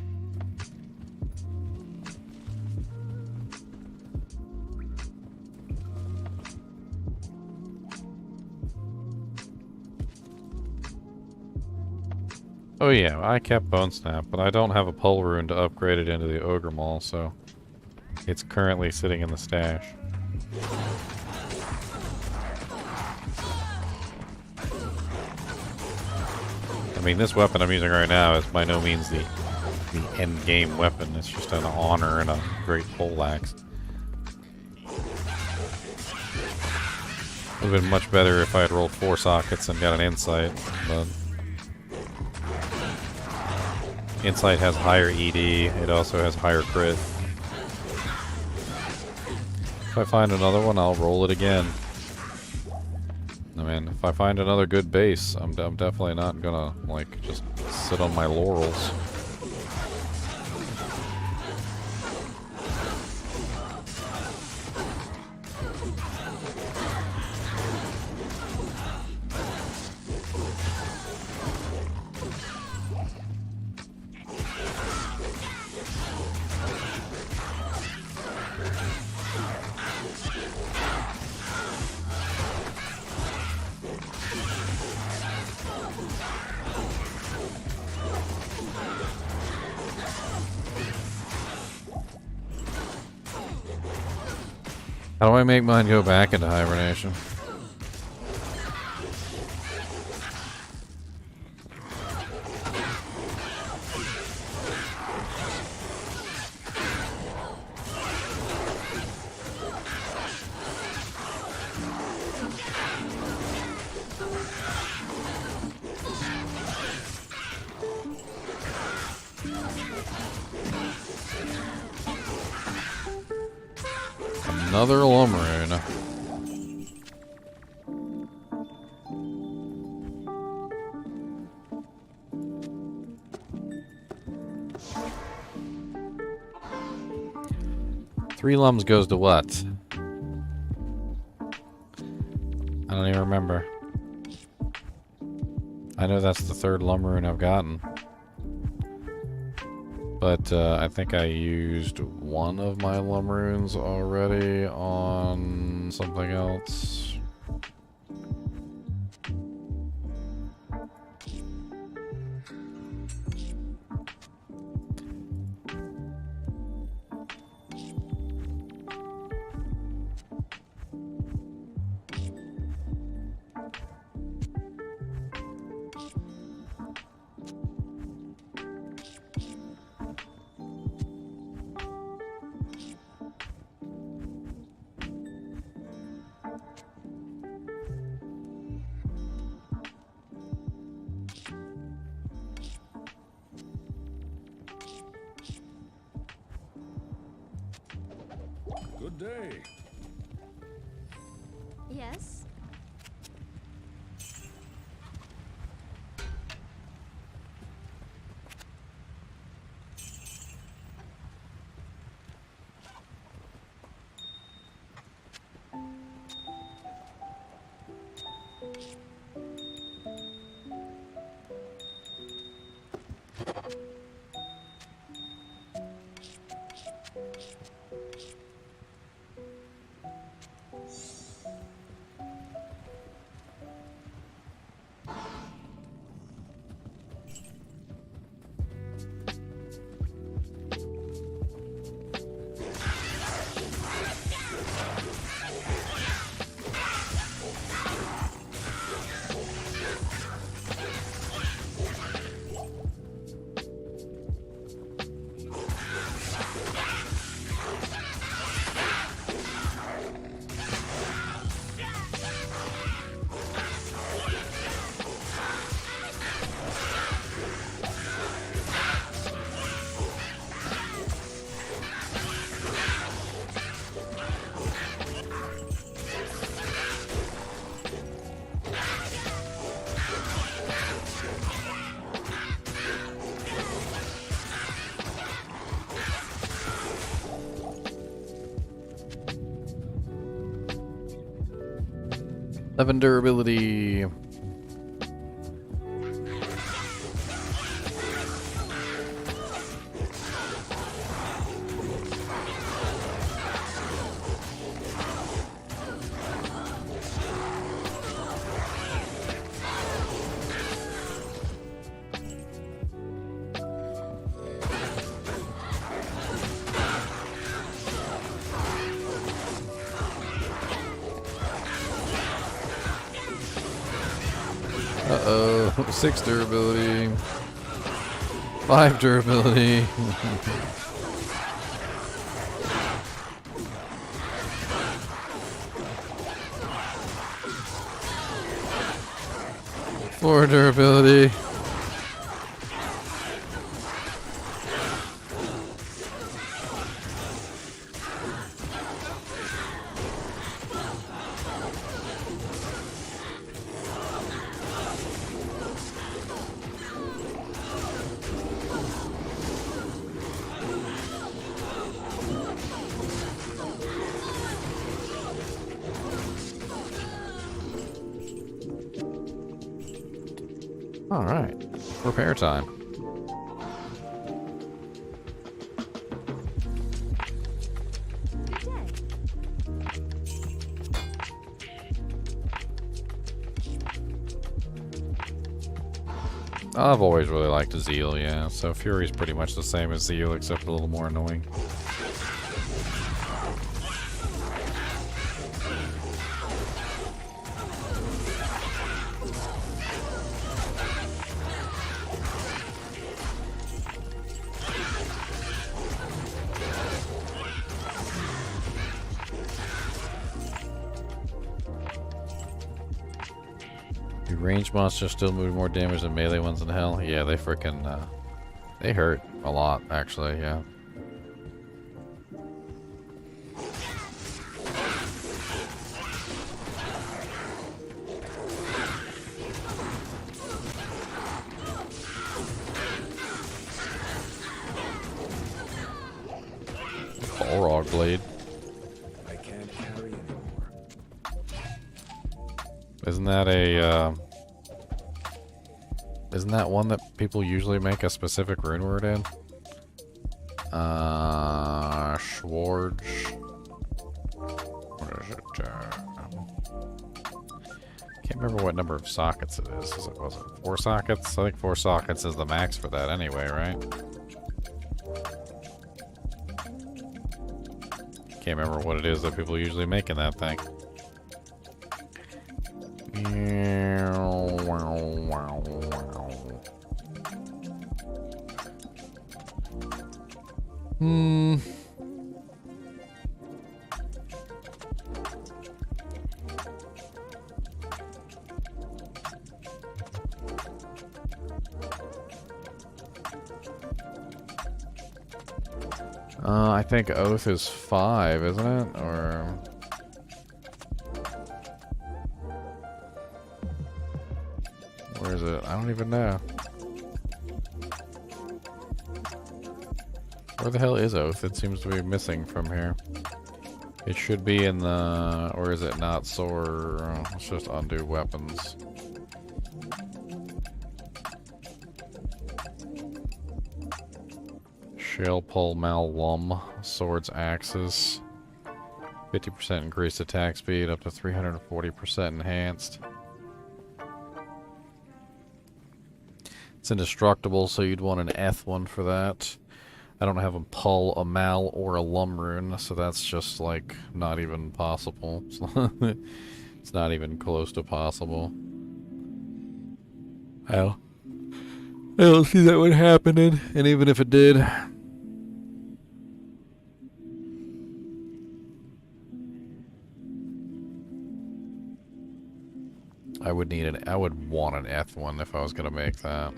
Oh yeah, I kept Bone Snap, but I don't have a pole rune to upgrade it into the Ogre Maul, so it's currently sitting in the stash. I mean, this weapon I'm using right now is by no means the end game weapon. It's just an honor and a great poleaxe. It would have been much better if I had rolled 4 sockets and got an insight, but insight has higher ED, it also has higher crit. If I find another one, I'll roll it again. I mean, if I find another good base, I'm definitely not gonna, like, just sit on my laurels. How do I make mine go back into hibernation? Another Lumrune. Three lums goes to what? I don't even remember. I know that's the third Lumrune I've gotten. But I think I used one of my Lumrunes already on something else. Good day. Yes? 11 durability. Uh-oh. 6 durability. 5 durability. Four durability. All right, repair time. Good day. I've always really liked Zeal, yeah. So Fury's pretty much the same as Zeal, except a little more annoying. Do ranged monsters still move more damage than melee ones in hell? Yeah, they frickin' they hurt a lot, actually, yeah. Balrog blade. I can't carry anymore. Isn't that a, isn't that one that people usually make a specific rune word in? Schwarge. What is it? Can't remember what number of sockets it is. Was it 4 sockets? I think 4 sockets is the max for that anyway, right? Can't remember what it is that people usually make in that thing. I think Oath is 5, isn't it? Or... where is it? I don't even know. Where the hell is Oath? It seems to be missing from here. It should be in the... or is it not? Sword? Let's just undo weapons. Shell Pole Malum. Swords, axes. 50% increased attack speed, up to 340% enhanced. It's indestructible, so you'd want an Eth one for that. I don't have a Pull, a Mal, or a Lum rune, so that's just, like, not even possible. It's not even close to possible. Well, I don't see that one happening, and even if it did... I would want an Eth one if I was gonna make that.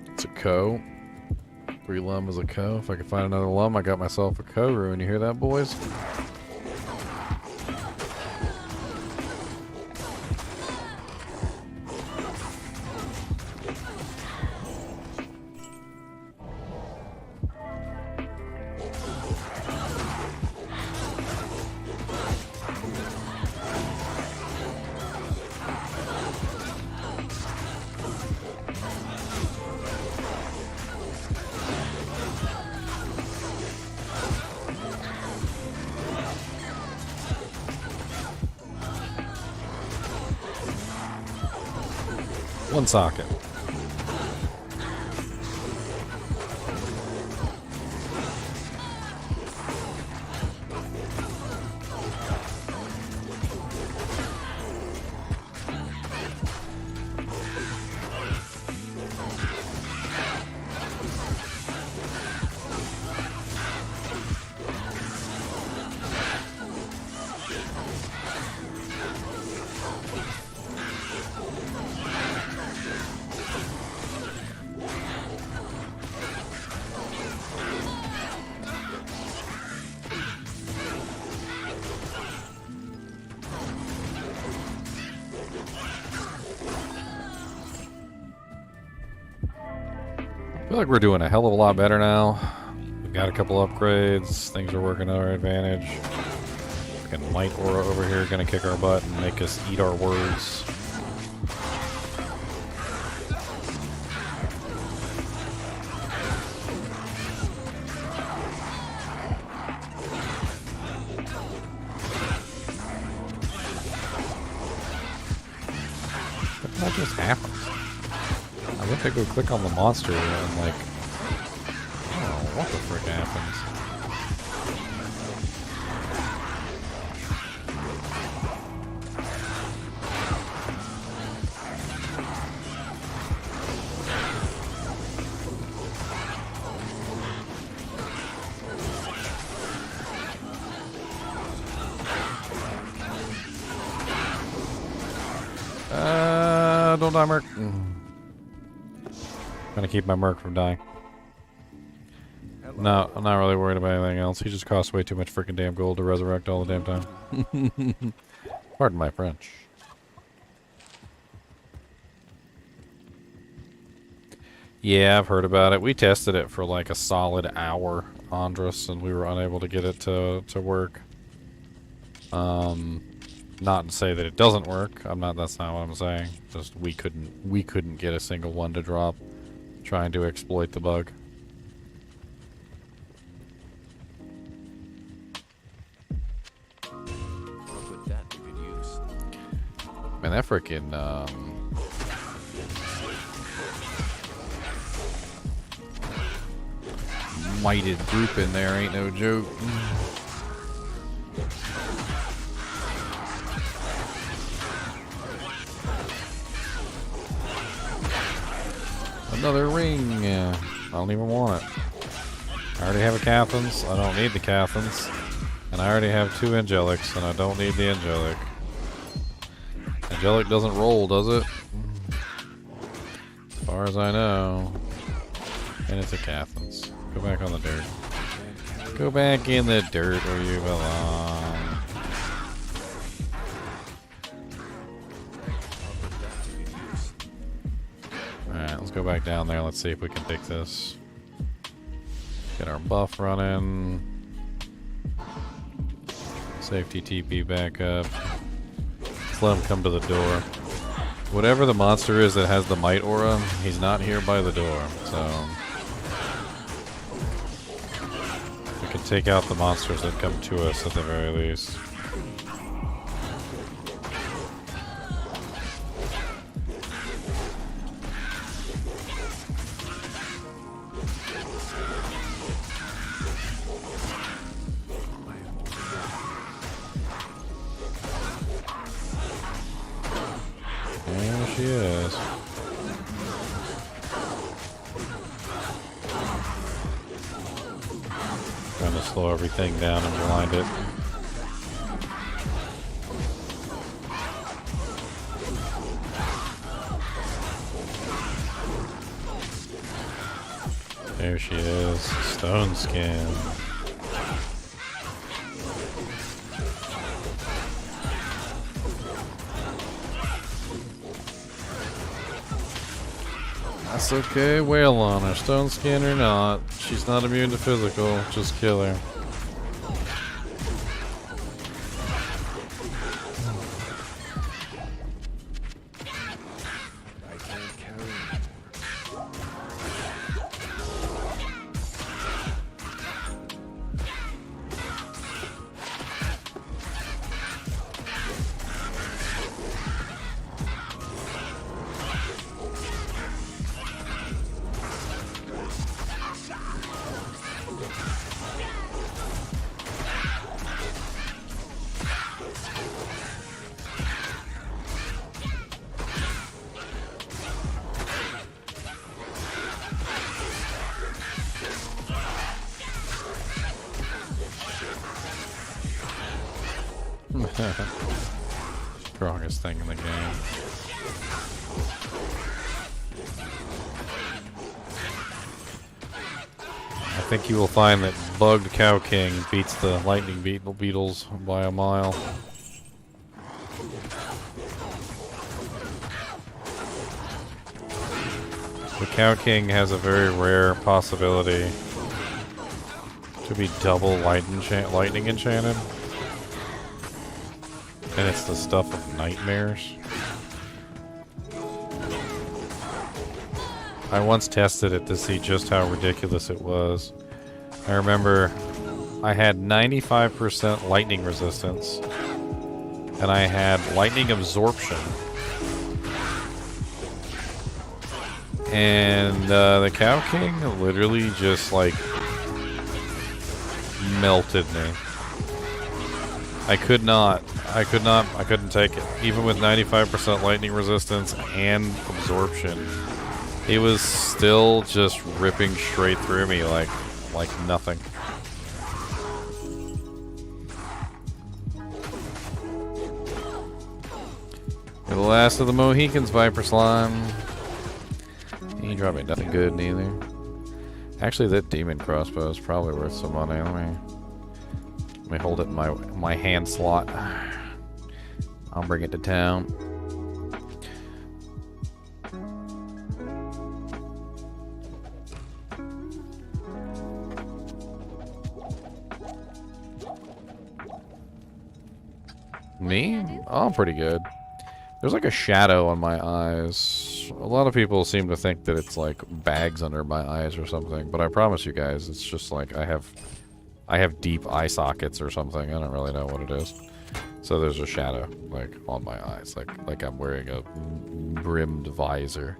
It's a Co. 3 Lum is a Co. If I could find another Lum, I got myself a Co rune. You hear that, boys? One socket. I feel like we're doing a hell of a lot better now. We've got a couple upgrades. Things are working to our advantage. Fucking Light Aura over here gonna kick our butt and make us eat our words. What just happened? I went to go click on the monster and like, oh, what the frick happens? Don't die, Merc. Gonna keep my Merc from dying. No, I'm not really worried about anything else. He just costs way too much freaking damn gold to resurrect all the damn time. Pardon my French. Yeah, I've heard about it. We tested it for like a solid hour, Andres, and we were unable to get it to work. Not to say that it doesn't work. That's not what I'm saying. Just we couldn't get a single one to drop trying to exploit the bug. I'll put that to good use. Man, that frickin' mighted group in there ain't no joke. Another ring. I don't even want it. I already have a Cathans. I don't need the Cathans. And I already have 2 Angelics, and I don't need the Angelic. Angelic doesn't roll, does it? As far as I know. And it's a Cathans. Go back on the dirt. Go back in the dirt where you belong. Alright, let's go back down there. Let's see if we can take this. Get our buff running. Safety TP back up. Let's let him come to the door. Whatever the monster is that has the might aura, he's not here by the door, so we can take out the monsters that come to us at the very least. There she is. Trying to slow everything down and blind it. There she is. Stone skin. That's okay, wail on her. Stone skin or not. She's not immune to physical. Just kill her. I can't carry anymore. Strongest thing in the game. I think you will find that Bugged Cow King beats the Lightning Beetles by a mile. The Cow King has a very rare possibility to be double lightning enchanted. And it's the stuff of nightmares. I once tested it to see just how ridiculous it was. I remember I had 95% lightning resistance, and I had lightning absorption. And the Cow King literally just like melted me. I couldn't take it. Even with 95% lightning resistance and absorption, he was still just ripping straight through me like nothing. You're the last of the Mohicans, Viper Slime. You ain't dropping nothing good neither. Actually, that demon crossbow is probably worth some money. Let me hold it in my hand slot. I'll bring it to town. Me? Oh, I'm pretty good. There's like a shadow on my eyes. A lot of people seem to think that it's like bags under my eyes or something, but I promise you guys, it's just like I have deep eye sockets or something. I don't really know what it is. So there's a shadow like on my eyes, like I'm wearing a brimmed visor.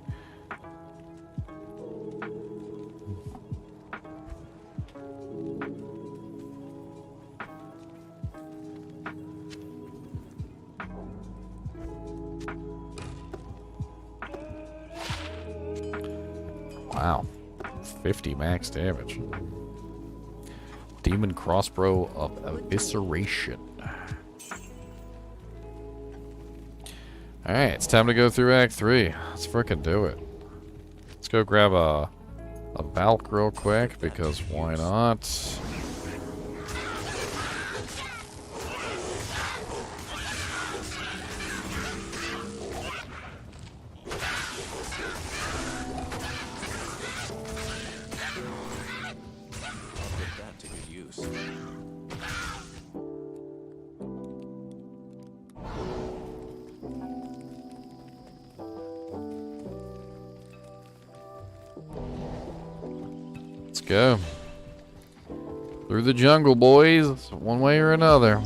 Wow, 50 max damage. Demon crossbow of evisceration. Alright, it's time to go through Act 3. Let's frickin' do it. Let's go grab a Valk real quick, because why not? Go through the jungle, boys, one way or another.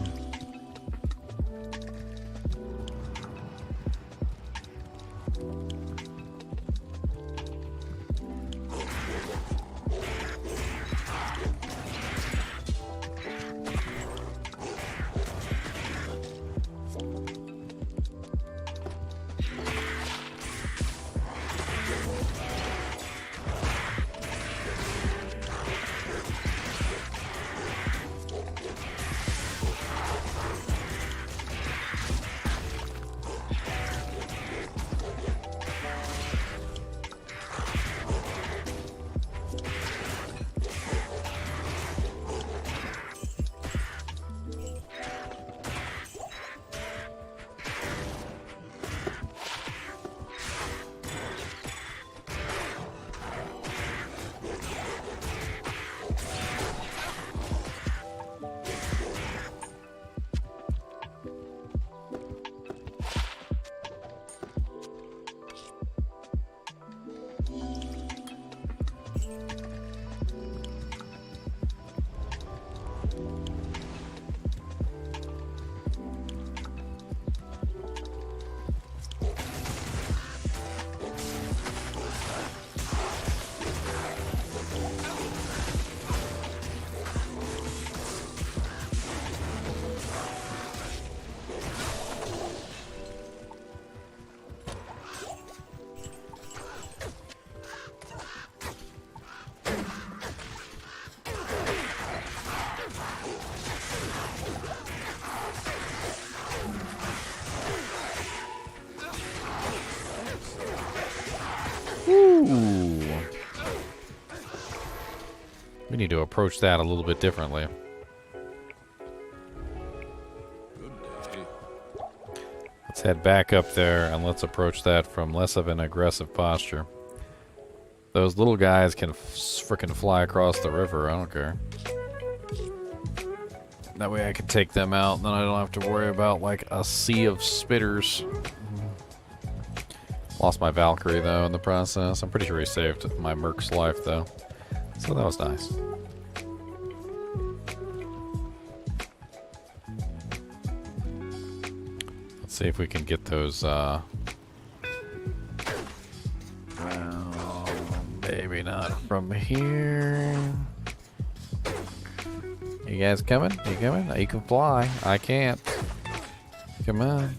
need to approach that a little bit differently. Let's head back up there and let's approach that from less of an aggressive posture. Those little guys can frickin' fly across the river, I don't care. That way I can take them out, and then I don't have to worry about, like, a sea of spitters. Lost my Valkyrie, though, in the process. I'm pretty sure he saved my Merc's life, though. So that was nice. Let's see if we can get those, well, maybe not from here. You guys coming? You coming? You can fly. I can't. Come on.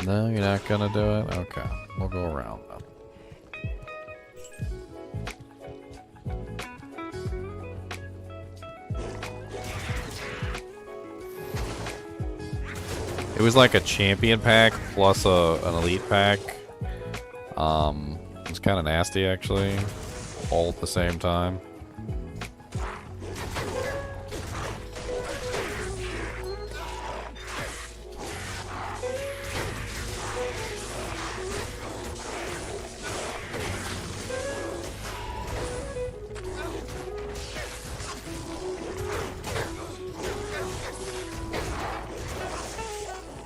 No, you're not gonna do it? Okay. We'll go around then. It was like a champion pack plus an elite pack. It's kind of nasty, actually. All at the same time.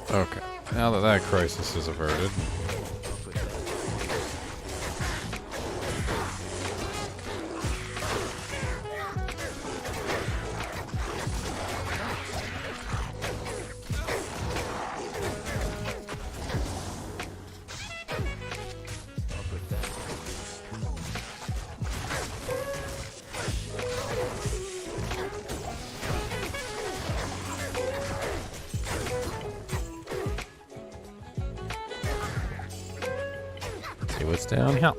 Okay, now that that crisis is averted. See what's down here.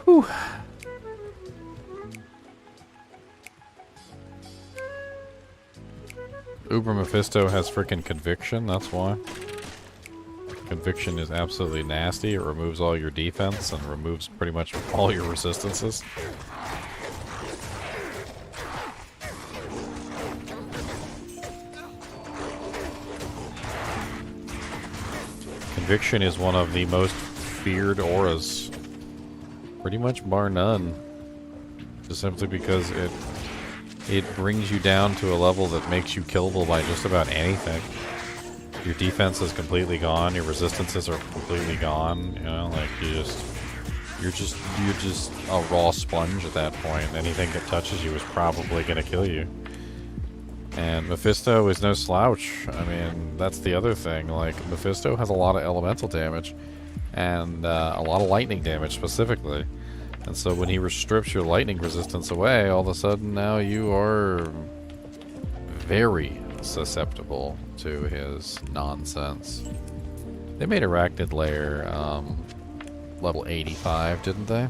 Whew. Uber Mephisto has freaking conviction, that's why. Conviction is absolutely nasty. It removes all your defense and removes pretty much all your resistances. Conviction is one of the most feared auras. Pretty much bar none. Just simply because it brings you down to a level that makes you killable by just about anything. Your defense is completely gone, your resistances are completely gone, you know, like you're just a raw sponge at that point. Anything that touches you is probably gonna kill you. And Mephisto is no slouch. I mean, that's the other thing, like Mephisto has a lot of elemental damage and a lot of lightning damage specifically. And so when he strips your lightning resistance away, all of a sudden now you are very susceptible to his nonsense. They made Arachnid Lair level 85, didn't they?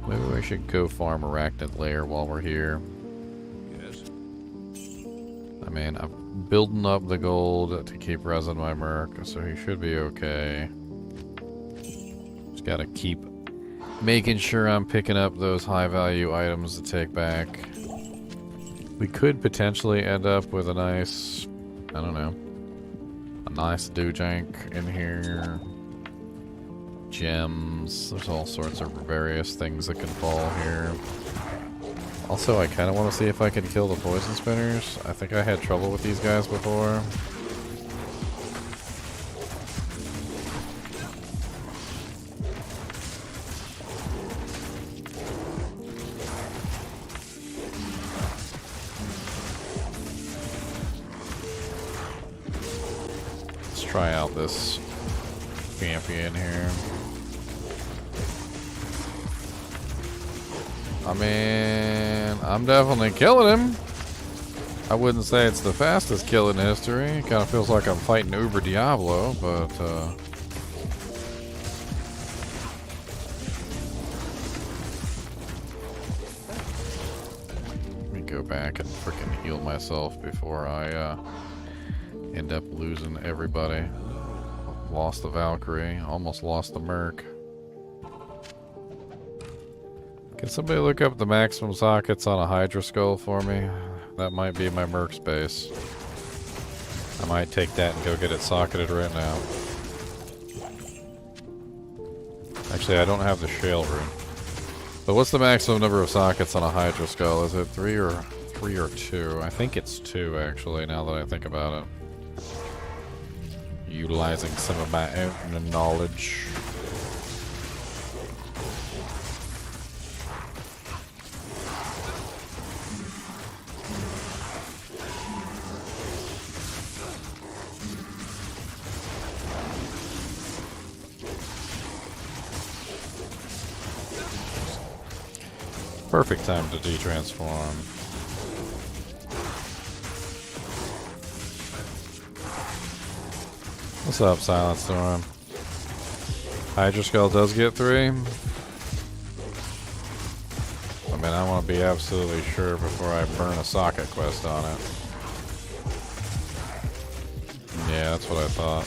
Maybe we should go farm Arachnid Lair while we're here. Yes. I mean, I'm building up the gold to keep resin my Merc, so he should be okay. Just gotta keep making sure I'm picking up those high value items to take back. We could potentially end up with a nice, I don't know, a nice Doojank in here. Gems. There's all sorts of various things that can fall here. Also, I kind of want to see if I can kill the poison spinners. I think I had trouble with these guys before. Try out this champion here. I mean, I'm definitely killing him. I wouldn't say it's the fastest kill in history. It kind of feels like I'm fighting Uber Diablo, but go back and freaking heal myself before I end up losing everybody. Lost the Valkyrie, almost lost the Merc. Can somebody look up the maximum sockets on a Hydra Skull for me? That might be my Merc space. I might take that and go get it socketed right now. Actually, I don't have the Shale Rune. But what's the maximum number of sockets on a Hydra Skull? Is it 3 or 2? I think it's 2, actually, now that I think about it. Utilizing some of my own knowledge. Perfect time to de-transform. What's up, Silent Storm? Hydra Skull does get 3. I mean, I want to be absolutely sure before I burn a socket quest on it. Yeah, that's what I thought.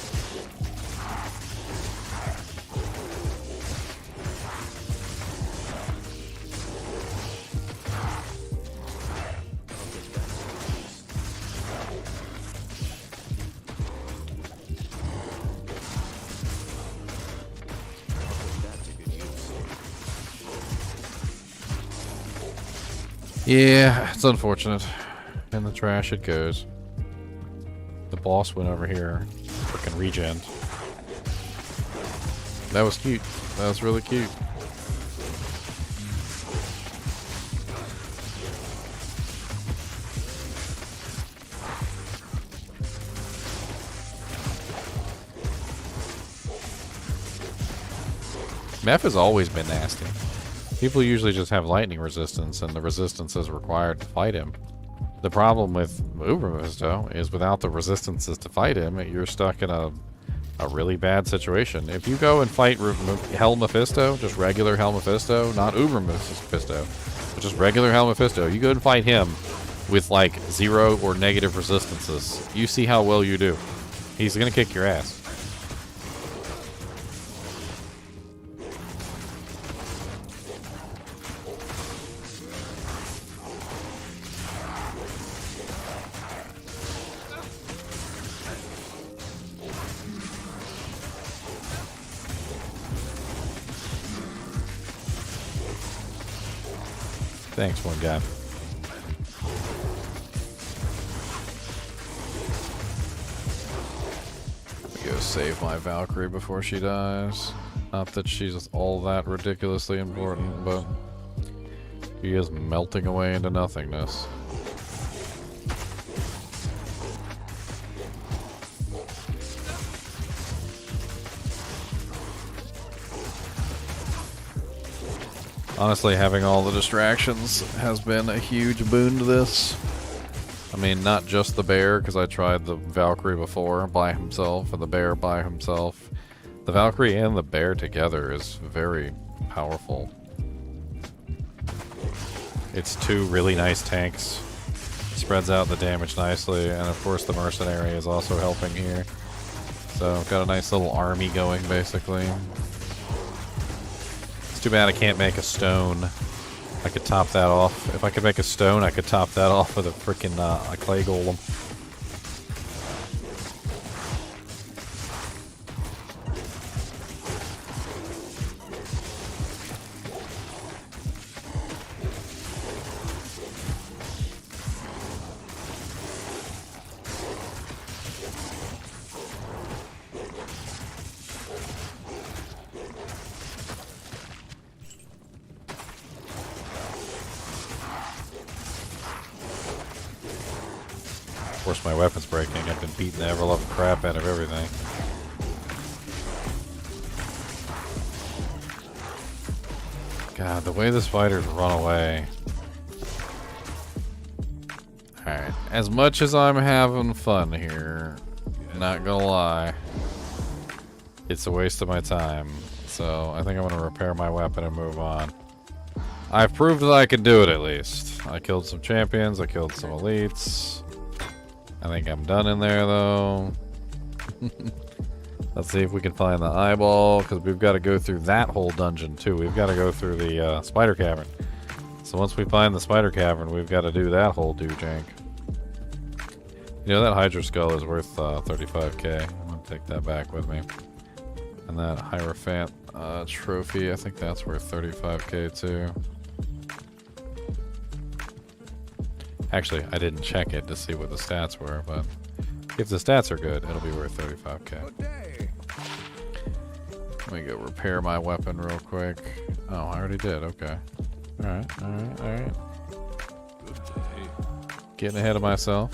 Yeah, it's unfortunate. In the trash it goes. The boss went over here. Frickin' regen. That was cute. That was really cute. Meph has always been nasty. People usually just have lightning resistance, and the resistance is required to fight him. The problem with Uber Mephisto is without the resistances to fight him, you're stuck in a really bad situation. If you go and fight Hell Mephisto, just regular Hell Mephisto, not Uber Mephisto, but just regular Hell Mephisto, you go and fight him with like 0 or negative resistances. You see how well you do. He's gonna kick your ass. Thanks, one guy. Let me go save my Valkyrie before she dies. Not that she's all that ridiculously important, but she is melting away into nothingness. Honestly, having all the distractions has been a huge boon to this. I mean, not just the bear, because I tried the Valkyrie before by himself, and the bear by himself. The Valkyrie and the bear together is very powerful. It's 2 really nice tanks. Spreads out the damage nicely, and of course the mercenary is also helping here. So, I've got a nice little army going, basically. Too bad I can't make a stone. I could top that off. If I could make a stone, I could top that off with a freaking a clay golem. Of course, my weapon's breaking. I've been beating the ever-loving crap out of everything. God, the way this fighter's run away. Alright, as much as I'm having fun here, not gonna lie, it's a waste of my time. So, I think I'm gonna repair my weapon and move on. I've proved that I can do it, at least. I killed some champions. I killed some elites. I think I'm done in there, though. Let's see if we can find the eyeball, because we've got to go through that whole dungeon, too. We've got to go through the spider cavern. So once we find the spider cavern, we've got to do that whole do-jank. You know, that Hydra skull is worth 35k. I'm going to take that back with me. And that Hierophant trophy, I think that's worth 35k, too. Actually, I didn't check it to see what the stats were, but if the stats are good, it'll be worth 35k. Let me go repair my weapon real quick. Oh, I already did. Okay. Alright, alright, alright. Getting ahead of myself.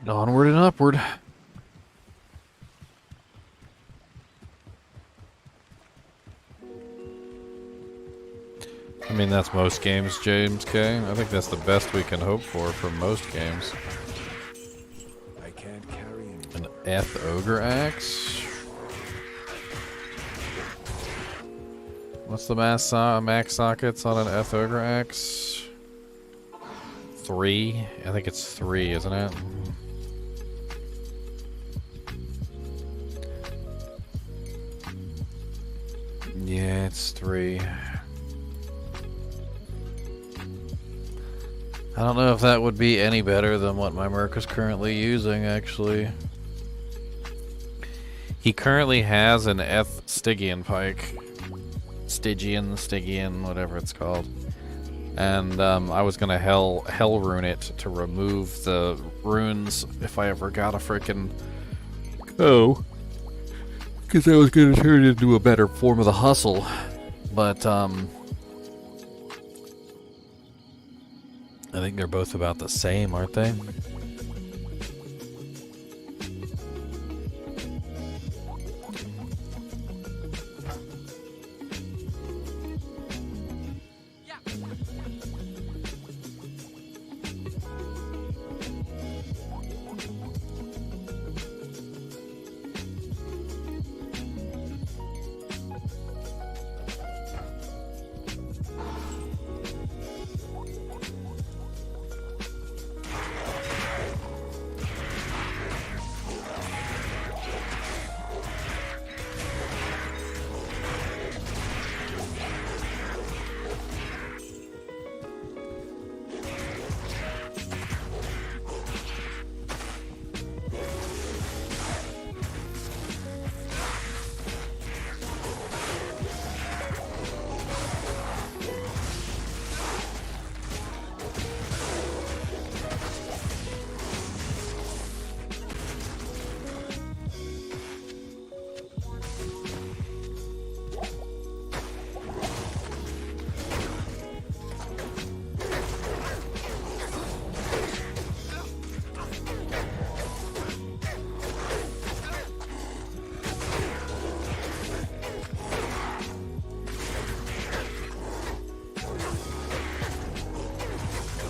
Onward and upward. I mean, that's most games, James K. I think that's the best we can hope for most games. I can't carry any. An Eth Ogre Axe? What's the max sockets on an Eth Ogre Axe? 3? I think it's 3, isn't it? Yeah, it's 3. I don't know if that would be any better than what my Merc is currently using, actually. He currently has an Eth Stygian pike. Stygian, whatever it's called. And I was gonna hell rune it to remove the runes if I ever got a frickin' because I was gonna turn it into a better form of the hustle. But I think they're both about the same, aren't they?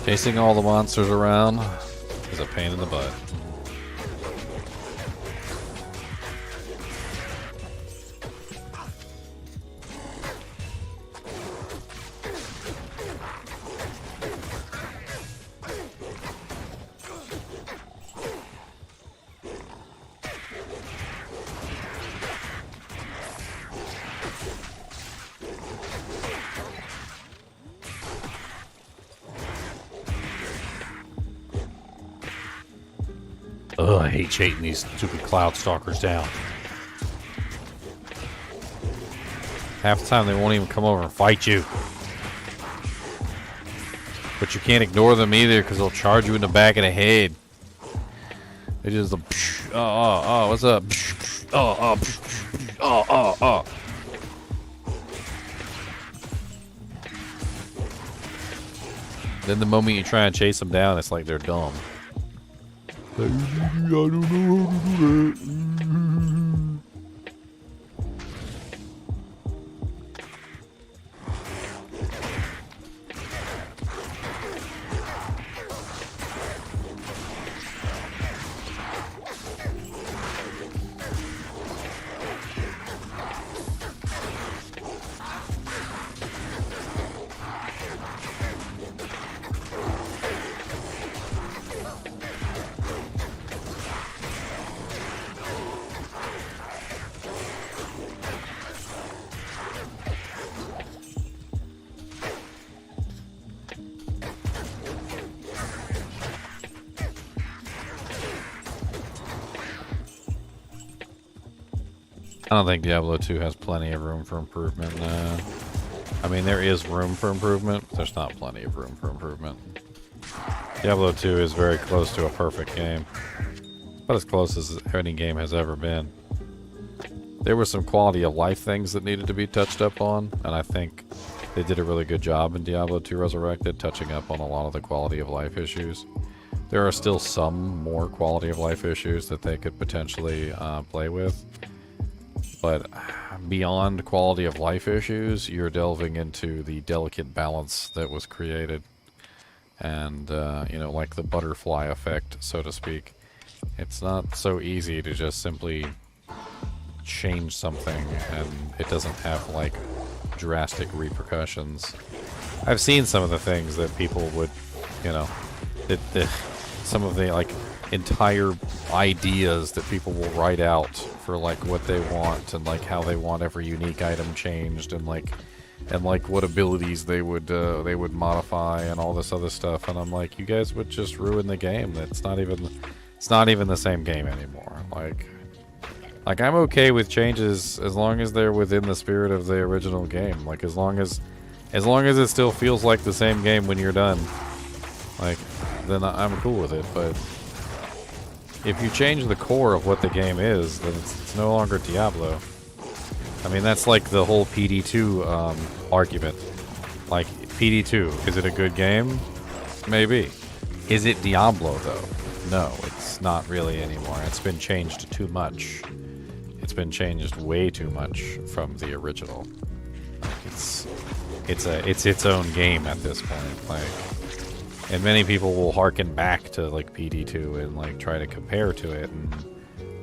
Chasing all the monsters around is a pain in the butt. Ugh, I hate chasing these stupid cloud stalkers down. Half the time they won't even come over and fight you. but you can't ignore them either because they'll charge you in the back of the head. They just the what's up? Then the moment you try and chase them down, it's like they're dumb. I don't know how to do that. I don't think Diablo 2 has plenty of room for improvement. I mean, there is room for improvement, but there's not plenty of room for improvement. Diablo 2 is very close to a perfect game. About as close as any game has ever been. There were some quality of life things that needed to be touched up on, and I think they did a really good job in Diablo 2 Resurrected, touching up on a lot of the quality of life issues. There are still some more quality of life issues that they could potentially play with. But beyond quality of life issues, you're delving into the delicate balance that was created. And, you know, like the butterfly effect, so to speak. It's not so easy to just simply change something and it doesn't have, like, drastic repercussions. I've seen some of the things that people would, you know, some of the, like, entire ideas that people will write out for like what they want and like how they want every unique item changed and like what abilities they would modify and all this other stuff, and I'm like, you guys would just ruin the game. It's not even the same game anymore. Like I'm okay with changes as long as they're within the spirit of the original game. Like as long as it still feels like the same game when you're done, like then I'm cool with it. But if you change the core of what the game is, then it's no longer Diablo. I mean, that's like the whole PD2 argument. Like, PD2, is it a good game? Maybe. Is it Diablo, though? No, it's not really anymore. It's been changed too much. It's been changed way too much from the original. Like, it's its own game at this point. Like, and many people will harken back to like PD2 and like try to compare to it, and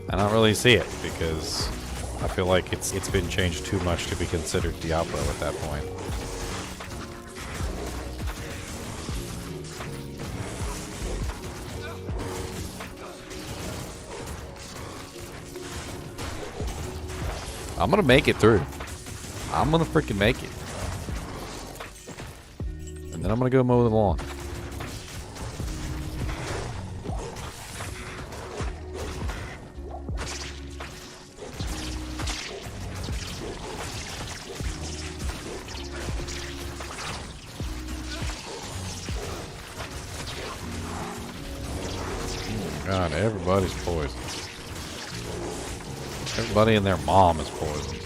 I don't really see it because I feel like it's been changed too much to be considered Diablo at that point. I'm gonna make it through. I'm gonna freaking make it. And then I'm gonna go mow the lawn. God, everybody's poisoned. Everybody and their mom is poisoned.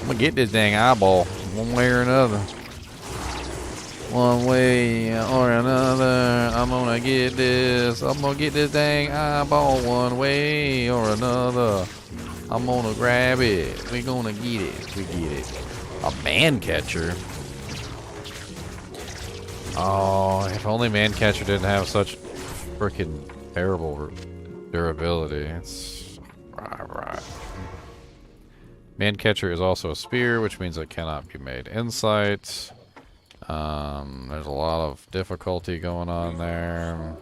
I'm gonna get this dang eyeball one way or another. One way or another, I'm gonna get this. I'm gonna get this dang eyeball one way or another. I'm gonna grab it. We're gonna get it. We get it. A man catcher. Oh, if only Mancatcher didn't have such freaking terrible durability. It's right. Mancatcher is also a spear, which means it cannot be made insight. There's a lot of difficulty going on there.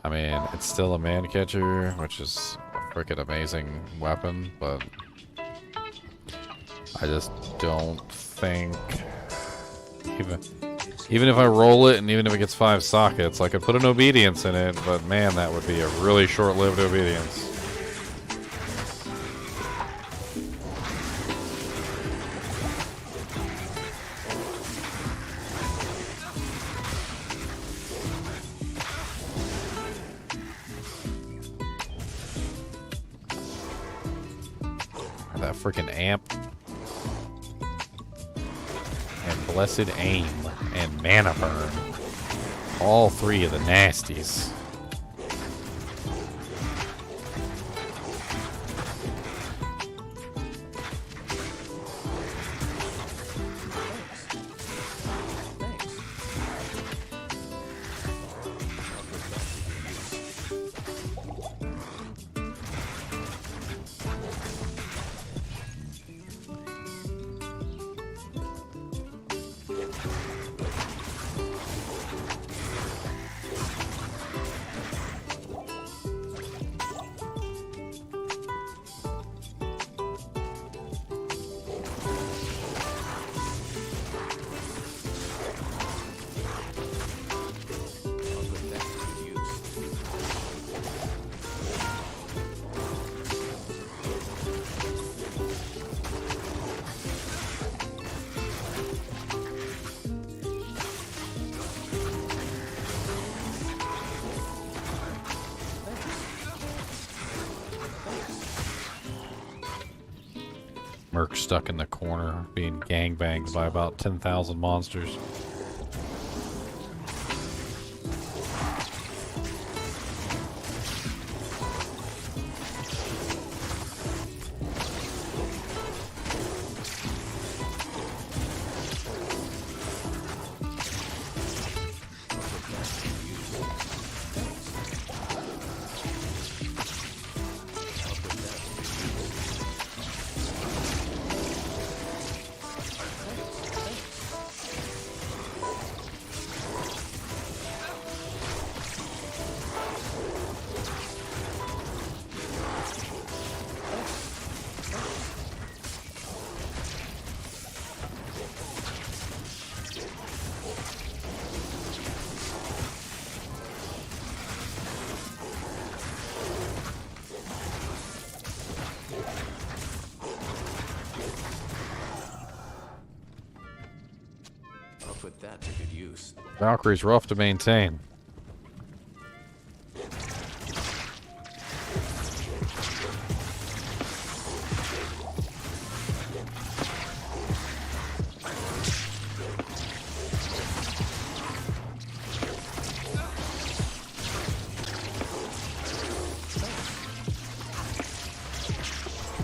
I mean, it's still a Mancatcher, which is a freaking amazing weapon, but I just don't think even if I roll it and even if it gets 5 sockets, I could put an obedience in it, but man, that would be a really short-lived obedience. that freaking amp. And blessed aim. And mana burn. All three of the nasties. Merc stuck in the corner, being gangbanged by about 10,000 monsters. I'll put that to good use. Valkyrie's rough to maintain.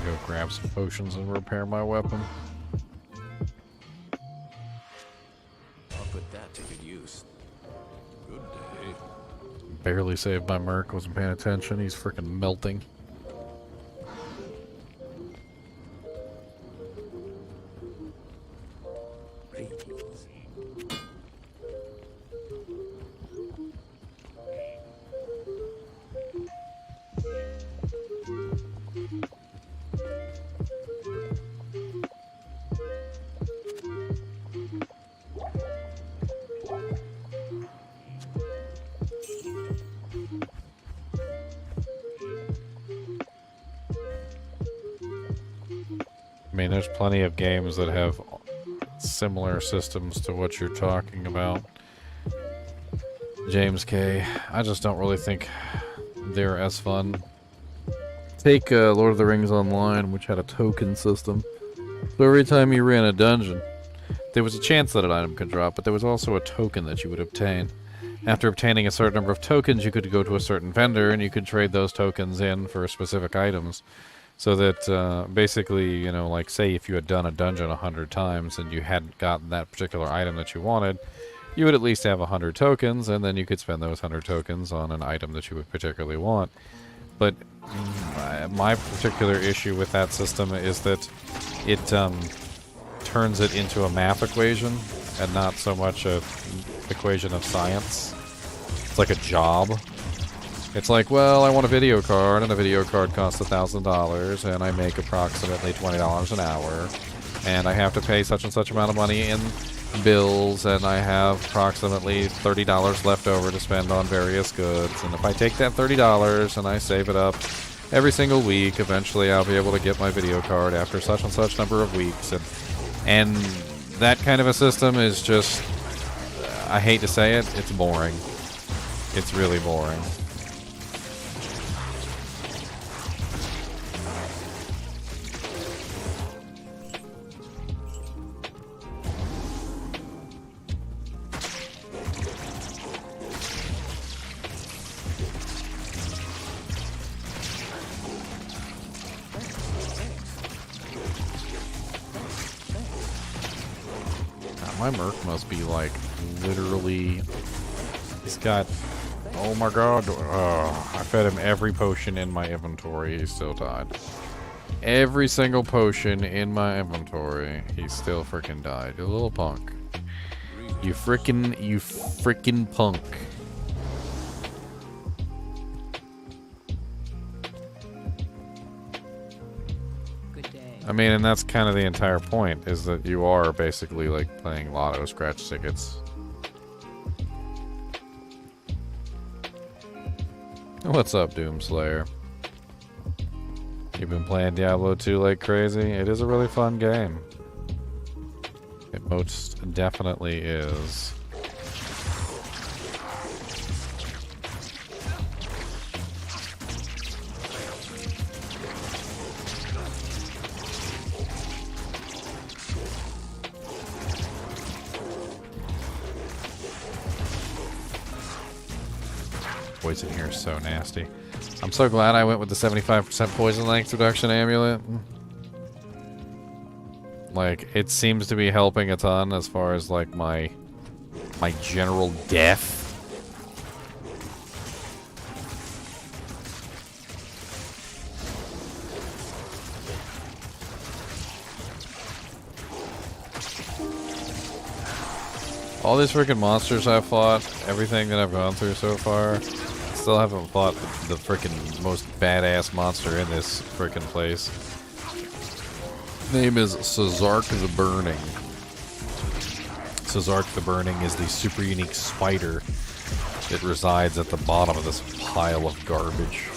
Go grab some potions and repair my weapon. Barely saved by Merc, wasn't paying attention. He's freaking melting. I mean, there's plenty of games that have similar systems to what you're talking about, James K. I just don't really think they're as fun. Take Lord of the Rings Online, which had a token system. So every time you ran a dungeon, there was a chance that an item could drop, but there was also a token that you would obtain. After obtaining a certain number of tokens, you could go to a certain vendor and you could trade those tokens in for specific items. So that basically, you know, like say if you had done a dungeon 100 times and you hadn't gotten that particular item that you wanted, you would at least have 100 tokens, and then you could spend those 100 tokens on an item that you would particularly want. But my particular issue with that system is that it turns it into a math equation and not so much a equation of science. It's like a job. It's like, well, I want a video card, and a video card costs $1,000, and I make approximately $20 an hour, and I have to pay such and such amount of money in bills, and I have approximately $30 left over to spend on various goods, and if I take that $30 and I save it up every single week, eventually I'll be able to get my video card after such and such number of weeks, and that kind of a system is just, I hate to say it, it's boring. It's really boring. My Merc must be like literally. He's got. Oh my god. I fed him every potion in my inventory. He's still died. Every single potion in my inventory. He still freaking died. You little punk. You freaking punk. I mean, and that's kind of the entire point, is that you are basically like playing lotto scratch tickets. What's up, Doomslayer? You've been playing Diablo 2 like crazy? It is a really fun game. It most definitely is. Poison here is so nasty. I'm so glad I went with the 75% poison length reduction amulet. Like, it seems to be helping a ton as far as like my general death. All these freaking monsters I've fought, everything that I've gone through so far, still haven't fought the freaking most badass monster in this freaking place. His name is Cesark the Burning. Cesark the Burning is the super unique spider that resides at the bottom of this pile of garbage.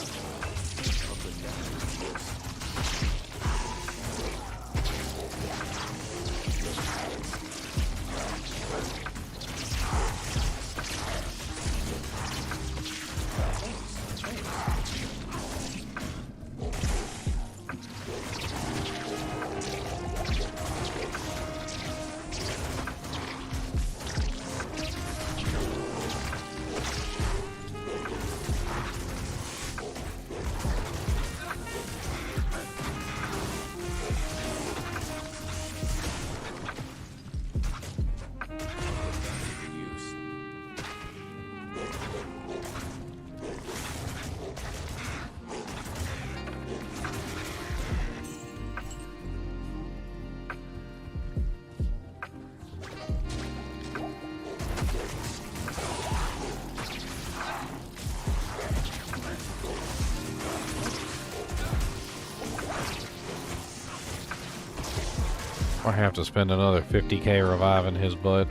I have to spend another 50k reviving his butt.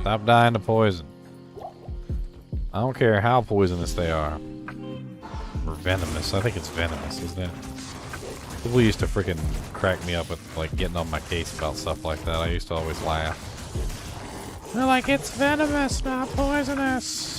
Stop dying to poison. I don't care how poisonous they are. Or venomous. I think it's venomous, isn't it? People used to freaking crack me up with like getting on my case about stuff like that. I used to always laugh. They're like, it's venomous, not poisonous.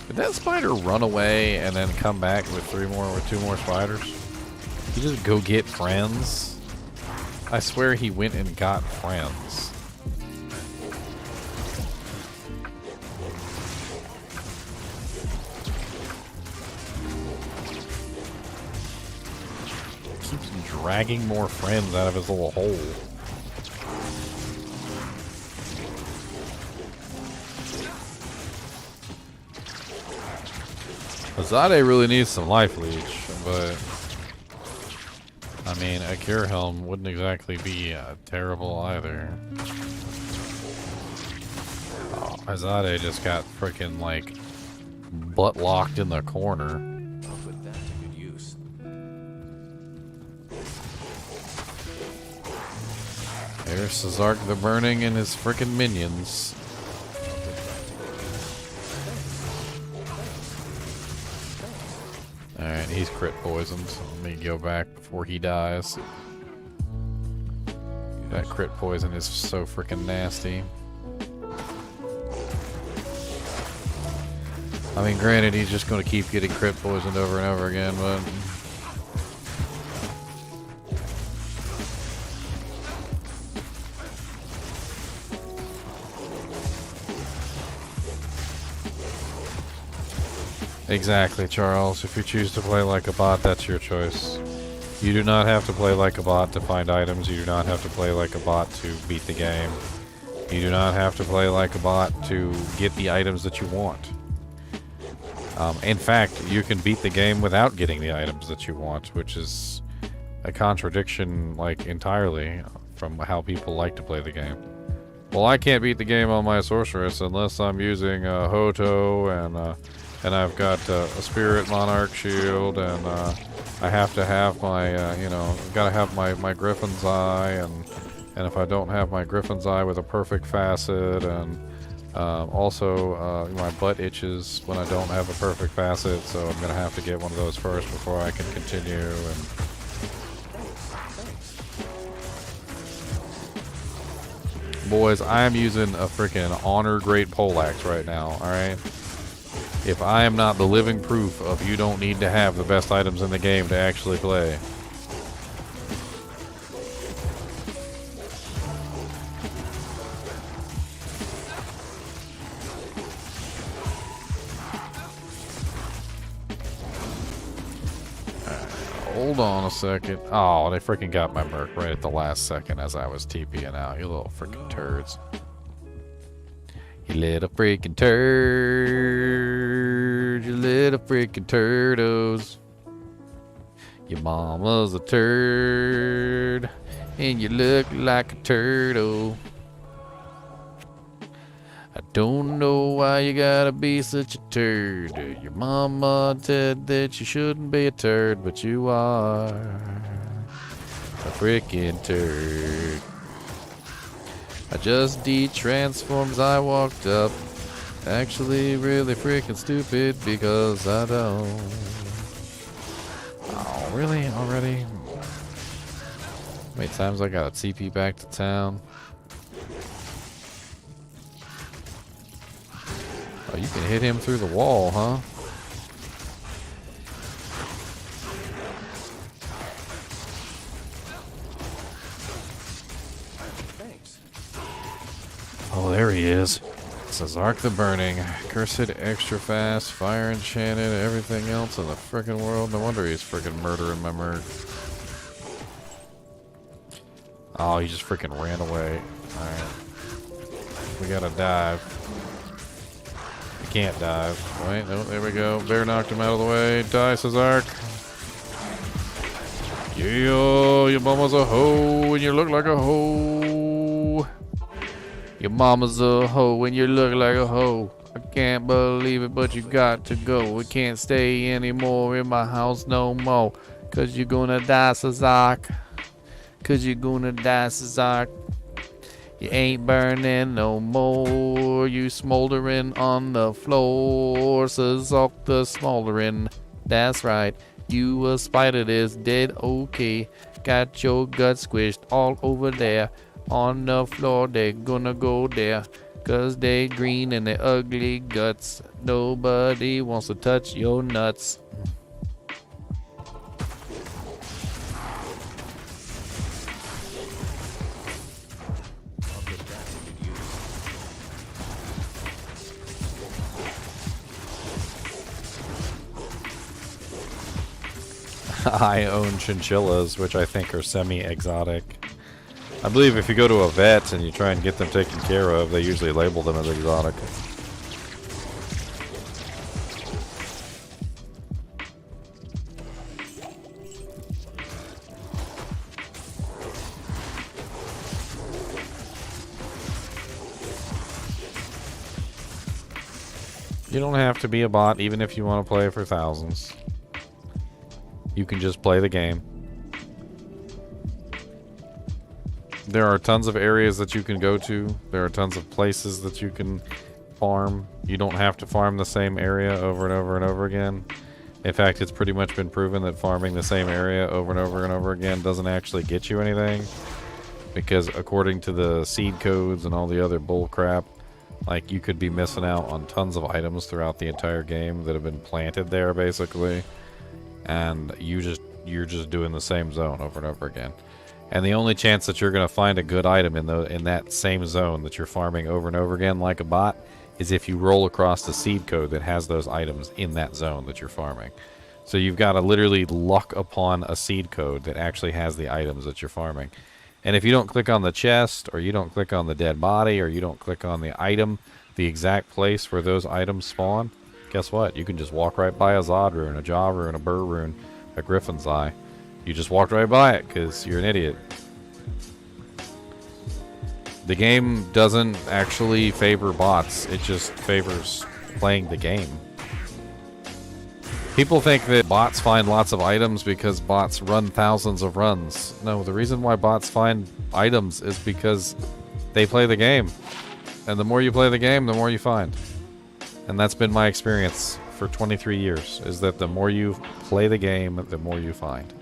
Did that spider run away and then come back with two more spiders? He just go get friends? I swear he went and got friends. Keeps dragging more friends out of his little hole. Azade really needs some life leech, but I mean, a cure helm wouldn't exactly be terrible either. Oh, Azade just got freaking like butt locked in the corner. I'll put that to good use. There's Cesark the Burning and his freaking minions. Alright, he's crit poisoned. So let me go back before he dies. That crit poison is so freaking nasty. I mean, granted, he's just going to keep getting crit poisoned over and over again, but Exactly, Charles. If you choose to play like a bot, that's your choice. You do not have to play like a bot to find items. You do not have to play like a bot to beat the game. You do not have to play like a bot to get the items that you want. In fact, you can beat the game without getting the items that you want, which is a contradiction, like, entirely from how people like to play the game. Well, I can't beat the game on my sorceress unless I'm using a Hoto and I've got a Spirit Monarch shield, and I have to have my, gotta have my Griffin's Eye, and if I don't have my Griffin's Eye with a perfect facet, and also my butt itches when I don't have a perfect facet, so I'm gonna have to get one of those first before I can continue. And boys, I am using a freaking Honor Great Poleaxe right now, alright? If I am not the living proof of you don't need to have the best items in the game to actually play. Hold on a second. Oh, they freaking got my merc right at the last second as I was TPing out. You little freaking turds. You little freaking turd. You little freaking turtles. Your mama's a turd. And you look like a turtle. I don't know why you gotta be such a turd. Your mama said that you shouldn't be a turd, but you are a freaking turd. I just de-transformed as I walked up. Actually, really freaking stupid because I don't. Oh, really? Already? How many times I gotta TP back to town? Oh, you can hit him through the wall, huh? Oh, there he is. Cesark the Burning. Cursed, extra fast, fire enchanted, everything else in the frickin' world. No wonder he's frickin' murdering my merc. Oh, he just frickin' ran away. Alright. We gotta dive. Can't dive. Wait, no, there we go. Bear knocked him out of the way. Die, Cesark. Yeah, your mama's a hoe and you look like a hoe. Your mama's a hoe and you look like a hoe. I can't believe it, but you got to go. We can't stay anymore in my house no more. Cause you're gonna die, Cesark. Cause you're gonna die, Cesark. You ain't burning no more. You smoldering on the floor. Cesark the smoldering. That's right. You a spider that's dead, okay. Got your guts squished all over there. On the floor, they gonna go there. Cause they green and they ugly guts. Nobody wants to touch your nuts. I own chinchillas, which I think are semi-exotic. I believe if you go to a vet and you try and get them taken care of, they usually label them as exotic. You don't have to be a bot even if you want to play for thousands. You can just play the game. There are tons of areas that you can go to. There are tons of places that you can farm. You don't have to farm the same area over and over and over again. In fact, it's pretty much been proven that farming the same area over and over and over again doesn't actually get you anything. Because according to the seed codes and all the other bull crap, like, you could be missing out on tons of items throughout the entire game that have been planted there, basically. And you're just doing the same zone over and over again. And the only chance that you're going to find a good item in that same zone that you're farming over and over again like a bot is if you roll across the seed code that has those items in that zone that you're farming. So you've got to literally luck upon a seed code that actually has the items that you're farming. And if you don't click on the chest, or you don't click on the dead body, or you don't click on the item, the exact place where those items spawn, guess what? You can just walk right by a Zod rune, a Jaw rune, a Burr rune, a Griffin's Eye. You just walked right by it because you're an idiot. The game doesn't actually favor bots. It just favors playing the game. People think that bots find lots of items because bots run thousands of runs. No, the reason why bots find items is because they play the game. And the more you play the game, the more you find. And that's been my experience for 23 years, is that the more you play the game, the more you find.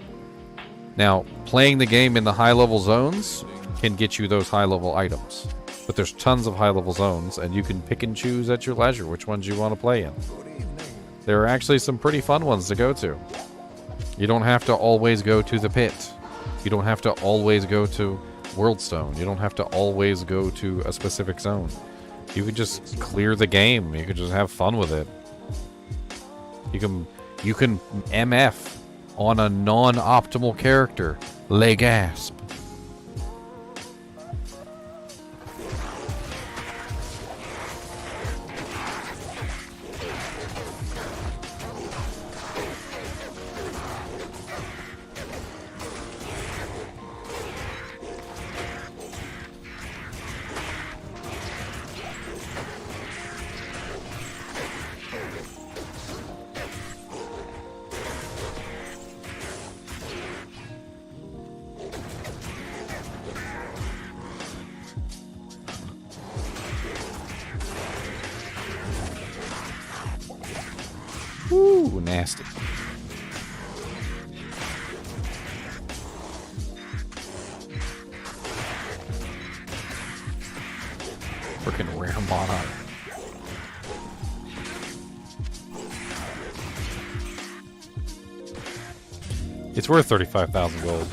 Now, playing the game in the high-level zones can get you those high-level items. But there's tons of high-level zones, and you can pick and choose at your leisure which ones you want to play in. There are actually some pretty fun ones to go to. You don't have to always go to the pit. You don't have to always go to Worldstone. You don't have to always go to a specific zone. You can just clear the game. You can just have fun with it. You can MF on a non-optimal character. Le gasp. Ooh, nasty. Freaking rare monarch. It's worth 35,000 gold.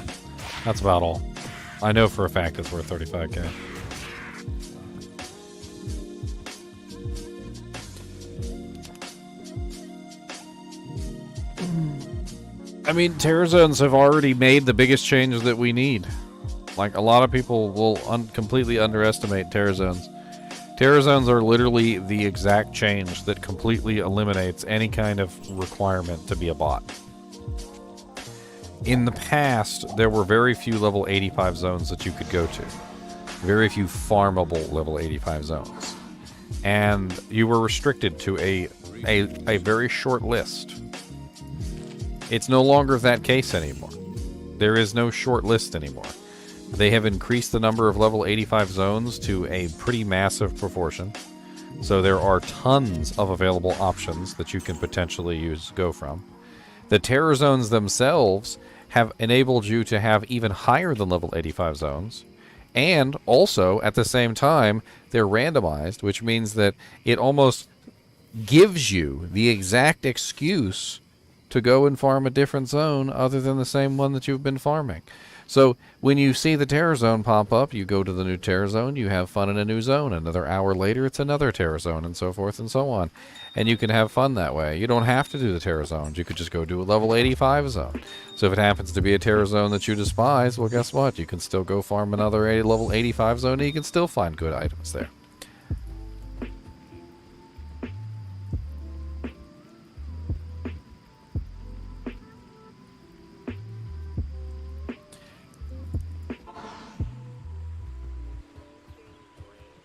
That's about all. I know for a fact it's worth 35k. I mean, Terror Zones have already made the biggest change that we need. Like, a lot of people will completely underestimate Terror Zones. Terror Zones are literally the exact change that completely eliminates any kind of requirement to be a bot. In the past, there were very few level 85 zones that you could go to. Very few farmable level 85 zones. And you were restricted to a very short list. It's no longer that case anymore. There is no short list anymore. They have increased the number of level 85 zones to a pretty massive proportion. So there are tons of available options that you can potentially go from. The terror zones themselves have enabled you to have even higher than level 85 zones. And also, at the same time, they're randomized, which means that it almost gives you the exact excuse to go and farm a different zone other than the same one that you've been farming. So when you see the terror zone pop up, you go to the new terror zone, you have fun in a new zone. Another hour later, it's another terror zone, and so forth and so on. And you can have fun that way. You don't have to do the terror zones. You could just go do a level 85 zone. So if it happens to be a terror zone that you despise, well, guess what? You can still go farm another level 85 zone, and you can still find good items there.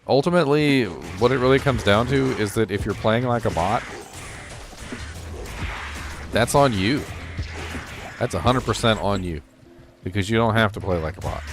Ultimately, what it really comes down to is that if you're playing like a bot, that's on you. That's 100% on you. Because you don't have to play like a bot.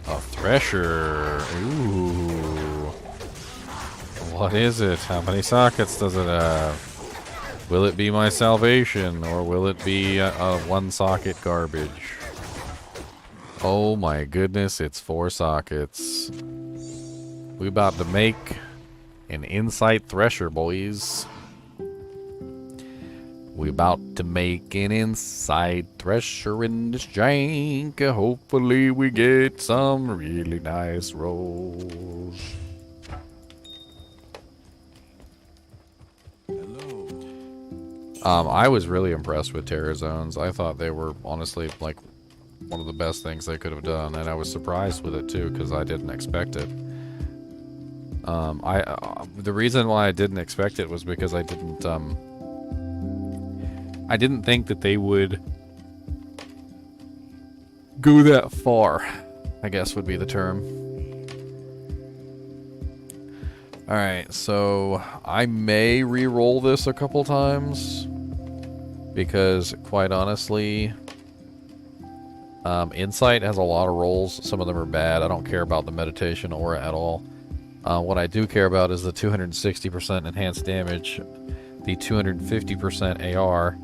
A thresher. Ooh. What is it? How many sockets does it have? Will it be my salvation, or will it be a one socket garbage? Oh my goodness, it's 4 sockets. We about to make an insight thresher, boys. We about to make an inside thresher in this jank. Hopefully we get some really nice rolls. I was really impressed with Terror Zones. I thought they were honestly like one of the best things they could have done, and I was surprised with it too because I didn't expect it. The reason why I didn't expect it was because I didn't think that they would go that far, I guess would be the term. Alright, so I may re-roll this a couple times because, quite honestly, Insight has a lot of rolls. Some of them are bad. I don't care about the meditation aura at all. What I do care about is the 260% enhanced damage, the 250% AR,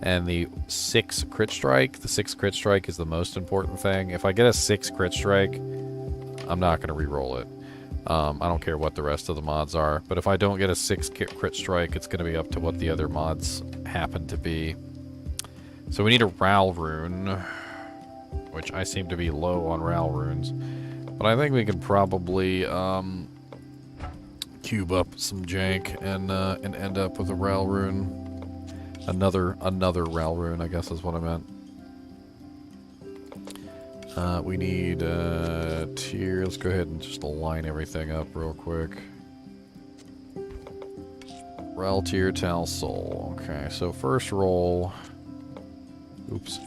and the 6 crit strike. The 6 crit strike is the most important thing. If I get a 6 crit strike, I'm not going to re-roll it. I don't care what the rest of the mods are. But if I don't get a 6 crit strike, it's going to be up to what the other mods happen to be. So we need a Ral rune, which I seem to be low on Ral runes. But I think we can probably cube up some jank and end up with a Ral rune. Another Ral rune, I guess is what I meant. We need tier. Let's go ahead and just align everything up real quick. Ral tier, Tal Soul. Okay, so first roll. Oops.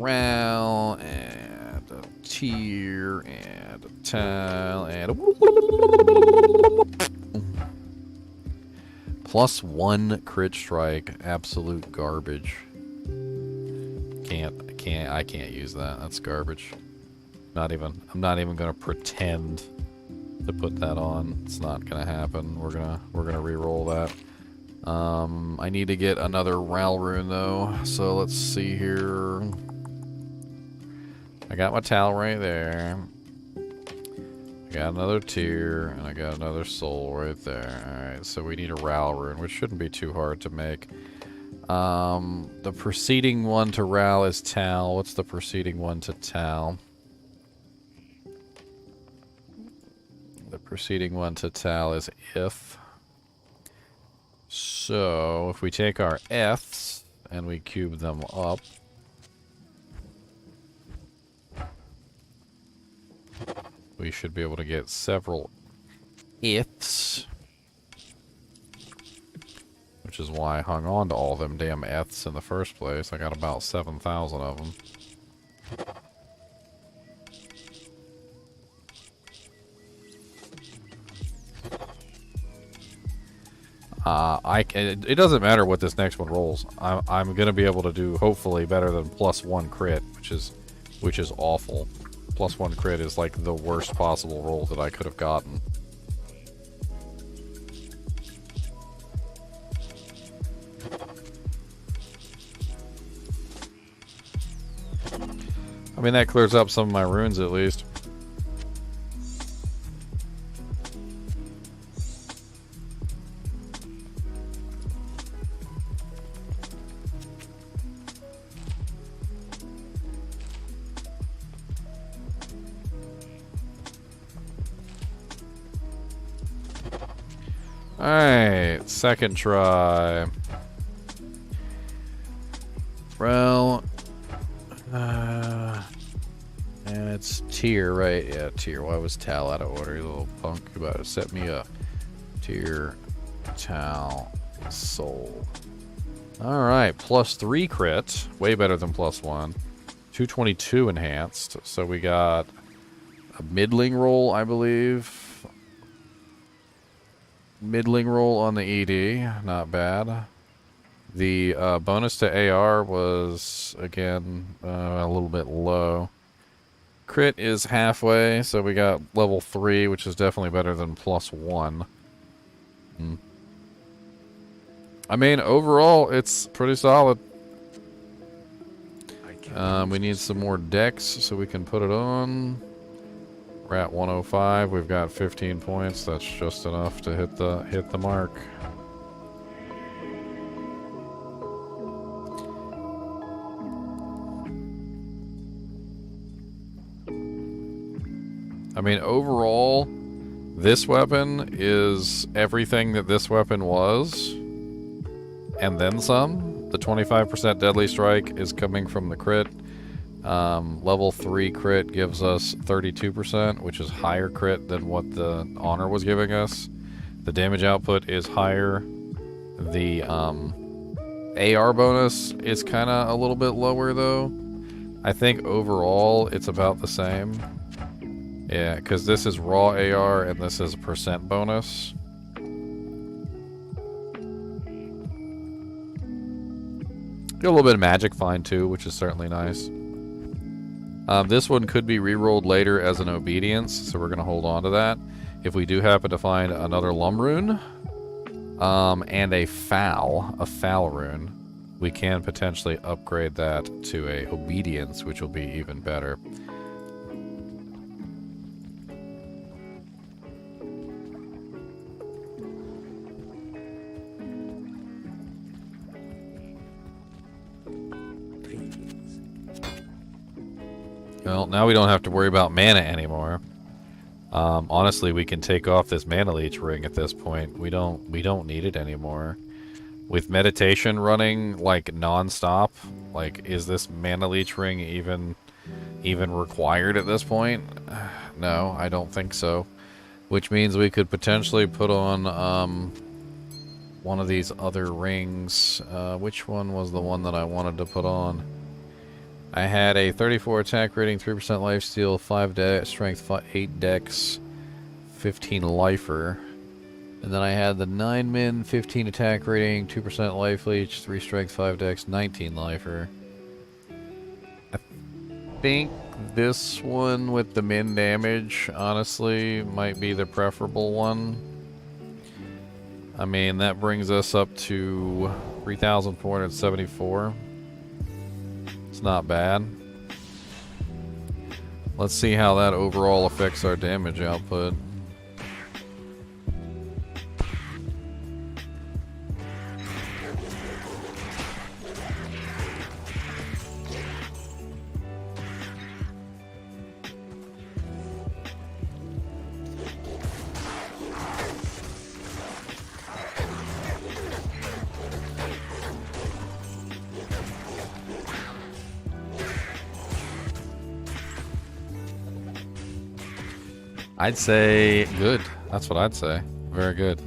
Ral and a tier and a Tal and a +1 crit strike. Absolute garbage. I can't use that. That's garbage. I'm not even gonna pretend to put that on. It's not gonna happen. We're gonna re-roll that. I need to get another Ral rune though. So let's see here. I got my Tal right there. I got another tier, and I got another soul right there. Alright, so we need a Ral rune, which shouldn't be too hard to make. The preceding one to Ral is Tal. What's the preceding one to Tal? The preceding one to Tal is if. So, if we take our F's and we cube them up, we should be able to get several ifs. Which is why I hung on to all them damn eths in the first place. I got about 7,000 of them. It doesn't matter what this next one rolls. I'm gonna be able to do hopefully better than +1 crit, which is awful. +1 crit is like the worst possible roll that I could have gotten. I mean, that clears up some of my runes at least. Alright, second try. Well, and it's tier, right? Yeah, tier. Why was Tal out of order? You little punk. You about to set me up. Tier, Tal, soul. Alright, +3 crit. Way better than +1. 222 enhanced. So we got a middling roll, I believe. Middling roll on the ED. Not bad. The bonus to AR was, again, a little bit low. Crit is halfway, so we got level 3, which is definitely better than +1. I mean, overall, it's pretty solid. We need some more decks so we can put it on. We're at 105. We've got 15 points. That's just enough to hit the mark. I mean, overall, this weapon is everything that this weapon was, and then some. The 25% deadly strike is coming from the crit. Level 3 crit gives us 32%, which is higher crit than what the honor was giving us. The damage output is higher. The AR bonus is kind of a little bit lower, though. I think overall it's about the same. Yeah, because this is raw AR and this is a percent bonus. Get a little bit of magic find too, which is certainly nice. This one could be rerolled later as an obedience, so we're going to hold on to that. If we do happen to find another Lum rune and a foul rune, we can potentially upgrade that to a obedience, which will be even better. Well, now we don't have to worry about mana anymore. Honestly, we can take off this mana leech ring at this point. We don't need it anymore. With meditation running like non-stop, like, is this mana leech ring even required at this point? No, I don't think so. Which means we could potentially put on one of these other rings. Which one was the one that I wanted to put on? I had a 34 attack rating, 3% lifesteal, 5 strength, 8 dex, 15 lifer. And then I had the 9 min, 15 attack rating, 2% life leech, 3 strength, 5 dex, 19 lifer. I think this one with the min damage, honestly, might be the preferable one. I mean, that brings us up to 3,474. It's not bad. Let's see how that overall affects our damage output. I'd say good. That's what I'd say. Very good.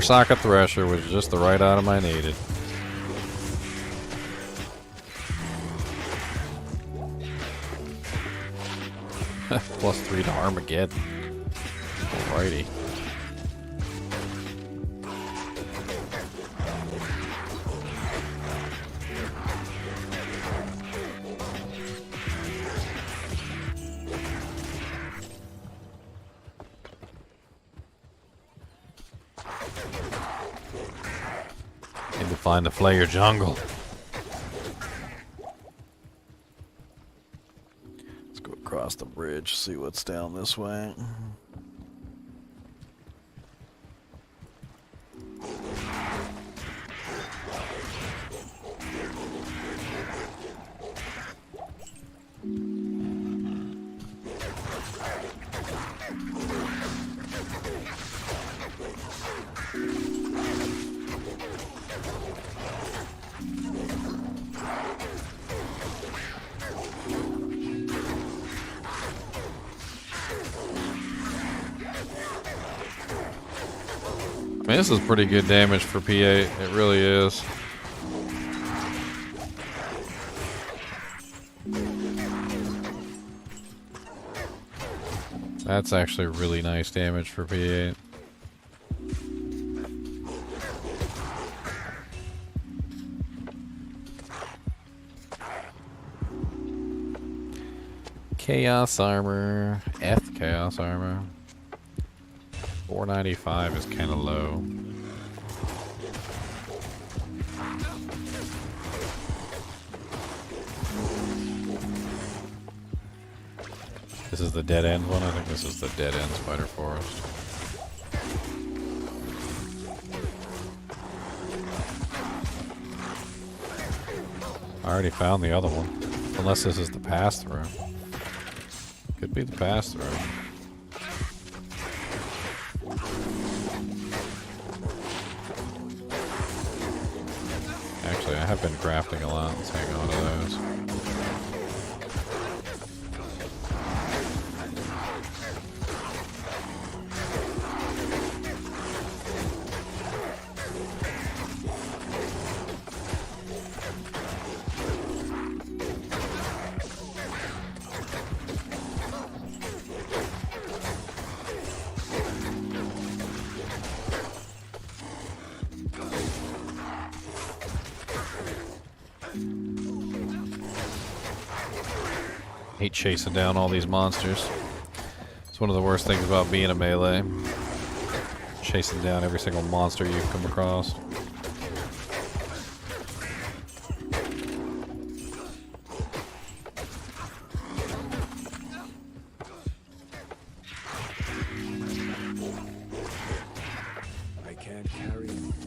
Socket Thresher was just the right item I needed. +3 to Armageddon. Alrighty. Find the Flayer jungle. Let's go across the bridge, see what's down this way. mean, this is pretty good damage for P8. It really is. That's actually really nice damage for P8. Chaos armor. F chaos armor. 495 is kind of low. This is the dead end one? I think this is the dead end spider forest. I already found the other one. Unless this is the pass-through. Could be the pass-through. Actually, I have been crafting a lot. Let's hang on to those. Hate chasing down all these monsters. It's one of the worst things about being a melee. Chasing down every single monster you come across. I can't carry anymore.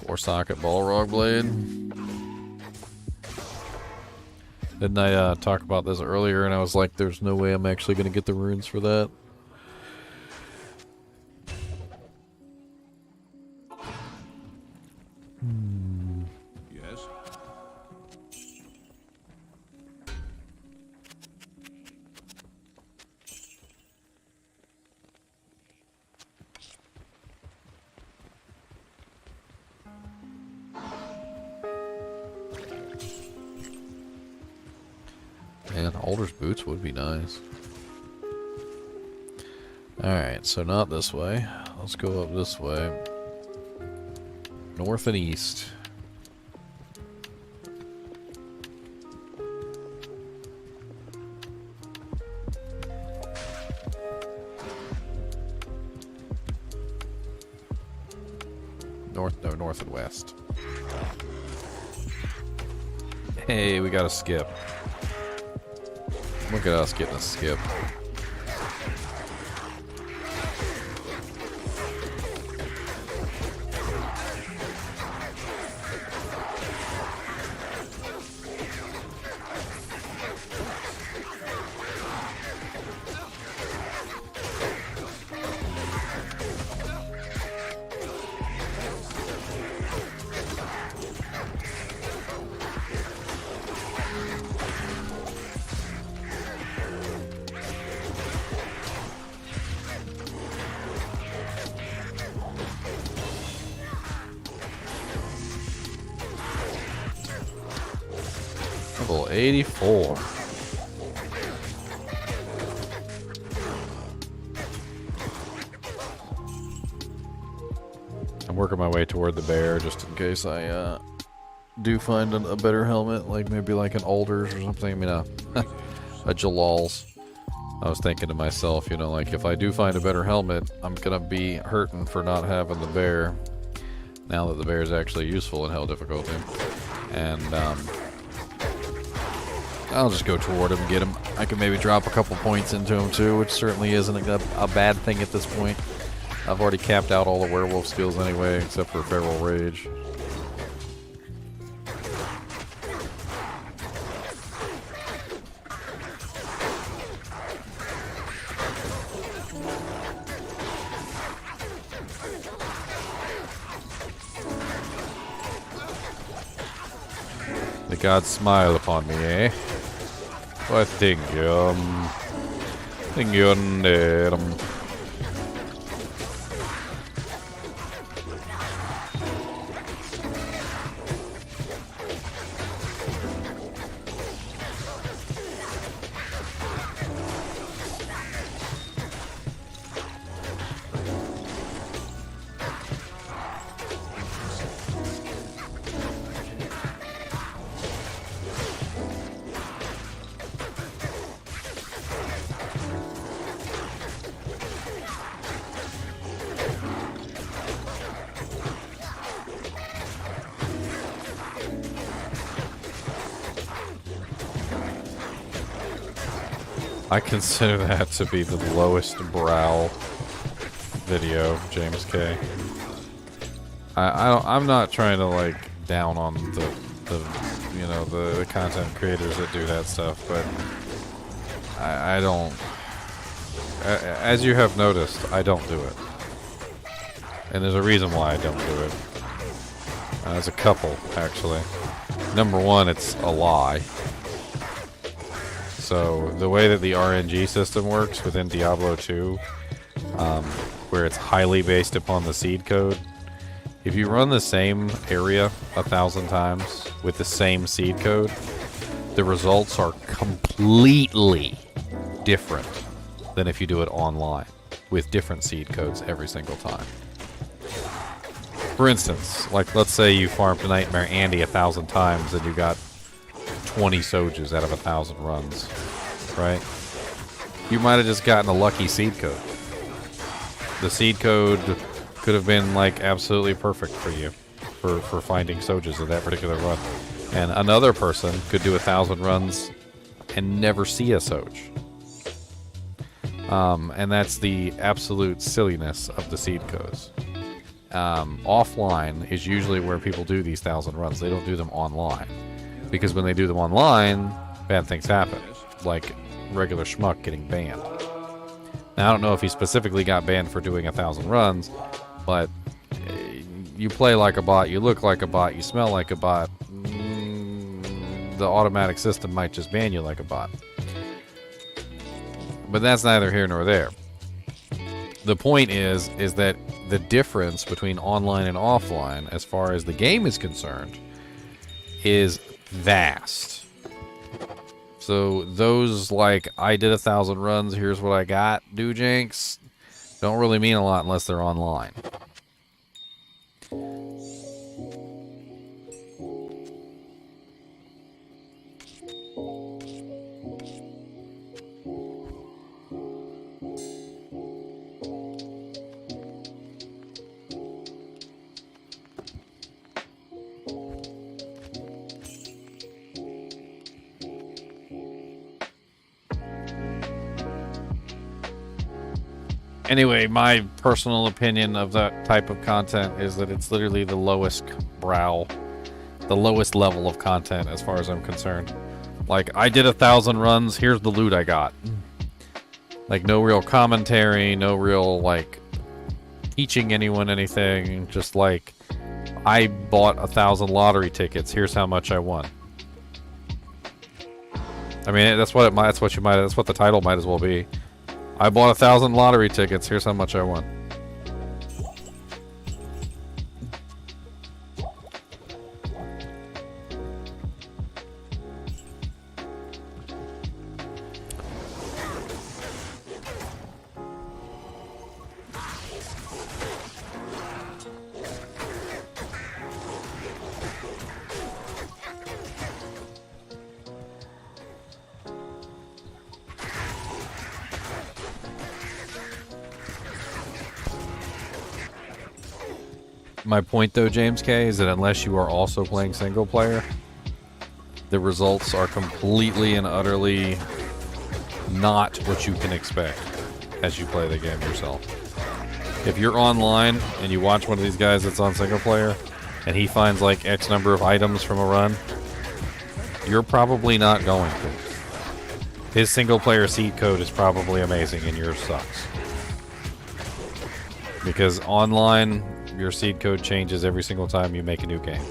4-socket Balrog blade. Didn't I talk about this earlier and I was like, there's no way I'm actually going to get the runes for that. Yes? Man, Alder's boots would be nice. Alright, so not this way. Let's go up this way. North and east. North and west. Hey, we got a skip. Look at us getting a skip. Level 84. I'm working my way toward the bear just in case I do find a better helmet, like maybe like an Alders or something. I mean, a Jalal's. I was thinking to myself, you know, like if I do find a better helmet, I'm gonna be hurting for not having the bear. Now that the bear is actually useful in hell difficulty, and I'll just go toward him and get him. I can maybe drop a couple points into him too, which certainly isn't a bad thing at this point. I've already capped out all the werewolf skills anyway, except for Feral Rage. The gods smile upon me, eh? Well, thank you. Thank you. I consider that to be the lowest brow video, James K. I'm not trying to like down on the you know the content creators that do that stuff, but I don't. As you have noticed, I don't do it, and there's a reason why I don't do it. There's a couple actually. Number one, it's a lie. So the way that the RNG system works within Diablo 2, where it's highly based upon the seed code, if you run the same area 1,000 times with the same seed code, the results are completely different than if you do it online with different seed codes every single time. For instance, like let's say you farmed Nightmare Andy 1,000 times and you got 20 Sojas out of 1,000 runs, right? You might have just gotten a lucky seed code. The seed code could have been like absolutely perfect for you for finding Sojas in that particular run. And another person could do 1,000 runs and never see a Soj. And that's the absolute silliness of the seed codes. Offline is usually where people do these 1,000 runs. They don't do them online. Because when they do them online, bad things happen. Like regular schmuck getting banned. Now, I don't know if he specifically got banned for doing 1,000 runs, but you play like a bot, you look like a bot, you smell like a bot. The automatic system might just ban you like a bot. But that's neither here nor there. The point is that the difference between online and offline, as far as the game is concerned, is vast. So those like, I did 1,000 runs, here's what I got, do jinx, don't really mean a lot unless they're online. Anyway, my personal opinion of that type of content is that it's literally the lowest brow, the lowest level of content as far as I'm concerned. Like, I did 1,000 runs, here's the loot I got. Like, no real commentary, no real, like, teaching anyone anything. Just like, I bought 1,000 lottery tickets, here's how much I won. I mean, that's what the title might as well be. I bought 1,000 lottery tickets. Here's how much I won. My point, though, James K, is that unless you are also playing single player, the results are completely and utterly not what you can expect as you play the game yourself. If you're online and you watch one of these guys that's on single player and he finds like X number of items from a run, you're probably not going to. His single player seed code is probably amazing and yours sucks. Because online, your seed code changes every single time you make a new game.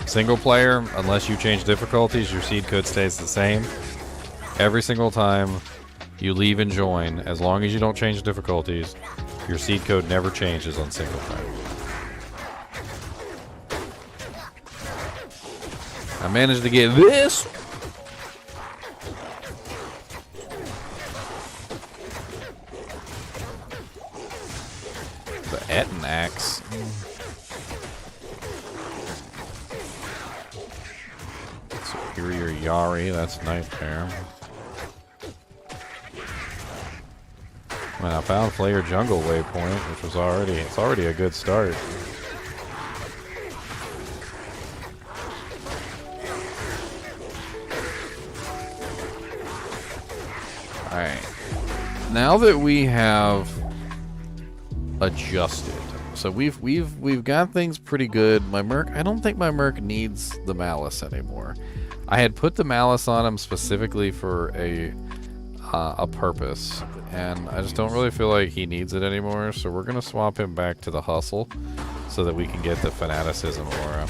Single player, unless you change difficulties, your seed code stays the same. Every single time you leave and join, as long as you don't change difficulties, your seed code never changes on single player. I managed to get this. The Etten axe. Superior Yari, that's Nightmare. Man, I found Player Jungle Waypoint, which was already a good start. Alright. Now that we have adjusted, so we've got things pretty good. My Merc, I don't think my Merc needs the Malice anymore. I had put the Malice on him specifically for a purpose, and I just don't really feel like he needs it anymore, so we're gonna swap him back to the Hustle so that we can get the Fanaticism aura.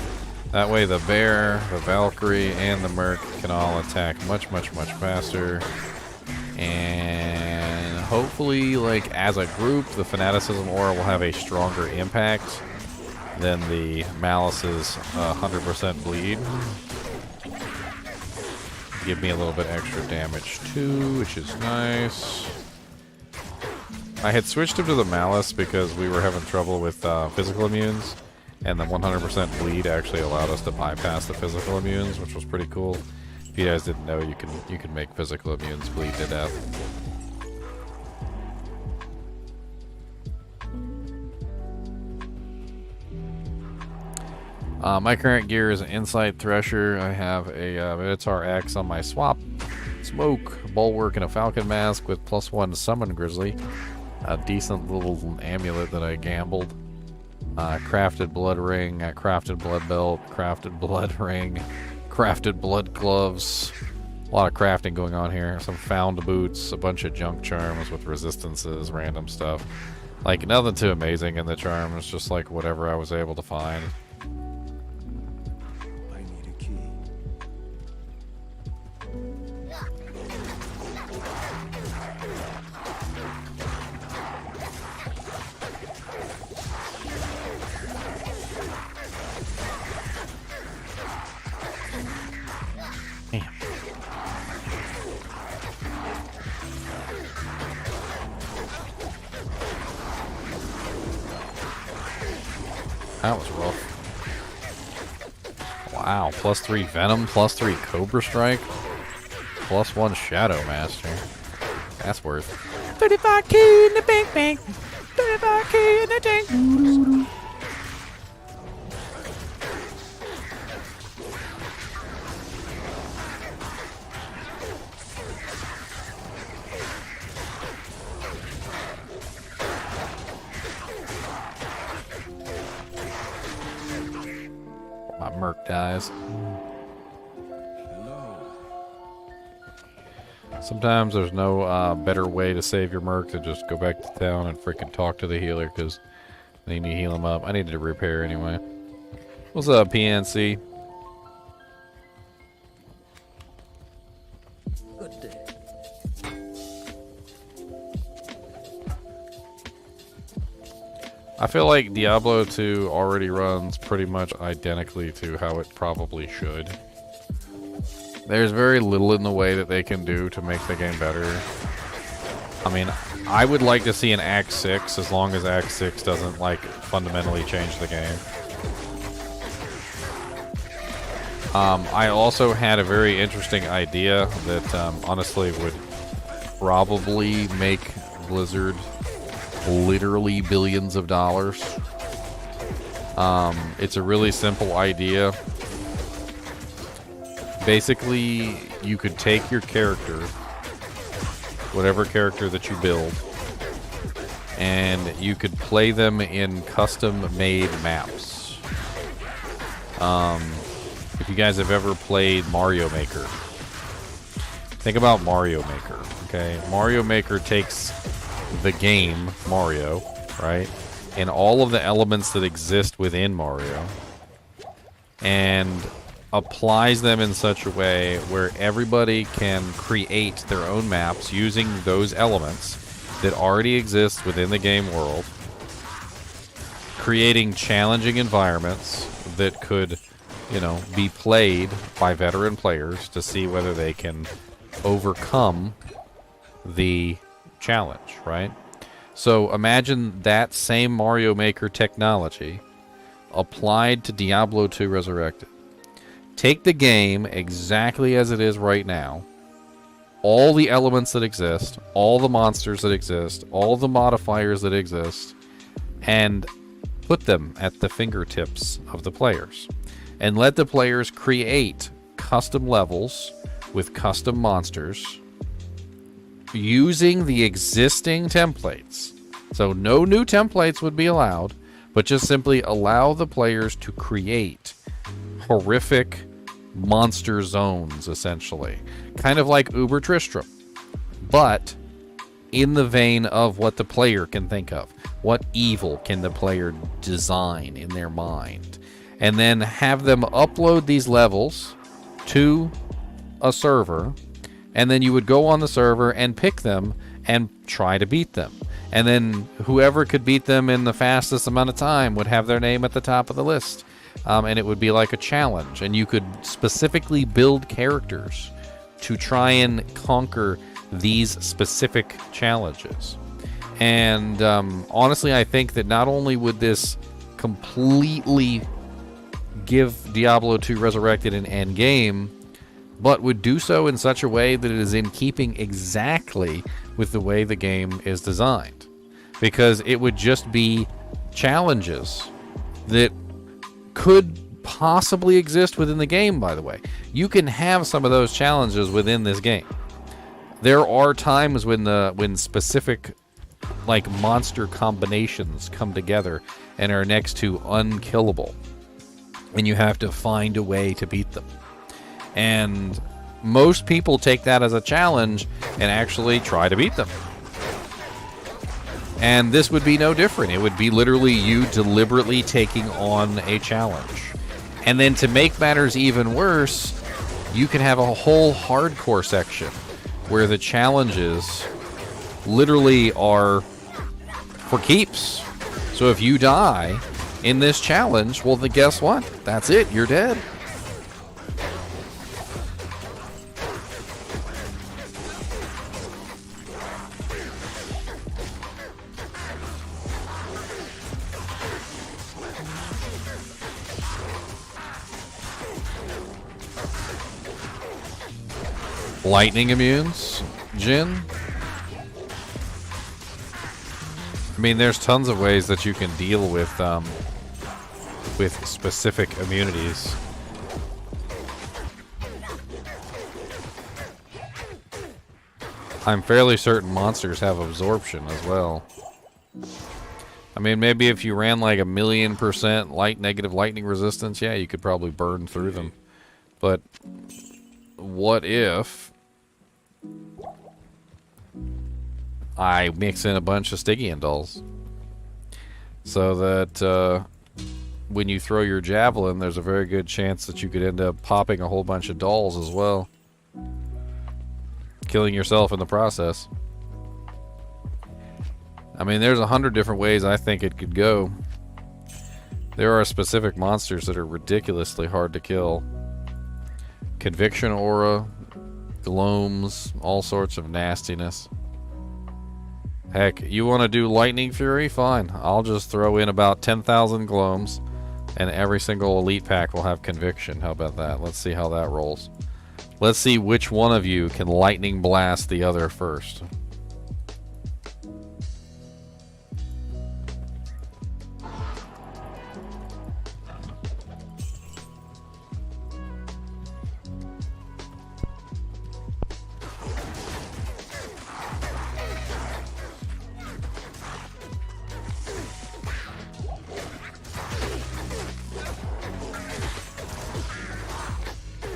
That way the Bear, the Valkyrie, and the Merc can all attack much faster. And hopefully, like, as a group, the Fanaticism aura will have a stronger impact than the Malice's 100% bleed. Give me a little bit extra damage too, which is nice. I had switched him to the Malice because we were having trouble with physical immunes, and the 100% bleed actually allowed us to bypass the physical immunes, which was pretty cool. If you guys didn't know, you can make physical immunes bleed to death. My current gear is an Insight Thresher. I have a Minotaur X on my swap, Smoke, Bulwark, and a Falcon Mask with +1 Summon Grizzly. A decent little amulet that I gambled. Crafted Blood Ring, Crafted Blood Belt, Crafted Blood Ring, Crafted Blood Gloves. A lot of crafting going on here. Some Found Boots, a bunch of junk charms with resistances, random stuff. Like, nothing too amazing in the charms, just like whatever I was able to find. I need a key. Damn. That was rough. Wow, +3 Venom, +3 Cobra Strike, +1 Shadow Master. That's worth 35k in the bank. 35k in the tank. My Merc dies. Sometimes there's no better way to save your Merc than just go back to town and freaking talk to the healer, because they need to heal him up. I needed to repair anyway. What's up, PNC? Good day. I feel like Diablo 2 already runs pretty much identically to how it probably should. There's very little in the way that they can do to make the game better. I mean, I would like to see an Act 6, as long as Act 6 doesn't, like, fundamentally change the game. I also had a very interesting idea that, honestly, would probably make Blizzard literally billions of dollars. It's a really simple idea. Basically, you could take your character, whatever character that you build, and you could play them in custom-made maps. If you guys have ever played Mario Maker, think about Mario Maker, okay? Mario Maker takes the game Mario, right, and all of the elements that exist within Mario, and applies them in such a way where everybody can create their own maps using those elements that already exist within the game world, creating challenging environments that could, you know, be played by veteran players to see whether they can overcome the challenge, right? So imagine that same Mario Maker technology applied to Diablo 2 Resurrected. Take the game exactly as it is right now, all the elements that exist, all the monsters that exist, all the modifiers that exist, and put them at the fingertips of the players. And let the players create custom levels with custom monsters using the existing templates. So no new templates would be allowed, but just simply allow the players to create horrific monster zones, essentially. Kind of like Uber Tristram, but in the vein of what the player can think of. What evil can the player design in their mind? And then have them upload these levels to a server, and then you would go on the server and pick them and try to beat them. And then whoever could beat them in the fastest amount of time would have their name at the top of the list. And it would be like a challenge. And you could specifically build characters to try and conquer these specific challenges. And honestly, I think that not only would this completely give Diablo 2 Resurrected an end game, but would do so in such a way that it is in keeping exactly with the way the game is designed. Because it would just be challenges that could possibly exist within the game, by the way. You can have some of those challenges within this game. There are times when specific like monster combinations come together and are next to unkillable. And you have to find a way to beat them. And most people take that as a challenge and actually try to beat them. And this would be no different. It would be literally you deliberately taking on a challenge. And then to make matters even worse, you can have a whole hardcore section where the challenges literally are for keeps. So if you die in this challenge, well, then guess what? That's it. You're dead. Lightning immunes, Jin. I mean, there's tons of ways that you can deal with specific immunities. I'm fairly certain monsters have absorption as well. I mean, maybe if you ran like 1,000,000% negative lightning resistance, yeah, you could probably burn through them. But what if I mix in a bunch of Stygian dolls so that when you throw your javelin, there's a very good chance that you could end up popping a whole bunch of dolls as well, killing yourself in the process. I mean, there's 100 different ways I think it could go. There are specific monsters that are ridiculously hard to kill. Conviction aura, gloams, all sorts of nastiness. Heck, you want to do lightning fury? Fine. I'll just throw in about 10,000 gloams, and every single elite pack will have conviction. How about that? Let's see how that rolls. Let's see which one of you can lightning blast the other first.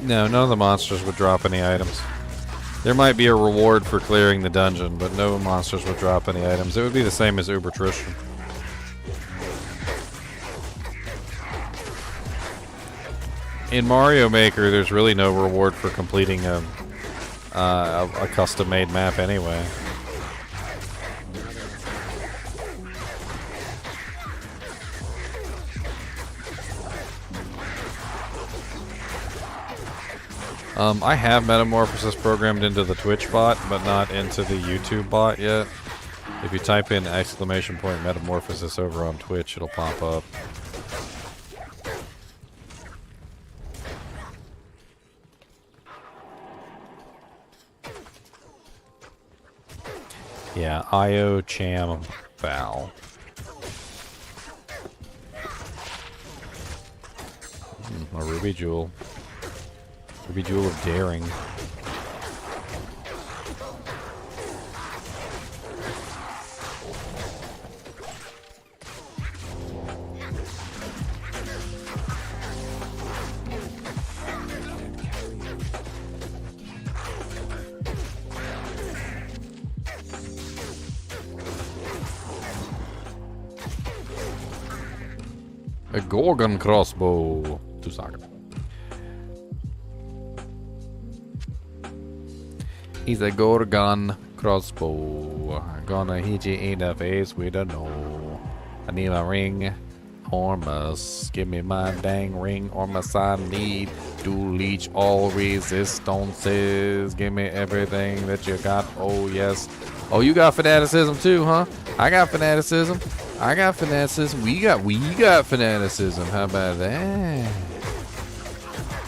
No, none of the monsters would drop any items. There might be a reward for clearing the dungeon, but no monsters would drop any items. It would be the same as Uber Tristram. In Mario Maker, there's really no reward for completing a custom-made map anyway. I have Metamorphosis programmed into the Twitch bot, but not into the YouTube bot yet. If you type in !Metamorphosis over on Twitch, it'll pop up. Yeah, IO Cham Baal. A Ruby Jewel. Ruby Jewel of Daring. A Gorgon crossbow. 2 seconds. He's a Gorgon crossbow. Gonna hit you in the face with a no. I need my ring. Ormus. Give me my dang ring. Ormus I need to leech all resistances. Give me everything that you got. Oh yes. Oh, you got fanaticism too, huh? I got fanaticism. I got fanaticism. We got fanaticism. How about that?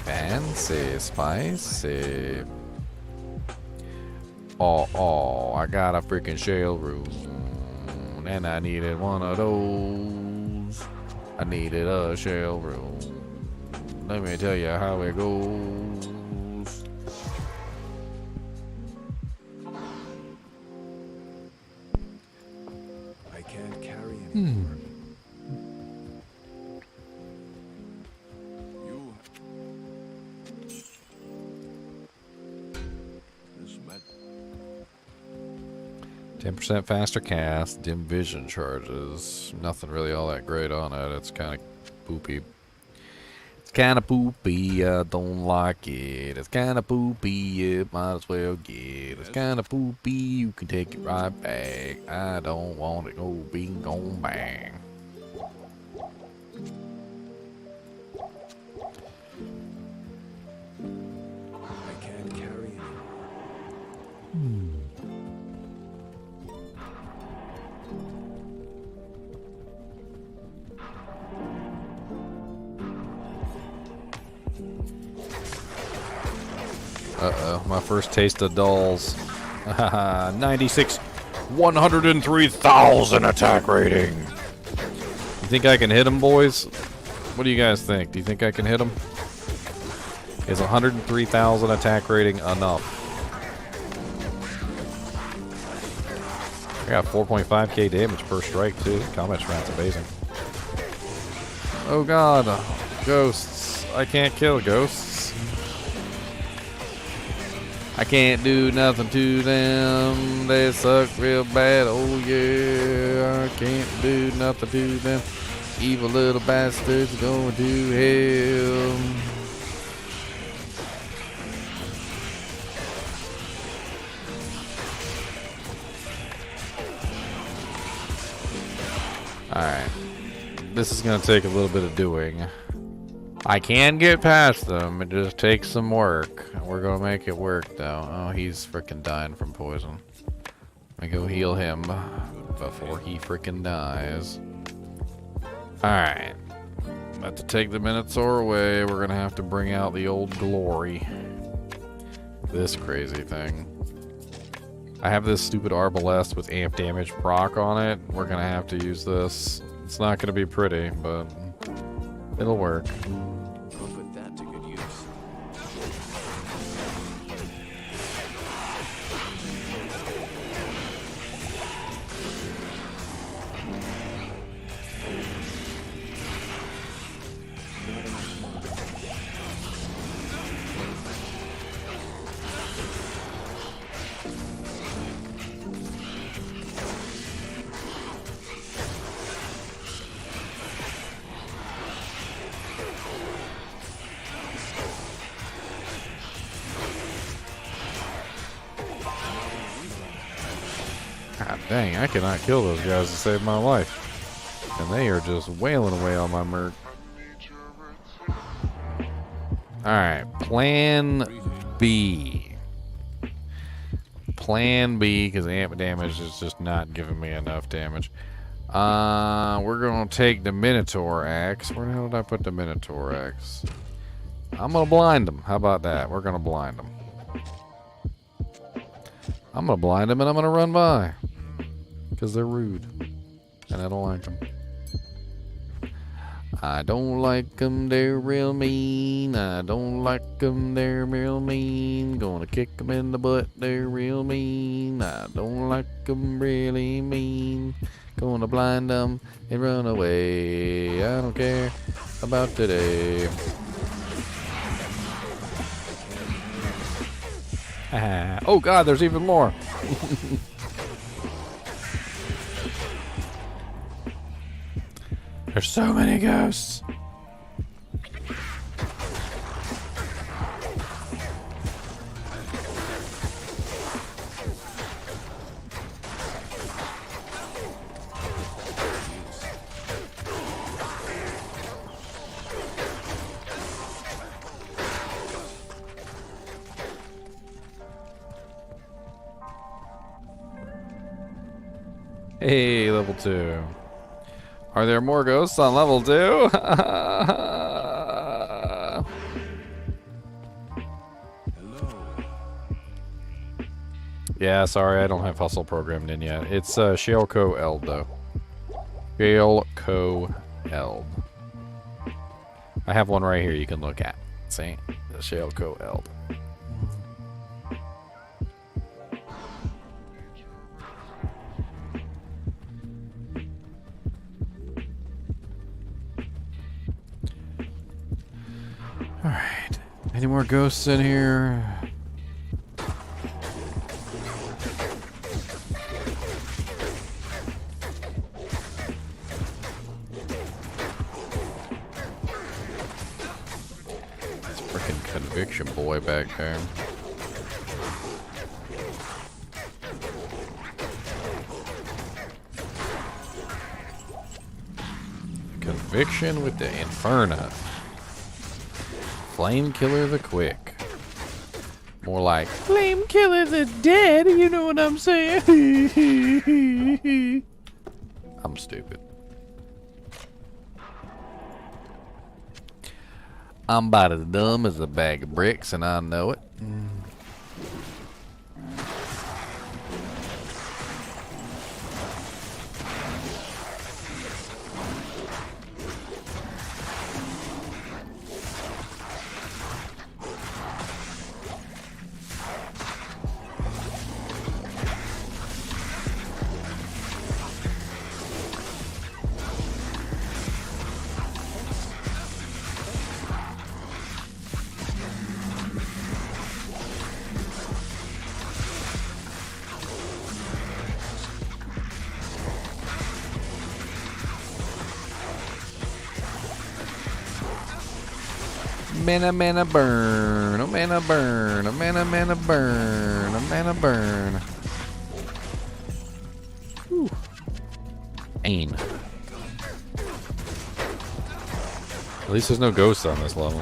Fancy, spicy. Oh, I got a freaking shell room. And I needed one of those. I needed a shell room. Let me tell you how it goes. I can't carry anymore. You. This met. 10% faster cast, dim vision charges. Nothing really all that great on it. It's kind of poopy. It's kind of poopy. I don't like it. It's kind of poopy. It might as well get. It's kind of poopy. You can take it right back. I don't want it. Go bing, go bang. I can't carry anymore. Uh-oh, my first taste of dolls. 96, 103,000 attack rating. You think I can hit him, boys? What do you guys think? Do you think I can hit him? Is 103,000 attack rating enough? I got 4.5k damage per strike, too. Combat strat's amazing. Oh god, ghosts. I can't kill ghosts. I can't do nothing to them. They suck real bad. Oh yeah, I can't do nothing to them. Evil little bastards going to hell. Alright. This is going to take a little bit of doing. I can get past them. It just takes some work. We're going to make it work, though. Oh, he's freaking dying from poison. I go heal him before he freaking dies. Alright. About to take the Minotaur away. We're going to have to bring out the old glory. This crazy thing. I have this stupid arbalest with amp damage proc on it. We're going to have to use this. It's not going to be pretty, but it'll work. I'll put that to good use. God dang, I cannot kill those guys to save my life. And they are just wailing away on my merc. Alright, plan B. Plan B, because amp damage is just not giving me enough damage. We're going to take the Minotaur axe. Where the hell did I put the Minotaur axe? I'm going to blind them. How about that? We're going to blind them. I'm going to blind them and I'm going to run by. Because they're rude. And I don't like them. I don't like them, they're real mean. I don't like them, they're real mean. Gonna kick them in the butt, they're real mean. I don't like them, really mean. Gonna blind them and run away. I don't care about today. Oh god, there's even more. There's so many ghosts. Hey, level 2. Are there more ghosts on level 2? Yeah, sorry, I don't have Hustle programmed in yet. It's Shaleco Eld, though. Shaleco Eld. I have one right here you can look at. See? The Shaleco Eld. Alright. Any more ghosts in here? This frickin' conviction boy back there. Conviction with the Inferno. Flame Killer the Quick. More like Flame Killer the Dead, you know what I'm saying? I'm stupid. I'm about as dumb as a bag of bricks, and I know it. Mana mana burn, a mana burn, a mana mana burn, a mana burn. Whew. Aim. At least there's no ghosts on this level.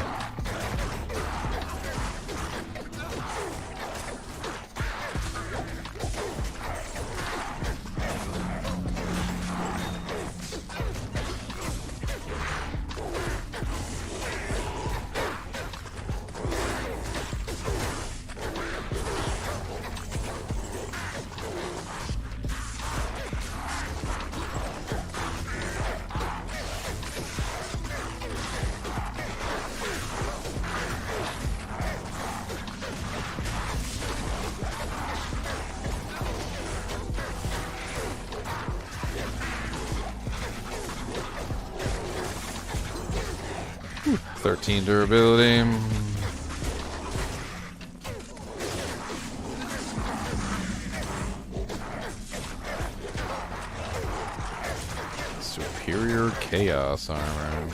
Whew. 13 durability. Superior Chaos Armor.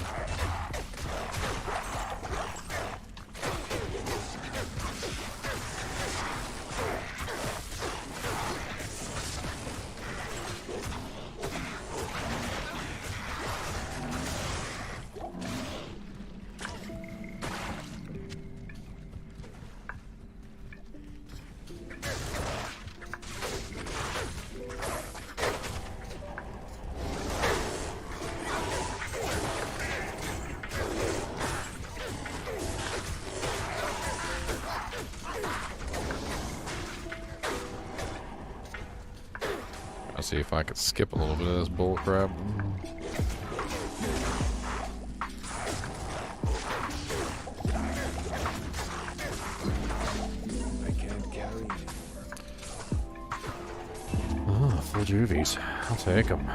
I'll see if I could skip a little bit of this bull crap. I can't carry anymore. Oh, full juvies. I'll take them.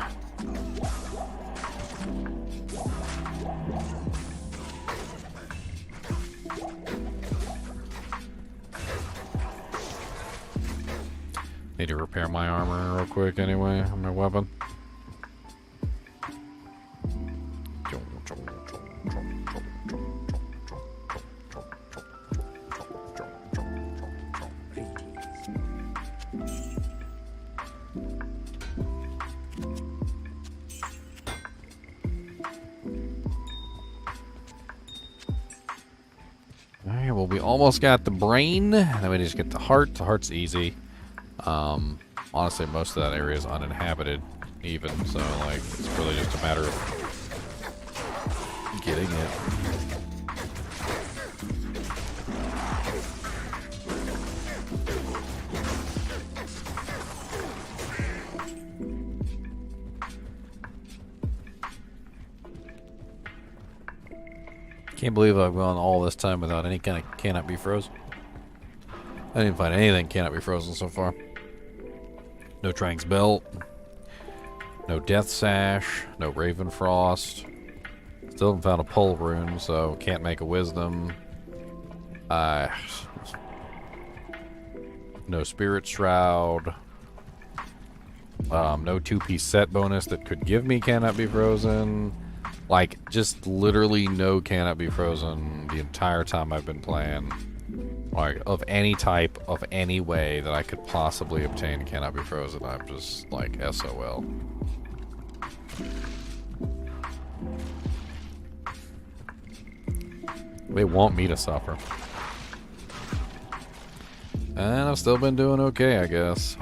Need to repair my armor real quick anyway on my weapon. Alright, well, we almost got the brain. Then we just get the heart. The heart's easy. Honestly, most of that area is uninhabited, even. So, like, it's really just a matter of getting it. Can't believe I've gone all this time without any kind of cannot be frozen. I didn't find anything cannot be frozen so far. No Trank's Belt. No Death Sash. No Raven Frost. Still haven't found a Pole Rune, so can't make a Wisdom. No Spirit Shroud. No 2-piece set bonus that could give me cannot be frozen. Like, just literally no cannot be frozen the entire time I've been playing. Like, of any type, of any way that I could possibly obtain cannot be frozen. I'm just, like, SOL. They want me to suffer. And I've still been doing okay, I guess.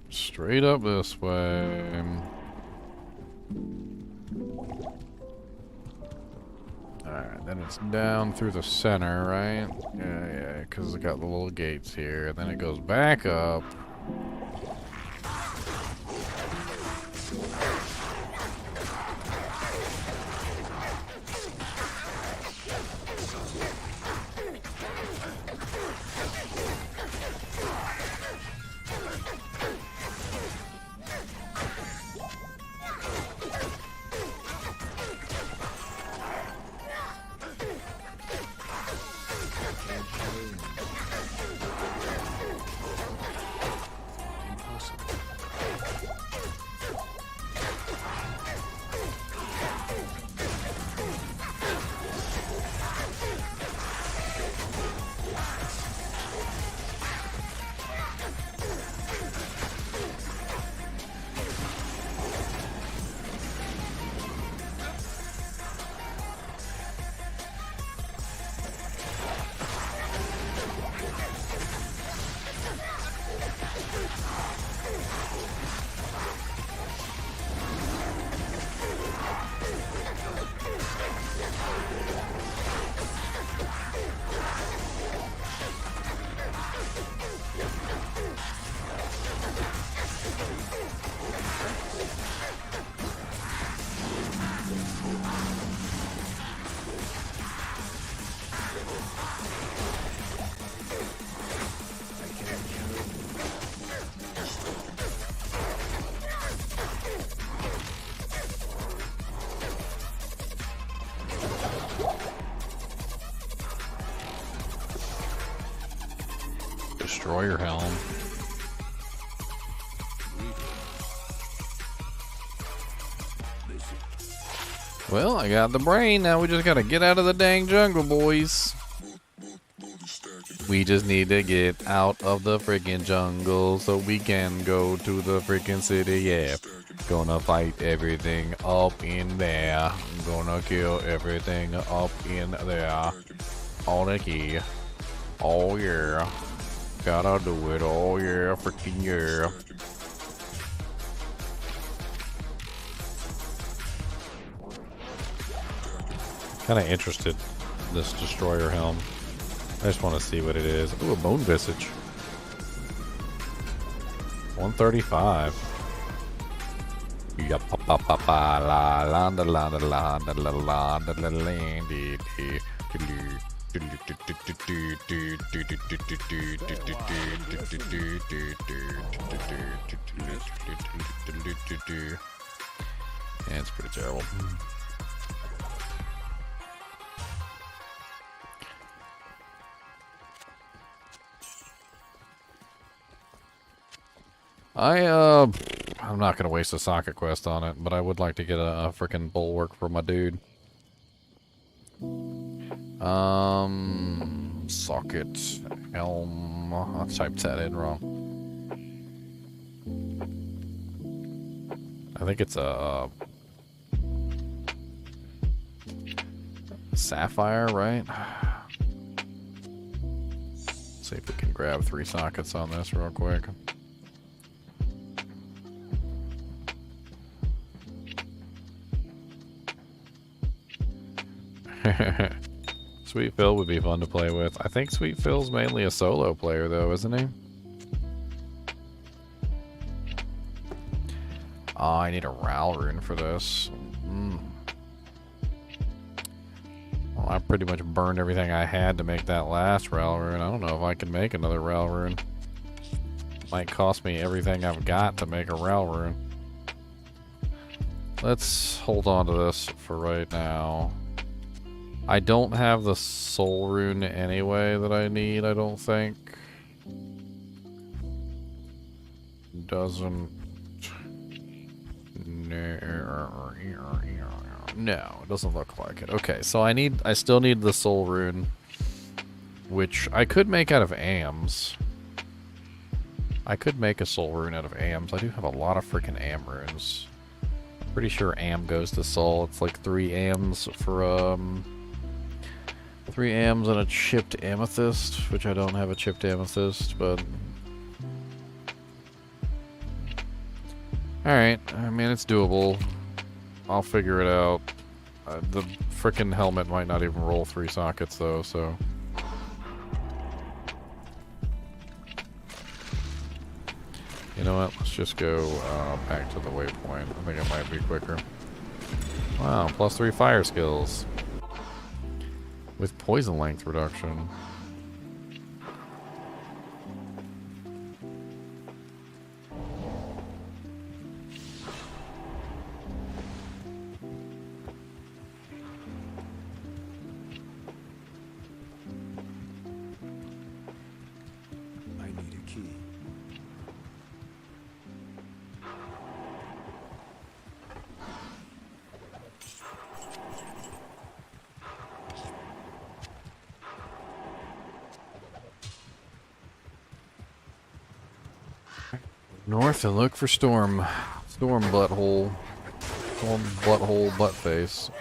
Straight up this way. Alright, then it's down through the center, right? Yeah, because it's got the little gates here. And then it goes back up. Destroyer Helm. Well, I got the brain. Now we just gotta get out of the dang jungle, boys. We just need to get out of the freaking jungle so we can go to the freaking city, yeah. Gonna fight everything up in there. Gonna kill everything up in there. On the key. Oh yeah. Gotta do it. Oh yeah, freaking yeah. Kind of interested in this Destroyer Helm. I just want to see what it is. Ooh, a Bone Visage. 135. Yup, pa pa pa pa la la la la la la la la la la la la. terrible. I'm not gonna waste a socket quest on it, but I would like to get a freaking bulwark for my dude. Socket, helm. I typed that in wrong. I think it's a sapphire, right? See if we can grab 3 sockets on this real quick. Sweet Phil would be fun to play with. I think Sweet Phil's mainly a solo player, though, isn't he? Oh, I need a Ral rune for this. Well, I pretty much burned everything I had to make that last Ral rune. I don't know if I can make another Ral rune. Might cost me everything I've got to make a Ral rune. Let's hold on to this for right now. I don't have the soul rune anyway that I need, I don't think. Doesn't... No, it doesn't look like it. Okay, so I still need the soul rune, which I could make out of AMs. I could make a soul rune out of AMs. I do have a lot of freaking AM runes. I'm pretty sure AM goes to soul. It's like 3 AMs for 3 AMs and a chipped amethyst, which I don't have a chipped amethyst, but... Alright, I mean, it's doable. I'll figure it out. The frickin' helmet might not even roll 3 sockets, though, so... You know what? Let's just go back to the waypoint. I think it might be quicker. Wow, plus 3 fire skills. With poison length reduction. I need a key. North and look for storm. Storm butthole. Storm butthole buttface.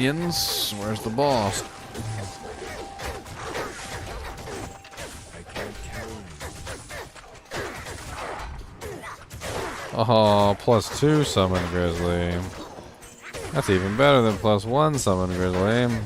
minions. Where's the boss? I can't carry anymore. Oh, +2 summon grizzly. That's even better than +1 summon grizzly.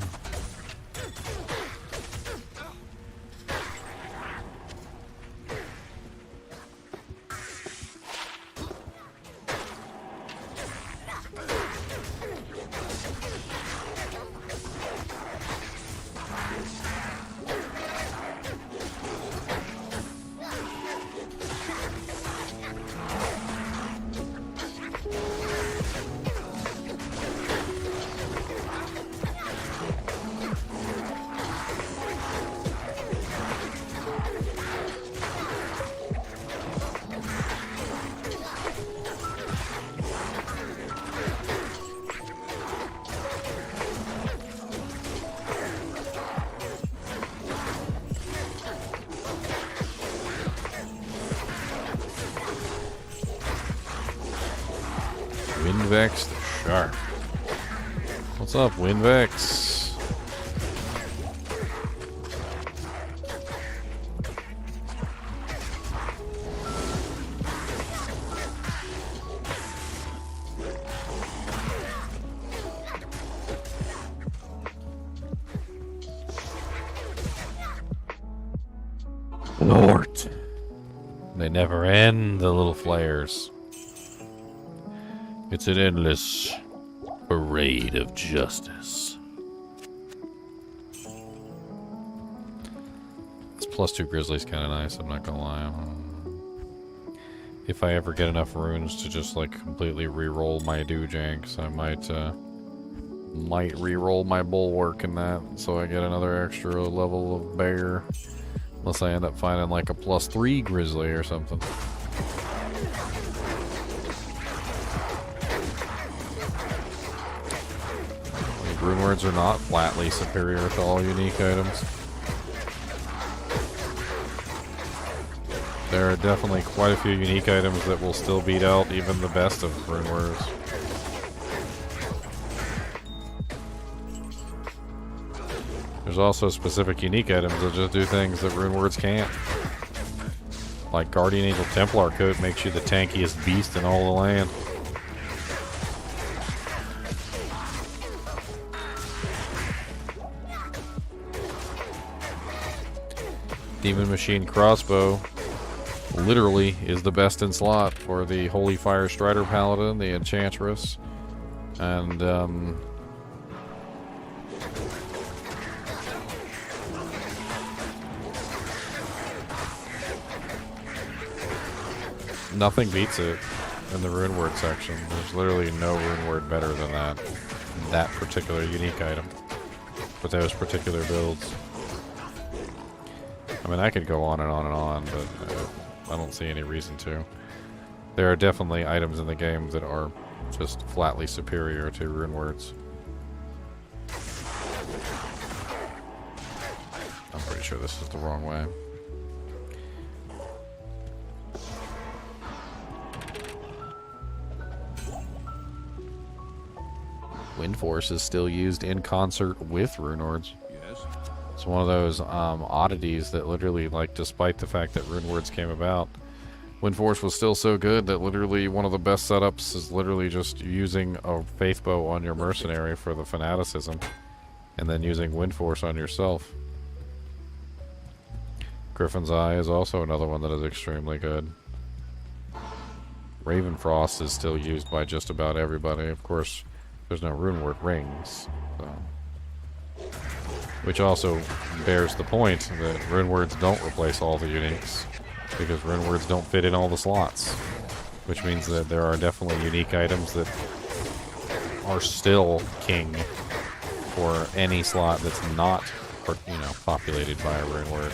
Windvex the Shark. What's up, Windvex? Lord. They never end, the little flares. It's an endless parade of justice. This +2 grizzly's kind of nice, I'm not gonna lie. If I ever get enough runes to just like completely re-roll my Doojanks, I might re-roll my bulwark in that, so I get another extra level of bear. Unless I end up finding like a +3 grizzly or something. Rune words are not flatly superior to all unique items. There are definitely quite a few unique items that will still beat out even the best of rune words. There's also specific unique items that just do things that rune words can't. Like Guardian Angel Templar coat makes you the tankiest beast in all the land. Demon Machine Crossbow literally is the best in slot for the Holy Fire Strider Paladin, the Enchantress, and nothing beats it in the rune word section. There's literally no rune word better than that particular unique item for those particular builds. I mean, I could go on and on and on, but I don't see any reason to. There are definitely items in the game that are just flatly superior to rune words. I'm pretty sure this is the wrong way. Wind Force is still used in concert with rune words. It's one of those oddities that literally, like, despite the fact that rune words came about, Wind Force was still so good that literally one of the best setups is literally just using a faith bow on your mercenary for the fanaticism, and then using Wind Force on yourself. Griffin's Eye is also another one that is extremely good. Ravenfrost is still used by just about everybody. Of course, there's no runeword rings, so. Which also bears the point that runewords don't replace all the uniques, because runewords don't fit in all the slots. Which means that there are definitely unique items that are still king for any slot that's not, populated by a runeword.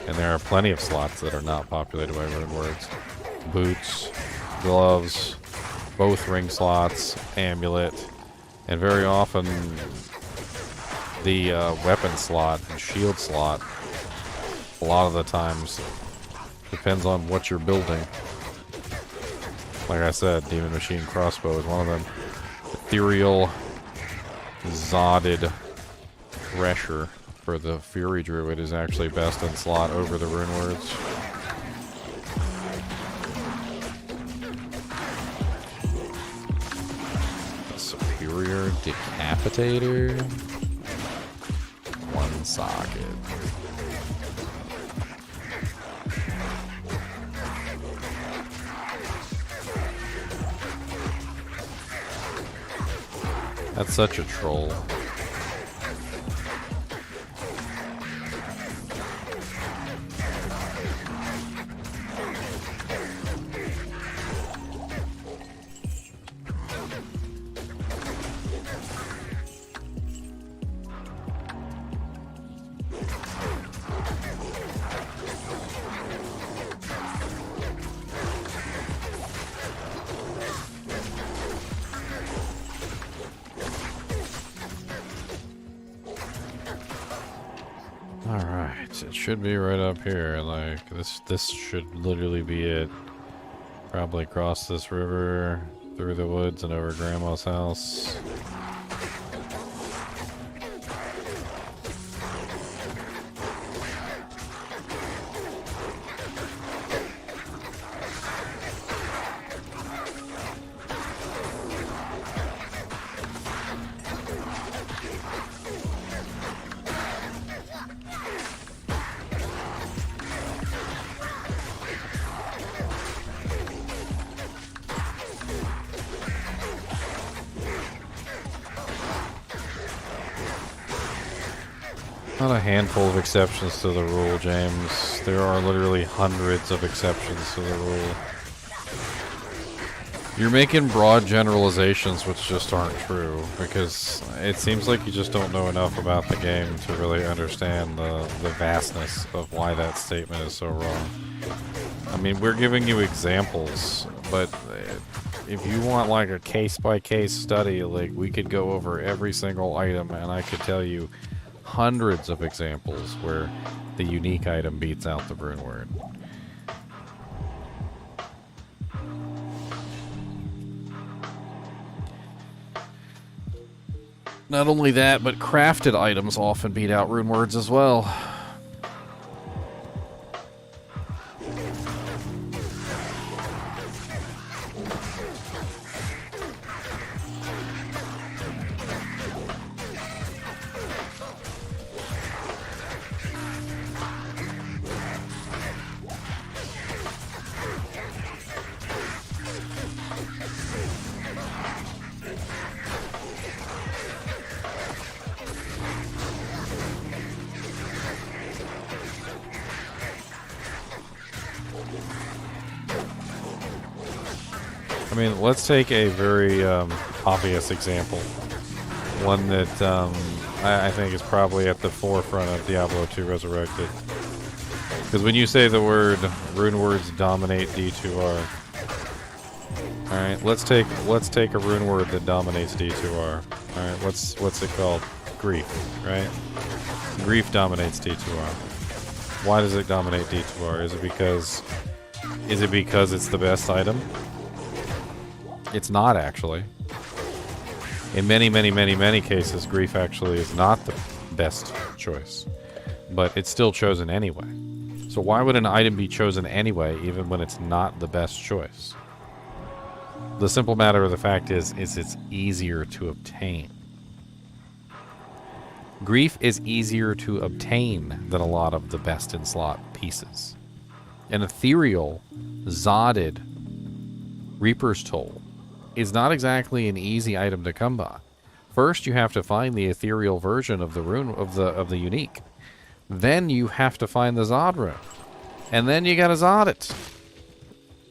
And there are plenty of slots that are not populated by runewords. Boots, gloves, both ring slots, amulet, and very often the weapon slot and shield slot, a lot of the times, depends on what you're building. Like I said, Demon Machine Crossbow is one of them. Ethereal Zodded Thresher for the Fury Druid is actually best in slot over the Rune Words. Superior Decapitator. One socket. That's such a troll. Alright, it should be right up here. Like, this should literally be it. Probably cross this river, through the woods, and over Grandma's house. Not a handful of exceptions to the rule, James. There are literally hundreds of exceptions to the rule. You're making broad generalizations which just aren't true, because it seems like you just don't know enough about the game to really understand the vastness of why that statement is so wrong. I mean, we're giving you examples, but if you want like a case-by-case study, like we could go over every single item and I could tell you hundreds of examples where the unique item beats out the rune word. Not only that, but crafted items often beat out rune words as well. I mean, let's take a very obvious example. One that I think is probably at the forefront of Diablo 2 Resurrected. Because when you say the word, rune words dominate D2R. Alright, let's take a rune word that dominates D2R. Alright, what's it called? Grief, right? Grief dominates D2R. Why does it dominate D2R? Is it because it's the best item? It's not, actually. In many, many, many, many cases, Grief actually is not the best choice. But it's still chosen anyway. So why would an item be chosen anyway, even when it's not the best choice? The simple matter of the fact is it's easier to obtain. Grief is easier to obtain than a lot of the best in slot pieces. An ethereal, zodded Reaper's Toll is not exactly an easy item to come by. First, you have to find the ethereal version of the rune of the unique. Then you have to find the Zod rune. And then you gotta Zod it.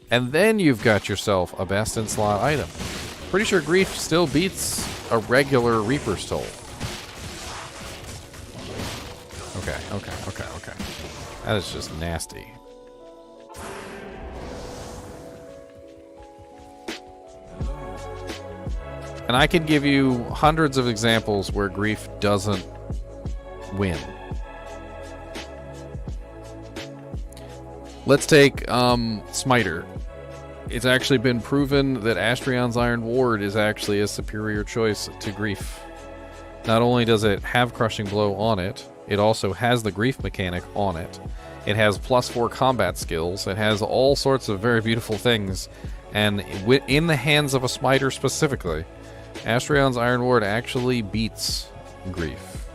And then you've got yourself a best in slot item. Pretty sure Grief still beats a regular Reaper's Toll. Okay. That is just nasty. And I can give you hundreds of examples where Grief doesn't win. Let's take Smiter. It's actually been proven that Astrion's Iron Ward is actually a superior choice to Grief. Not only does it have Crushing Blow on it, it also has the Grief mechanic on it. It has +4 combat skills. It has all sorts of very beautiful things. And in the hands of a smiter specifically, Astraeon's Iron Ward actually beats Grief.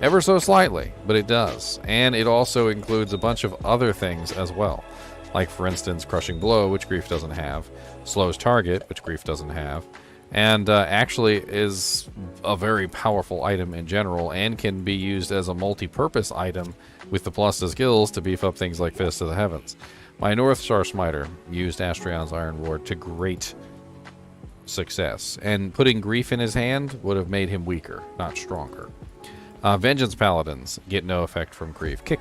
Ever so slightly, but it does. And it also includes a bunch of other things as well. Like, for instance, Crushing Blow, which Grief doesn't have. Slows Target, which Grief doesn't have. And actually is a very powerful item in general and can be used as a multi-purpose item with the plus to skills to beef up things like Fist of the Heavens. My North Star Smiter used Astraeon's Iron Ward to great success, and putting Grief in his hand would have made him weaker, not stronger. Vengeance Paladins get no effect from Grief. Kick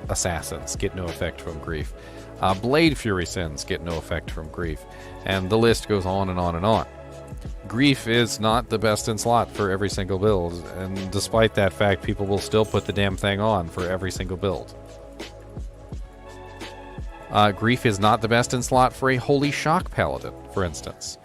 Assassins get no effect from Grief. Blade Fury Sins get no effect from Grief. And the list goes on and on and on. Grief is not the best in slot for every single build, and despite that fact, people will still put the damn thing on for every single build. Grief is not the best in slot for a Holy Shock Paladin, for instance,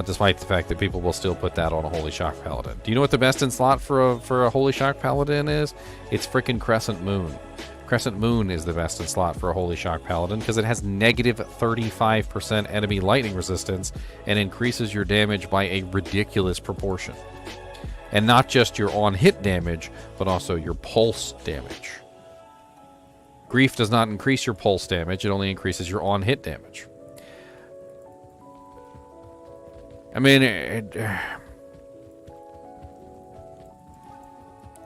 despite the fact that people will still put that on a Holy Shock Paladin. Do you know what the best in slot for a Holy Shock Paladin is? It's frickin' Crescent Moon. Crescent Moon is the best in slot for a Holy Shock Paladin because it has negative 35% enemy lightning resistance and increases your damage by a ridiculous proportion. And not just your on-hit damage, but also your pulse damage. Grief does not increase your pulse damage, it only increases your on-hit damage. I mean,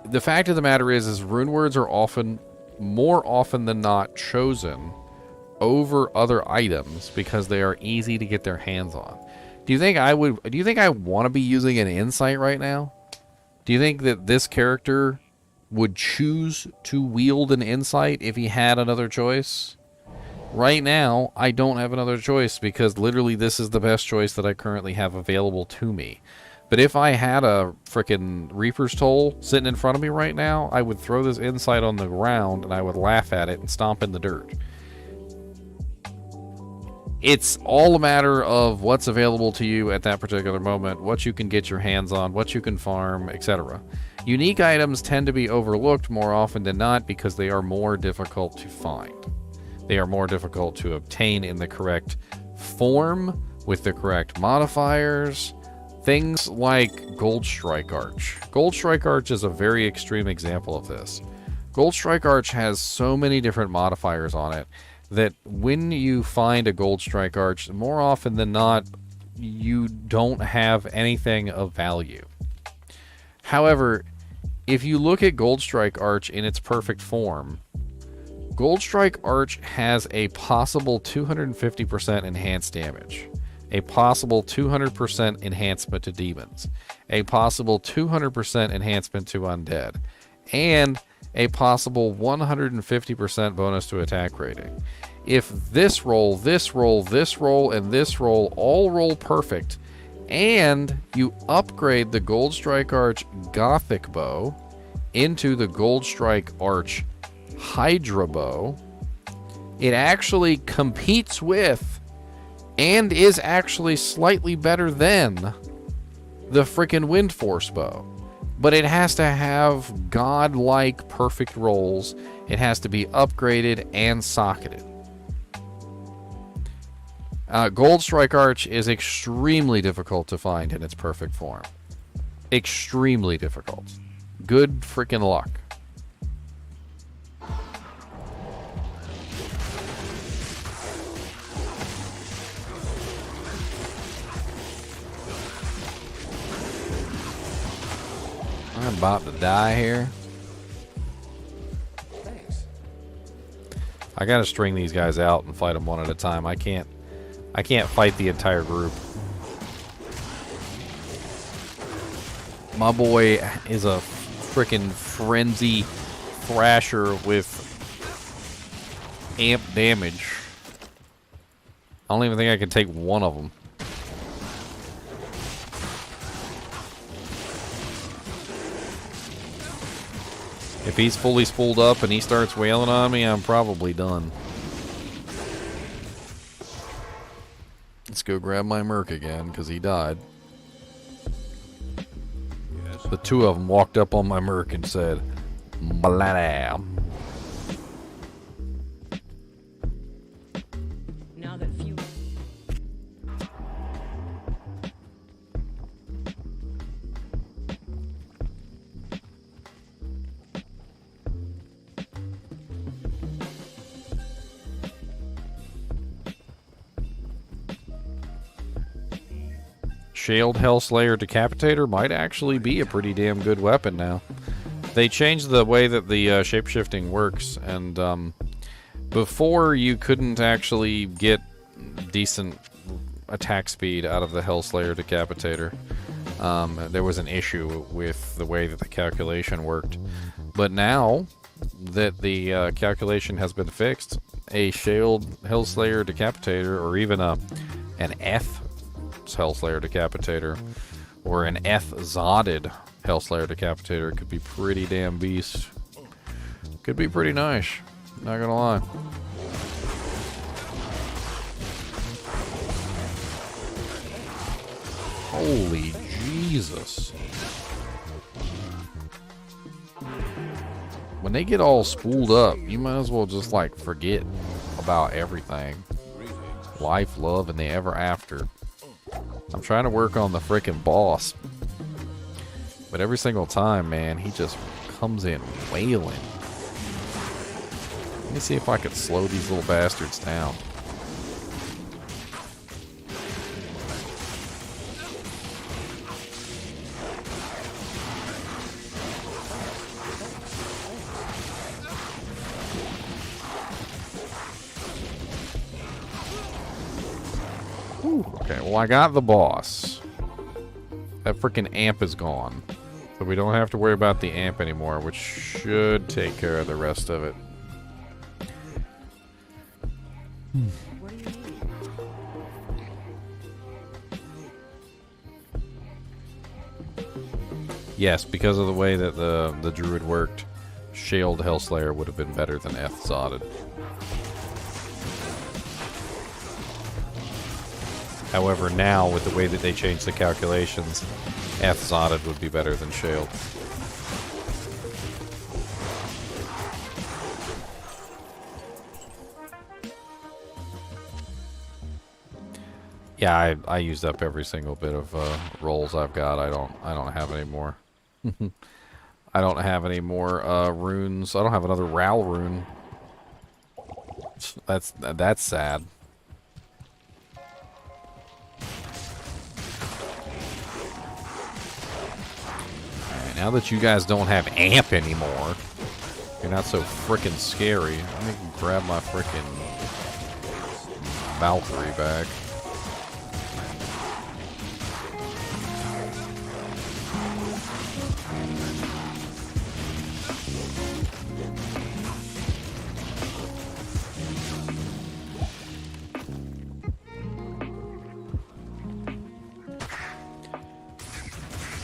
the fact of the matter is rune words are more often than not chosen over other items because they are easy to get their hands on. Do you think I want to be using an insight right now? Do you think that this character would choose to wield an insight if he had another choice? Right now, I don't have another choice because literally this is the best choice that I currently have available to me. But if I had a frickin' Reaper's Toll sitting in front of me right now, I would throw this insight on the ground and I would laugh at it and stomp in the dirt. It's all a matter of what's available to you at that particular moment, what you can get your hands on, what you can farm, etc. Unique items tend to be overlooked more often than not because they are more difficult to find. They are more difficult to obtain in the correct form, with the correct modifiers. Things like Gold Strike Arch. Gold Strike Arch is a very extreme example of this. Gold Strike Arch has so many different modifiers on it that when you find a Gold Strike Arch, more often than not, you don't have anything of value. However, if you look at Gold Strike Arch in its perfect form, Gold Strike Arch has a possible 250% enhanced damage. A possible 200% enhancement to demons, a possible 200% enhancement to undead, and a possible 150% bonus to attack rating. If this roll, this roll, this roll, and this roll all roll perfect, and you upgrade the Gold Strike Arch Gothic Bow into the Gold Strike Arch Hydra Bow, it actually competes with and is actually slightly better than the frickin' Wind Force Bow. But it has to have godlike perfect rolls. It has to be upgraded and socketed. Gold Strike Arch is extremely difficult to find in its perfect form. Extremely difficult. Good frickin' luck. I'm about to die here. Thanks. I gotta string these guys out and fight them one at a time. I can't fight the entire group. My boy is a frickin' frenzy thrasher with amp damage. I don't even think I can take one of them. If he's fully spooled up and he starts wailing on me, I'm probably done. Let's go grab my Merc again, because he died. The two of them walked up on my merc and said, "Blah." Now that few. Shield Hellslayer Decapitator might actually be a pretty damn good weapon now. They changed the way that the shapeshifting works, and before you couldn't actually get decent attack speed out of the Hellslayer Decapitator. There was an issue with the way that the calculation worked. But now that the calculation has been fixed, a Shield Hellslayer Decapitator, or even an F Hellslayer Decapitator, or an F-Zodded Hellslayer Decapitator could be pretty damn beast. Could be pretty nice. Not gonna lie. Holy Jesus. When they get all spooled up, you might as well just like forget about everything. Life, love, and the ever after. I'm trying to work on the frickin' boss. But every single time, man, he just comes in wailing. Let me see if I can slow these little bastards down. Okay, well, I got the boss. That freaking amp is gone. So we don't have to worry about the amp anymore, which should take care of the rest of it. What do you need? Yes, because of the way that the Druid worked, Shield Hellslayer would have been better than F-Zodded. However, now, with the way that they changed the calculations, F-Zodded would be better than Shield. Yeah, I used up every single bit of rolls I've got. I don't have any more. I don't have any more runes. I don't have another Ral rune. That's sad. Now that you guys don't have amp anymore, you're not so frickin' scary. Let me grab my frickin' Valkyrie back.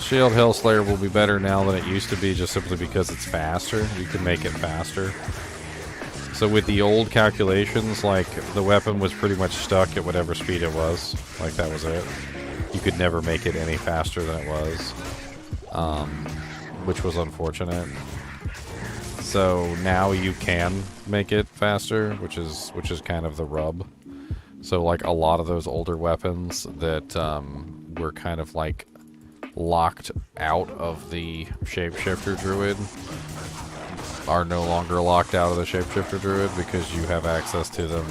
Shield Hellslayer will be better now than it used to be, just simply because it's faster. You can make it faster. So with the old calculations, like, the weapon was pretty much stuck at whatever speed it was. Like, that was it. You could never make it any faster than it was. Which was unfortunate. So now you can make it faster, which is kind of the rub. So, like, a lot of those older weapons that were kind of, like, locked out of the Shapeshifter Druid are no longer locked out of the Shapeshifter Druid because you have access to them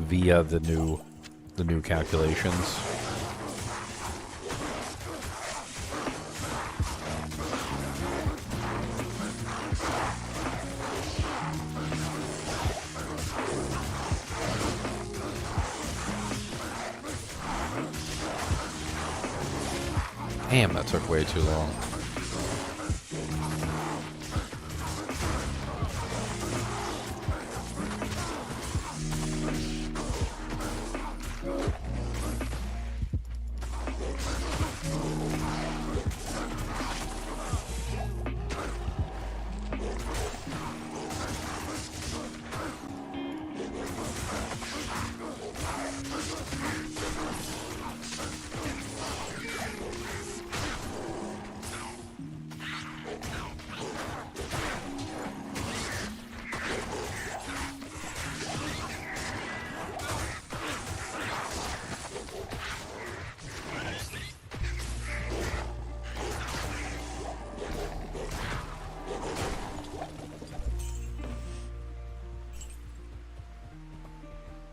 via the new calculations. Damn, that took way too long.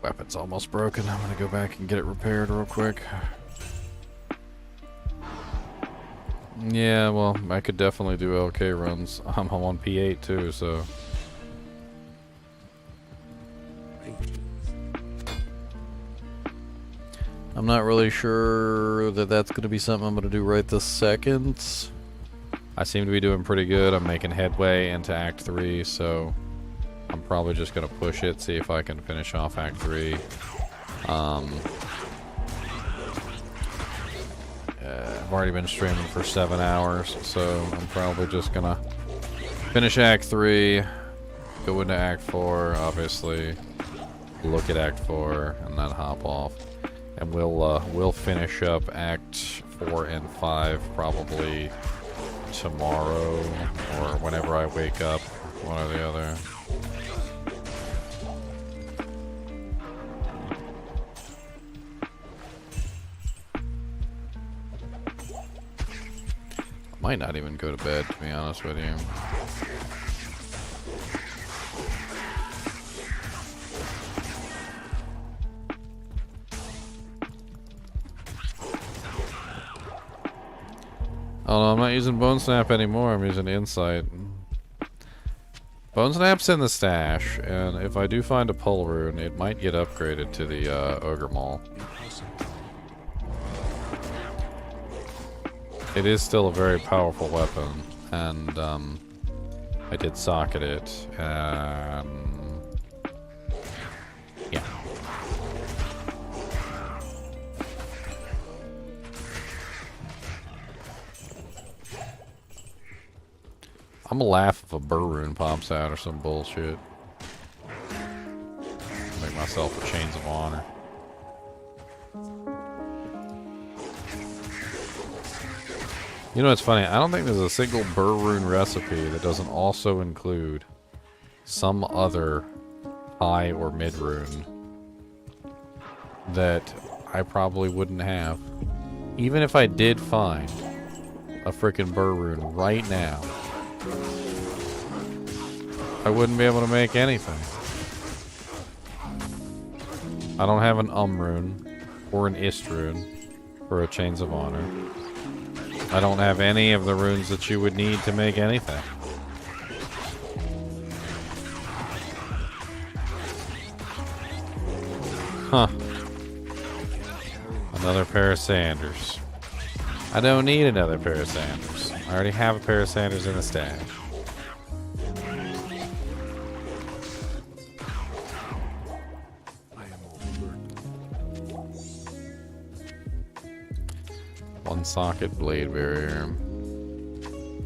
Weapon's almost broken. I'm gonna go back and get it repaired real quick. Yeah, well, I could definitely do LK runs. I'm on P8 too, so. I'm not really sure that that's going to be something I'm going to do right this second. I seem to be doing pretty good. I'm making headway into Act 3, so I'm probably just going to push it, see if I can finish off Act 3. I've already been streaming for 7 hours, so I'm probably just going to finish Act 3, go into Act 4, obviously, look at Act 4, and then hop off. And we'll finish up Act 4 and 5 probably tomorrow or whenever I wake up, one or the other. Might not even go to bed, to be honest with you. Oh no, I'm not using Bone Snap anymore, I'm using Insight. Bone Snap's in the stash, and if I do find a Pull Rune, it might get upgraded to the Ogre Maul. It is still a very powerful weapon, and I did socket it, and yeah. I'm gonna laugh if a Burr Rune pops out or some bullshit. Make myself a Chains of Honor. You know what's funny? I don't think there's a single Burr Rune recipe that doesn't also include some other high or mid rune that I probably wouldn't have. Even if I did find a frickin' Burr Rune right now, I wouldn't be able to make anything. I don't have an rune or an Ist rune for a Chains of Honor. I don't have any of the runes that you would need to make anything. Huh. Another pair of Sanders. I don't need another pair of Sanders. I already have a pair of Sanders in the stash. One socket blade barrier.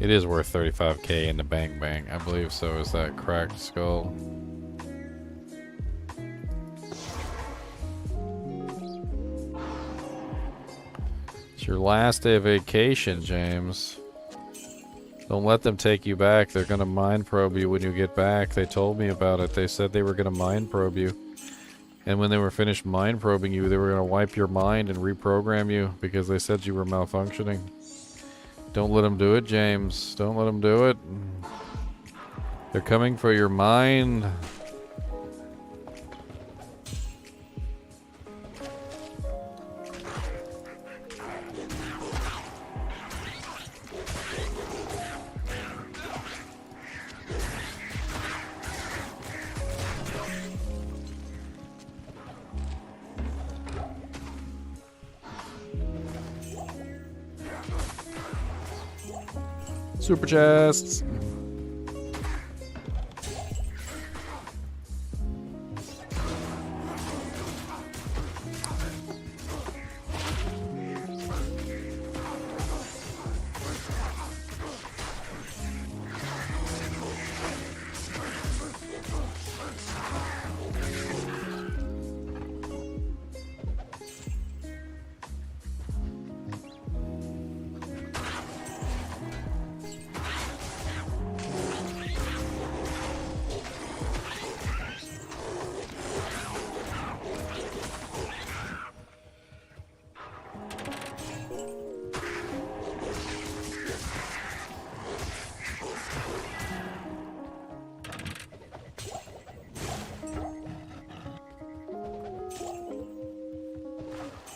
It is worth 35k in the Bang Bang. I believe so. Is that cracked skull? It's your last day of vacation, James. Don't let them take you back. They're gonna mind probe you when you get back. They told me about it. They said they were gonna mind probe you. And when they were finished mind probing you, they were going to wipe your mind and reprogram you because they said you were malfunctioning. Don't let them do it, James. Don't let them do it. They're coming for your mind. Super chests.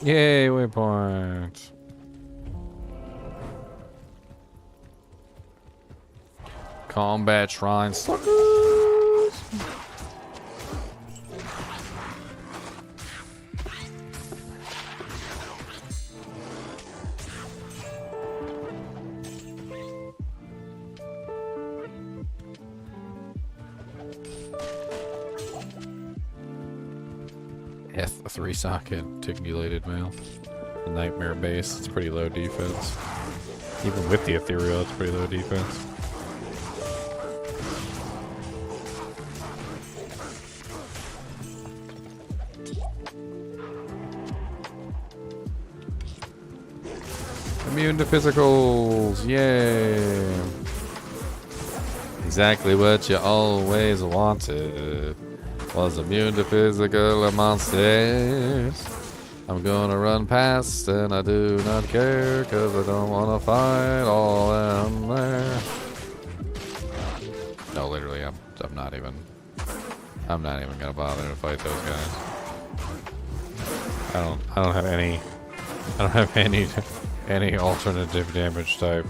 Yay, waypoint. Combat shrine suckers. F3 socket, articulated mail. The nightmare base, it's pretty low defense. Even with the ethereal, it's pretty low defense. Immune to physicals, yay! Exactly what you always wanted. Was immune to physical monsters. I'm gonna run past and I do not care, cause I don't wanna fight all in there. No, literally, I'm not even gonna bother to fight those guys. I don't have any alternative damage type.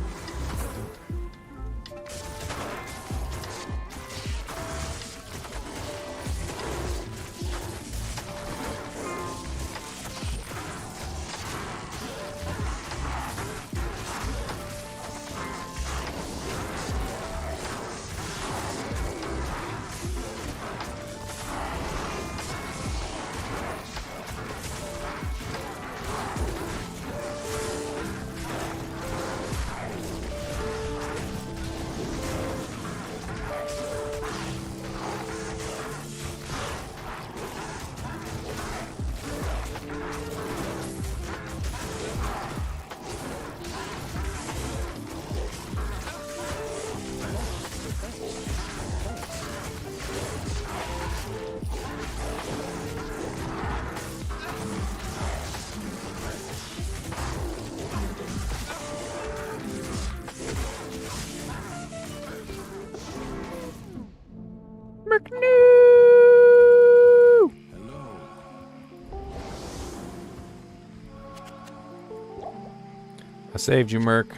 I saved you, Merc.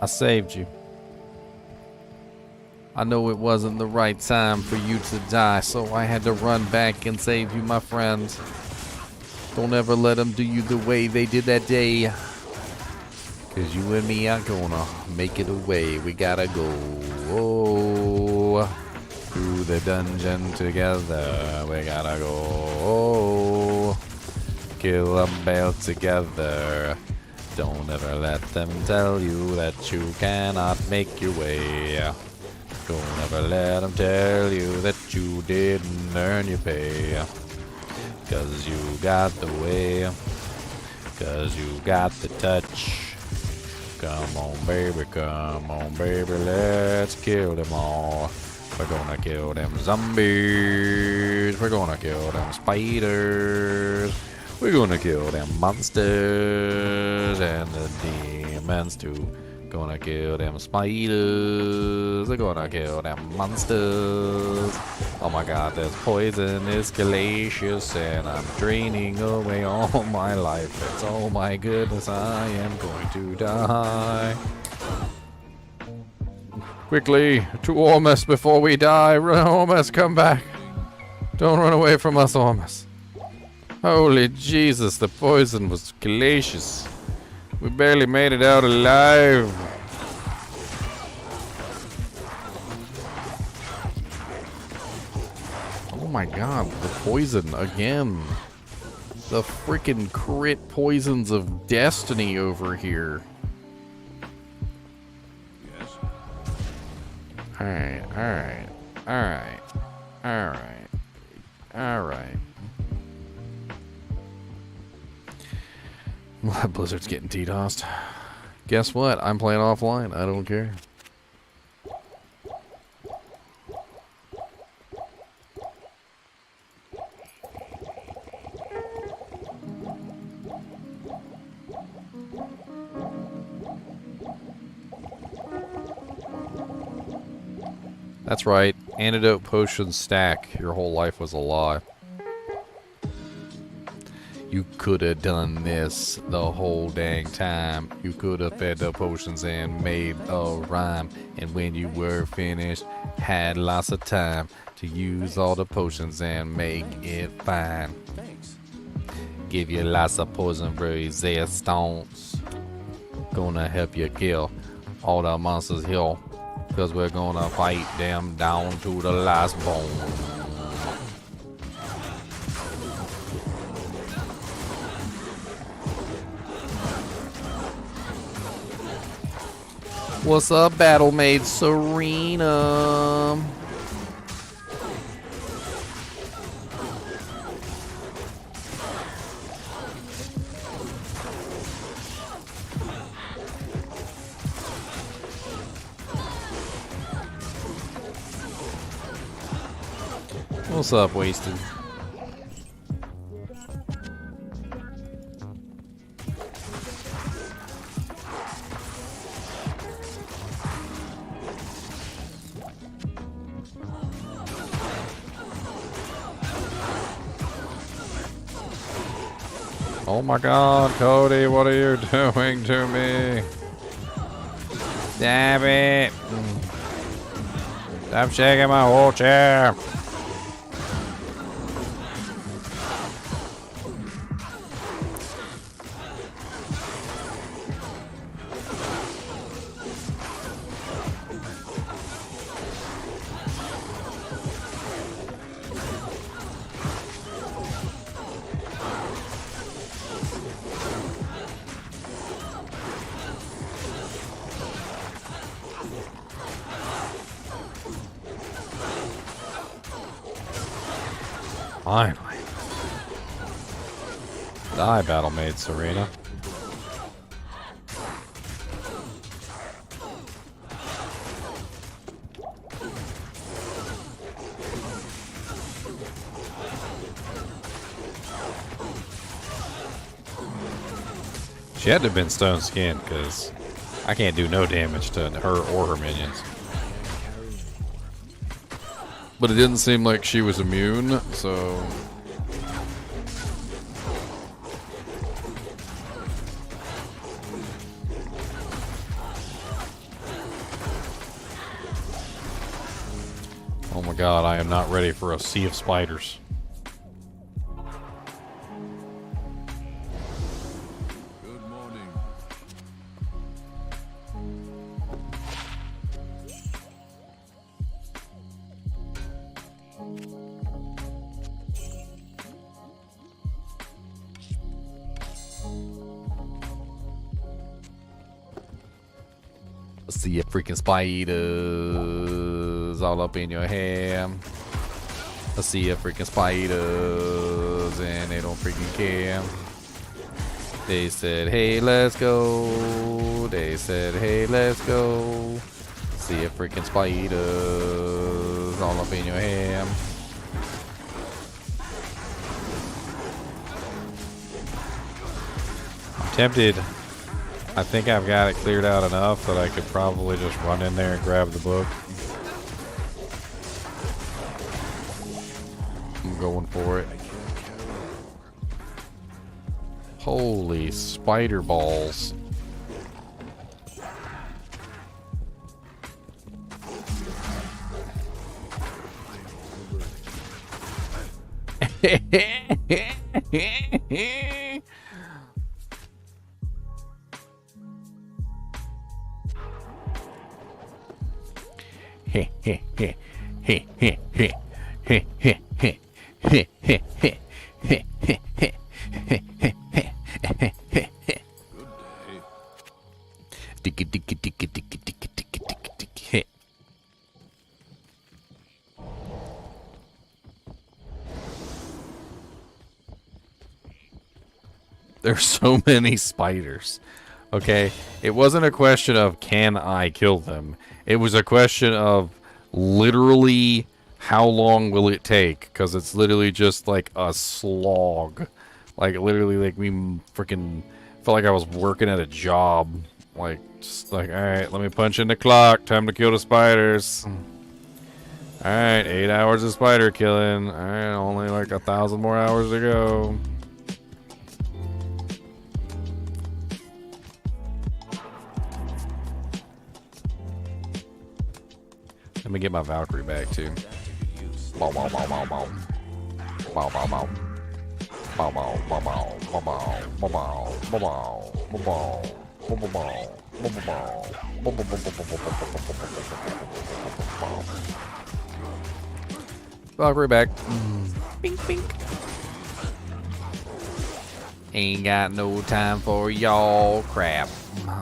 I saved you. I know it wasn't the right time for you to die, so I had to run back and save you, my friend. Don't ever let them do you the way they did that day. Cause you and me are gonna make it away. We gotta go through the dungeon together. We gotta go kill a Baal together. Don't ever let them tell you that you cannot make your way. Don't ever let them tell you that you didn't earn your pay. Cause you got the way. Cause you got the touch. Come on, baby, let's kill them all. We're gonna kill them zombies. We're gonna kill them spiders. We're gonna kill them monsters and the demons too. Gonna kill them spiders. We're gonna kill them monsters. Oh my god, this poison is glacious and I'm draining away all my life. It's, oh my goodness, I am going to die. Quickly, to Ormus before we die. Run, Ormus, come back. Don't run away from us, Ormus. Holy Jesus, the poison was glacious. We barely made it out alive. Oh my god, the poison again. The freaking crit poisons of destiny over here. Yes. Alright. Blizzard's getting DDoSed. Guess what? I'm playing offline. I don't care. That's right. Antidote potion stack. Your whole life was a lie. You could have done this the whole dang time. You could have fed the potions and made a rhyme. And when you were finished, had lots of time to use all the potions and make it fine. Thanks. Give you lots of poison resistance. Gonna help you kill all the monsters here. Cause we're gonna fight them down to the last bone. What's up, Battle Maid Serena? What's up, Wasted? Oh my god, Cody, what are you doing to me? Damn it! Stop shaking my whole chair! Finally. Die, Battle Maid Serena. She had to have been stone skinned because I can't do no damage to her or her minions. But it didn't seem like she was immune, so... Oh my god, I am not ready for a sea of spiders. Good morning. See ya freaking spiders all up in your hair. I see ya freaking spiders and they don't freaking care. They said, hey, let's go. They said, hey, let's go. See ya freaking spiders all up in your hair. I'm tempted. I think I've got it cleared out enough that I could probably just run in there and grab the book. I'm going for it. Holy spider balls. There's so many spiders. Okay, it wasn't a question of can I kill them. It was a question of literally how long will it take? Because it's literally just like a slog. Like literally, like me freaking felt like I was working at a job. Like just like, all right, let me punch in the clock. Time to kill the spiders. All right, 8 hours of spider killing. All right, only like 1,000 more hours to go. Let me get my Valkyrie back too. Bow, bow, bow, bow, bow. Bow, bow, bow. Bow, bow, bow, bow, bow, bow, bow, bow, bow, bow, bow, bow, bow, bow, bow. Valkyrie back. Bink, bink. Ain't got no time for y'all crap,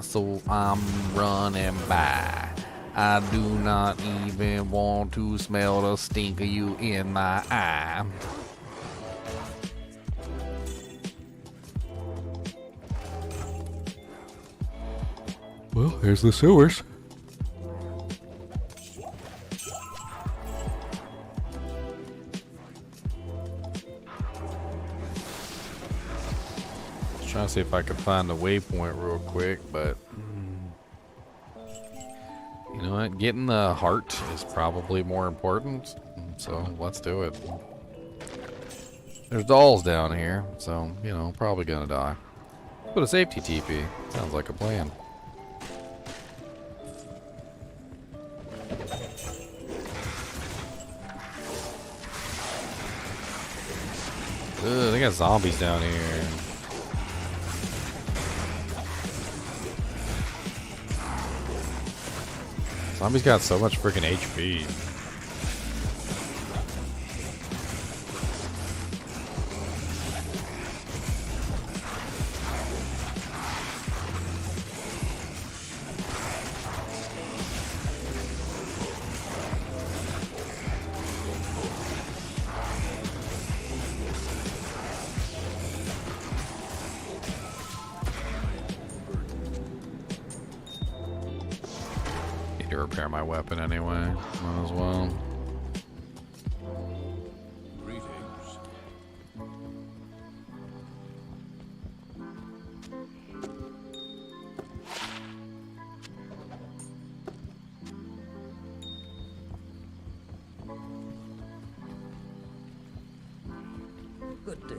so I'm running by. I do not even want to smell the stink of you in my eye. Well, here's the sewers. Trying to see if I can find the waypoint real quick, but you know what? Getting the heart is probably more important, so let's do it. There's dolls down here, so you know, probably gonna die. Put a safety TP. Sounds like a plan. Ugh, they got zombies down here. Zombies got so much freaking HP. To repair my weapon anyway. Might as well. Greetings. Good day.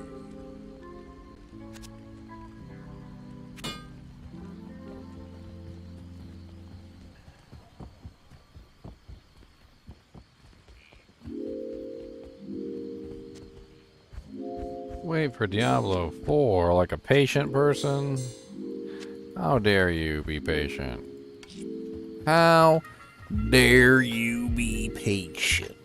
Wait for Diablo 4 like a patient person? How dare you be patient? How dare you be patient?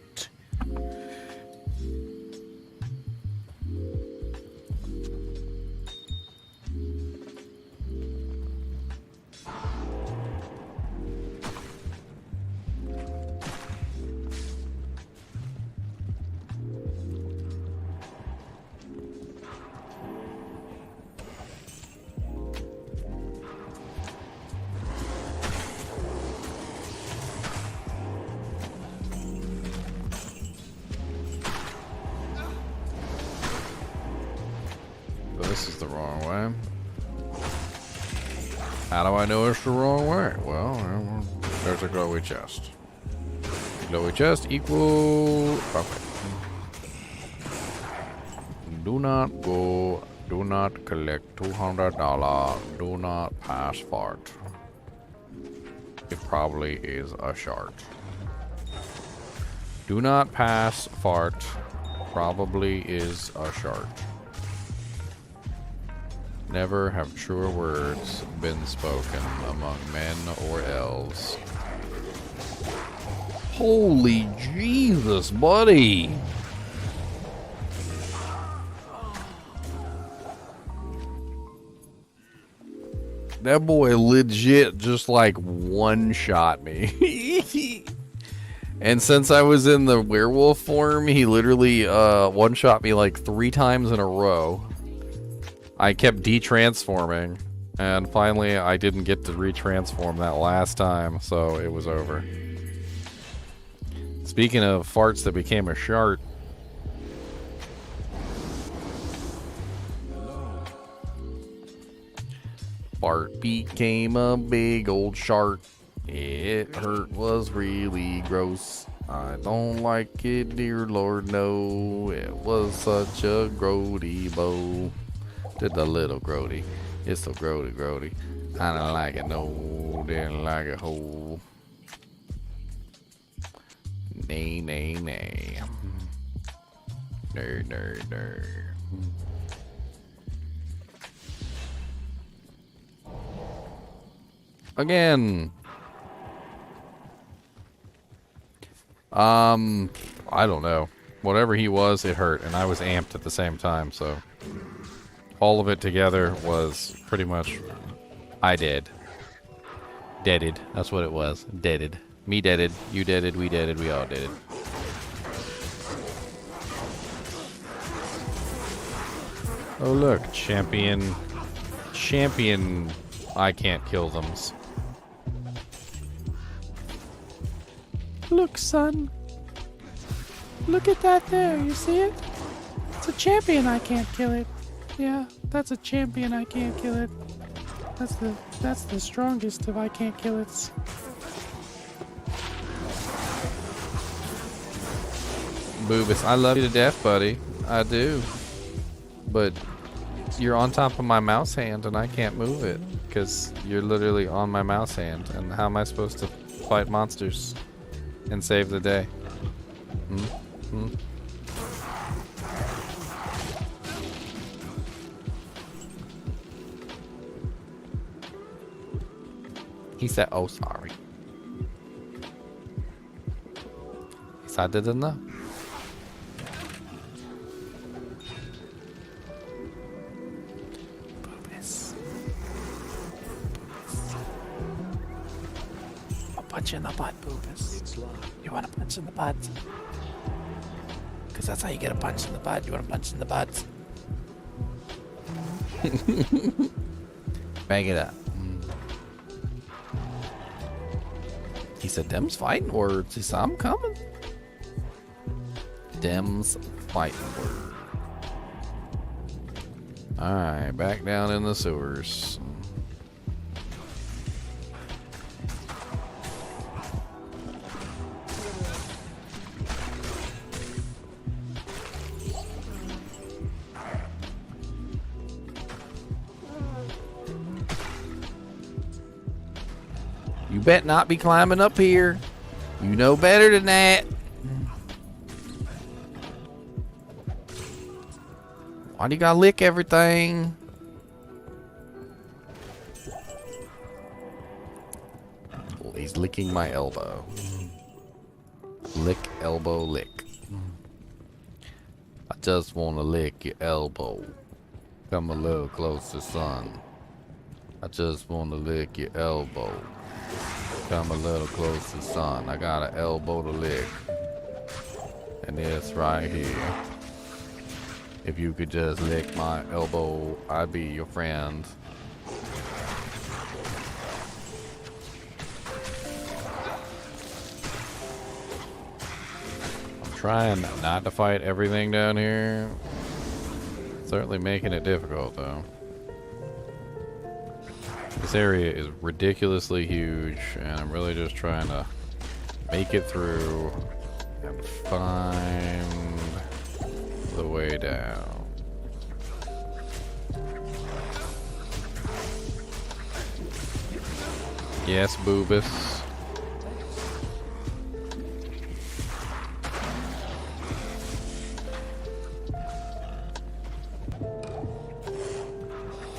This is the wrong way. How do I know it's the wrong way? Well, there's a glowy chest. Glowy chest equal... Okay. Do not go. Do not collect $200. Do not pass fart. It probably is a shard. Do not pass fart. Probably is a shard. Never have truer words been spoken among men or elves. Holy Jesus, buddy! That boy legit just like one-shot me. And since I was in the werewolf form, he literally one-shot me like 3 times in a row. I kept de-transforming, and finally I didn't get to retransform that last time, so it was over. Speaking of farts that became a shart, fart became a big old shart. It hurt, was really gross. I don't like it, dear Lord, no. It was such a grody bow. Did the little grody. It's so grody. I don't like it, no. Didn't like it, ho. Nay, nay, nay. Nerd, nerd, nerd. Again. I don't know. Whatever he was, it hurt, and I was amped at the same time, so all of it together was pretty much I did. Deaded. That's what it was. Deaded. Me deaded. You deaded. We deaded. We all deaded. Oh look, champion. Champion. I can't kill them's. Look, son. Look at that there. You see it? It's a champion. I can't kill it. Yeah, that's a champion. I can't kill it. That's the strongest of I can't kill it's. Boobus, I love you to death, buddy. I do. But you're on top of my mouse hand and I can't move it because you're literally on my mouse hand. And how am I supposed to fight monsters and save the day? He said, oh, sorry. He said, I didn't know. I'll punch you in the butt, Boobus. You want a punch in the butt? Because that's how you get a punch in the butt. You want a punch in the butt? Bang it up. He said, Dem's fighting words. He said, I'm coming. Dem's fighting words. Alright, back down in the sewers. You bet not be climbing up here. You know better than that. Why do you gotta lick everything? Well, he's licking my elbow. Lick, elbow, lick. I just wanna lick your elbow. Come a little closer, son. I just wanna lick your elbow. Come a little closer, son. I got an elbow to lick. And it's right here. If you could just lick my elbow, I'd be your friend. I'm trying not to fight everything down here. Certainly making it difficult, though. This area is ridiculously huge, and I'm really just trying to make it through and find the way down. Yes, Boobus.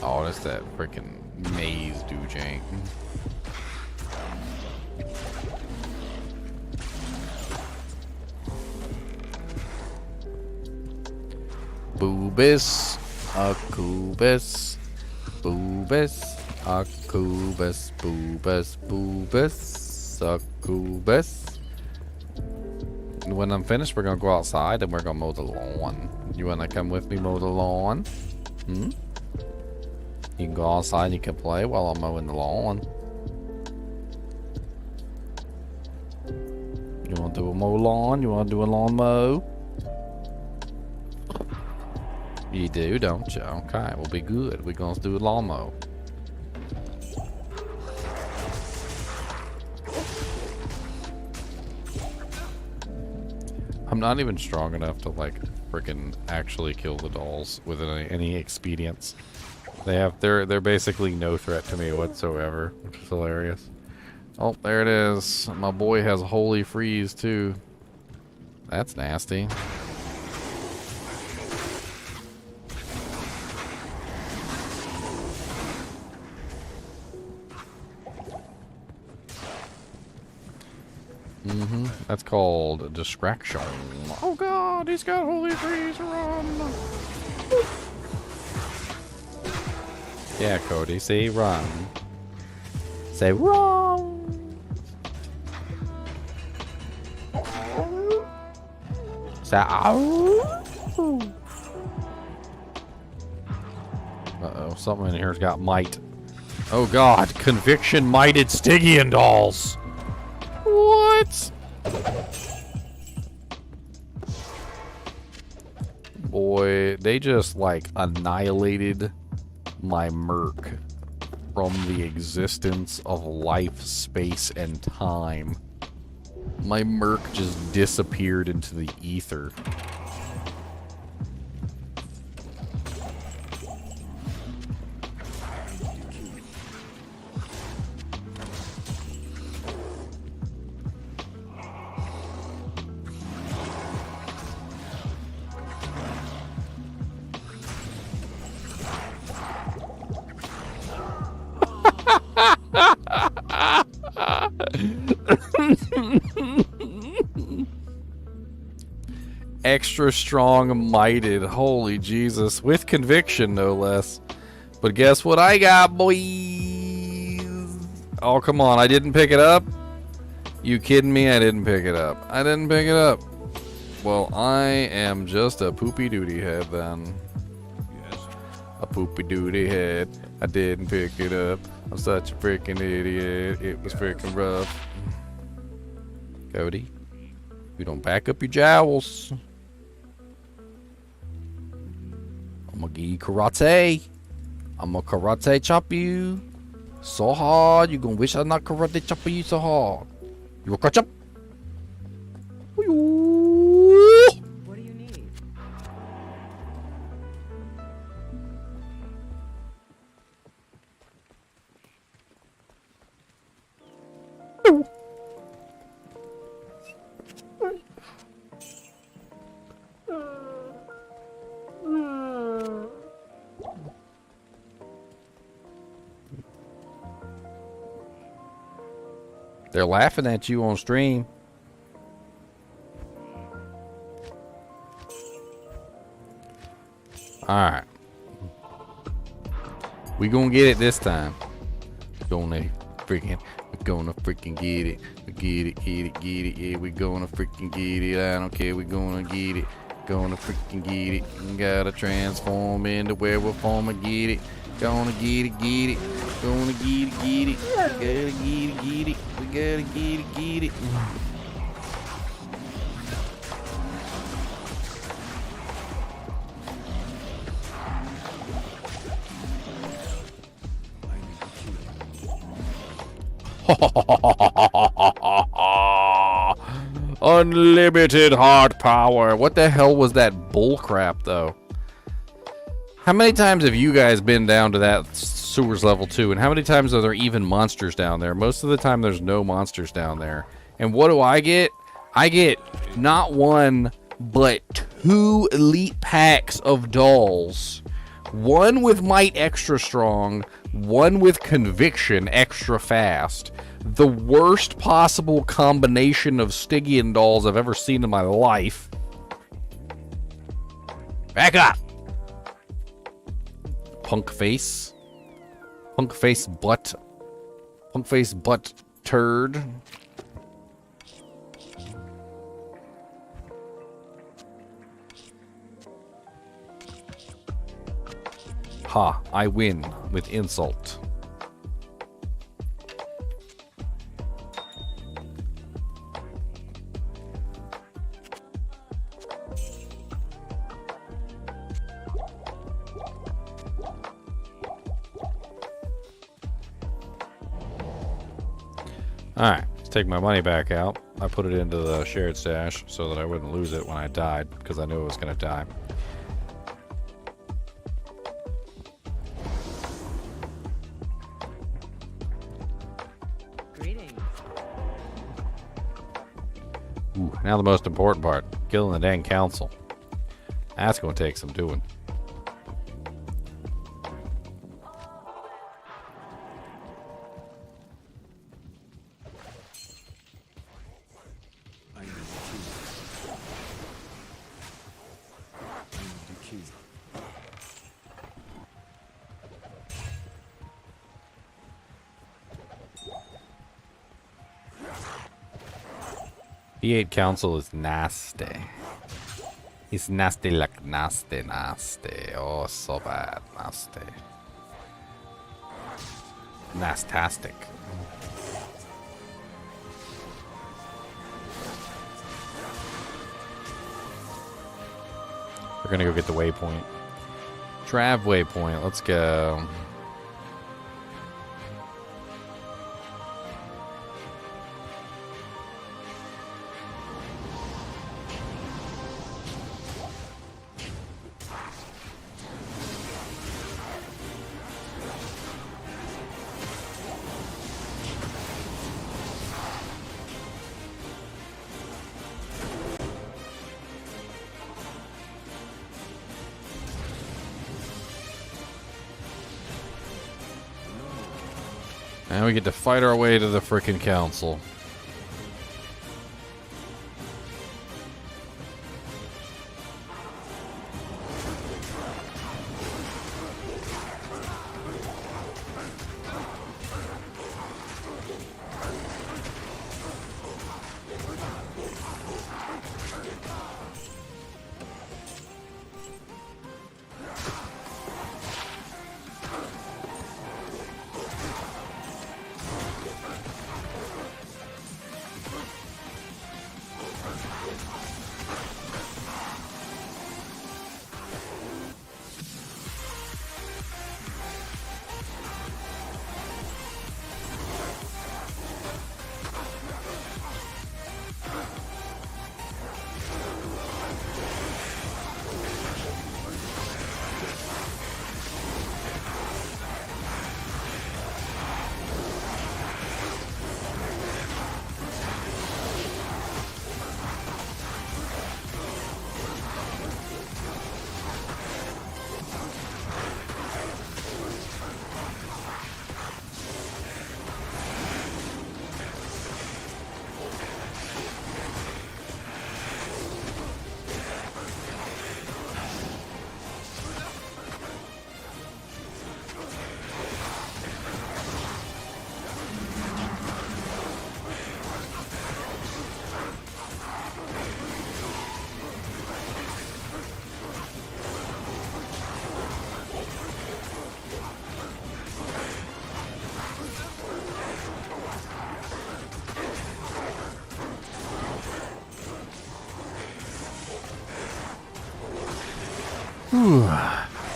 Oh, that's that freaking maze doojank. Boobus, a Boobus, Boobus, a Boobus, Boobus, Boobus, a Boobus. When I'm finished, we're gonna go outside and we're gonna mow the lawn. You wanna come with me mow the lawn? Hmm? You can go outside and you can play while I'm mowing the lawn. You want to do a mow lawn? You want to do a lawn mow? You do, don't you? Okay, we'll be good. We're going to do a lawn mow. I'm not even strong enough to, like, freaking actually kill the dolls with any expedience. They're basically no threat to me whatsoever, which is hilarious. Oh, there it is. My boy has a holy freeze too. That's nasty. That's called distraction. Oh God, he's got holy trees. Run! Yeah, Cody, say run. Say wrong. Say ow. Uh-oh, something in here's got might. Oh God, conviction mighted Stygian dolls. What? Boy, they just like annihilated my merc from the existence of life, space, and time. My merc just disappeared into the ether. Extra strong mighted, holy Jesus, with conviction no less. But guess what I got, boys? Oh, come on, I didn't pick it up? You kidding me? I didn't pick it up. I didn't pick it up. Well, I am just a poopy doody head then. Yes. A poopy doody head. I didn't pick it up. I'm such a freaking idiot. It was freaking rough. Cody, you don't back up your jowls. I'm gonna give you karate. I'm gonna karate chop you so hard. You gonna wish I not karate chop you so hard. You will catch up. What do you need? They're laughing at you on stream. Alright. We gonna get it this time. We're gonna freaking get it. Get it. Yeah, we gonna freaking get it. I don't care, we gonna get it. Gonna freaking get it. We gotta transform into werewolf form and get it. Gonna get it. Gonna get it. We gotta get it. We gotta get it. Unlimited heart power. What the hell was that bull crap, though? How many times have you guys been down to that sewers level 2? And how many times are there even monsters down there? Most of the time, there's no monsters down there. And what do I get? I get not one, but 2 elite packs of dolls. One with might extra strong, one with conviction extra fast. The worst possible combination of Stygian dolls I've ever seen in my life. Back up! Punk face. Punk face butt. Punk face butt turd. Ha, I win with insult. Alright, let's take my money back out. I put it into the shared stash so that I wouldn't lose it when I died, because I knew I was going to die. Greetings. Ooh, now the most important part. Killing the dang council. That's going to take some doing. I need the key. D8 council is nasty. He's nasty like nasty, nasty. Oh, so bad. Nasty. Nastastic. We're gonna go get the waypoint. Trav waypoint. Let's go. Now we get to fight our way to the frickin' council.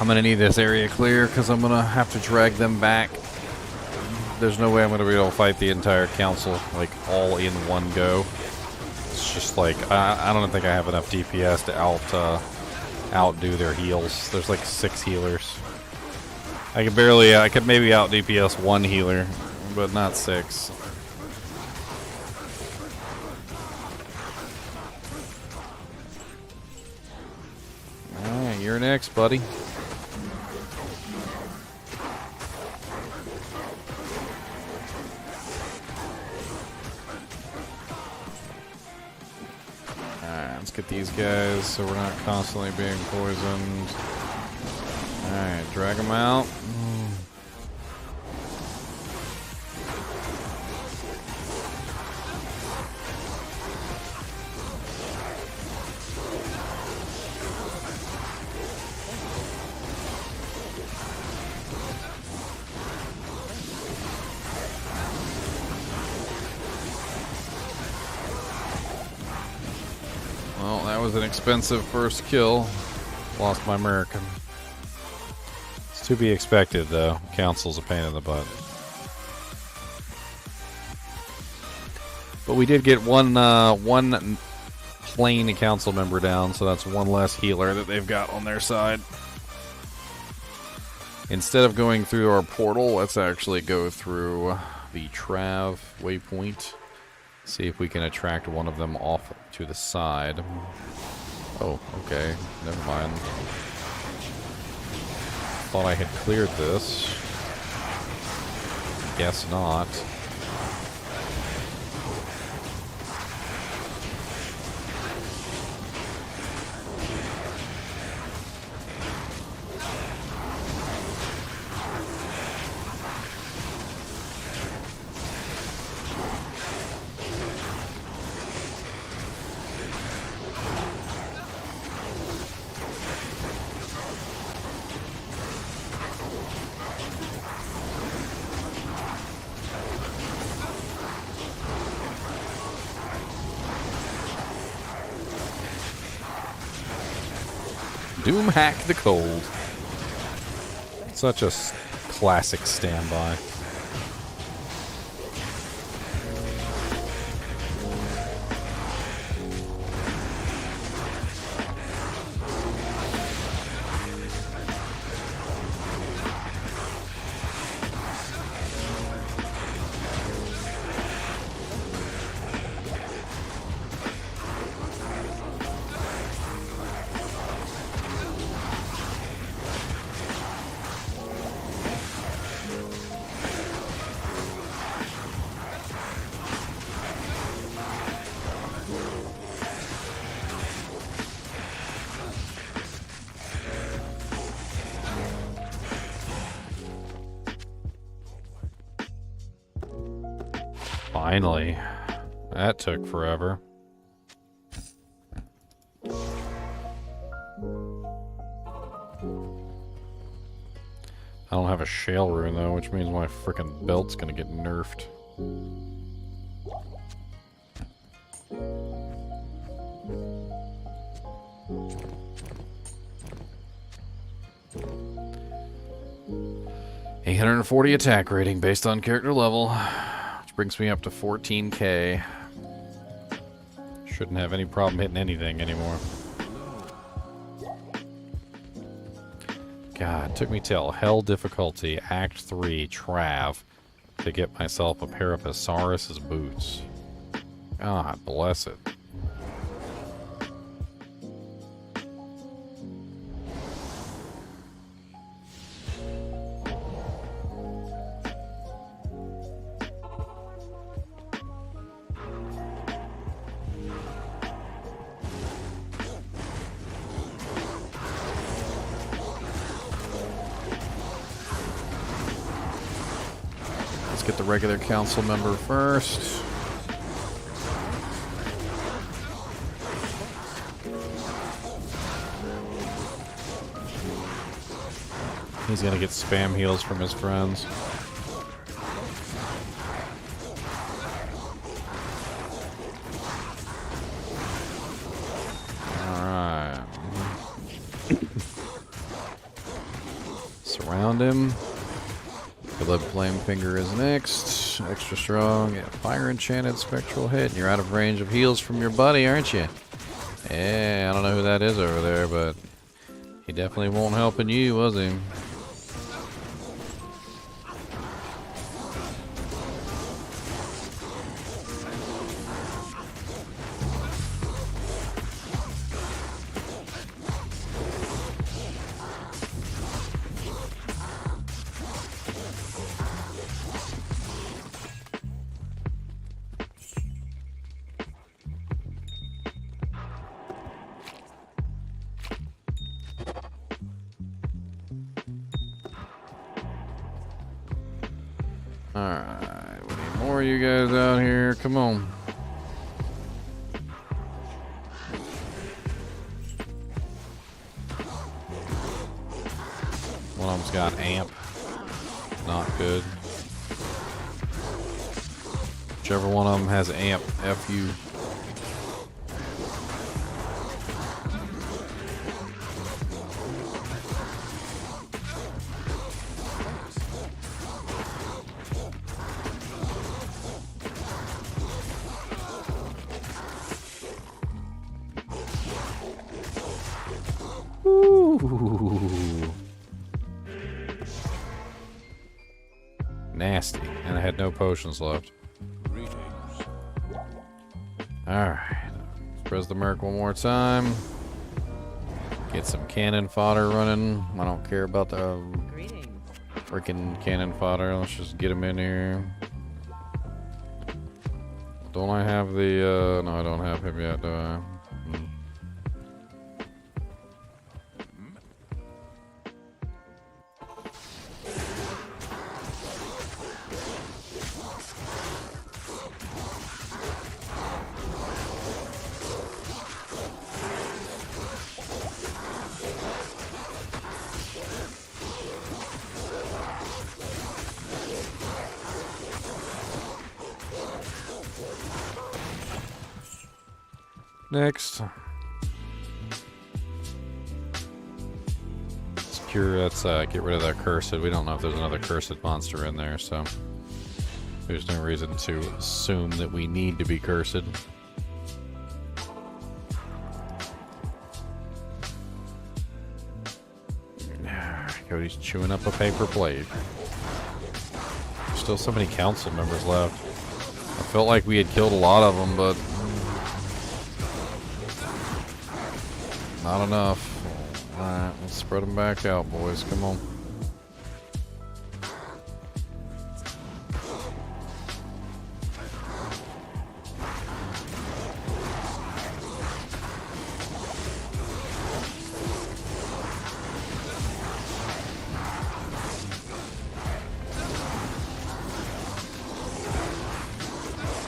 I'm gonna need this area clear because I'm gonna have to drag them back. There's no way I'm gonna be able to fight the entire council like all in one go. It's just like I don't think I have enough DPS to outdo their heals. There's like 6 healers. I could maybe out DPS 1 healer, but not 6. Alright, you're next, buddy. Alright, let's get these guys so we're not constantly being poisoned. Alright, drag them out. Well, that was an expensive first kill. Lost my American. It's to be expected, though. Council's a pain in the butt. But we did get one plain council member down, so that's one less healer that they've got on their side. Instead of going through our portal, let's actually go through the Trav waypoint. See if we can attract one of them off to the side. Oh, okay. Never mind. Thought I had cleared this. Guess not. Doom hack the cold. Such a classic standby. Finally. That took forever. I don't have a shale rune though, which means my frickin' belt's gonna get nerfed. $840 attack rating based on character level, which brings me up to 14k. Shouldn't have any problem hitting anything anymore. God, it took me till Hell difficulty, Act 3, Trav, to get myself a pair of Osiris's boots. God bless it. Let's get the regular council member first. He's gonna get spam heals from his friends. Alright. Surround him. Blood Flame Finger is next. Extra strong. Yeah, fire enchanted spectral hit. You're out of range of heals from your buddy, aren't you? Yeah, I don't know who that is over there, but he definitely won't helping you, was he? Alright, we need more of you guys out here. Come on. One of them's got amp. Not good. Whichever one of them has amp, F you. Ooh. Nasty. And I had no potions left. Greetings. Alright. Press the merc one more time. Get some cannon fodder running. I don't care about the Greetings. freaking cannon fodder. Let's just get them in here. Don't I have the, no, I don't have him yet, do I? Hmm. Next. Secure, let's get rid of that cursed. We don't know if there's another cursed monster in there, so there's no reason to assume that we need to be cursed. Cody's chewing up a paper plate. There's still so many council members left. I felt like we had killed a lot of them, but not enough. Alright, let's spread them back out, boys. Come on.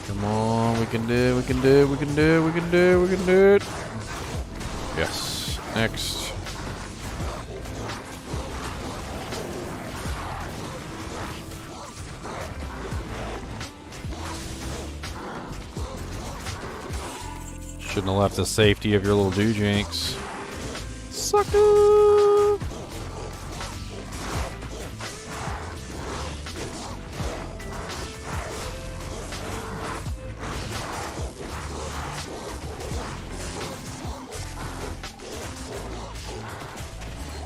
Come on, we can do it, we can do it, we can do it, we can do it, we can do it. Yes. Next. Shouldn't have left the safety of your little doojanks. Sucker!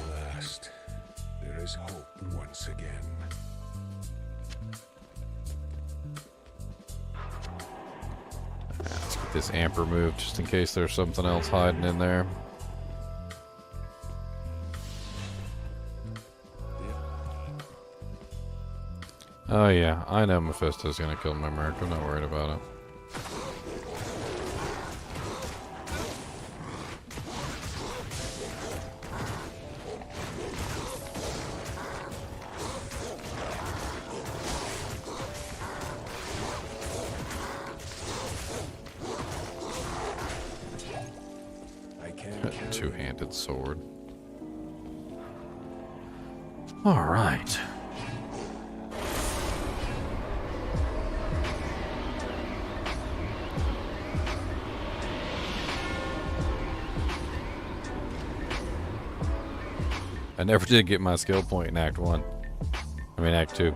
Last, there is hope once again. Let's get this amp removed just in case there's something else hiding in there. Oh yeah, I know Mephisto's gonna kill my merc. I'm not worried about it. I can't carry Two-handed sword. All right. I never did get my skill point in Act 1. I mean Act 2.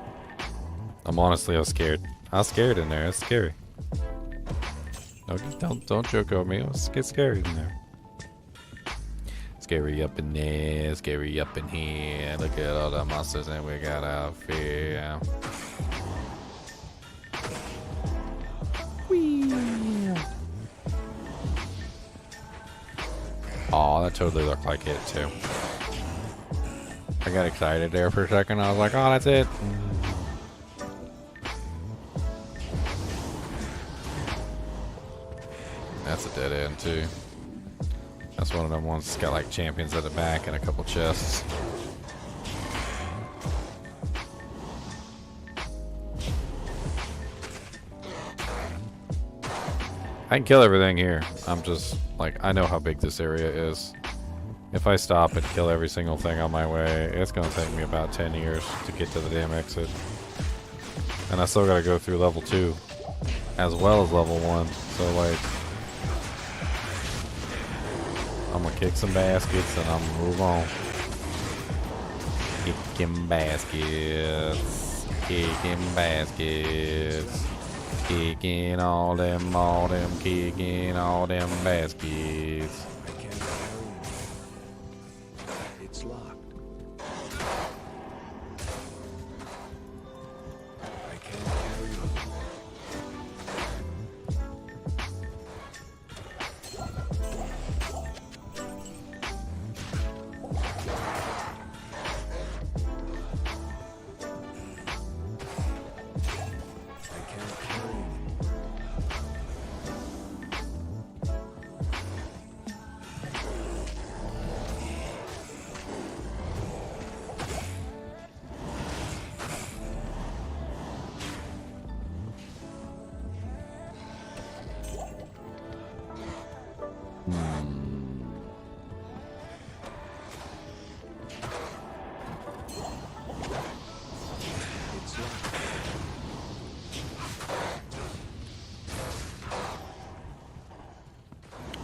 I was scared. I was scared in there. It's scary. Don't joke on me. Let's get scary in there. Scary up in there. Scary up in here. Look at all the monsters and we got out here. Oh, that totally looked like it too. I got excited there for a second. I was like, oh, that's it. That's a dead end too. That's one of them ones that's got like champions at the back and a couple chests. I can kill everything here. I'm just like, I know how big this area is. If I stop and kill every single thing on my way, it's going to take me about 10 years to get to the damn exit. And I still got to go through level 2 as well as level 1. So like, I'm going to kick some baskets and I'm going to move on. Kicking baskets. Kicking baskets. Kicking all them, kicking all them baskets. I can't carry it. It's locked. I can't carry it.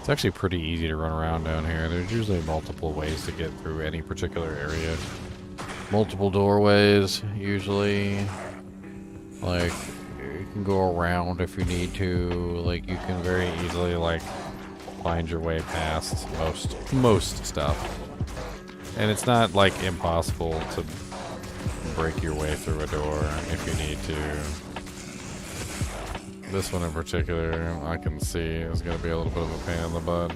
It's actually pretty easy to run around down here. There's usually multiple ways to get through any particular area. Multiple doorways, usually. Like, you can go around if you need to. Like, you can very easily, like, find your way past most stuff. And it's not, like, impossible to break your way through a door if you need to. This one in particular, I can see is going to be a little bit of a pain in the butt.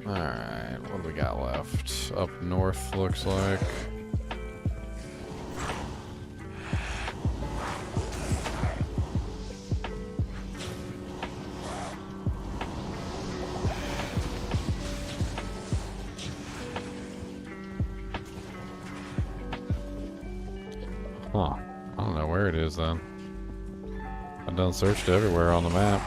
Alright, what do we got left? Up north, looks like. Huh. I don't know where it is then. I've done searched everywhere on the map.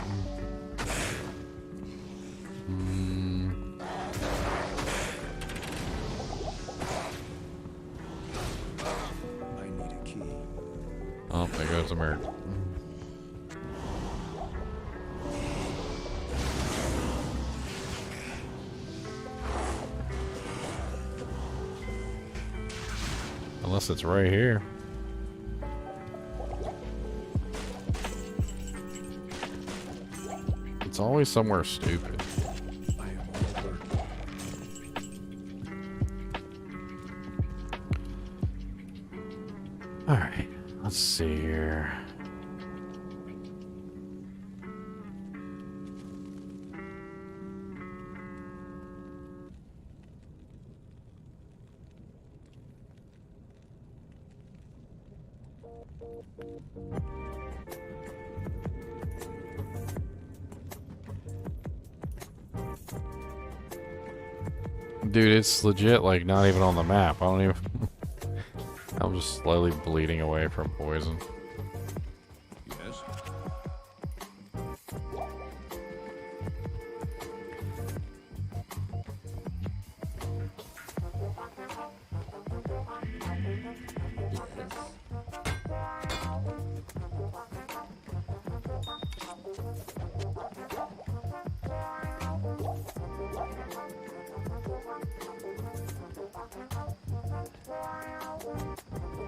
I need a key. Oh, there goes the merc. Unless it's right here. It's always somewhere stupid. I am alert. Alright, let's see here. Dude, it's legit, like, not even on the map. I don't even... I'm just slowly bleeding away from poison. Yes.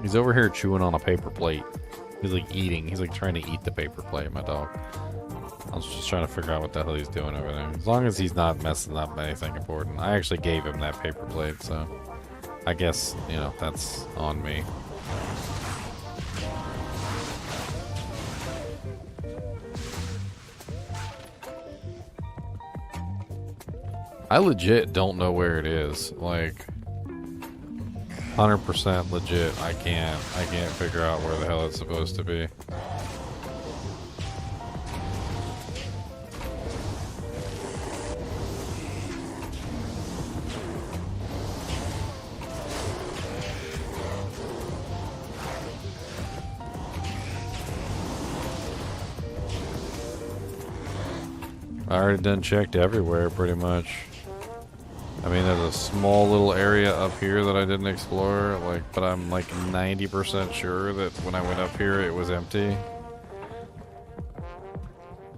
He's over here chewing on a paper plate. He's like eating. He's like trying to eat the paper plate, my dog. I was just trying to figure out what the hell he's doing over there. As long as he's not messing up anything important. I actually gave him that paper plate, so I guess, you know, that's on me. I legit don't know where it is. Like, 100% legit. I can't figure out where the hell it's supposed to be. I already done checked everywhere pretty much. I mean, there's a small little area up here that I didn't explore, like, but I'm like 90% sure that when I went up here it was empty.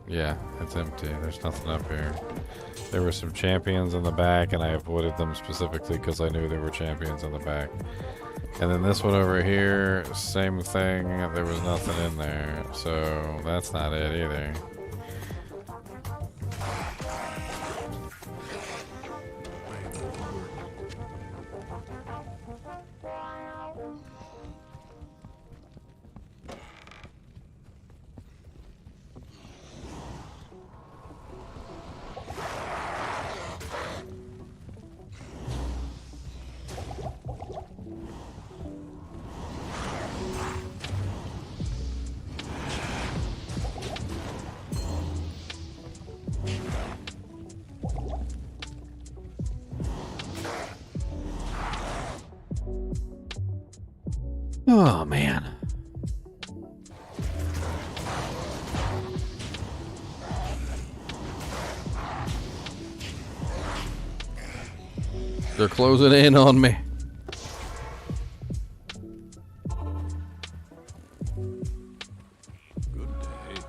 Yeah, it's empty. There's nothing up here. There were some champions in the back, and I avoided them specifically because I knew there were champions in the back. And then this one over here, same thing. There was nothing in there, so that's not it either. Oh, man. They're closing in on me. Good day.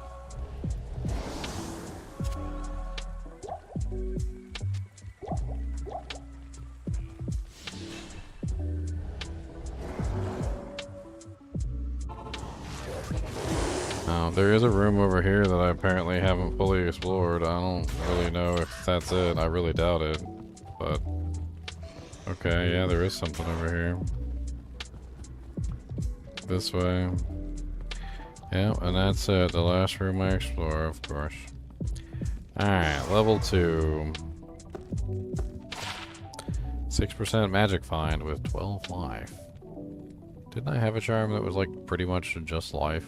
Oh, there is a room over here that I apparently haven't fully explored. I don't really know if that's it. I really doubt it. But okay, yeah, there is something over here. This way. Yeah, and that's it. The last room I explore, of course. Alright, level 2. 6% magic find with 12 life. Didn't I have a charm that was like pretty much just life?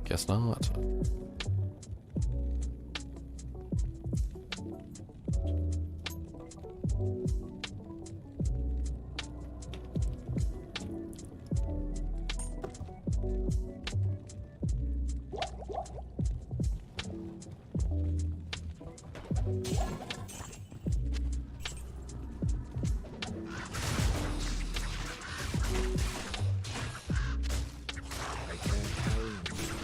Guess not. I can't carry anymore.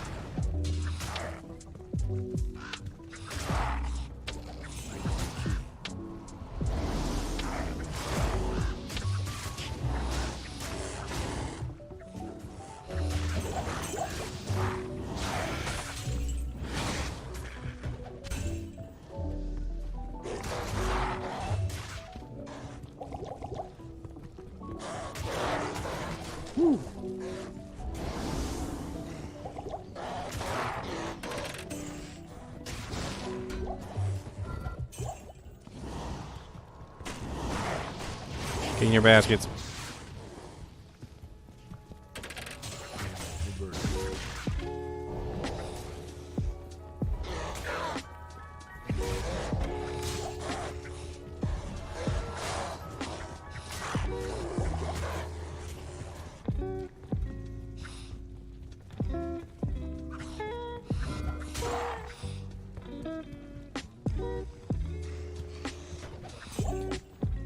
Get in your baskets.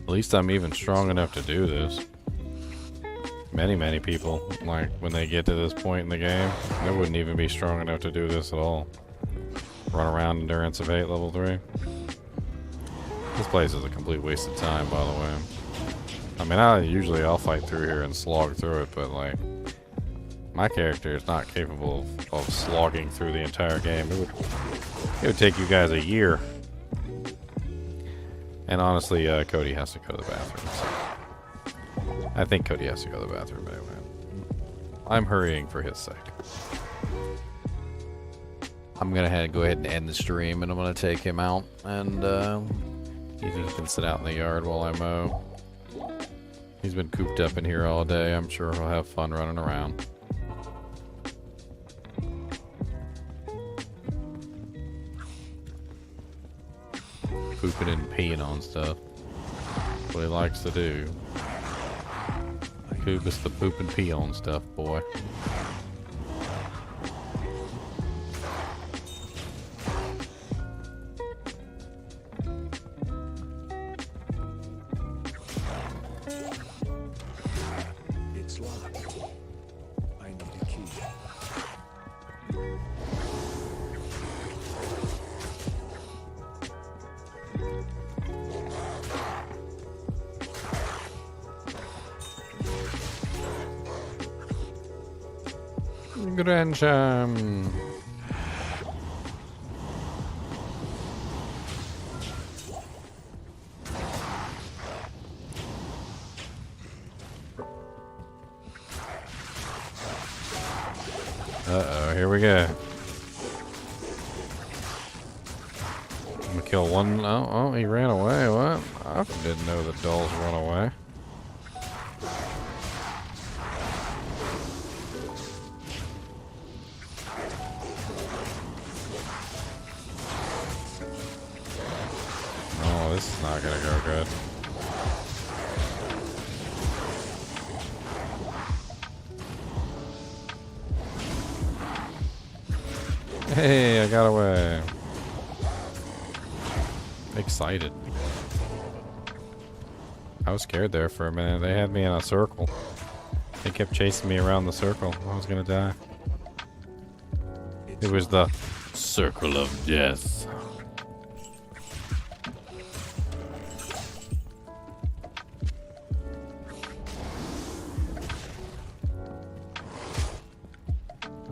At least I'm even strong enough to do this. Many people, like, when they get to this point in the game, they wouldn't even be strong enough to do this at all. Run around endurance of 8 level 3. This place is a complete waste of time, by the way. I mean, I'll fight through here and slog through it, but like, my character is not capable of slogging through the entire game. It would take you guys a year. And honestly, Cody has to go to the bathroom. So I think Cody has to go to the bathroom anyway. I'm hurrying for his sake. I'm gonna go ahead and end the stream, and I'm gonna take him out, and he can sit out in the yard while I mow. He's been cooped up in here all day. I'm sure he'll have fun running around. Pooping and peeing on stuff. That's what he likes to do. Coop is the poop and pee on stuff, boy. It's locked. I need a key. Grandcham. Uh-oh, here we go. I'm gonna kill one. Oh, he ran away. What? I didn't know the dolls run away. Oh, this is not gonna go good. Hey, I got away. Excited. I was scared there for a minute. They had me in a circle. They kept chasing me around the circle. I was gonna die. It was the circle of death.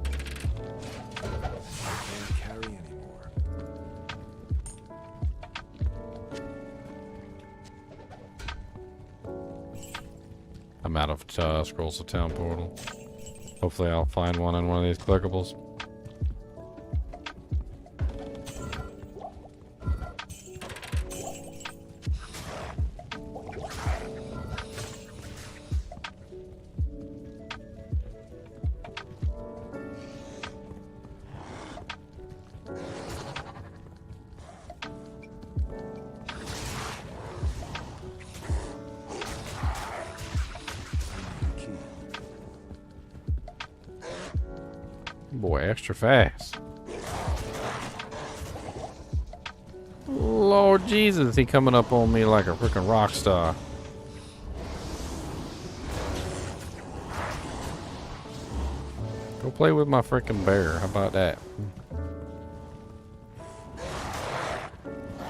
Can't carry anymore. I'm out of scrolls of town portal. Hopefully I'll find one in one of these collectibles. Key. Boy, extra fast. Lord Jesus, he coming up on me like a freaking rock star. Go play with my freaking bear. How about that?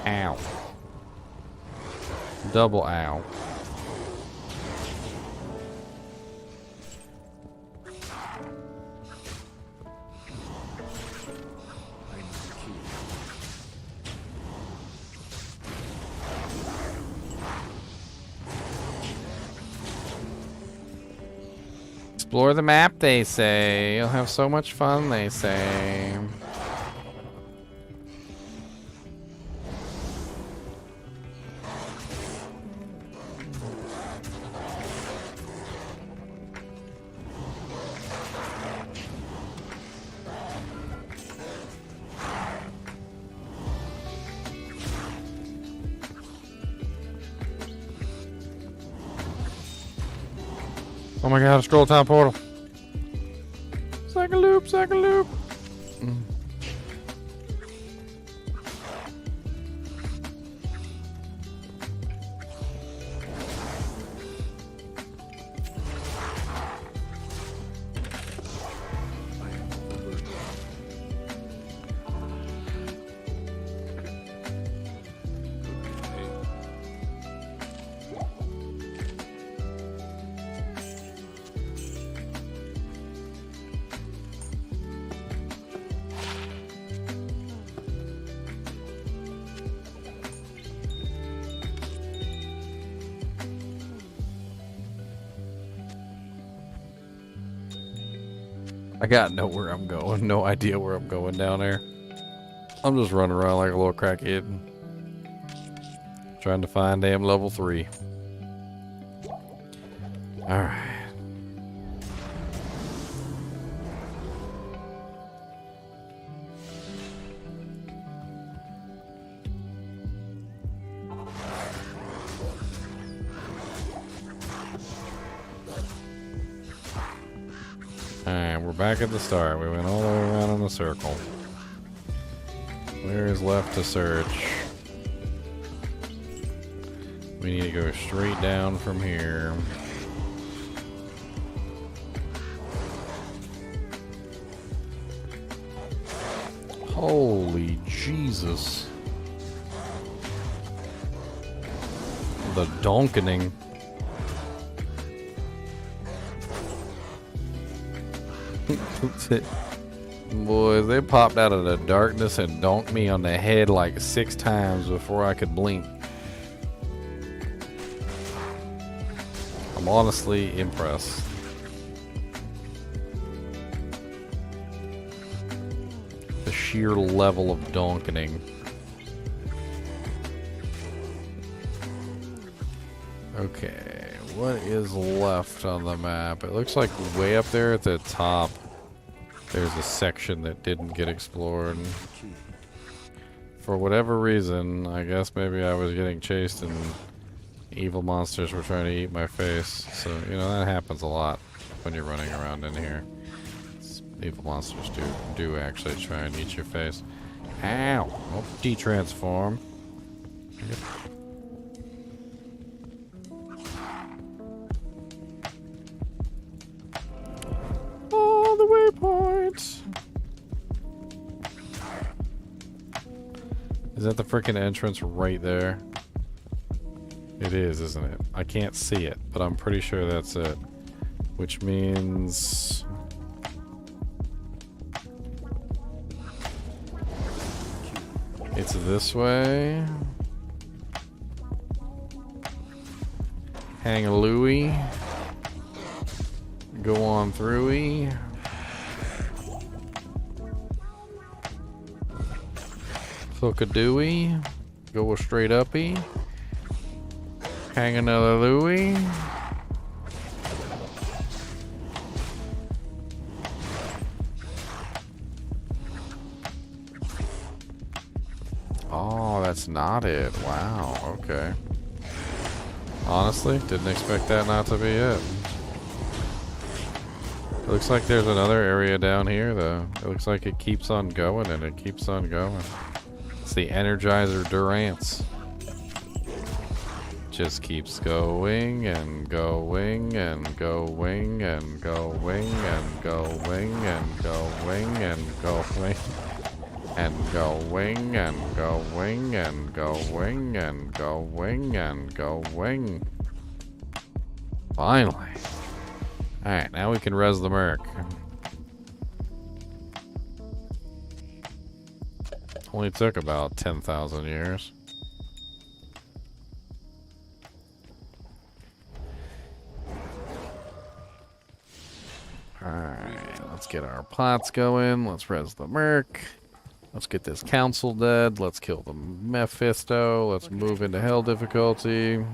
Ow. Double ow. I need the key. Explore the map, they say. You'll have so much fun, they say. Oh my god, a scroll town portal. Second loop, second loop. I am overburdened. Hey, I got nowhere I'm going. No idea where I'm going down there. I'm just running around like a little crackhead. Trying to find damn level 3. Alright. Alright, we're back at the start. We went all the way around in a circle. Where is left to search? We need to go straight down from here. Holy Jesus. The donkening. Boys, they popped out of the darkness and donked me on the head like 6 times before I could blink. I'm honestly impressed. The sheer level of donkening. Okay, what is left on the map? It looks like way up there at the top there's a section that didn't get explored. For whatever reason, I guess maybe I was getting chased and evil monsters were trying to eat my face. So, you know, that happens a lot when you're running around in here. It's Evil monsters do actually try and eat your face. Ow! Oh, de-transform. All the waypoints. Is that the freaking entrance right there? It is, isn't it? I can't see it, but I'm pretty sure that's it. Which means... it's this way. Hang a Louie. Go on through-y. Hook a Dewey. Go a straight uppy. Hang another Louie. Oh, that's not it. Wow, okay. Honestly, didn't expect that not to be it. It looks like there's another area down here, though. It looks like it keeps on going, and it keeps on going. It's the Energizer Durance. Just keeps going and going and going and going and going and going and going and going and going and going and going and going. Finally. Alright, now we can res the Merc. Only took about 10,000 years. Alright, let's get our plots going. Let's res the Merc. Let's get this council dead. Let's kill the Mephisto. Let's move into hell difficulty.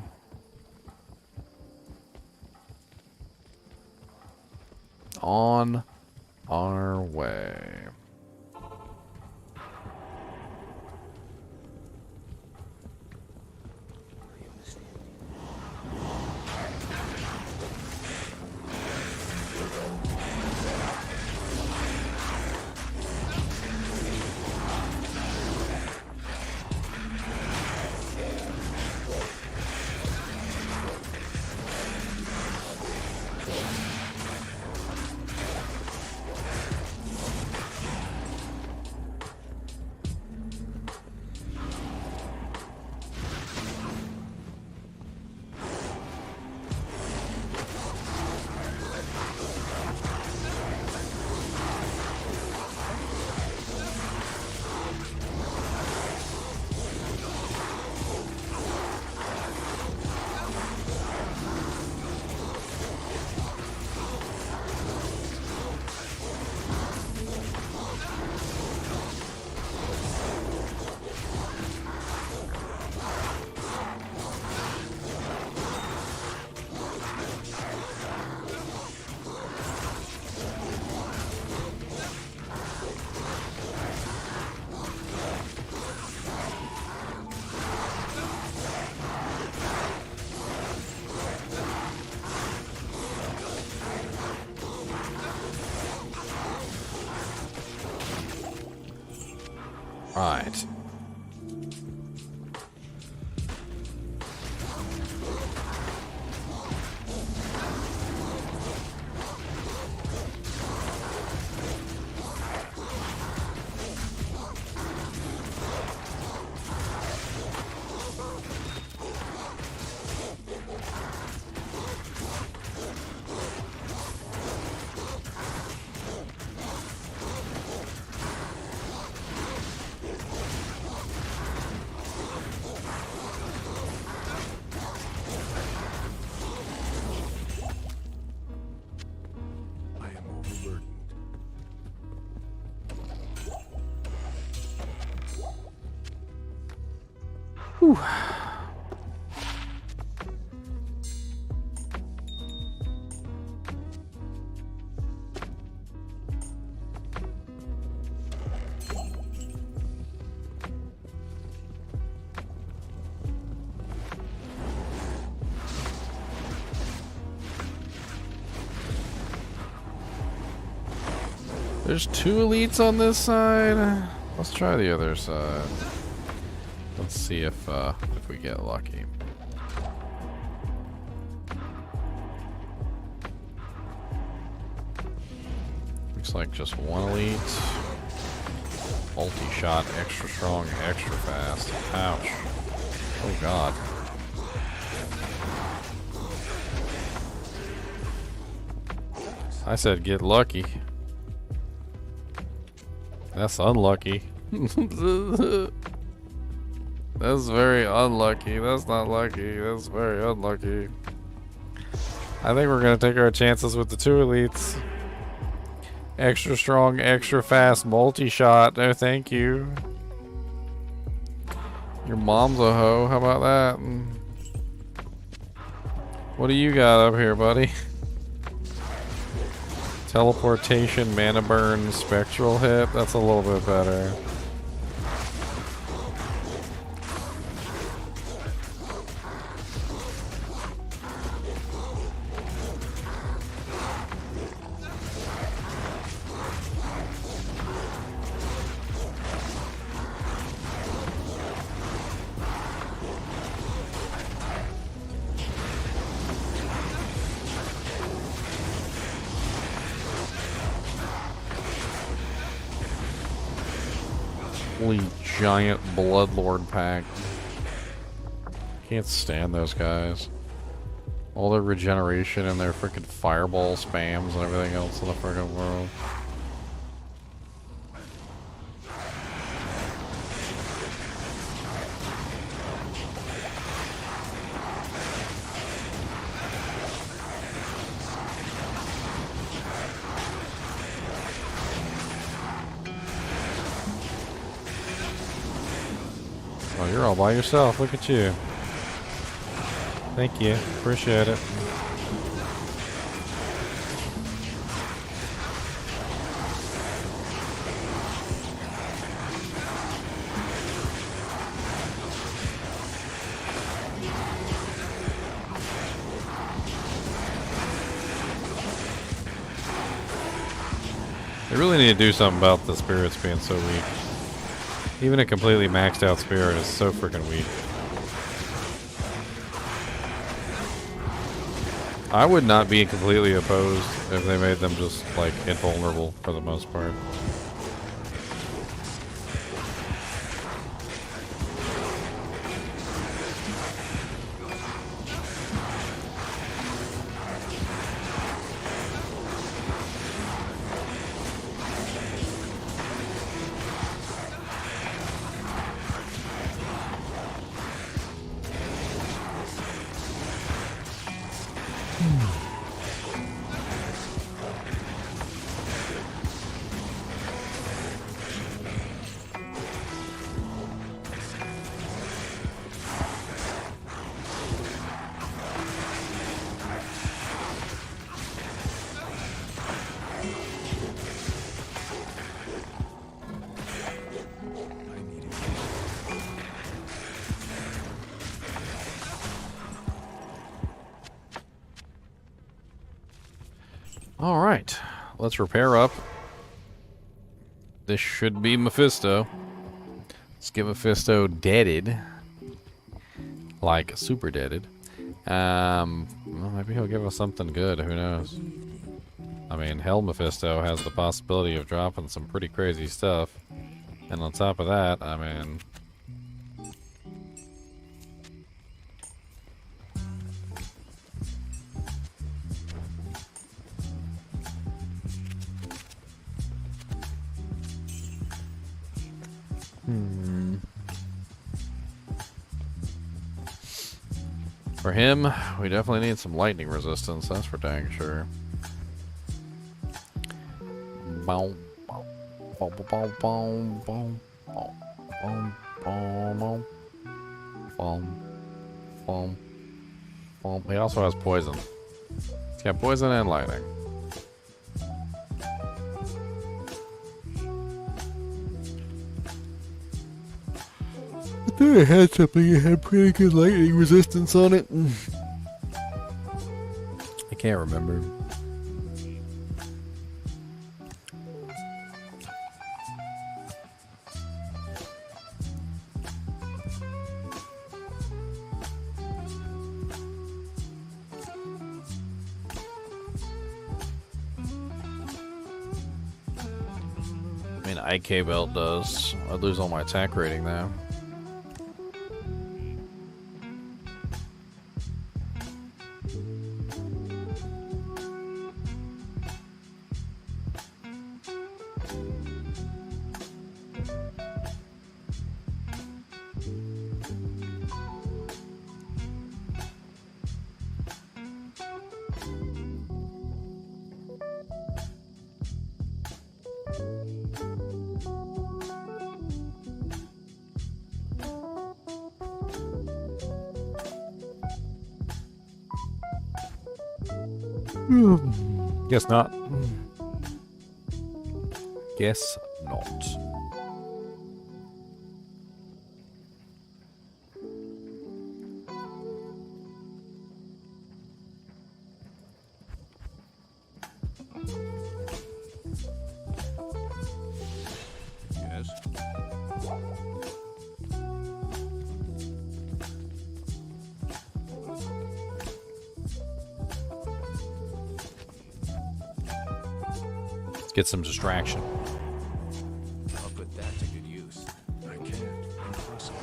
On our way. Right. I am overburdened. There's 2 elites on this side. Let's try the other side. Let's see if we get lucky. Looks like just 1 elite. Multi-shot, extra strong, extra fast. Ouch. Oh god. I said get lucky. That's unlucky. That's very unlucky. That's not lucky. That's very unlucky. I think we're gonna take our chances with the 2 elites. Extra strong, extra fast, multi-shot. No, thank you. Your mom's a hoe. How about that? What do you got up here, buddy? Teleportation, mana burn, spectral hit. That's a little bit better. Holy giant bloodlord pack. Can't stand those guys. All their regeneration and their freaking fireball spams and everything else in the freaking world. Oh, you're all by yourself. Look at you. Thank you. Appreciate it. They really need to do something about the spirits being so weak. Even a completely maxed out spirit is so freaking weak. I would not be completely opposed if they made them just like invulnerable for the most part. Alright, let's repair up. This should be Mephisto. Let's get Mephisto deaded. Like, super deaded. Well, maybe he'll give us something good, who knows. I mean, Hell Mephisto has the possibility of dropping some pretty crazy stuff. And on top of that, I mean... For him, we definitely need some lightning resistance, that's for dang sure. Boom, boom, boom, boom, boom, boom, boom, boom, boom, boom, boom. He also has poison. He's got poison and lightning. I thought I had something that had pretty good lightning resistance on it. I can't remember. an IK belt does. I'd lose all my attack rating though. Guess not. Guess not. Yes. Let's get some distraction. I'll put that to good use. I can't. Impossible.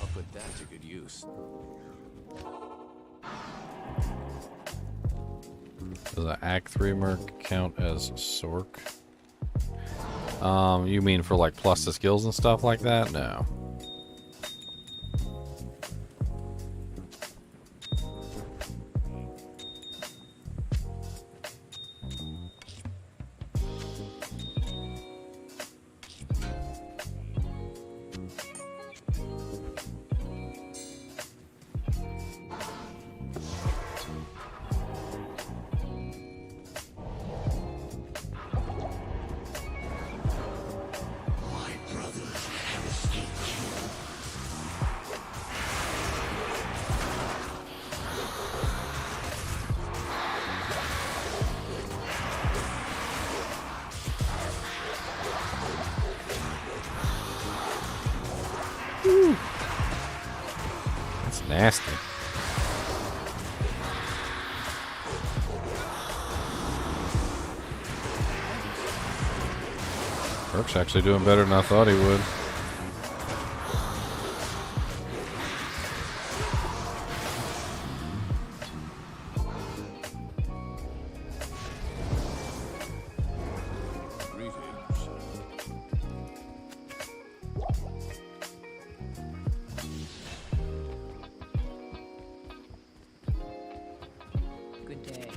I'll put that to good use. Does an Act 3 merc count as Sork? You mean for like plus the skills and stuff like that? No. That's nasty. Burke's actually doing better than I thought he would. Greetings. Good day.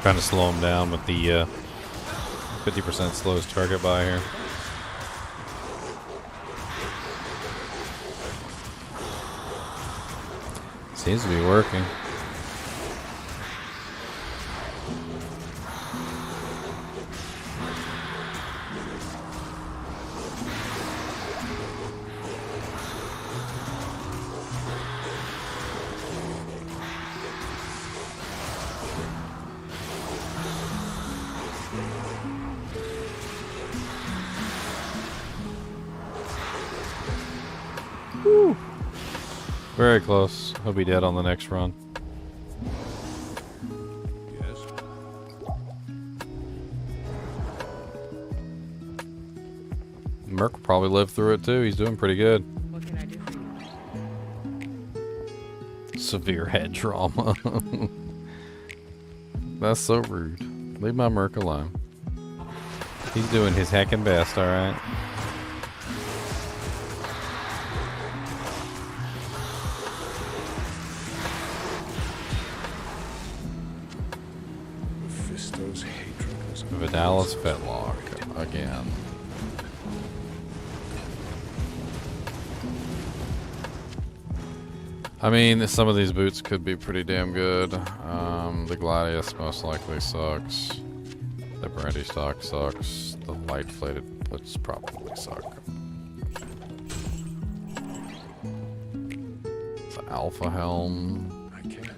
Trying to slow him down with the 50% slowest target by here. Seems to be working. Very close. He'll be dead on the next run. Yes. Merc will probably live through it too. He's doing pretty good. What can I do for you? Severe head trauma. That's so rude. Leave my Merc alone. He's doing his heckin' best, alright? Mephisto's hatred was Vidalis Fetlock again. I mean, some of these boots could be pretty damn good. The Gladius most likely sucks. The Brandy stock sucks. The light flated boots probably suck. The Alpha Helm. I can't.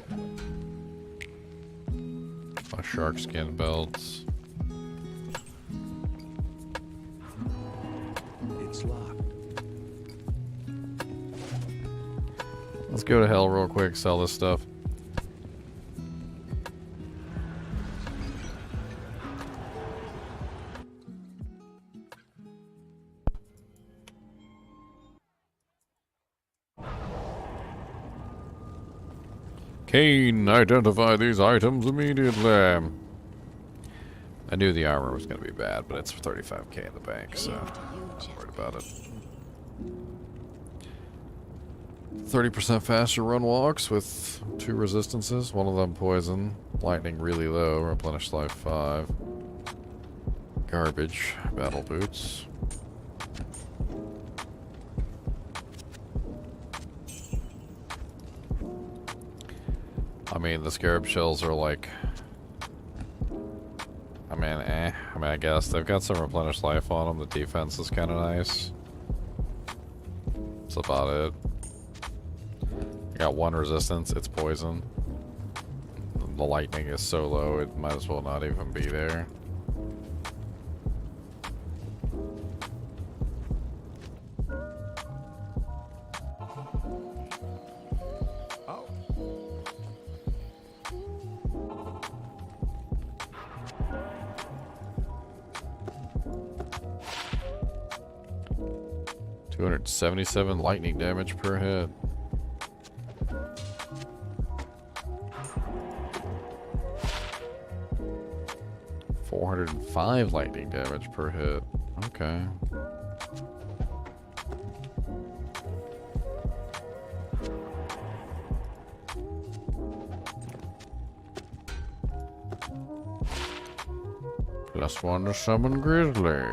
My shark skin belts. It's locked. Let's go to hell real quick, sell this stuff. Kane, identify these items immediately. I knew the armor was going to be bad, but it's 35k in the bank, so I'm not worried about it. 30% faster run walks with 2 resistances, one of them poison, lightning really low, replenish life 5. Garbage, battle boots. I mean, the scarab shells are like, I mean, I guess they've got some replenished life on them. The defense is kind of nice. That's about it. I got 1 resistance. It's poison. The lightning is so low, it might as well not even be there. Oh. $277 lightning damage per hit. $405 lightning damage per hit. Okay. +1 to summon Grizzly.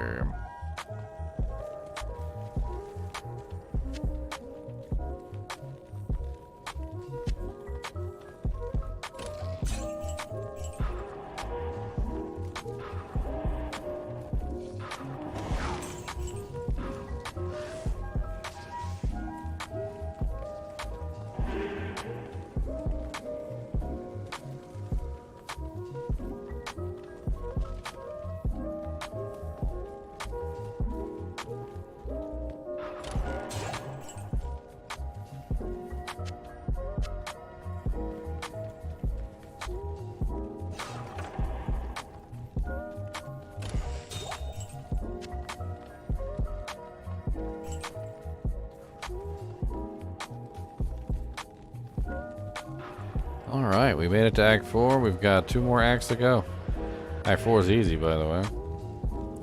Alright, we made it to Act 4. We've got 2 more acts to go. Act 4 is easy, by the way.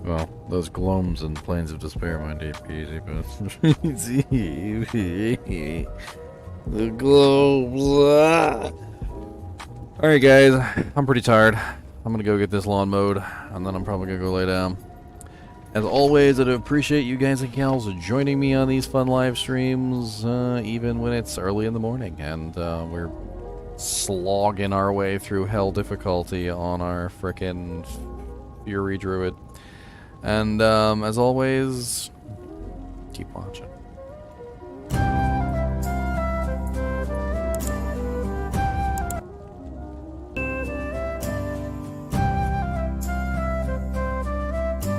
Well, those gloams and plains of despair might be easy, but it's easy. The globes. Alright, guys. I'm pretty tired. I'm gonna go get this lawn mowed, and then I'm probably gonna go lay down. As always, I do appreciate you guys and gals joining me on these fun live streams, even when it's early in the morning, and we're slogging our way through hell difficulty on our frickin' Fury Druid. And as always, keep watching.